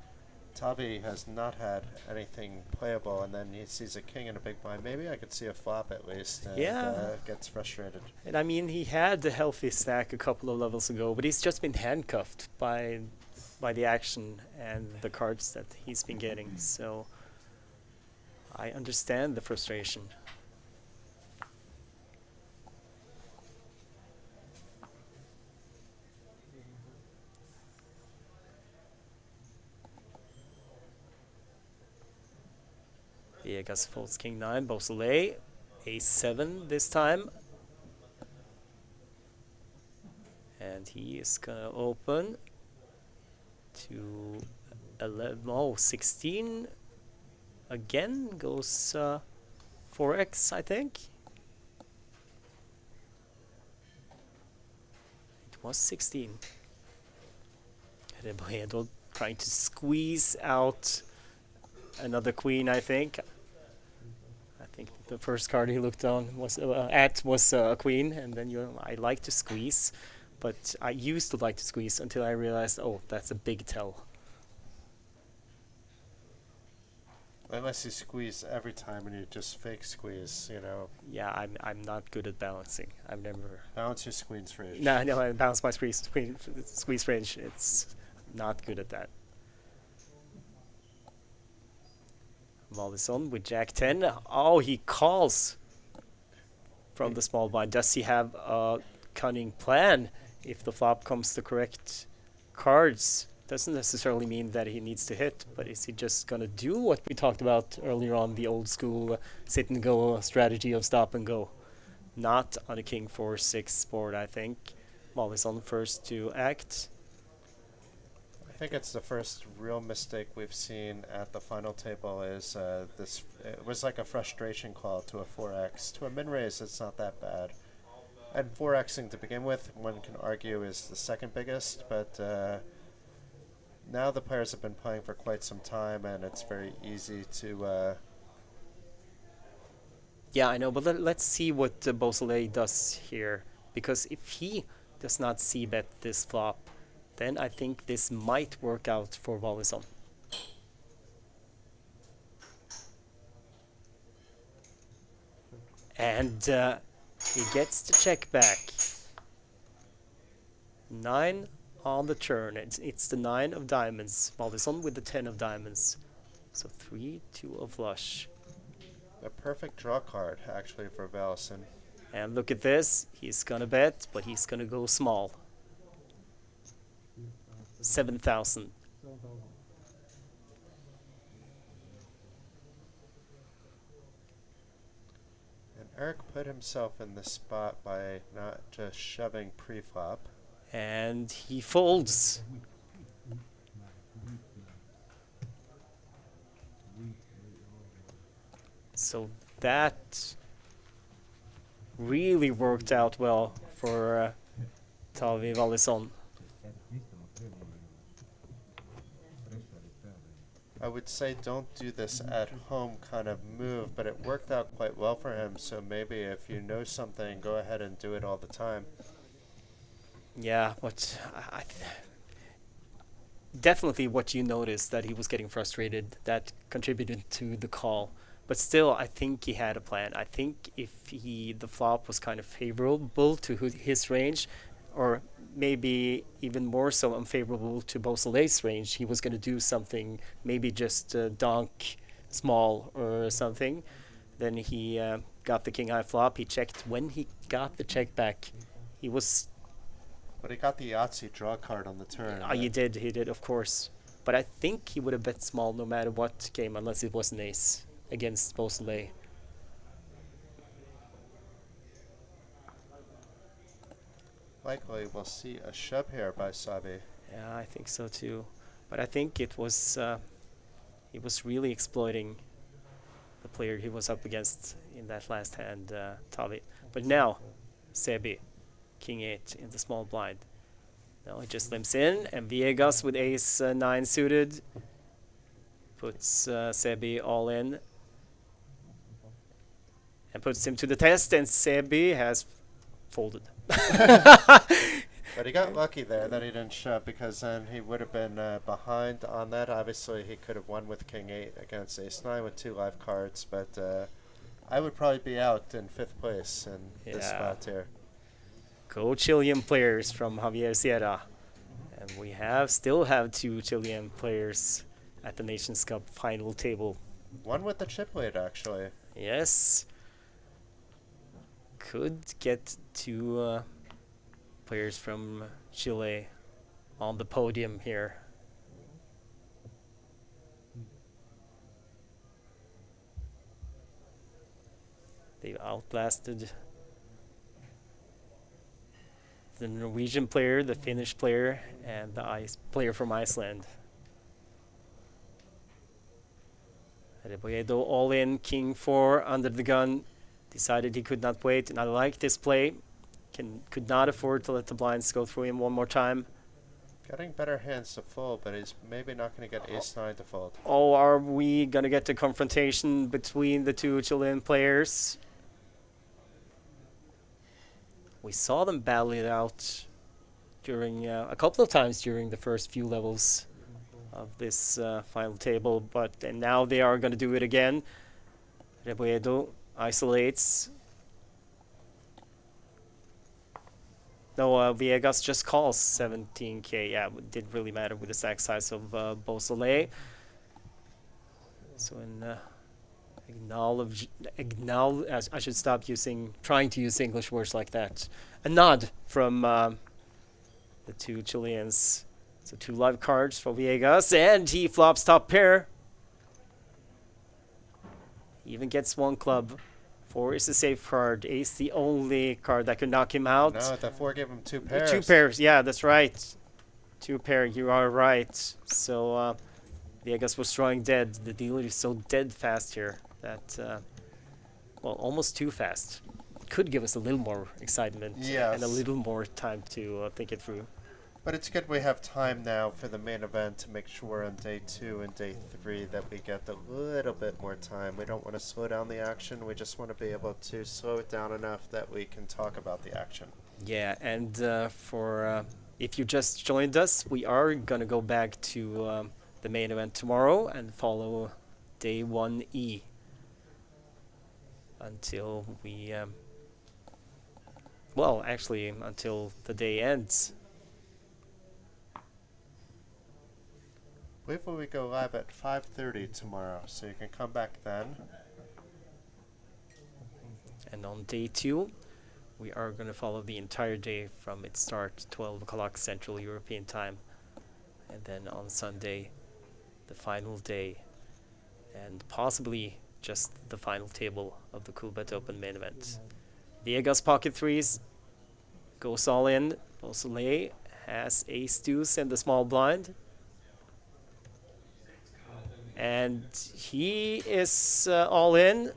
S2: Tavi has not had anything playable, and then he sees a king and a big blind. Maybe I could see a flop at least, and gets frustrated.
S1: And I mean, he had the healthy stack a couple of levels ago, but he's just been handcuffed by the action and the cards that he's been getting, so I understand the frustration. Viegas folds King 9, Beausoleil, Ace 7 this time. And he is gonna open to 16 again, goes 4x, I think. It was 16. Rebolledo trying to squeeze out another queen, I think. I think the first card he looked on was a queen, and then I like to squeeze, but I used to like to squeeze until I realized, oh, that's a big tell.
S2: Unless you squeeze every time and you just fake squeeze, you know.
S1: Yeah, I'm not good at balancing. I've never
S2: balance your squeeze range.
S1: No, I balance my squeeze range. It's not good at that. Ball is on with Jack 10. Oh, he calls from the small blind. Does he have a cunning plan? If the flop comes the correct cards, doesn't necessarily mean that he needs to hit, but is he just gonna do what we talked about earlier on, the old school sit and go strategy of stop and go? Not on a King 4-6 board, I think. Ball is on first to act.
S2: I think it's the first real mistake we've seen at the final table is this. It was like a frustration call to a 4x. To a min raise, it's not that bad. And 4xing to begin with, one can argue, is the second biggest, but now the players have been playing for quite some time, and it's very easy to...
S1: Yeah, I know, but let's see what Beausoleil does here, because if he does not c-bet this flop, then I think this might work out for Wallison. And he gets the check back. 9 on the turn. It's the 9 of diamonds. Wallison with the 10 of diamonds. So 3, 2 of flush.
S2: A perfect draw card, actually, for Wallison.
S1: And look at this. He's gonna bet, but he's gonna go small. 7,000.
S2: And Eric put himself in this spot by not just shoving pre-flop.
S1: And he folds. So that really worked out well for Tavi Vallison.
S2: I would say don't do this at home kind of move, but it worked out quite well for him. So maybe if you know something, go ahead and do it all the time.
S1: Yeah, but definitely what you noticed, that he was getting frustrated, that contributed to the call. But still, I think he had a plan. I think if the flop was kind of favorable to his range, or maybe even more so unfavorable to Beausoleil's range, he was going to do something, maybe just donk small or something. Then he got the king high flop. He checked. When he got the check back, he was...
S2: But he got the Yahtzee draw card on the turn.
S1: He did, of course. But I think he would have bet small no matter what game, unless it was an ace against Beausoleil.
S2: Likely we'll see a shove here by Sabi.
S1: Yeah, I think so too. But I think it was he was really exploiting the player he was up against in that last hand, Tavi. But now, Sebi, king 8 in the small blind. Now he just limps in, and Viegas with ace 9 suited puts Sebi all in and puts him to the test, and Sebi has folded.
S2: But he got lucky there that he didn't shove, because then he would have been behind on that. Obviously, he could have won with king 8 against ace 9 with 2 live cards, but I would probably be out in 5th place in this spot here.
S1: Go Chilean players from Javier Sierra. And we still have 2 Chilean players at the Nations Cup final table.
S2: One with the chip lead, actually.
S1: Yes. Could get 2 players from Chile on the podium here. They've outlasted the Norwegian player, the Finnish player, and the player from Iceland. Reboedo all in, king 4 under the gun. Decided he could not wait, and I like this play. Could not afford to let the blinds go through him one more time.
S2: Getting better hands to fold, but he's maybe not going to get ace 9 to fold.
S1: Oh, are we going to get the confrontation between the 2 Chilean players? We saw them battle it out during a couple of times during the first few levels of this final table, but now they are going to do it again. Reboedo isolates. No, Viegas just calls 17k. Yeah, it didn't really matter with the stack size of Beausoleil. So in I should stop trying to use English words like that. A nod from the 2 Chileans. So 2 live cards for Viegas, and he flops top pair. He even gets 1 club. 4 is a safe card. Ace the only card that could knock him out.
S2: No, the 4 gave him 2 pairs.
S1: 2 pairs, yeah, that's right. 2 pair, you are right. So Viegas was drawing dead. The dealer is so dead fast here that, well, almost too fast. Could give us a little more excitement and a little more time to think it through.
S2: But it's good we have time now for the main event to make sure on day 2 and day 3 that we get a little bit more time. We don't want to slow down the action. We just want to be able to slow it down enough that we can talk about the action.
S1: Yeah, and for if you just joined us, we are going to go back to the main event tomorrow and follow day 1E until we, well, actually, until the day ends.
S2: I believe we go live at 5:30 tomorrow, so you can come back then.
S1: And on day 2, we are going to follow the entire day from its start, 12 o'clock Central European time. And then on Sunday, the final day, and possibly just the final table of the Coolbet Open main event. Viegas pocket 3s, goes all in, Beausoleil, has ace deuce in the small blind. And he is all in.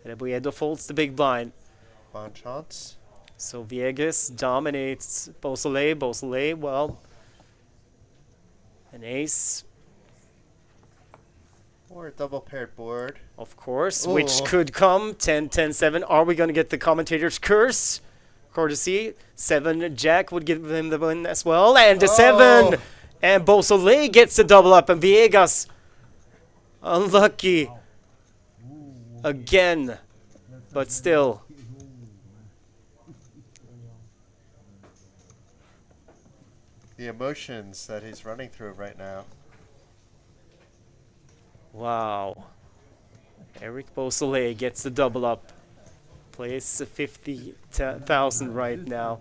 S1: Rebolledo folds the big blind.
S2: Bon chance.
S1: So Viegas dominates Beausoleil. Beausoleil, well, an ace,
S2: Or a double paired board.
S1: of course,
S2: Ooh.
S1: which could come. 10, 10, 7. Are we going to get the commentator's curse? Courtesy. 7 Jack would give him the win as well. And the 7. And Beausoleil gets the double up. And Viegas, unlucky again. But still.
S2: The emotions that he's running through right now.
S1: Wow. Eric Beausoleil gets the double up. Plays 50,000 right now.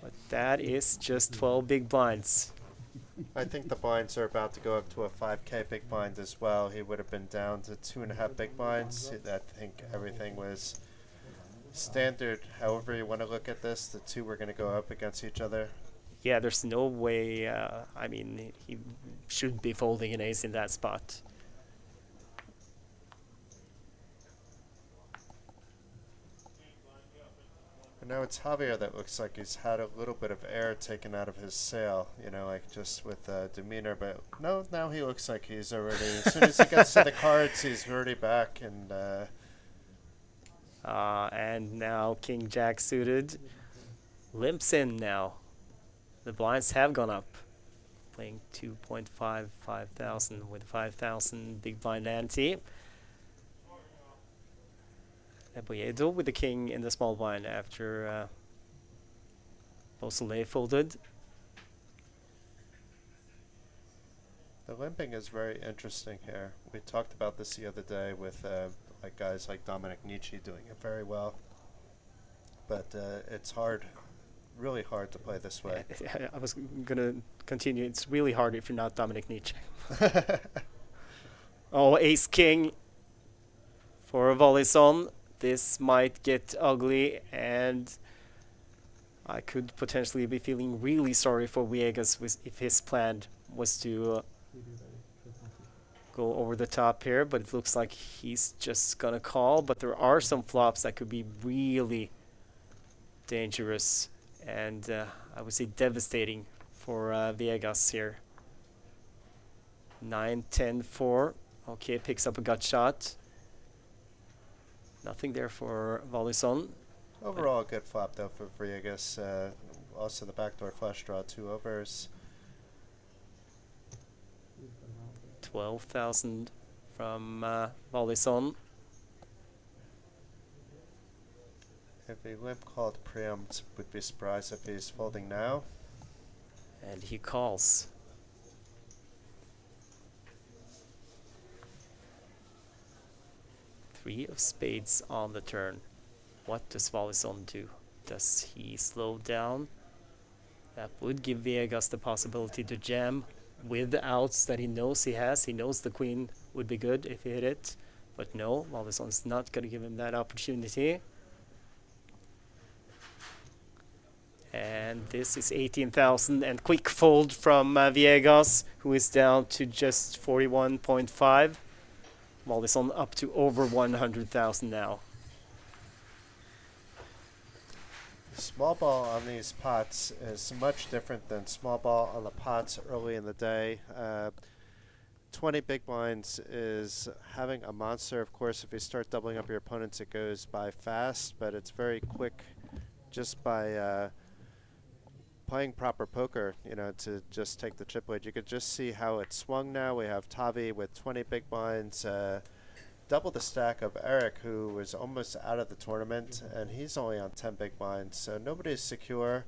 S1: But that is just 12 big blinds.
S2: I think the blinds are about to go up to a 5K big blind as well. He would have been down to 2.5 big blinds. I think everything was standard. However you want to look at this, the two were going to go up against each other.
S1: Yeah, there's no way. I mean, he should be folding an ace in that spot.
S2: And now it's Javier that looks like he's had a little bit of air taken out of his sail, you know, like just with demeanor. But no, now he looks like he's already, as soon as he gets to the cards, he's already back.
S1: And now King Jack suited limps in now. The blinds have gone up. Playing 2.55 with 5,000 big blind ante. Rebolledo with the king in the small blind after Beausoleil folded.
S2: The limping is very interesting here. We talked about this the other day with like guys like Dominic Nietzsche doing it very well. But it's hard, really hard to play this way.
S1: I was going to continue. It's really hard if you're not Dominic Nietzsche. Oh, ace king for Volison. This might get ugly, and I could potentially be feeling really sorry for Viegas if his plan was to go over the top here, but it looks like he's just gonna call. But there are some flops that could be really dangerous, and I would say devastating for Viegas here. 9, 10, 4. Okay, picks up a gut shot. Nothing there for Volison.
S2: Overall, a good flop though for Viegas. Also, the backdoor flush draw 2 overs.
S1: 12,000 from Volison.
S2: If he limp called preempt, would be surprised if he's folding now.
S1: And he calls. Three of spades on the turn. What does Volison do? Does he slow down? That would give Viegas the possibility to jam with the outs that he knows he has. He knows the queen would be good if he hit it. But no, Volison's not going to give him that opportunity. And this is 18,000 and quick fold from Viegas, who is down to just 41.5. Volison up to over 100,000 now.
S2: Small ball on these pots is much different than small ball on the pots early in the day. 20 big blinds is having a monster. Of course, if you start doubling up your opponents, it goes by fast, but it's very quick just by playing proper poker, you know, to just take the chip lead. You could just see how it swung now. We have Tavi with 20 big blinds, double the stack of Eric, who was almost out of the tournament, and he's only on 10 big blinds, so nobody's secure.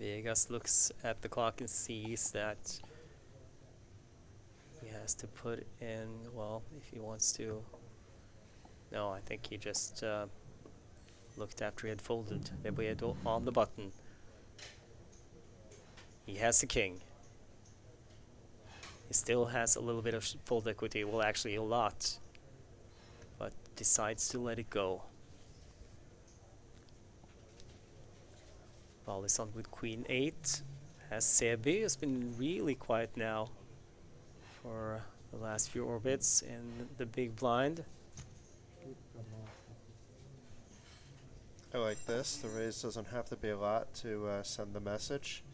S1: Viegas looks at the clock and sees that he has to put in, well, if he wants to. No, I think he just looked after he had folded. Rebolledo on the button. He has the king. He still has a little bit of fold equity. Well, actually a lot. but decides to let it go. Ball is on with queen 8. As Sebi has been really quiet now for the last few orbits in the big blind.
S2: I like this. The raise doesn't have to be a lot to send the message.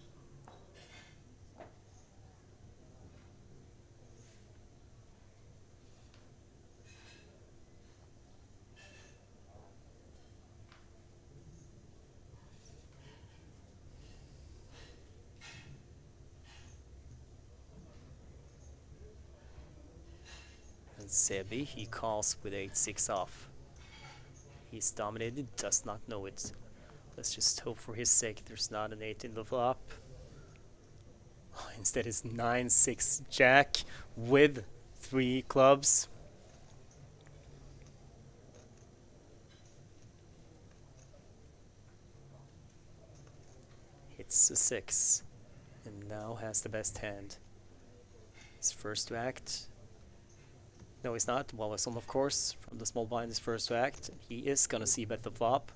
S1: And Sebi, he calls with 8-6 off. He's dominated, does not know it. Let's just hope for his sake there's not an 8 in the flop. Instead it's 9-6 jack with 3 clubs. Hits a 6 and now has the best hand. His first to act. No, he's not. Wallison, of course, from the small blind is first to act. He is gonna see bet the flop.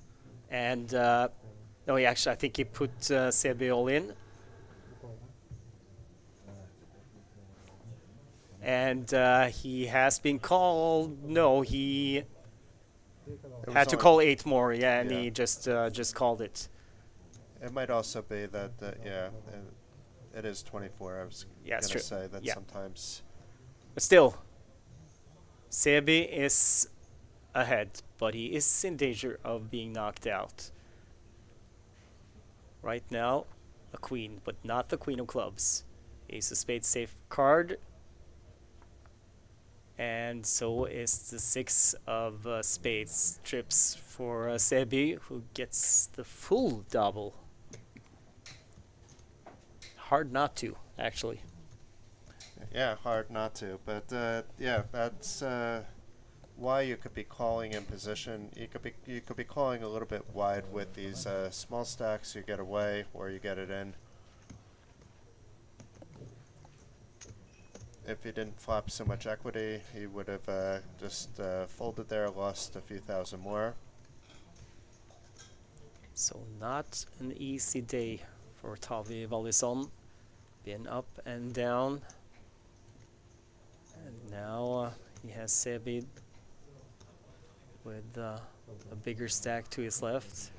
S1: And no, he actually, I think he put Sebi all in. And he has been called. No, he had to call 8 more. Yeah, and he just called it.
S2: It might also be that, yeah, it is 24. I was going to say that sometimes.
S1: But still, Sebi is ahead, but he is in danger of being knocked out. Right now, a queen, but not the queen of clubs. Ace of spades safe card. And so is the 6 of spades. Trips for Sebi, who gets the full double. Hard not to, actually.
S2: Yeah, hard not to. But yeah, that's why you could be calling in position. You could be calling a little bit wide with these small stacks. You get away or you get it in. If he didn't flop so much equity, he would have just folded there, lost a few thousand more.
S1: So not an easy day for Tavi Wallison. Been up and down. And now he has Sebi with a bigger stack to his left.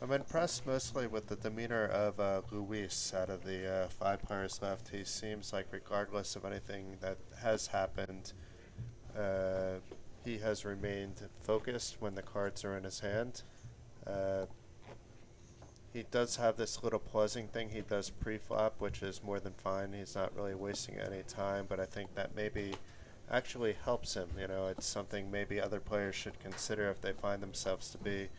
S2: I'm impressed mostly with the demeanor of Luis out of the 5 players left. He seems like regardless of anything that has happened, he has remained focused when the cards are in his hand. He does have this little pausing thing he does pre-flop, which is more than fine. He's not really wasting any time, but I think that maybe actually helps him. You know, it's something maybe other players should consider if they find themselves to be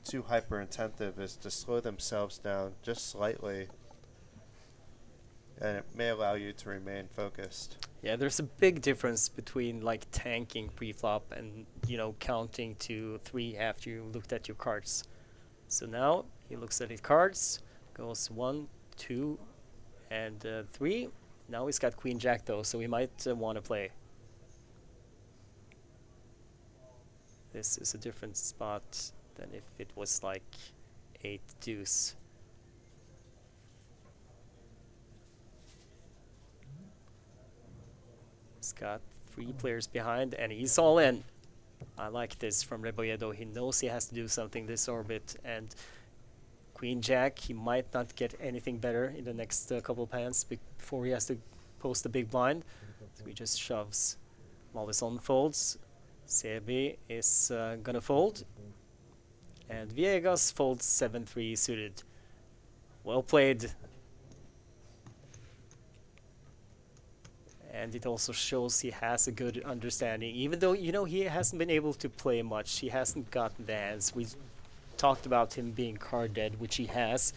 S2: too hyper-intensive, is to slow themselves down just slightly, and it may allow you to remain focused.
S1: Yeah, there's a big difference between like tanking pre-flop and, you know, counting to 3 after you looked at your cards. So now he looks at his cards, goes 1, 2, and 3. Now he's got Queen Jack though, so he might want to play. This is a different spot than if it was like 8 deuce. He's got 3 players behind and he's all in. I like this from Rebolledo. He knows he has to do something this orbit, and Queen Jack, he might not get anything better in the next couple of hands before he has to post the big blind. So he just shoves. Wallison folds. Sebi is gonna fold. And Viegas folds 7-3 suited. Well played. And it also shows he has a good understanding. Even though, you know, he hasn't been able to play much. He hasn't gotten the hands. We talked about him being card dead, which he has.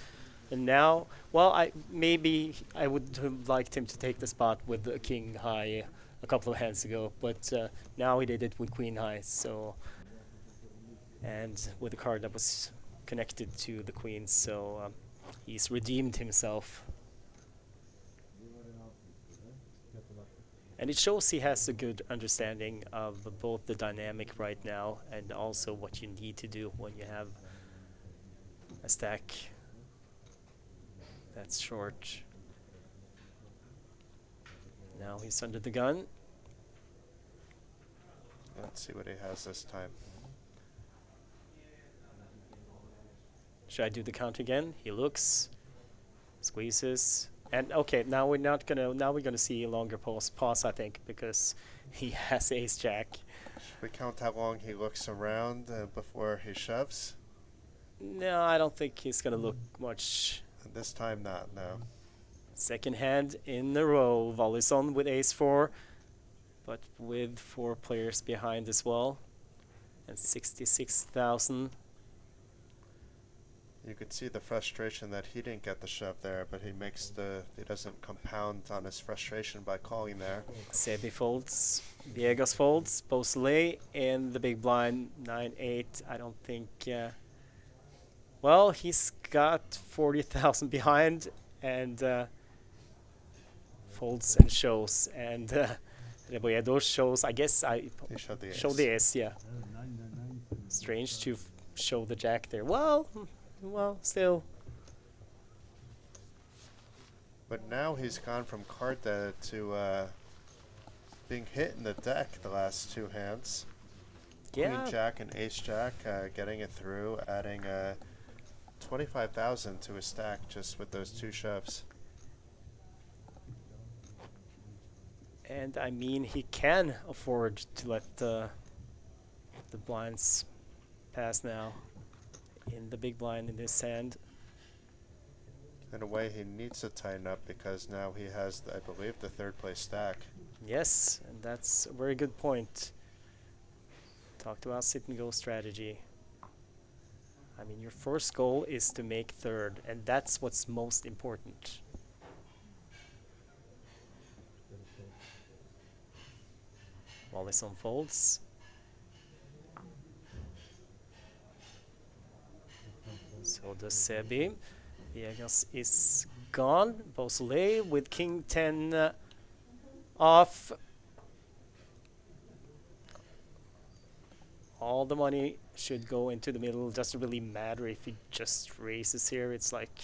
S1: And now, well, maybe I would have liked him to take the spot with the king high a couple of hands ago. But now he did it with queen high. So, and with a card that was connected to the queen, so he's redeemed himself. And it shows he has a good understanding of both the dynamic right now and also what you need to do when you have a stack that's short. Now he's under the gun.
S2: Let's see what he has this time.
S1: Should I do the count again? He looks, squeezes, and okay. Now we're not gonna. Now we're gonna see a longer pause, I think, because he has ace jack.
S2: Should we count how long he looks around before he shoves?
S1: No, I don't think he's gonna look much.
S2: This time not, no.
S1: Second hand in a row. Volleyson with ace 4, but with 4 players behind as well, and 66,000.
S2: You could see the frustration that he didn't get the shove there, but he doesn't compound on his frustration by calling there.
S1: Sebi folds, Viegas folds, Beausoleil in the big blind, 9-8. I don't think. Well, he's got 40,000 behind and folds and shows, and Reboedo shows. I guess
S2: He showed the ace.
S1: show the ace. Yeah. Strange to show the jack there. Well, still.
S2: But now he's gone from card dead to being hit in the deck the last 2 hands.
S1: Yeah.
S2: Queen jack and ace jack, getting it through, adding 25,000 to his stack just with those 2 shoves.
S1: And I mean, he can afford to let the blinds pass now in the big blind in this hand.
S2: In a way, he needs to tighten up because now he has, I believe, the 3rd place stack.
S1: Yes, and that's a very good point. Talked about sit and go strategy. I mean, your first goal is to make 3rd, and that's what's most important. Volleyson folds. So does Sebi. Viegas is gone. Beausoleil with king 10 off. All the money should go into the middle. Doesn't really matter if he just raises here. It's like,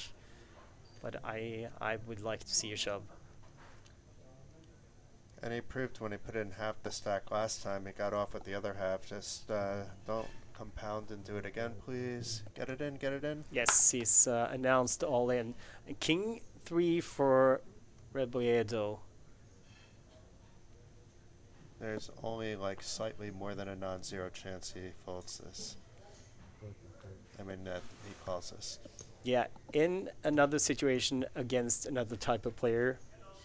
S1: but I would like to see a shove.
S2: And he proved when he put in half the stack last time, he got off with the other half. Just don't compound and do it again, please. Get it in, get it in.
S1: Yes, he's announced all in. And king 3 for Reboedo.
S2: There's only like slightly more than a non-zero chance he folds this. I mean, that he calls this.
S1: Yeah, in another situation against another type of player,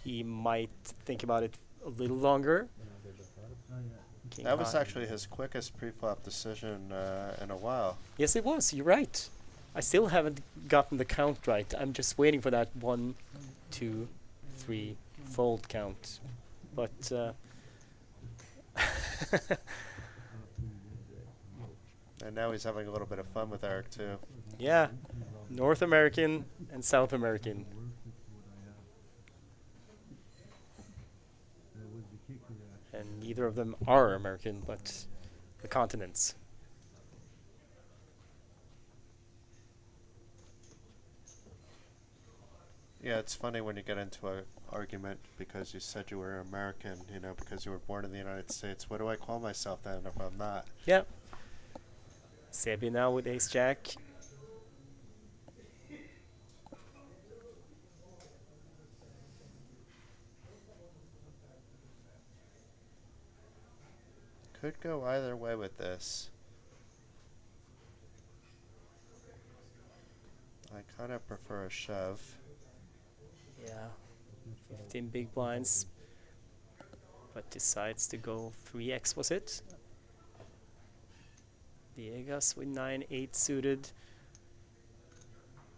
S1: he might think about it a little longer. King
S2: That was
S1: high.
S2: actually his quickest pre-flop decision in a while.
S1: Yes, it was. You're right. I still haven't gotten the count right. I'm just waiting for that 1, 2, 3 fold count. But
S2: And now he's having a little bit of fun with Eric too.
S1: yeah, North American and South American. And neither of them are American, but the continents.
S2: Yeah, it's funny when you get into an argument because you said you were American, you know, because you were born in the United States. What do I call myself then if I'm not?
S1: Yeah. Sebi now with ace jack.
S2: Could go either way with this. I kind of prefer a shove.
S1: Yeah. 15 big blinds. But decides to go 3x, was it? Viegas with 9-8 suited.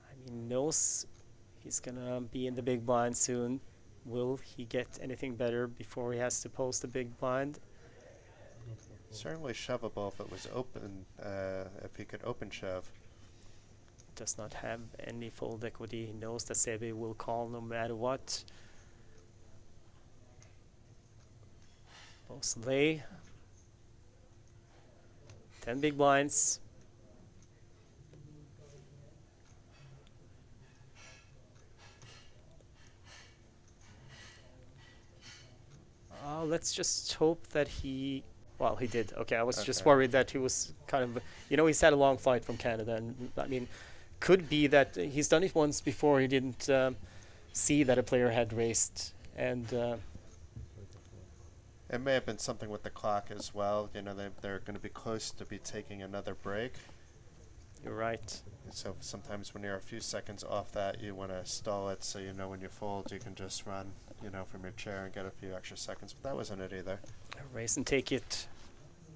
S1: I mean, knows he's gonna be in the big blind soon. Will he get anything better before he has to post the big blind?
S2: Certainly shovable if it was open, if he could open shove.
S1: does not have any fold equity. He knows that Sebi will call no matter what. Mostly 10 big blinds. Let's just hope that he... Well, he did. Okay, I was just worried that he was kind of... You know, he's had a long flight from Canada, and I mean, could be that he's done it once before. He didn't see that a player had raced, and...
S2: It may have been something with the clock as well. You know, they're going to be close to be taking another break.
S1: You're right.
S2: So sometimes when you're a few seconds off that, you want to stall it so you know when you fold, you can just run, you know, from your chair and get a few extra seconds. But that wasn't it either.
S1: Race and take it.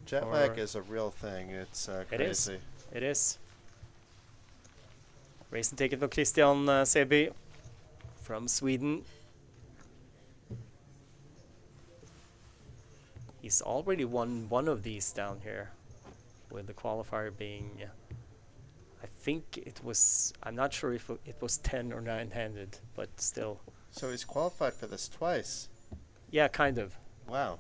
S2: Jet lag is a real thing. It's crazy.
S1: It is. Race and take it for Christian Sebi from Sweden. He's already won one of these down here, with the qualifier being, I think it was, I'm not sure if it was 10 or 9-handed, but still.
S2: So he's qualified for this twice?
S1: Yeah, kind of.
S2: Wow.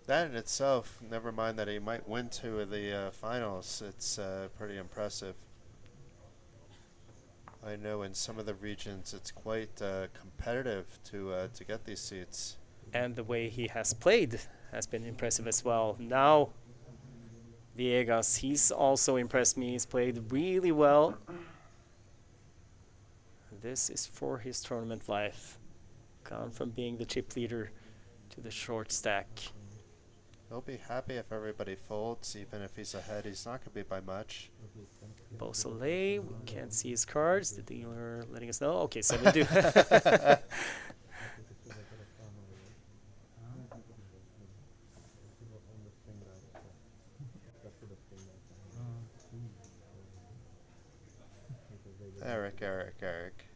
S2: That in itself, never mind that he might win 2 of the finals, it's pretty impressive. I know in some of the regions it's quite competitive to get these seats.
S1: And the way he has played has been impressive as well. Now, Viegas, he's also impressed me. He's played really well. This is for his tournament life. Gone from being the chip leader to the short stack.
S2: He'll be happy if everybody folds, even if he's ahead. He's not going to be by much.
S1: Beausoleil, we can't see his cards. The dealer letting us know. Okay, 7-2.
S2: Eric.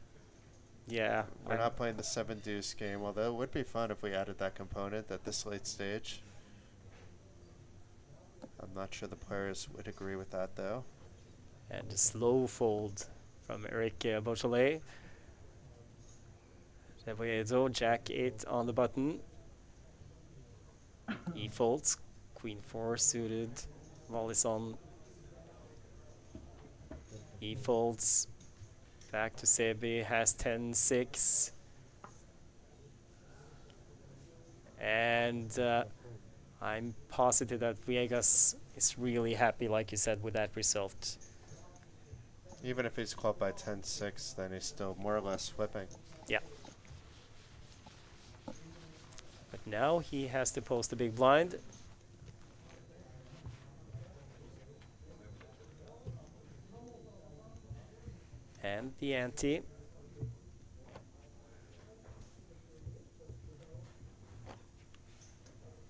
S1: Yeah.
S2: We're not playing the 7 deuce game, although it would be fun if we added that component at this late stage. I'm not sure the players would agree with that, though.
S1: And a slow fold from Eric Beausoleil. Revoiedo, Jack 8 on the button. He folds. Queen 4 suited. Volley's on. He folds. Back to Sebi, has 10-6. And I'm positive that Viegas is really happy, like you said, with that result.
S2: Even if he's caught by 10-6, then he's still more or less flipping.
S1: Yeah. But now he has to post a big blind. And the ante.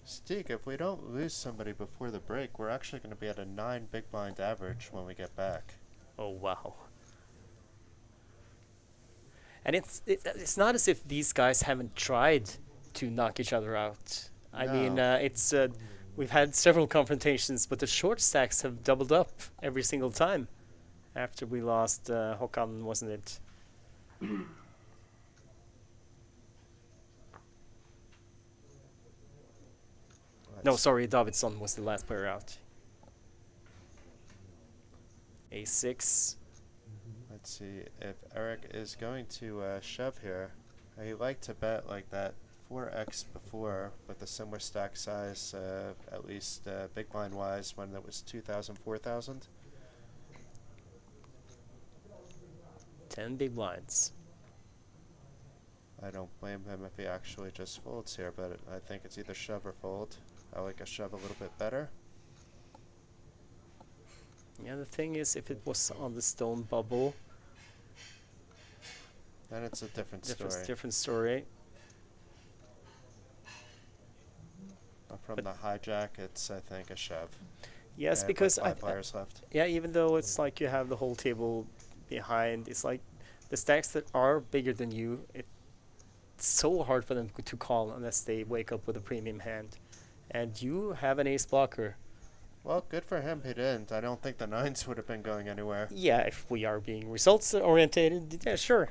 S2: Steak, if we don't lose somebody before the break, we're actually going to be at a 9 big blind average when we get back.
S1: Oh, wow. And it's not as if these guys haven't tried to knock each other out. I mean, it's we've had several confrontations, but the short stacks have doubled up every single time. After we lost Håkan, wasn't it? No, sorry, Davidsson was the last player out. A6.
S2: Let's see if Eric is going to shove here. He liked to bet like that 4x before with a similar stack size, at least big blind wise, when it was 2,000, 4,000.
S1: 10 big blinds.
S2: I don't blame him if he actually just folds here, but I think it's either shove or fold. I like a shove a little bit better.
S1: Yeah, the thing is, if it was on the stone bubble,
S2: then it's a different story.
S1: Different story.
S2: From the hijack, it's, I think, a shove.
S1: Yes, because
S2: five players left.
S1: Yeah, even though it's like you have the whole table behind, it's like the stacks that are bigger than you, it's so hard for them to call unless they wake up with a premium hand. And you have an ace blocker
S2: Well, good for him. He didn't. I don't think the nines would have been going anywhere.
S1: Yeah, if we are being results orientated, yeah, sure.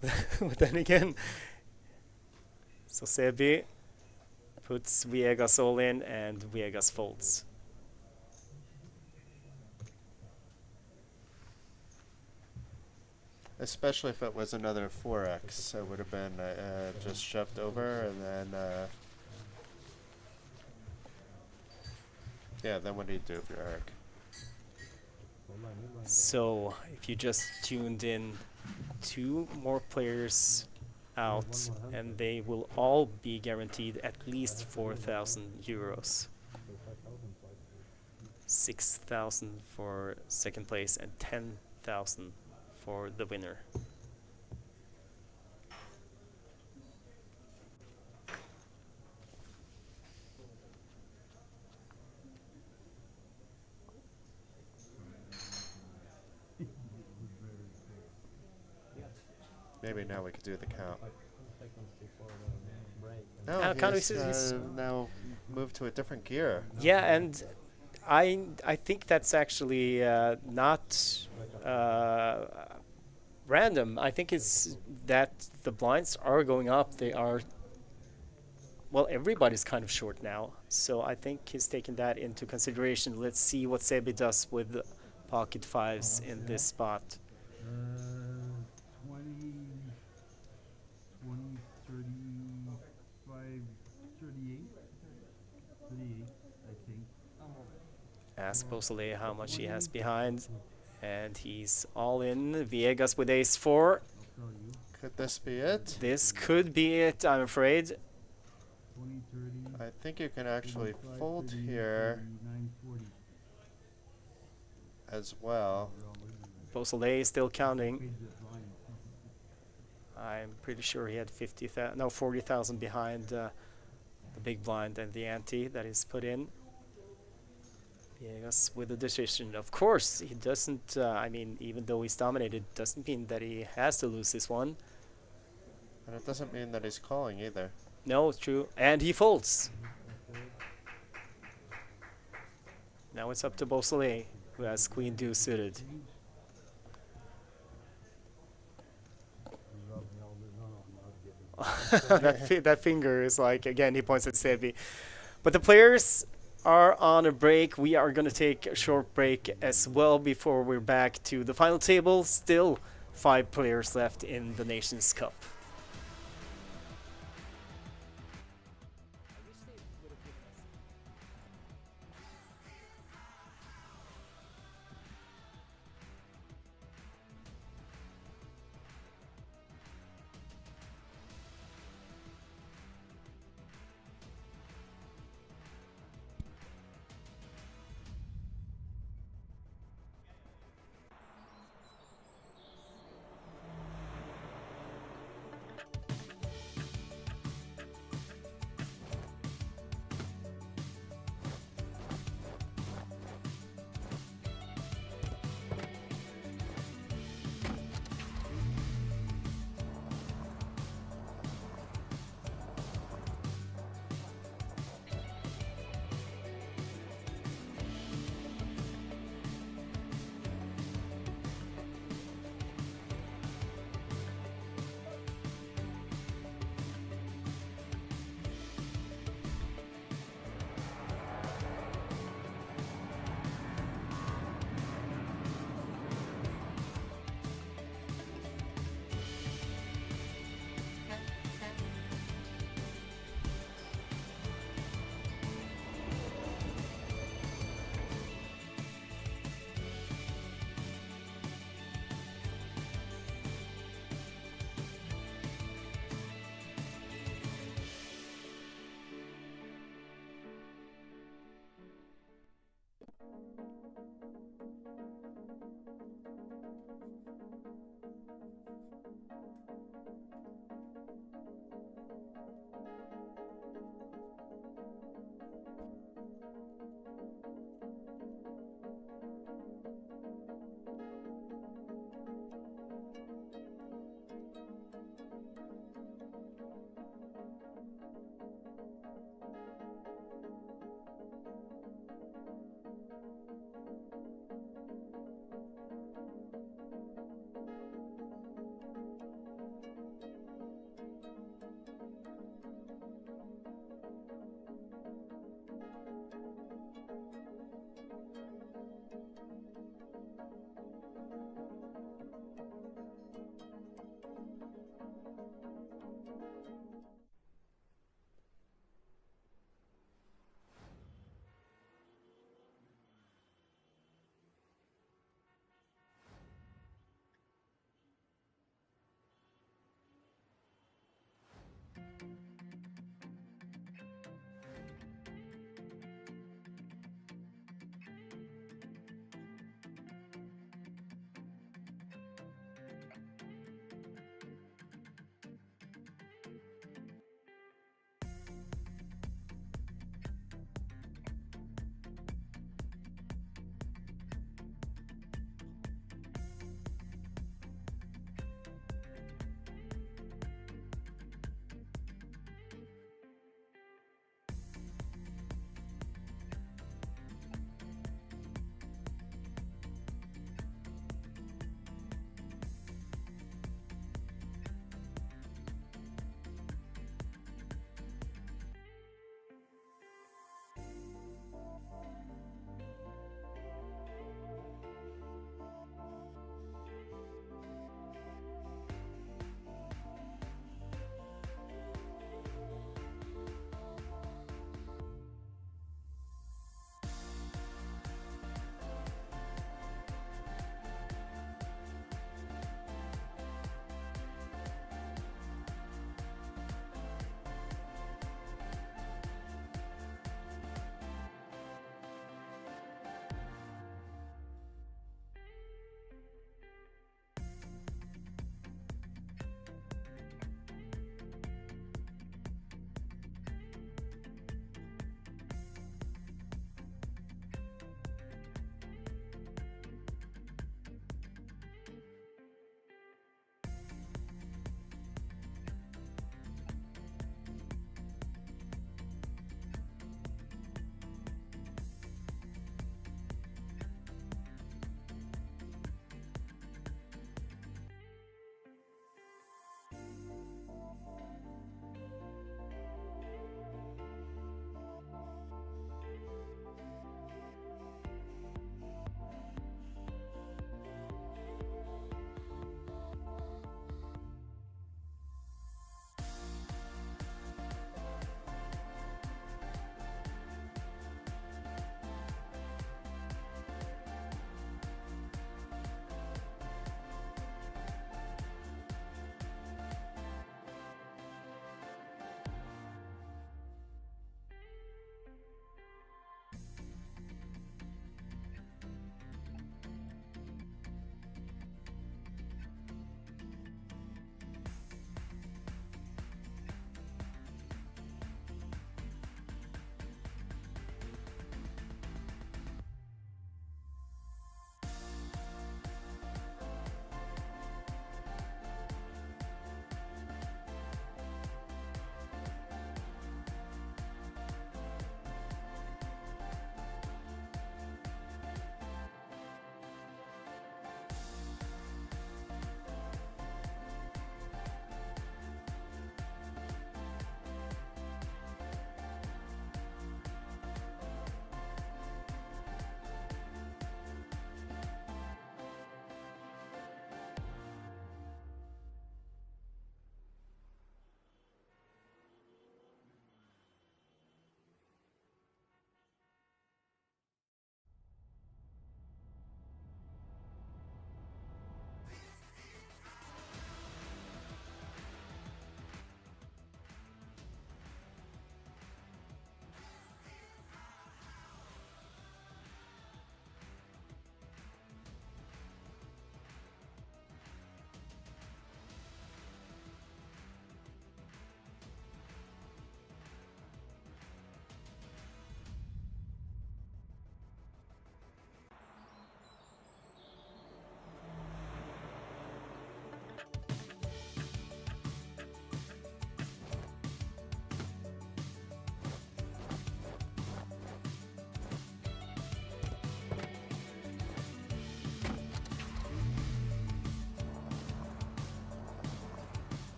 S1: But then again, so Sebi puts Viegas all in and Viegas folds.
S2: Especially if it was another 4x, it would have been just shoved over, and then yeah. Then what do you do if you're Eric?
S1: So if you just tuned in, 2 more players out, and they will all be guaranteed at least 4,000 euros. 6,000 for second place and 10,000 for the winner.
S2: Maybe now we could do the count. No,
S1: Count
S2: he's
S1: is
S2: now moved to a different gear.
S1: yeah, and I think that's actually not random. I think it's that the blinds are going up. They are, well, everybody's kind of short now. So I think he's taken that into consideration. Let's see what Sebi does with pocket fives in this spot.
S3: 20, 35, 38, I think.
S1: Ask Beausoleil how much he has behind. And he's all in. Viegas with ace 4.
S3: I'll tell you.
S2: Could this be it?
S1: This could be it, I'm afraid.
S3: 20, 30,
S2: I think you can actually
S3: 35,
S2: fold
S3: 38,
S2: here
S3: 39, 40.
S2: as well.
S1: Beausoleil is still counting.
S3: Page that line.
S1: I'm pretty sure he had 40,000 behind the big blind and the ante that is put in. Viegas with the decision. Of course, he doesn't, I mean, even though he's dominated, doesn't mean that he has to lose this one.
S2: And it doesn't mean that he's calling either.
S1: No, true. And he folds. Now it's up to Beausoleil, who has queen deuce suited. that finger is like, again, he points at Sebi. But the players are on a break. We are going to take a short break as well before we're back to the final table. Still 5 players left in the Nations Cup.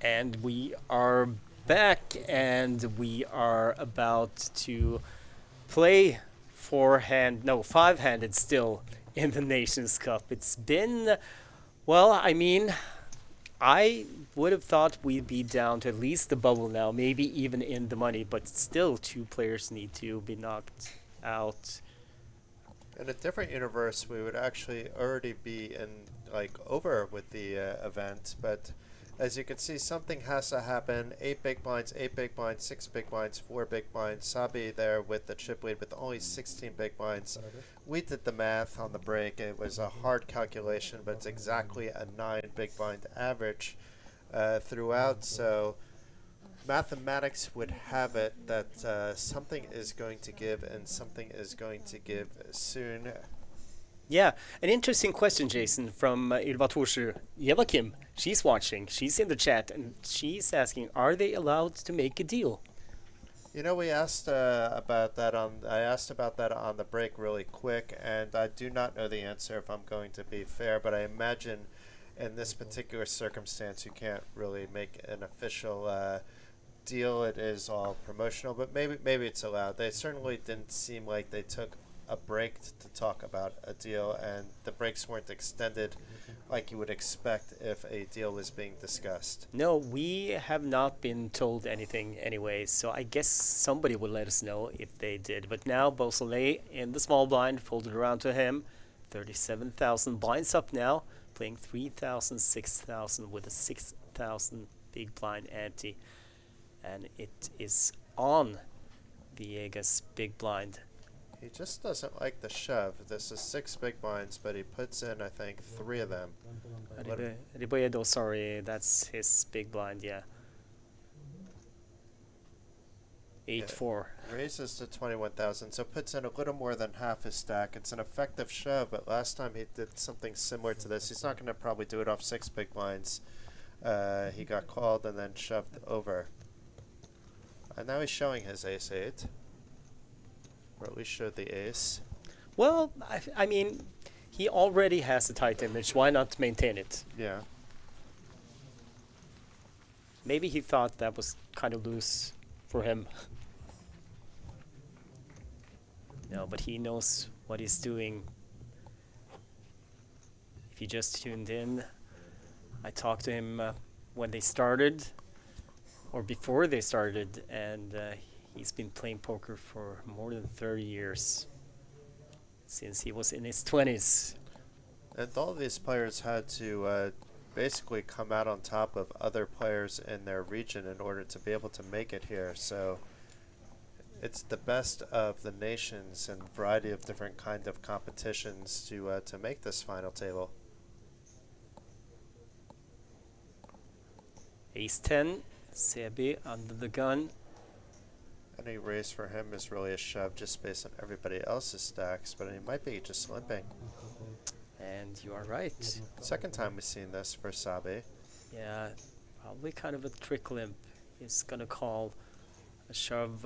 S1: And we are back, and we are about to play five-handed still in the Nations Cup. It's been, well, I mean, I would have thought we'd be down to at least the bubble now, maybe even in the money, but still two players need to be knocked out.
S2: In a different universe, we would actually already be in over with the event, but as you can see, something has to happen. 8 big blinds, 6 big blinds, 4 big blinds. Sabi there with the chip lead with only 16 big blinds. We did the math on the break. It was a hard calculation, but it's exactly a 9 big blind average throughout. So mathematics would have it that something is going to give, and something is going to give soon.
S1: Yeah, an interesting question, Jason, from Ylva Torsrud. Eva Kim, she's watching. She's in the chat, and she's asking, are they allowed to make a deal?
S2: You know, we asked about that I asked about that on the break really quick, and I do not know the answer if I'm going to be fair, but I imagine in this particular circumstance you can't really make an official deal. It is all promotional, but maybe it's allowed. They certainly didn't seem like they took a break to talk about a deal, and the breaks weren't extended like you would expect if a deal was being discussed.
S1: No, we have not been told anything anyway, so I guess somebody will let us know if they did. But now Beausoleil in the small blind folded around to him. 37,000 blinds up now, playing 3,000, 6,000 with a 6,000 big blind ante. And it is on Viegas big blind.
S2: He just doesn't like the shove. This is 6 big blinds, but he puts in, I think, 3 of them.
S1: Riboyedo, sorry, that's his big blind, yeah. 8-4.
S2: Raises to 21,000, so puts in a little more than half his stack. It's an effective shove, but last time he did something similar to this. He's not going to probably do it off 6 big blinds. He got called and then shoved over. And now he's showing his ace-8. Or at least showed the ace.
S1: Well, I mean, he already has a tight image. Why not maintain it?
S2: Yeah.
S1: Maybe he thought that was kind of loose for him. No, but he knows what he's doing. If you just tuned in, I talked to him when they started, or before they started, and he's been playing poker for more than 30 years, since he was in his 20s.
S2: And all of these players had to basically come out on top of other players in their region in order to be able to make it here. So it's the best of the nations and variety of different kind of competitions to make this final table.
S1: Ace-10, Sebi under the gun.
S2: Any raise for him is really a shove just based on everybody else's stacks, but he might be just limping.
S1: And you are right.
S2: Second time we've seen this for Sabi.
S1: Yeah, probably kind of a trick limp. He's gonna call a shove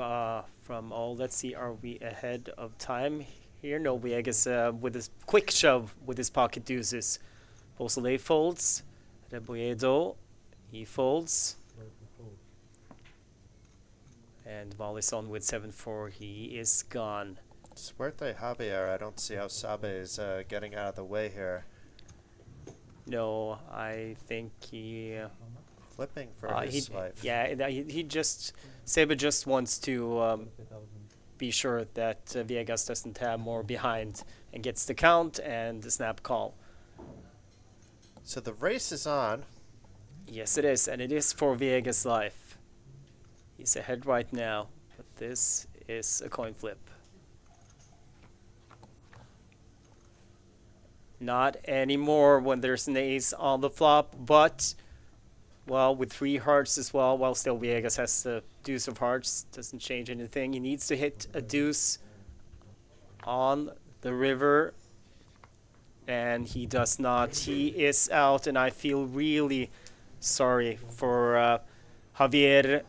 S1: from all. Let's see, are we ahead of time here? No, we, I guess, with this quick shove with his pocket deuces. Beausoleil folds. Reboyedo, he folds. And Wallis on with 7-4. He is gone.
S2: Suerte Javier, I don't see how Sabe is getting out of the way here.
S1: No, I think he...
S2: Flipping for his life.
S1: Yeah, he just... Seba just wants to be sure that Viegas doesn't have more behind and gets the count and the snap call.
S2: So the race is on.
S1: Yes, it is, and it is for Viegas' life. He's ahead right now, but this is a coin flip. Not anymore when there's an ace on the flop, but, well, with 3 hearts as well, while still Viegas has the deuce of hearts, doesn't change anything. He needs to hit a deuce on the river, and he does not. He is out, and I feel really sorry for Javier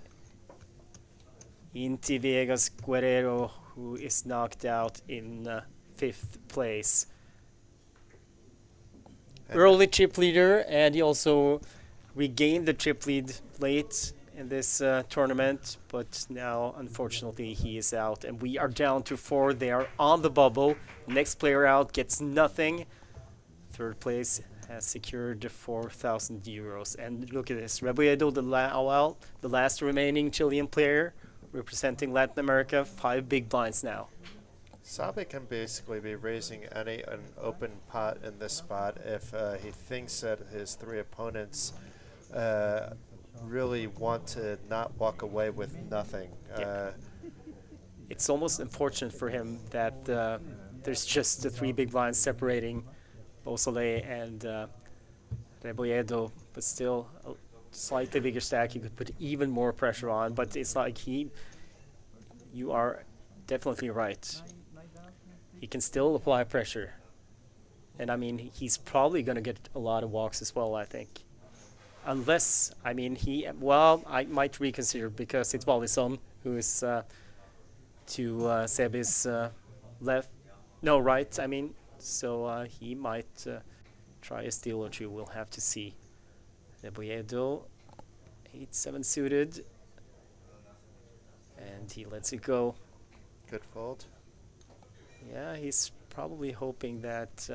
S1: Inti Viegas Guerrero, who is knocked out in 5th place. Early chip leader, and he also regained the chip lead late in this tournament, but now unfortunately he is out, and we are down to 4. They are on the bubble. Next player out gets nothing. Third place has secured 4,000 euros. And look at this, Rebolledo, the last remaining Chilean player representing Latin America, 5 big blinds now.
S2: Sabe can basically be raising an open pot in this spot if he thinks that his 3 opponents really want to not walk away with nothing.
S1: It's almost unfortunate for him that there's just the 3 big blinds separating Beausoleil and Rebolledo, but still a slightly bigger stack. You could put even more pressure on, but it's like you are definitely right. He can still apply pressure. And I mean, he's probably going to get a lot of walks as well, I think. Unless, I mean, I might reconsider because it's Wallison who is to Sebe's left. No, right, I mean. So he might try a steal or 2. We'll have to see. Rebolledo, 8-7 suited. And he lets it go.
S2: Good fold.
S1: Yeah, he's probably hoping that,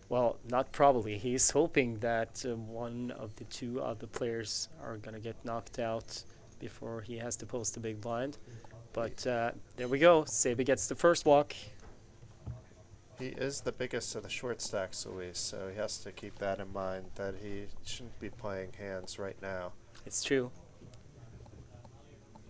S1: well, not probably, he's hoping that one of the 2 other players are going to get knocked out before he has to post a big blind. But there we go, Sebe gets the first walk.
S2: He is the biggest of the short stacks, Luis, so he has to keep that in mind, that he shouldn't be playing hands right now.
S1: It's true.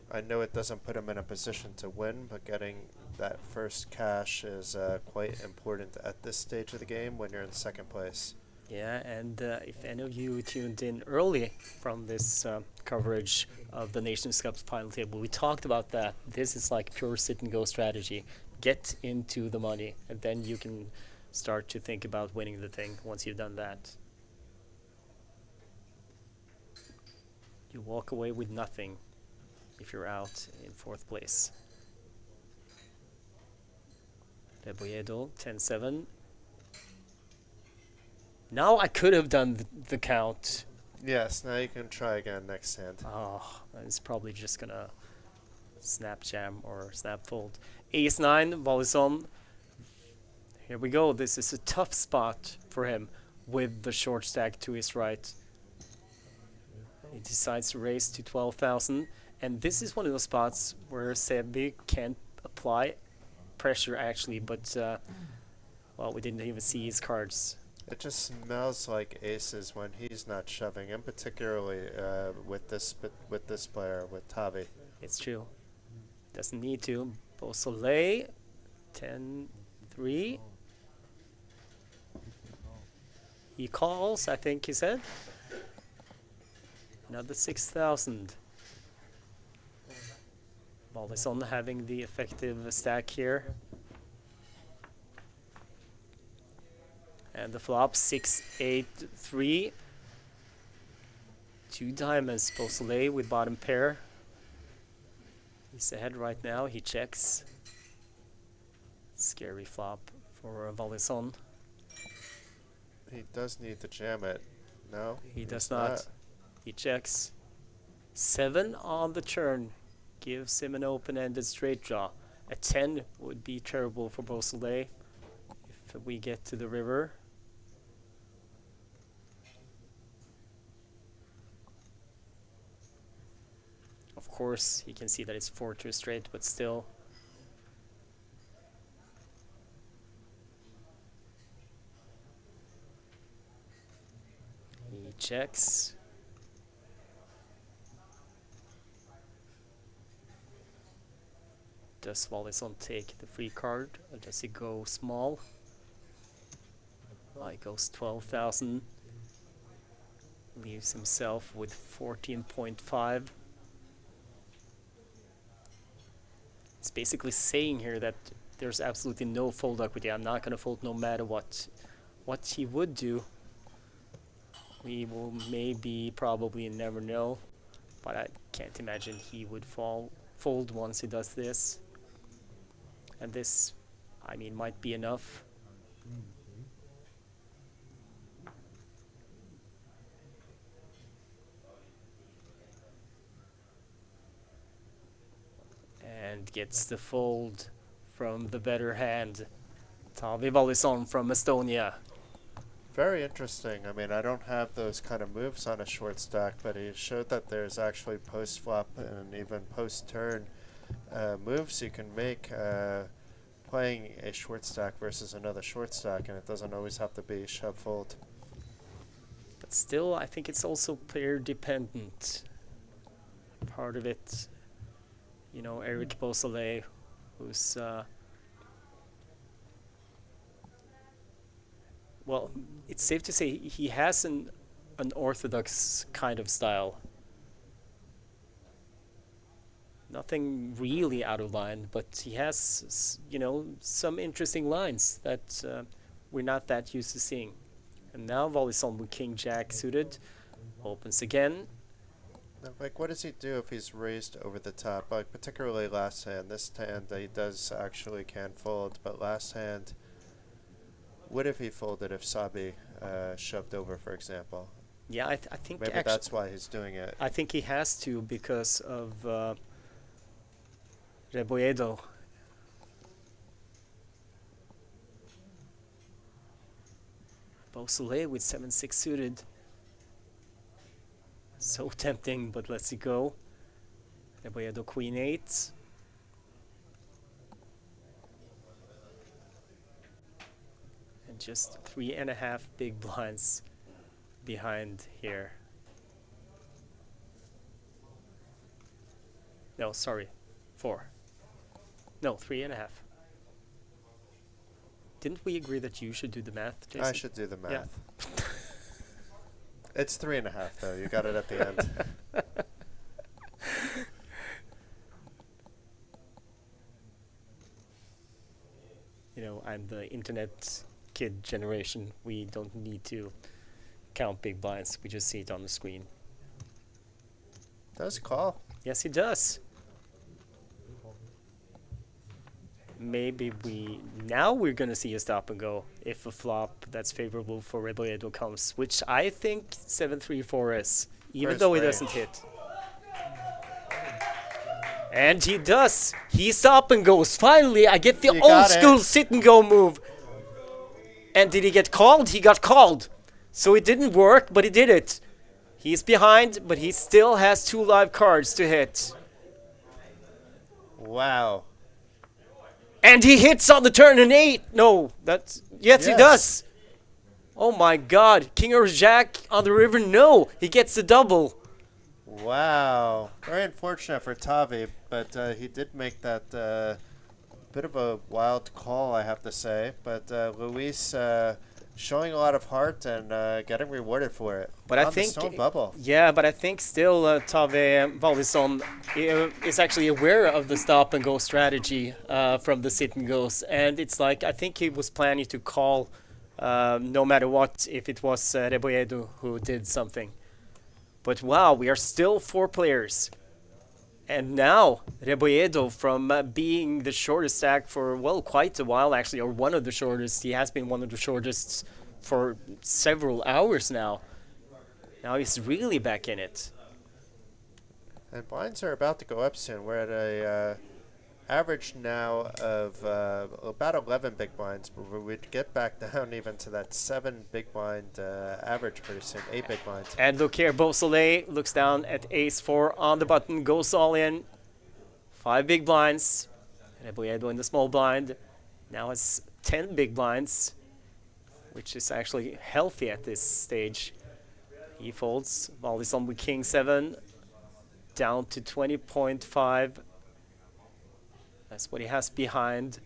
S2: I know it doesn't put him in a position to win, but getting that first cash is quite important at this stage of the game when you're in second place.
S1: Yeah, and if any of you tuned in early from this coverage of the Nations Cup final table, we talked about that. This is like pure sit-and-go strategy. Get into the money, and then you can start to think about winning the thing once you've done that. You walk away with nothing if you're out in 4th place. Rebolledo, 10-7. Now I could have done the count.
S2: Yes, now you can try again next hand.
S1: Oh, it's probably just gonna snap jam or snap fold. Ace-9, Wallison. Here we go. This is a tough spot for him with the short stack to his right. He decides to raise to 12,000. And this is one of those spots where Sebi can apply pressure, actually. But, well, we didn't even see his cards.
S2: It just smells like aces when he's not shoving, and particularly with this player, with Tavi.
S1: It's true. Doesn't need to. Beausoleil, 10-3. He calls, I think he said. Another 6,000. Wallison having the effective stack here. And the flop, 6-8-3. 2 diamonds, Beausoleil with bottom pair. He's ahead right now, he checks. Scary flop for Wallison.
S2: He does need to jam it. No?
S1: He does not. He checks. 7 on the turn gives him an open-ended straight draw. A 10 would be terrible for Beausoleil if we get to the river. Of course, he can see that it's 4 to a straight, but still. He checks. Does Wallison take the free card, or does he go small? He goes 12,000. Leaves himself with 14.5. It's basically saying here that there's absolutely no fold equity. I'm not going to fold no matter what. What he would do, we will probably never know. But I can't imagine he would fold once he does this. And this, I mean, might be enough. gets the fold from the better hand. Taavi Valisson from Estonia.
S2: Very interesting. I mean, I don't have those kind of moves on a short stack, but he showed that there's actually post-flop and even post-turn moves you can make playing a short stack versus another short stack, and it doesn't always have to be shove fold.
S1: But still, I think it's also player dependent. Part of it, you know, Eric Beausoleil, who's well, it's safe to say he has an orthodox kind of style. Nothing really out of line, but he has, you know, some interesting lines that we're not that used to seeing. And now Valisson with King Jack suited opens again.
S2: Now, like, what does he do if he's raised over the top? Like, particularly last hand. This hand, he does actually can fold, but last hand, what if he folded if Sabi shoved over, for example?
S1: Yeah, I think
S2: Maybe that's why he's doing it.
S1: I think he has to because of Reboedo. Beausoleil with 7-6 suited. So tempting, but let's go. Reboedo Queen 8. And just 3.5 big blinds behind here. No, sorry, 4. No, 3.5. Didn't we agree that you should do the math, Jason?
S2: I should do the math.
S1: Yeah.
S2: It's 3.5, though. You got it at the end.
S1: You know, I'm the internet kid generation. We don't need to count big blinds. We just see it on the screen.
S2: Does call.
S1: Yes, he does. Maybe now we're gonna see a stop and go if a flop that's favorable for Reboedo comes, which I think 7-3-4 is, even
S2: Where's
S1: though he
S2: range?
S1: doesn't hit. And he does. He stop and goes. Finally, I get the
S2: You
S1: old
S2: got
S1: school
S2: it.
S1: sit and go move. And did he get called? He got called. So it didn't work, but he did it. He's behind, but he still has 2 live cards to hit.
S2: Wow.
S1: And he hits on the turn an 8. No, that's... Yes, he
S2: Yes.
S1: does. Oh my god. King or Jack on the river? No. He gets the double.
S2: Wow. Very unfortunate for Tavi, but he did make that bit of a wild call, I have to say. But Luis showing a lot of heart and getting rewarded for it.
S1: But
S2: on
S1: I
S2: the
S1: think...
S2: stone bubble.
S1: Yeah, but I think still Tave Valdisson is actually aware of the stop and go strategy from the sit and goes. And it's like, I think he was planning to call no matter what if it was Reboedo who did something. But wow, we are still 4 players. And now Reboedo, from being the shortest stack for, well, quite a while actually, or one of the shortest, he has been one of the shortest for several hours now. Now he's really back in it.
S2: And blinds are about to go up soon. We're at a average now of about 11 big blinds, but we'd get back down even to that 7 big blind average pretty soon, 8 big blinds.
S1: And look here, Beausoleil looks down at ace-4 on the button, goes all in. 5 big blinds. Reboedo in the small blind. Now has 10 big blinds, which is actually healthy at this stage. He folds. Valdisson with king 7. Down to 20.5. That's what he has behind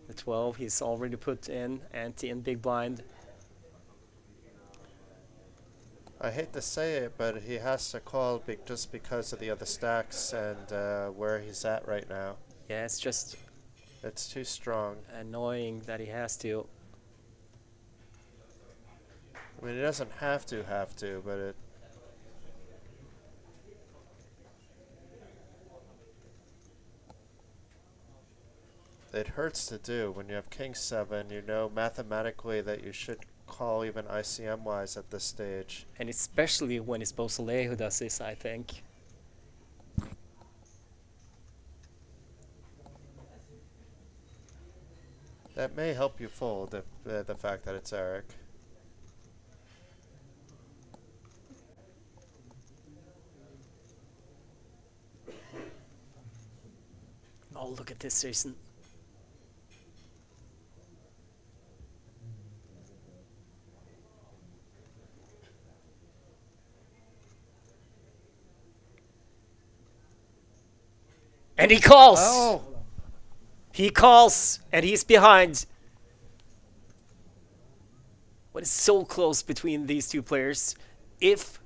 S1: the 12. He's already put in ante and big blind.
S2: I hate to say it, but he has to call just because of the other stacks and where he's at right now.
S1: Yeah, it's just
S2: It's too strong.
S1: annoying that he has to.
S2: I mean, he doesn't have to, but it hurts to do. When you have king 7, you know mathematically that you should call even ICM-wise at this stage.
S1: And especially when it's Beausoleil who does this, I think.
S2: That may help you fold if the fact that it's Eric.
S1: Oh, look at this, Jason. And he calls!
S2: Oh!
S1: He calls, and he's behind. But it's so close between these two players. If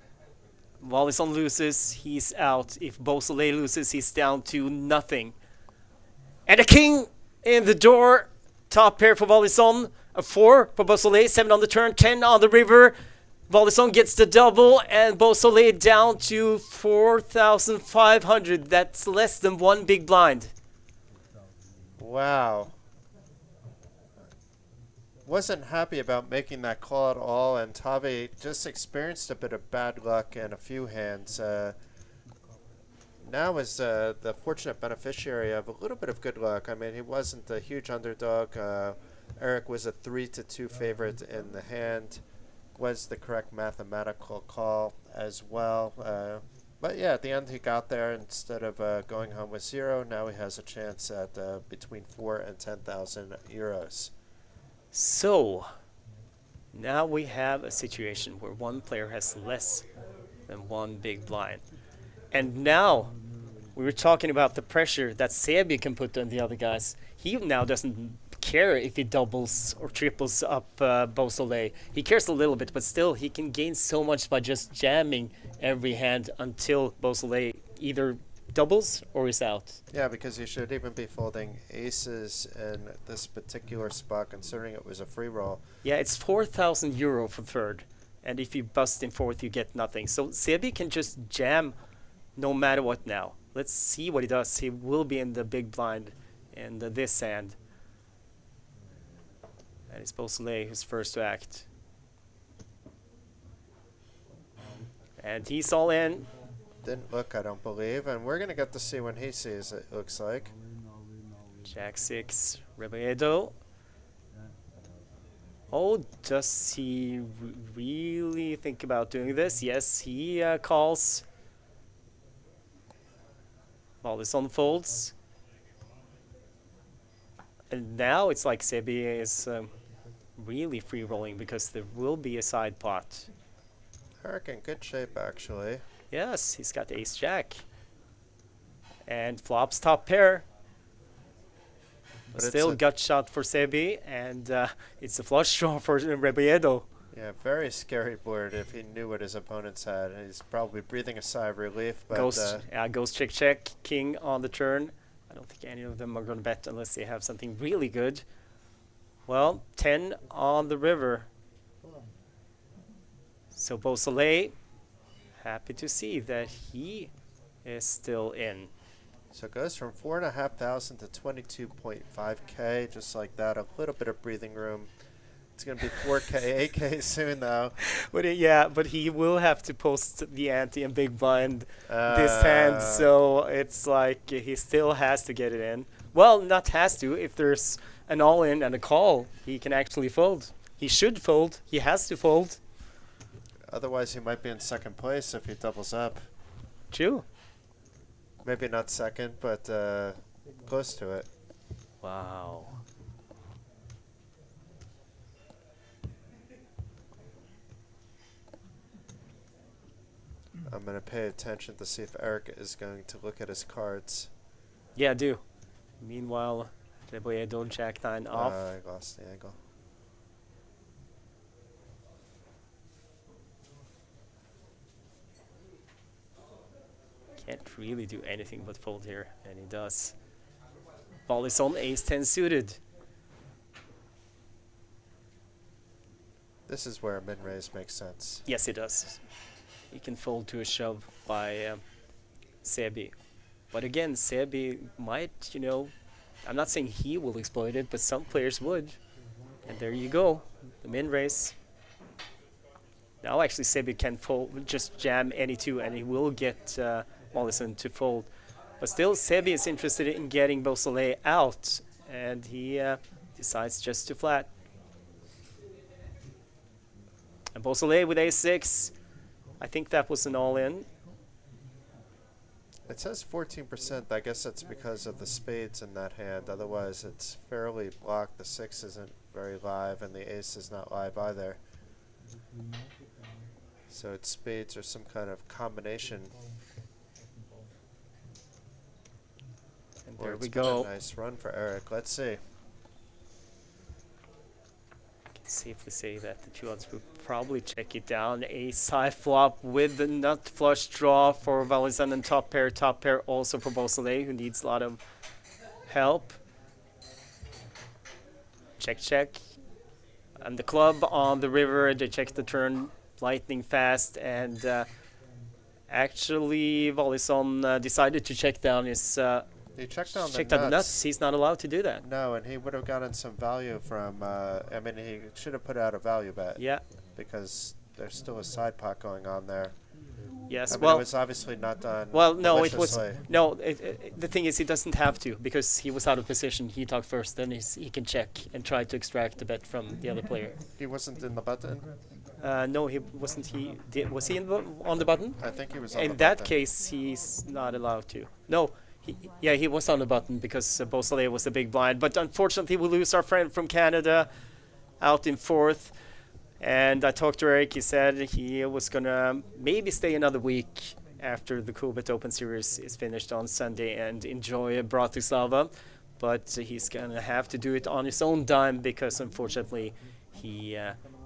S1: Wallison loses, he's out. If Beausoleil loses, he's down to nothing. And a king in the door. Top pair for Wallison. A 4 for Beausoleil. 7 on the turn, 10 on the river. Wallison gets the double, and Beausoleil down to 4,500. That's less than one big blind.
S2: Wow. Wasn't happy about making that call at all, and Tavi just experienced a bit of bad luck in a few hands. Now is the fortunate beneficiary of a little bit of good luck. I mean, he wasn't a huge underdog. Eric was a 3-2 favorite in the hand. Was the correct mathematical call as well. But yeah, at the end he got there. Instead of going home with 0, now he has a chance at between 4 and 10,000 euros.
S1: So, now we have a situation where one player has less than one big blind. And now, we were talking about the pressure that Sebi can put on the other guys. He now doesn't care if he doubles or triples up Beausoleil. He cares a little bit, but still, he can gain so much by just jamming every hand until Beausoleil either doubles or is out.
S2: Yeah, because he should even be folding aces in this particular spot, considering it was a free roll.
S1: Yeah, it's 4,000 euro for third. And if you bust in fourth, you get nothing. So Sebi can just jam no matter what now. Let's see what he does. He will be in the big blind in this hand. And it's Beausoleil who's first to act. And he's all in.
S2: Didn't look, I don't believe, and we're going to get to see when he sees it, looks like.
S1: Jack 6, Rebiedo. Oh, does he really think about doing this? Yes, he calls. Wallison folds. And now it's like Sebi is really free rolling because there will be a side pot.
S2: Eric in good shape, actually.
S1: Yes, he's got ace jack. And flops top pair. But still gut shot for Sebi, and it's a flush draw for Rebiedo.
S2: Yeah, very scary board if he knew what his opponents had. He's probably breathing a sigh of relief. But
S1: goes check check, king on the turn. I don't think any of them are going to bet unless they have something really good. Well, 10 on the river. So Beausoleil, happy to see that he is still in.
S2: So it goes from 4,500 to 22.5k, just like that. A little bit of breathing room. It's going to be 4k, 8k soon, though.
S1: But but he will have to post the ante and big blind this hand, so it's like he still has to get it in. Well, not has to. If there's an all-in and a call, he can actually fold. He should fold. He has to fold.
S2: Otherwise, he might be in second place if he doubles up.
S1: True.
S2: Maybe not second, but close to it.
S1: Wow.
S2: I'm going to pay attention to see if Eric is going to look at his cards.
S1: Yeah, do. Meanwhile, Rebiedo jack 9 off.
S2: I lost the angle.
S1: Can't really do anything but fold here, and he does. Ball is on ace 10 suited.
S2: This is where min-raise makes sense.
S1: Yes, it does. He can fold to a shove by Sebi. But again, Sebi might, I'm not saying he will exploit it, but some players would. And there you go, the min-raise. Now actually Sebi can fold, just jam any two, and he will get Wallison to fold. But still, Sebi is interested in getting Beausoleil out, and he decides just to flat. And Beausoleil with ace-6. I think that was an all-in.
S2: It says 14%. I guess that's because of the spades in that hand. Otherwise, it's fairly blocked. The 6 isn't very live, and the ace is not live either. So it's spades or some kind of combination.
S1: And
S2: Well,
S1: there
S2: it's
S1: we
S2: been
S1: go.
S2: a nice run for Eric. Let's see.
S1: Safely say that the two odds would probably check it down. Ace high flop with the nut flush draw for Valenzan and top pair also for Beausoleil, who needs a lot of help. Check. And the club on the river, they check the turn lightning fast, and actually Valenzan decided to check down his
S2: He checked down
S1: checked
S2: the
S1: out the
S2: nuts.
S1: nuts. He's not allowed to do that.
S2: No, and he would have gotten some value from, I mean, he should have put out a value bet.
S1: Yeah.
S2: Because there's still a side pot going on there.
S1: Yes.
S2: I mean,
S1: well,
S2: it was obviously not done
S1: well, no, it was
S2: maliciously.
S1: no. The thing is, he doesn't have to because he was out of position. He talked first, then he can check and try to extract the bet from the other player.
S2: He wasn't in the button?
S1: No, he wasn't. Was he on the button?
S2: I think he was on
S1: In
S2: the
S1: that
S2: button.
S1: case, he's not allowed to. No, he was on the button because Beausoleil was a big blind. But unfortunately, we lose our friend from Canada out in fourth. And I talked to Eric. He said he was gonna maybe stay another week after the Coolbet Open Series is finished on Sunday and enjoy Bratislava. But he's gonna have to do it on his own dime because unfortunately he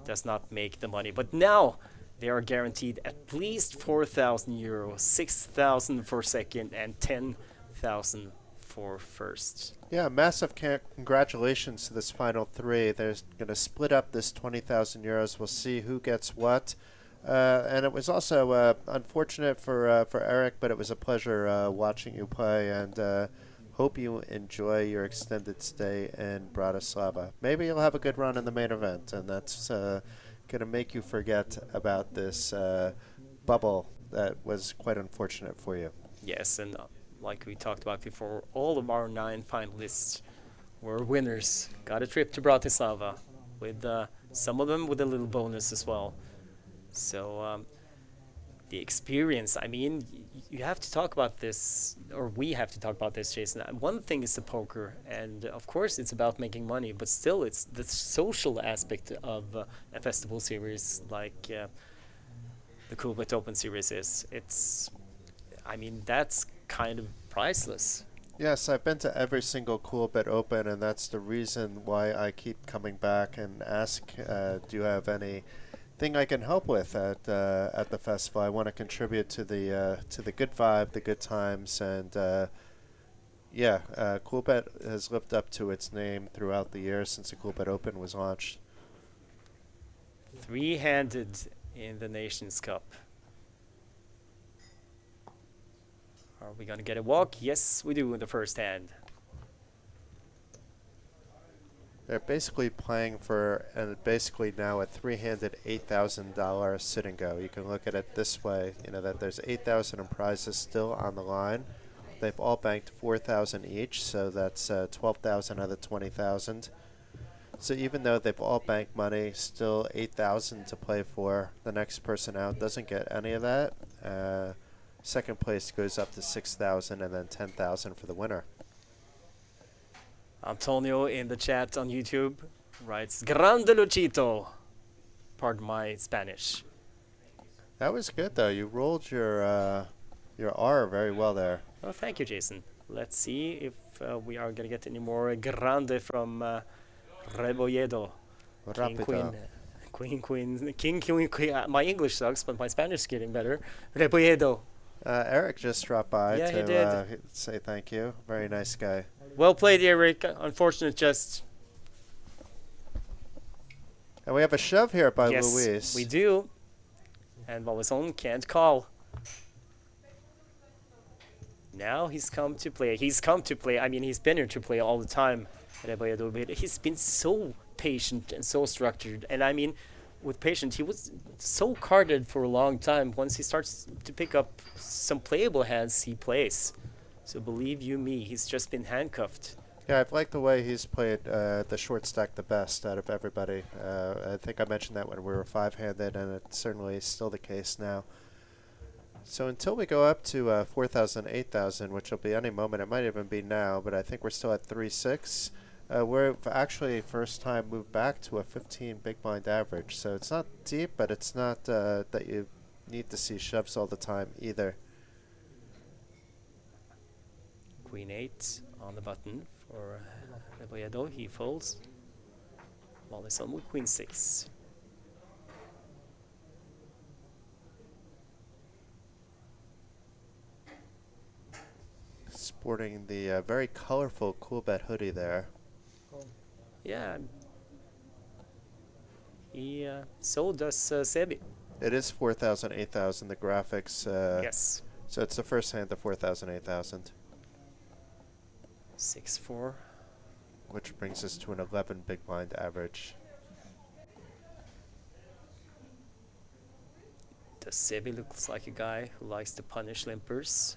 S1: does not make the money. But now they are guaranteed at least 4,000 euros, 6,000 for second, and 10,000 for first.
S2: Yeah, massive congratulations to this final three. They're going to split up this 20,000 euros. We'll see who gets what. And it was also unfortunate for Eric, but it was a pleasure watching you play, and hope you enjoy your extended stay in Bratislava. Maybe you'll have a good run in the main event, and that's going to make you forget about this bubble that was quite unfortunate for you.
S1: Yes, and like we talked about before, all of our 9 finalists were winners. Got a trip to Bratislava, with some of them with a little bonus as well. So the experience, I mean, you have to talk about this, or we have to talk about this, Jason. One thing is the poker, and of course it's about making money, but still it's the social aspect of a festival series like the Coolbet Open Series is. It's, I mean, that's kind of priceless.
S2: Yes, I've been to every single Coolbet Open, and that's the reason why I keep coming back and ask, do you have anything I can help with at the festival? I want to contribute to the good vibe, the good times, and Coolbet has lived up to its name throughout the years since the Coolbet Open was launched.
S1: 3-handed in the Nations Cup. Are we going to get a walk? Yes, we do in the first hand.
S2: They're basically playing for, and basically now a 3-handed $8,000 sit and go. You can look at it this way, you know, that there's 8,000 in prizes still on the line. They've all banked 4,000 each, so that's 12,000 out of 20,000. So even though they've all banked money, still 8,000 to play for. The next person out doesn't get any of that. Second place goes up to 6,000 and then 10,000 for the winner.
S1: Antonio in the chat on YouTube writes, Grande Luchito. Pardon my Spanish.
S2: That was good though. You rolled your R very well there.
S1: Oh, thank you, Jason. Let's see if we are going to get any more Grande from Rebolledo.
S2: Rapido.
S1: King, Queen. My English sucks, but my Spanish is getting better. Rebolledo.
S2: Eric just dropped by
S1: Yeah, he
S2: to
S1: did.
S2: say thank you. Very nice guy.
S1: Well played, Eric. Unfortunate, just...
S2: And we have a shove here by
S1: yes,
S2: Luis.
S1: we do. And Valenzan can't call. Now he's come to play. He's come to play. I mean, he's been here to play all the time. He's been so patient and so structured. And I mean, with patient, he was so carded for a long time. Once he starts to pick up some playable hands, he plays. So believe you me, he's just been handcuffed
S2: Yeah, I've liked the way he's played the short stack the best out of everybody. I think I mentioned that when we were five-handed, and it's certainly still the case now. So until we go up to 4,000, 8,000, which will be any moment, it might even be now, but I think we're still at 3-6. We've actually first time moved back to a 15 big blind average. So it's not deep, but it's not that you need to see shoves all the time either.
S1: Queen 8 on the button for Reboyedo. He folds. Wallison with Queen 6.
S2: Sporting the very colorful Coolbet hoodie there.
S1: Yeah. He, so does Sebi.
S2: It is 4,000, 8,000, the graphics.
S1: Yes.
S2: So it's the first hand of 4,000, 8,000.
S1: 6-4.
S2: Which brings us to an 11 big blind average.
S1: Does Sebi looks like a guy who likes to punish limpers?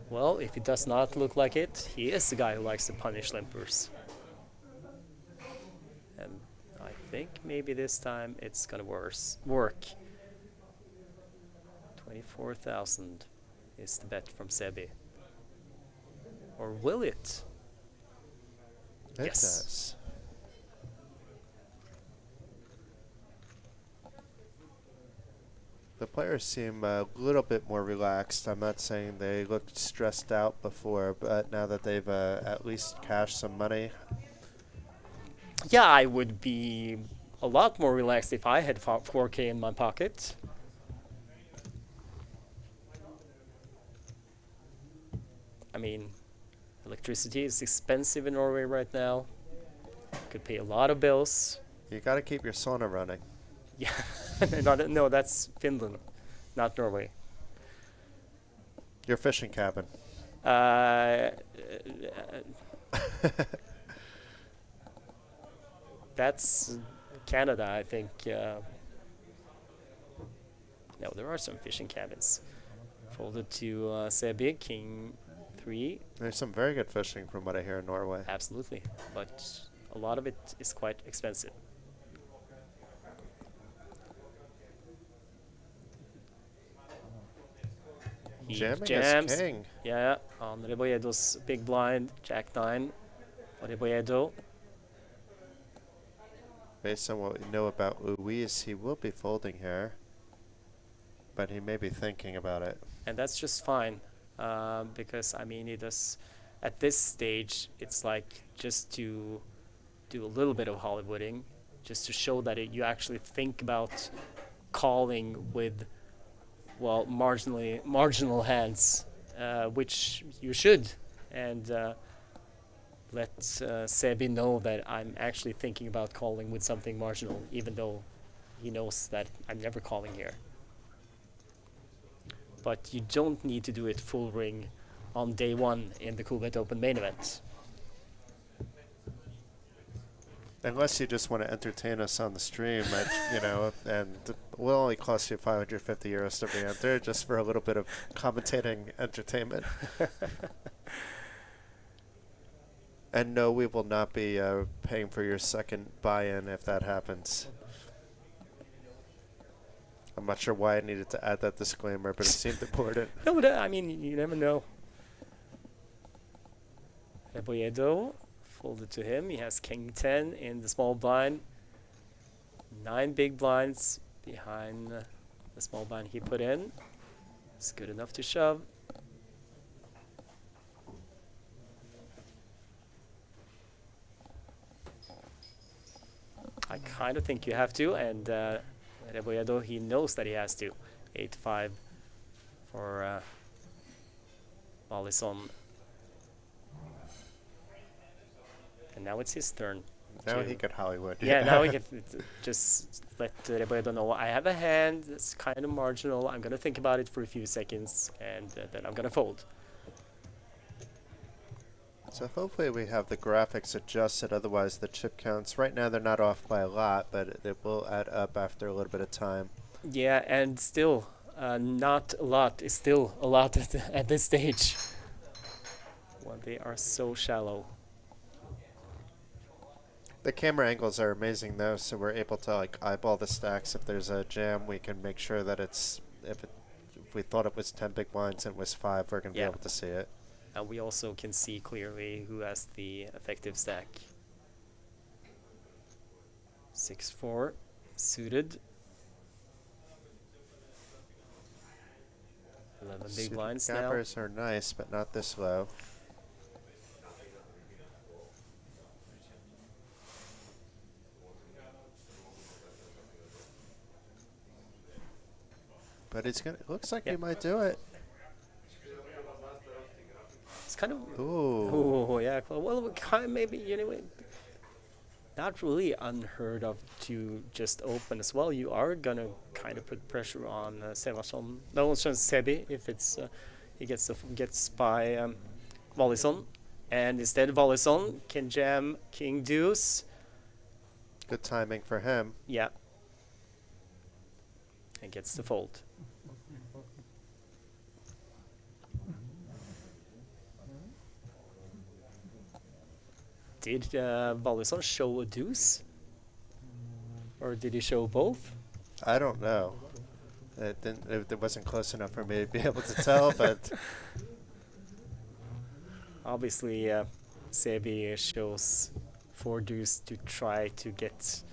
S1: Well, if it does not look like it, he is the guy who likes to punish limpers. And I think maybe this time it's gonna work. 24,000 is the bet from Sebi. Or will it?
S2: It
S1: Yes.
S2: does. The players seem a little bit more relaxed. I'm not saying they looked stressed out before, but now that they've at least cashed some money.
S1: Yeah, I would be a lot more relaxed if I had 4K in my pocket. I mean, electricity is expensive in Norway right now. Could pay a lot of bills.
S2: You got to keep your sauna running.
S1: Yeah, no, that's Finland, not Norway.
S2: Your fishing cabin.
S1: That's Canada, I think. No, there are some fishing cabins. Folded to Sebi, King 3.
S2: There's some very good fishing from what I hear in Norway.
S1: Absolutely, but a lot of it is quite expensive. He
S2: Jamming
S1: jams.
S2: is king.
S1: Yeah, on Reboyedo's big blind, Jack 9 for Reboyedo.
S2: Based on what we know about Luis, he will be folding here. But he may be thinking about it.
S1: And that's just fine, because, I mean, it does, at this stage, it's like just to do a little bit of Hollywooding, just to show that you actually think about calling with, well, marginal hands, which you should, and let Sebi know that I'm actually thinking about calling with something marginal, even though he knows that I'm never calling here. But you don't need to do it full ring on day one in the Coolbet Open main event.
S2: Unless you just want to entertain us on the stream, you know, and it will only cost you 550 euros to re-enter, just for a little bit of commentating entertainment. And no, we will not be paying for your second buy-in if that happens. I'm not sure why I needed to add that disclaimer, but it seemed important.
S1: No, but I mean, you never know. Reboyedo, folded to him. He has King 10 in the small blind. 9 big blinds behind the small blind he put in. It's good enough to shove. I kind of think you have to, and Reboyedo, he knows that he has to. 8-5 for Wallison. And now it's his turn.
S2: Now he could Hollywood.
S1: Yeah, now he can just let Reboyedo know, I have a hand that's kind of marginal. I'm going to think about it for a few seconds, and then I'm going to fold.
S2: So hopefully we have the graphics adjusted, otherwise the chip counts, right now they're not off by a lot, but it will add up after a little bit of time.
S1: Yeah, and still, not a lot is still a lot at this stage. 1, they are so shallow.
S2: The camera angles are amazing though, so we're able to like eyeball the stacks. If there's a jam, we can make sure that it's if we thought it was 10 big blinds and it was 5, we're gonna be able to see it.
S1: And we also can see clearly who has the effective stack. 6-4 suited. 11 big
S2: Suited
S1: blinds now.
S2: gappers are nice, but not this low. But it's gonna. Looks like he might do it.
S1: It's kind of.
S2: Ooh.
S1: Oh yeah. Well, kind of maybe anyway. Not really unheard of to just open as well. You are gonna kind of put pressure on Sevason. No one's chance Sebi if it's he gets by Volleson, and instead Volleson can jam King Deuce.
S2: Good timing for him.
S1: Yeah. And gets the fold. Did Volleson show a deuce? Or did he show both?
S2: I don't know. It wasn't close enough for me to be able to tell, but
S1: Obviously, Sebi shows 4 deuce to try to get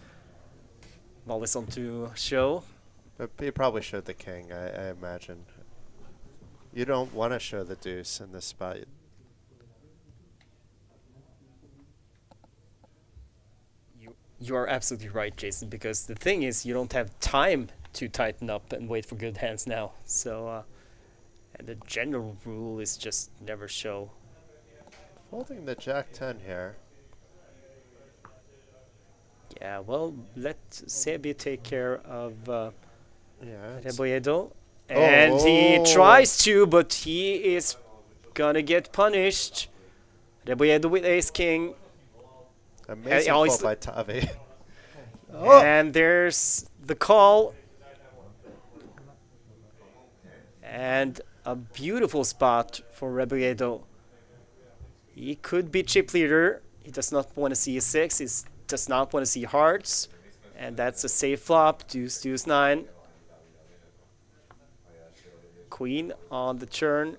S1: Volleson to show.
S2: but he probably showed the king. I imagine. You don't want to show the deuce in this spot.
S1: You are absolutely right, Jason, because the thing is you don't have time to tighten up and wait for good hands now. So, and the general rule is just never show.
S2: Folding the Jack 10 here.
S1: Yeah, well, let Sebi take care of
S2: Yeah. it's-
S1: Rebolledo. And he
S2: Oh.
S1: tries to, but he is gonna get punished. Rebolledo with ace-king.
S2: Amazing
S1: oh,
S2: fold
S1: he's-
S2: by Tavi.
S1: And there's the call. And a beautiful spot for Rebolledo. He could be chip leader. He does not want to see a 6. He does not want to see hearts. And that's a safe flop. Deuce, deuce, 9. Queen on the turn.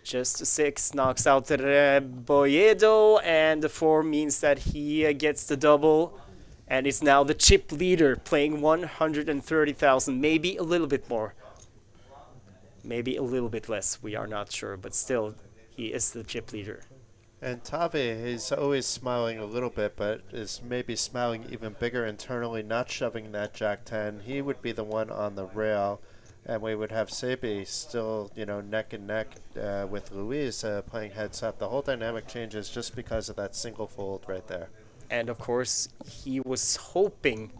S1: Just a 6 knocks out Rebolledo. And the 4 means that he gets the double. And is now the chip leader, playing 130,000, maybe a little bit more. Maybe a little bit less, we are not sure, but still, he is the chip leader.
S2: And Tavi, he's always smiling a little bit, but is maybe smiling even bigger internally, not shoving that Jack 10. He would be the one on the rail, and we would have Sebi still, neck and neck with Luis playing heads up. The whole dynamic changes just because of that single fold right there.
S1: And of course, he was hoping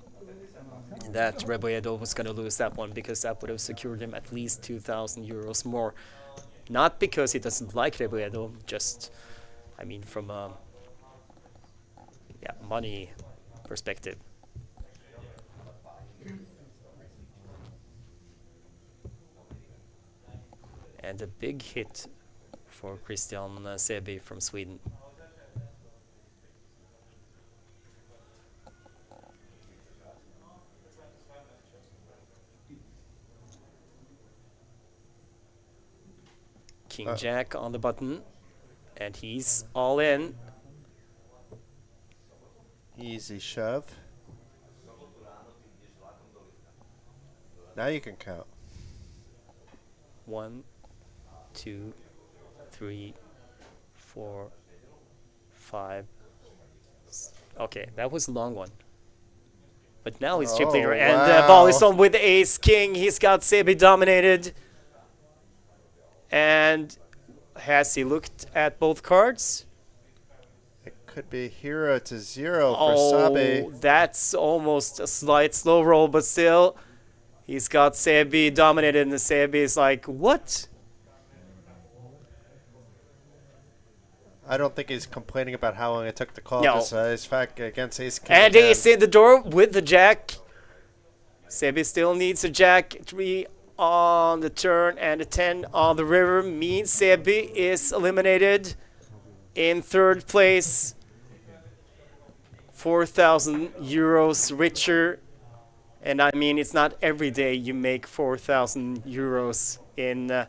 S1: that Rebolledo was going to lose that one, because that would have secured him at least 2,000 euros more. Not because he doesn't like Rebolledo, just, I mean, from a money perspective. And a big hit for Christian Sebi from Sweden. King Jack on the button, and he's all in.
S2: Easy shove. Now you can count.
S1: 1, 2, 3, 4, 5. Okay, that was a long one. But now he's chip leader, and
S2: wow.
S1: Volleson with ace king. He's got Sebi dominated. And has he looked at both cards?
S2: It could be hero to 0 for Sabi.
S1: That's almost a slight slow roll, but still, he's got Sebi dominated, and the Sebi is like, what?
S2: I don't think he's complaining about how long it took to call
S1: No.
S2: this fact against ace king.
S1: And
S2: again.
S1: ace in the door with the jack. Sebi still needs a jack 3 on the turn, and a 10 on the river means Sebi is eliminated. in third place, 4,000 euros richer. And I mean, it's not every day you make 4,000 euros in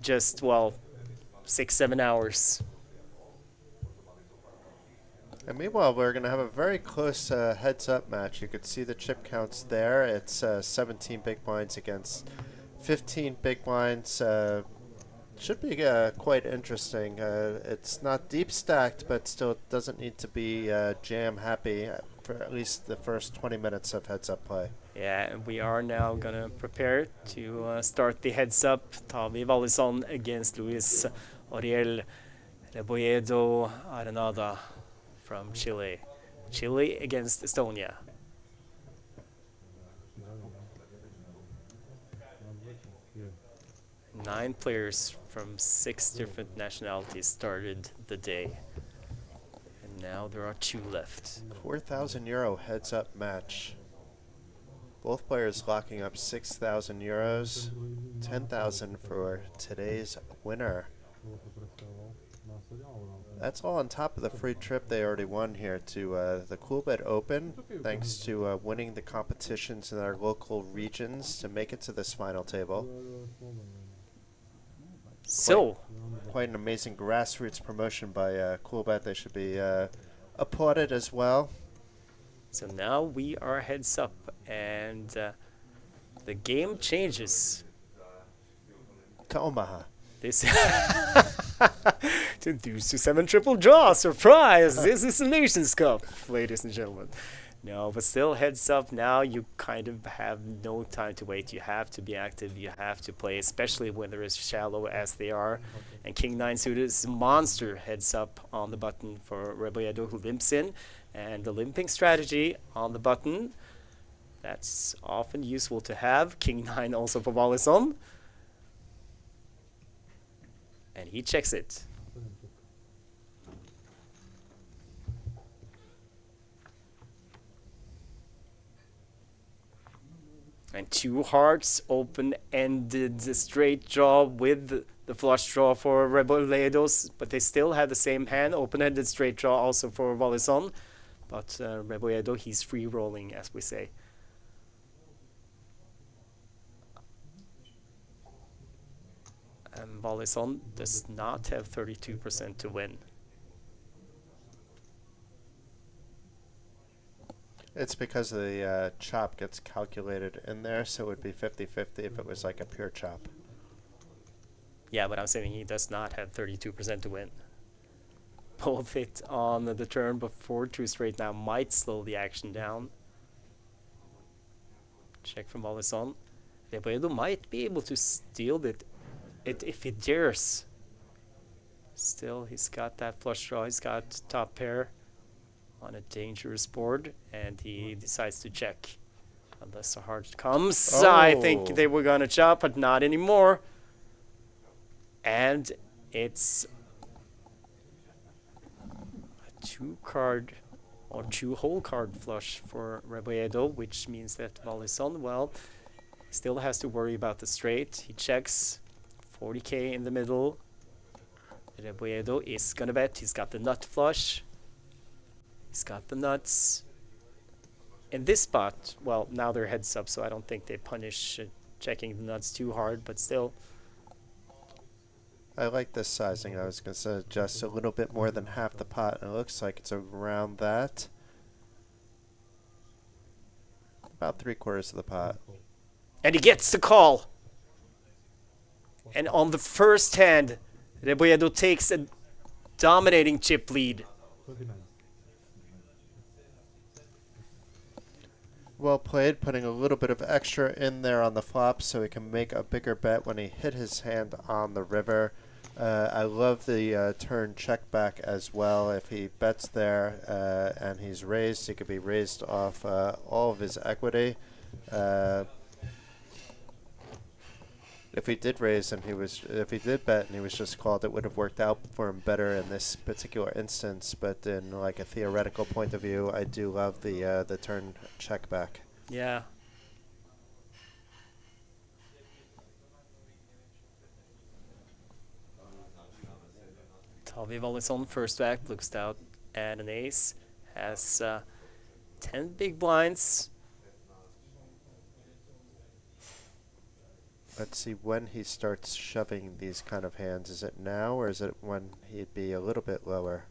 S1: just, well, 6-7 hours.
S2: And meanwhile, we're going to have a very close heads-up match. You could see the chip counts there. It's 17 big blinds against 15 big blinds. Should be quite interesting. It's not deep stacked, but still doesn't need to be jam happy for at least the first 20 minutes of heads-up play.
S1: Yeah, and we are now gonna prepare to start the heads up. Tavi Wallison against Luis Oriel Rebolledo Arenada from Chile. Chile against Estonia. 9 players from 6 different nationalities started the day. And now there are 2 left.
S2: 4,000 euro heads-up match. Both players locking up 6,000 euros, 10,000 for today's winner. That's all on top of the free trip they already won here to the Coolbet Open, thanks to winning the competitions in our local regions to make it to this final table.
S1: So,
S2: Quite an amazing grassroots promotion by Coolbet. They should be applauded as well.
S1: so now we are heads up, and the game changes.
S2: To Omaha.
S1: This to deuce to 7 triple draw surprise. This is the Nations Cup, ladies and gentlemen. No, but still heads up. Now you kind of have no time to wait. You have to be active. You have to play, especially when they're as shallow as they are. And King 9 suited is monster heads up on the button for Rebolledo, who limps in, and the limping strategy on the button. That's often useful to have. King 9 also for Wallison. And he checks it. And 2 hearts, open-ended straight draw with the flush draw for Rebolledos, but they still have the same hand, open-ended straight draw also for Wallison. But Rebolledo, he's free-rolling, as we say. And Wallison does not have 32% to win.
S2: It's because the chop gets calculated in there, so it would be 50-50 if it was like a pure chop.
S1: Yeah, but I'm saying he does not have 32% to win. Both hit on the turn, but 4-2 straight now might slow the action down. Check from Wallison. Rebolledo might be able to steal it if he dares. Still, he's got that flush draw. He's got top pair on a dangerous board, and he decides to check. Unless the heart comes.
S2: Oh.
S1: I think they were gonna chop, but not anymore. And it's a 2-card or 2-hole card flush for Rebolledo, which means that Wallison, well, still has to worry about the straight. He checks. 40k in the middle. Rebolledo is gonna bet. He's got the nut flush. He's got the nuts. In this spot, well, now they're heads up, so I don't think they punish checking the nuts too hard, but still.
S2: I like this sizing. I was going to suggest a little bit more than half the pot, and it looks like it's around that. About 3/4 of the pot.
S1: And he gets the call. And on the first hand, Rebolledo takes a dominating chip lead.
S2: Well played, putting a little bit of extra in there on the flop so he can make a bigger bet when he hit his hand on the river. I love the turn check back as well. If he bets there and he's raised, he could be raised off all of his equity. If he did raise and if he did bet and he was just called, it would have worked out for him better in this particular instance. But in like a theoretical point of view, I do love the turn check back.
S1: Yeah. Tavi Volison first act looks out at an ace. Has 10 big blinds.
S2: Let's see when he starts shoving these kind of hands. Is it now or is it when he'd be a little bit lower?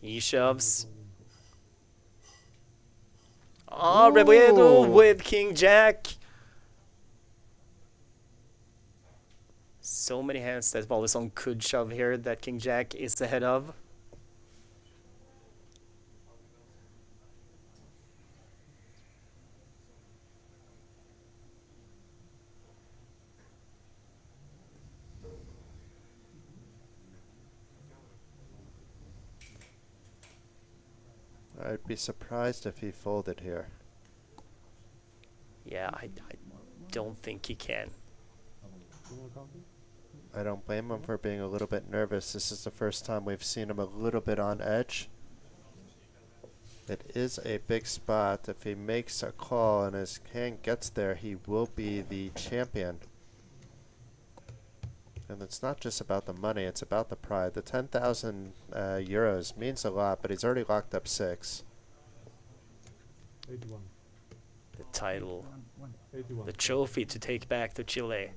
S1: He shoves. Ah, Rebredo with King Jack. So many hands that Volison could shove here that King Jack is ahead of.
S2: I'd be surprised if he folded here.
S1: Yeah, I don't think he can.
S2: I don't blame him for being a little bit nervous. This is the first time we've seen him a little bit on edge. It is a big spot. If he makes a call and his hand gets there, he will be the champion. And it's not just about the money, it's about the pride. The 10,000 euros means a lot, but he's already locked up 6.
S3: 81.
S1: The title,
S3: 81.
S1: the trophy to take back to Chile.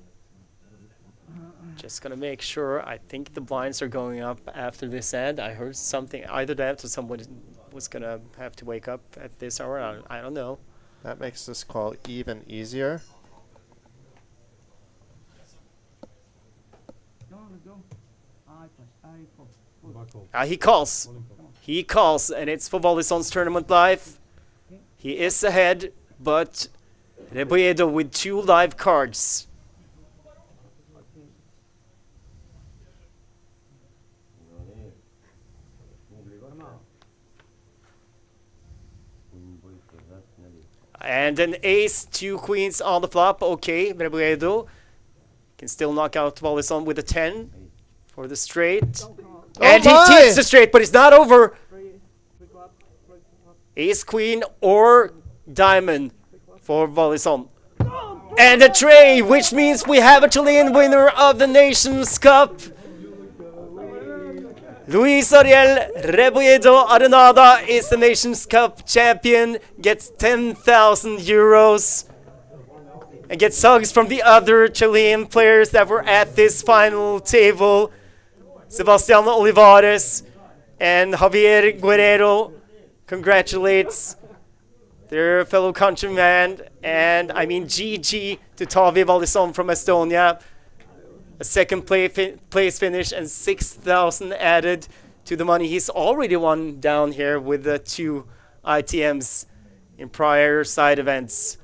S1: Just gonna make sure. I think the blinds are going up after this ad. I heard something, either that or someone was gonna have to wake up at this hour. I don't know.
S2: That makes this call even easier.
S1: He calls. He calls, and it's for Volison's tournament live. He is ahead, but Rebredo with 2 live cards. And an ace, 2 queens on the flop. Okay, Rebredo can still knock out Volison with a 10 for the straight. And he takes the straight, but it's not over. Ace, queen, or diamond for Volison. And a tray, which means we have a Chilean winner of the Nations Cup. Luis Ariel Rebredo Arenada is the Nations Cup champion, gets 10,000 euros, and gets hugs from the other Chilean players that were at this final table. Sebastián Olivares and Javier Guerrero congratulates their fellow countryman, and I mean GG to Tavi Volison from Estonia. A second place finish and 6,000 added to the money he's already won down here with the 2 ITMs in prior side events.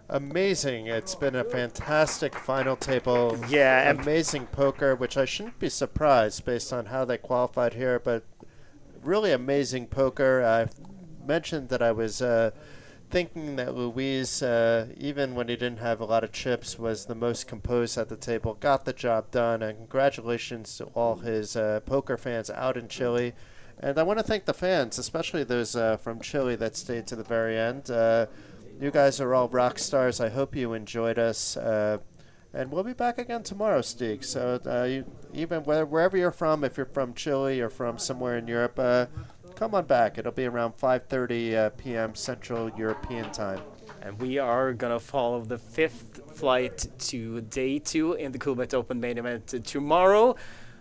S2: Amazing. It's been a fantastic final table.
S1: Yeah.
S2: Amazing poker, which I shouldn't be surprised based on how they qualified here, but really amazing poker. I mentioned that I was thinking that Luis, even when he didn't have a lot of chips, was the most composed at the table, got the job done, and congratulations to all his poker fans out in Chile. And I want to thank the fans, especially those from Chile that stayed to the very end. You guys are all rock stars. I hope you enjoyed us. And we'll be back again tomorrow, Stig. So even wherever you're from, if you're from Chile or from somewhere in Europe, come on back. It'll be around 5:30 p.m. Central European time.
S1: And we are going to follow the 5th flight to day 2 in the Coolbet Open main event tomorrow.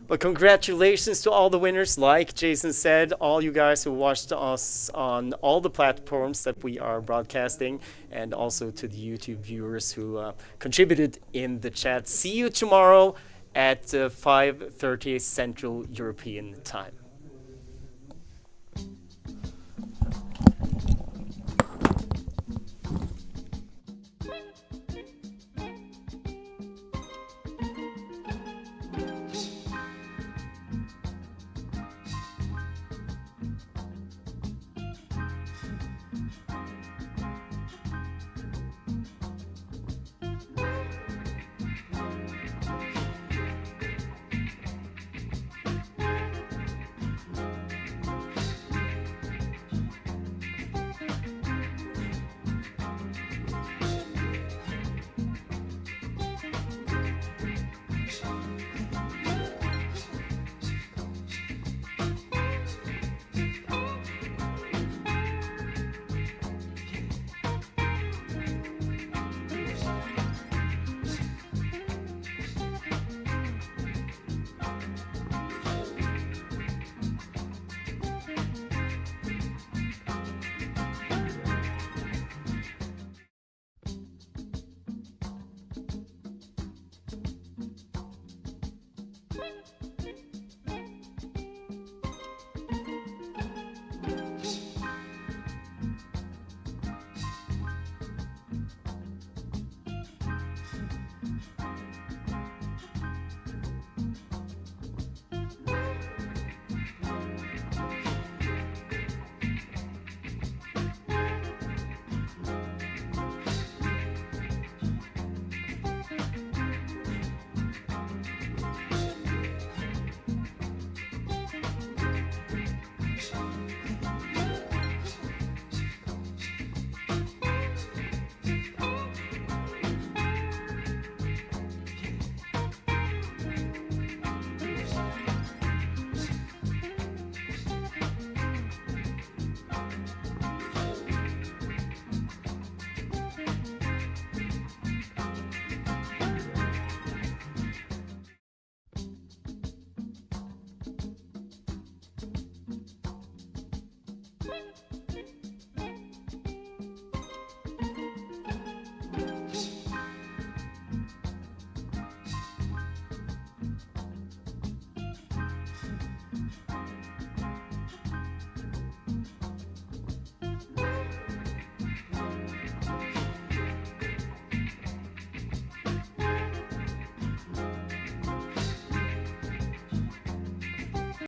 S1: But congratulations to all the winners. Like Jason said, all you guys who watched us on all the platforms that we are broadcasting, and also to the YouTube viewers who contributed in the chat. See you tomorrow at 5:30 Central European time.
S3: 40.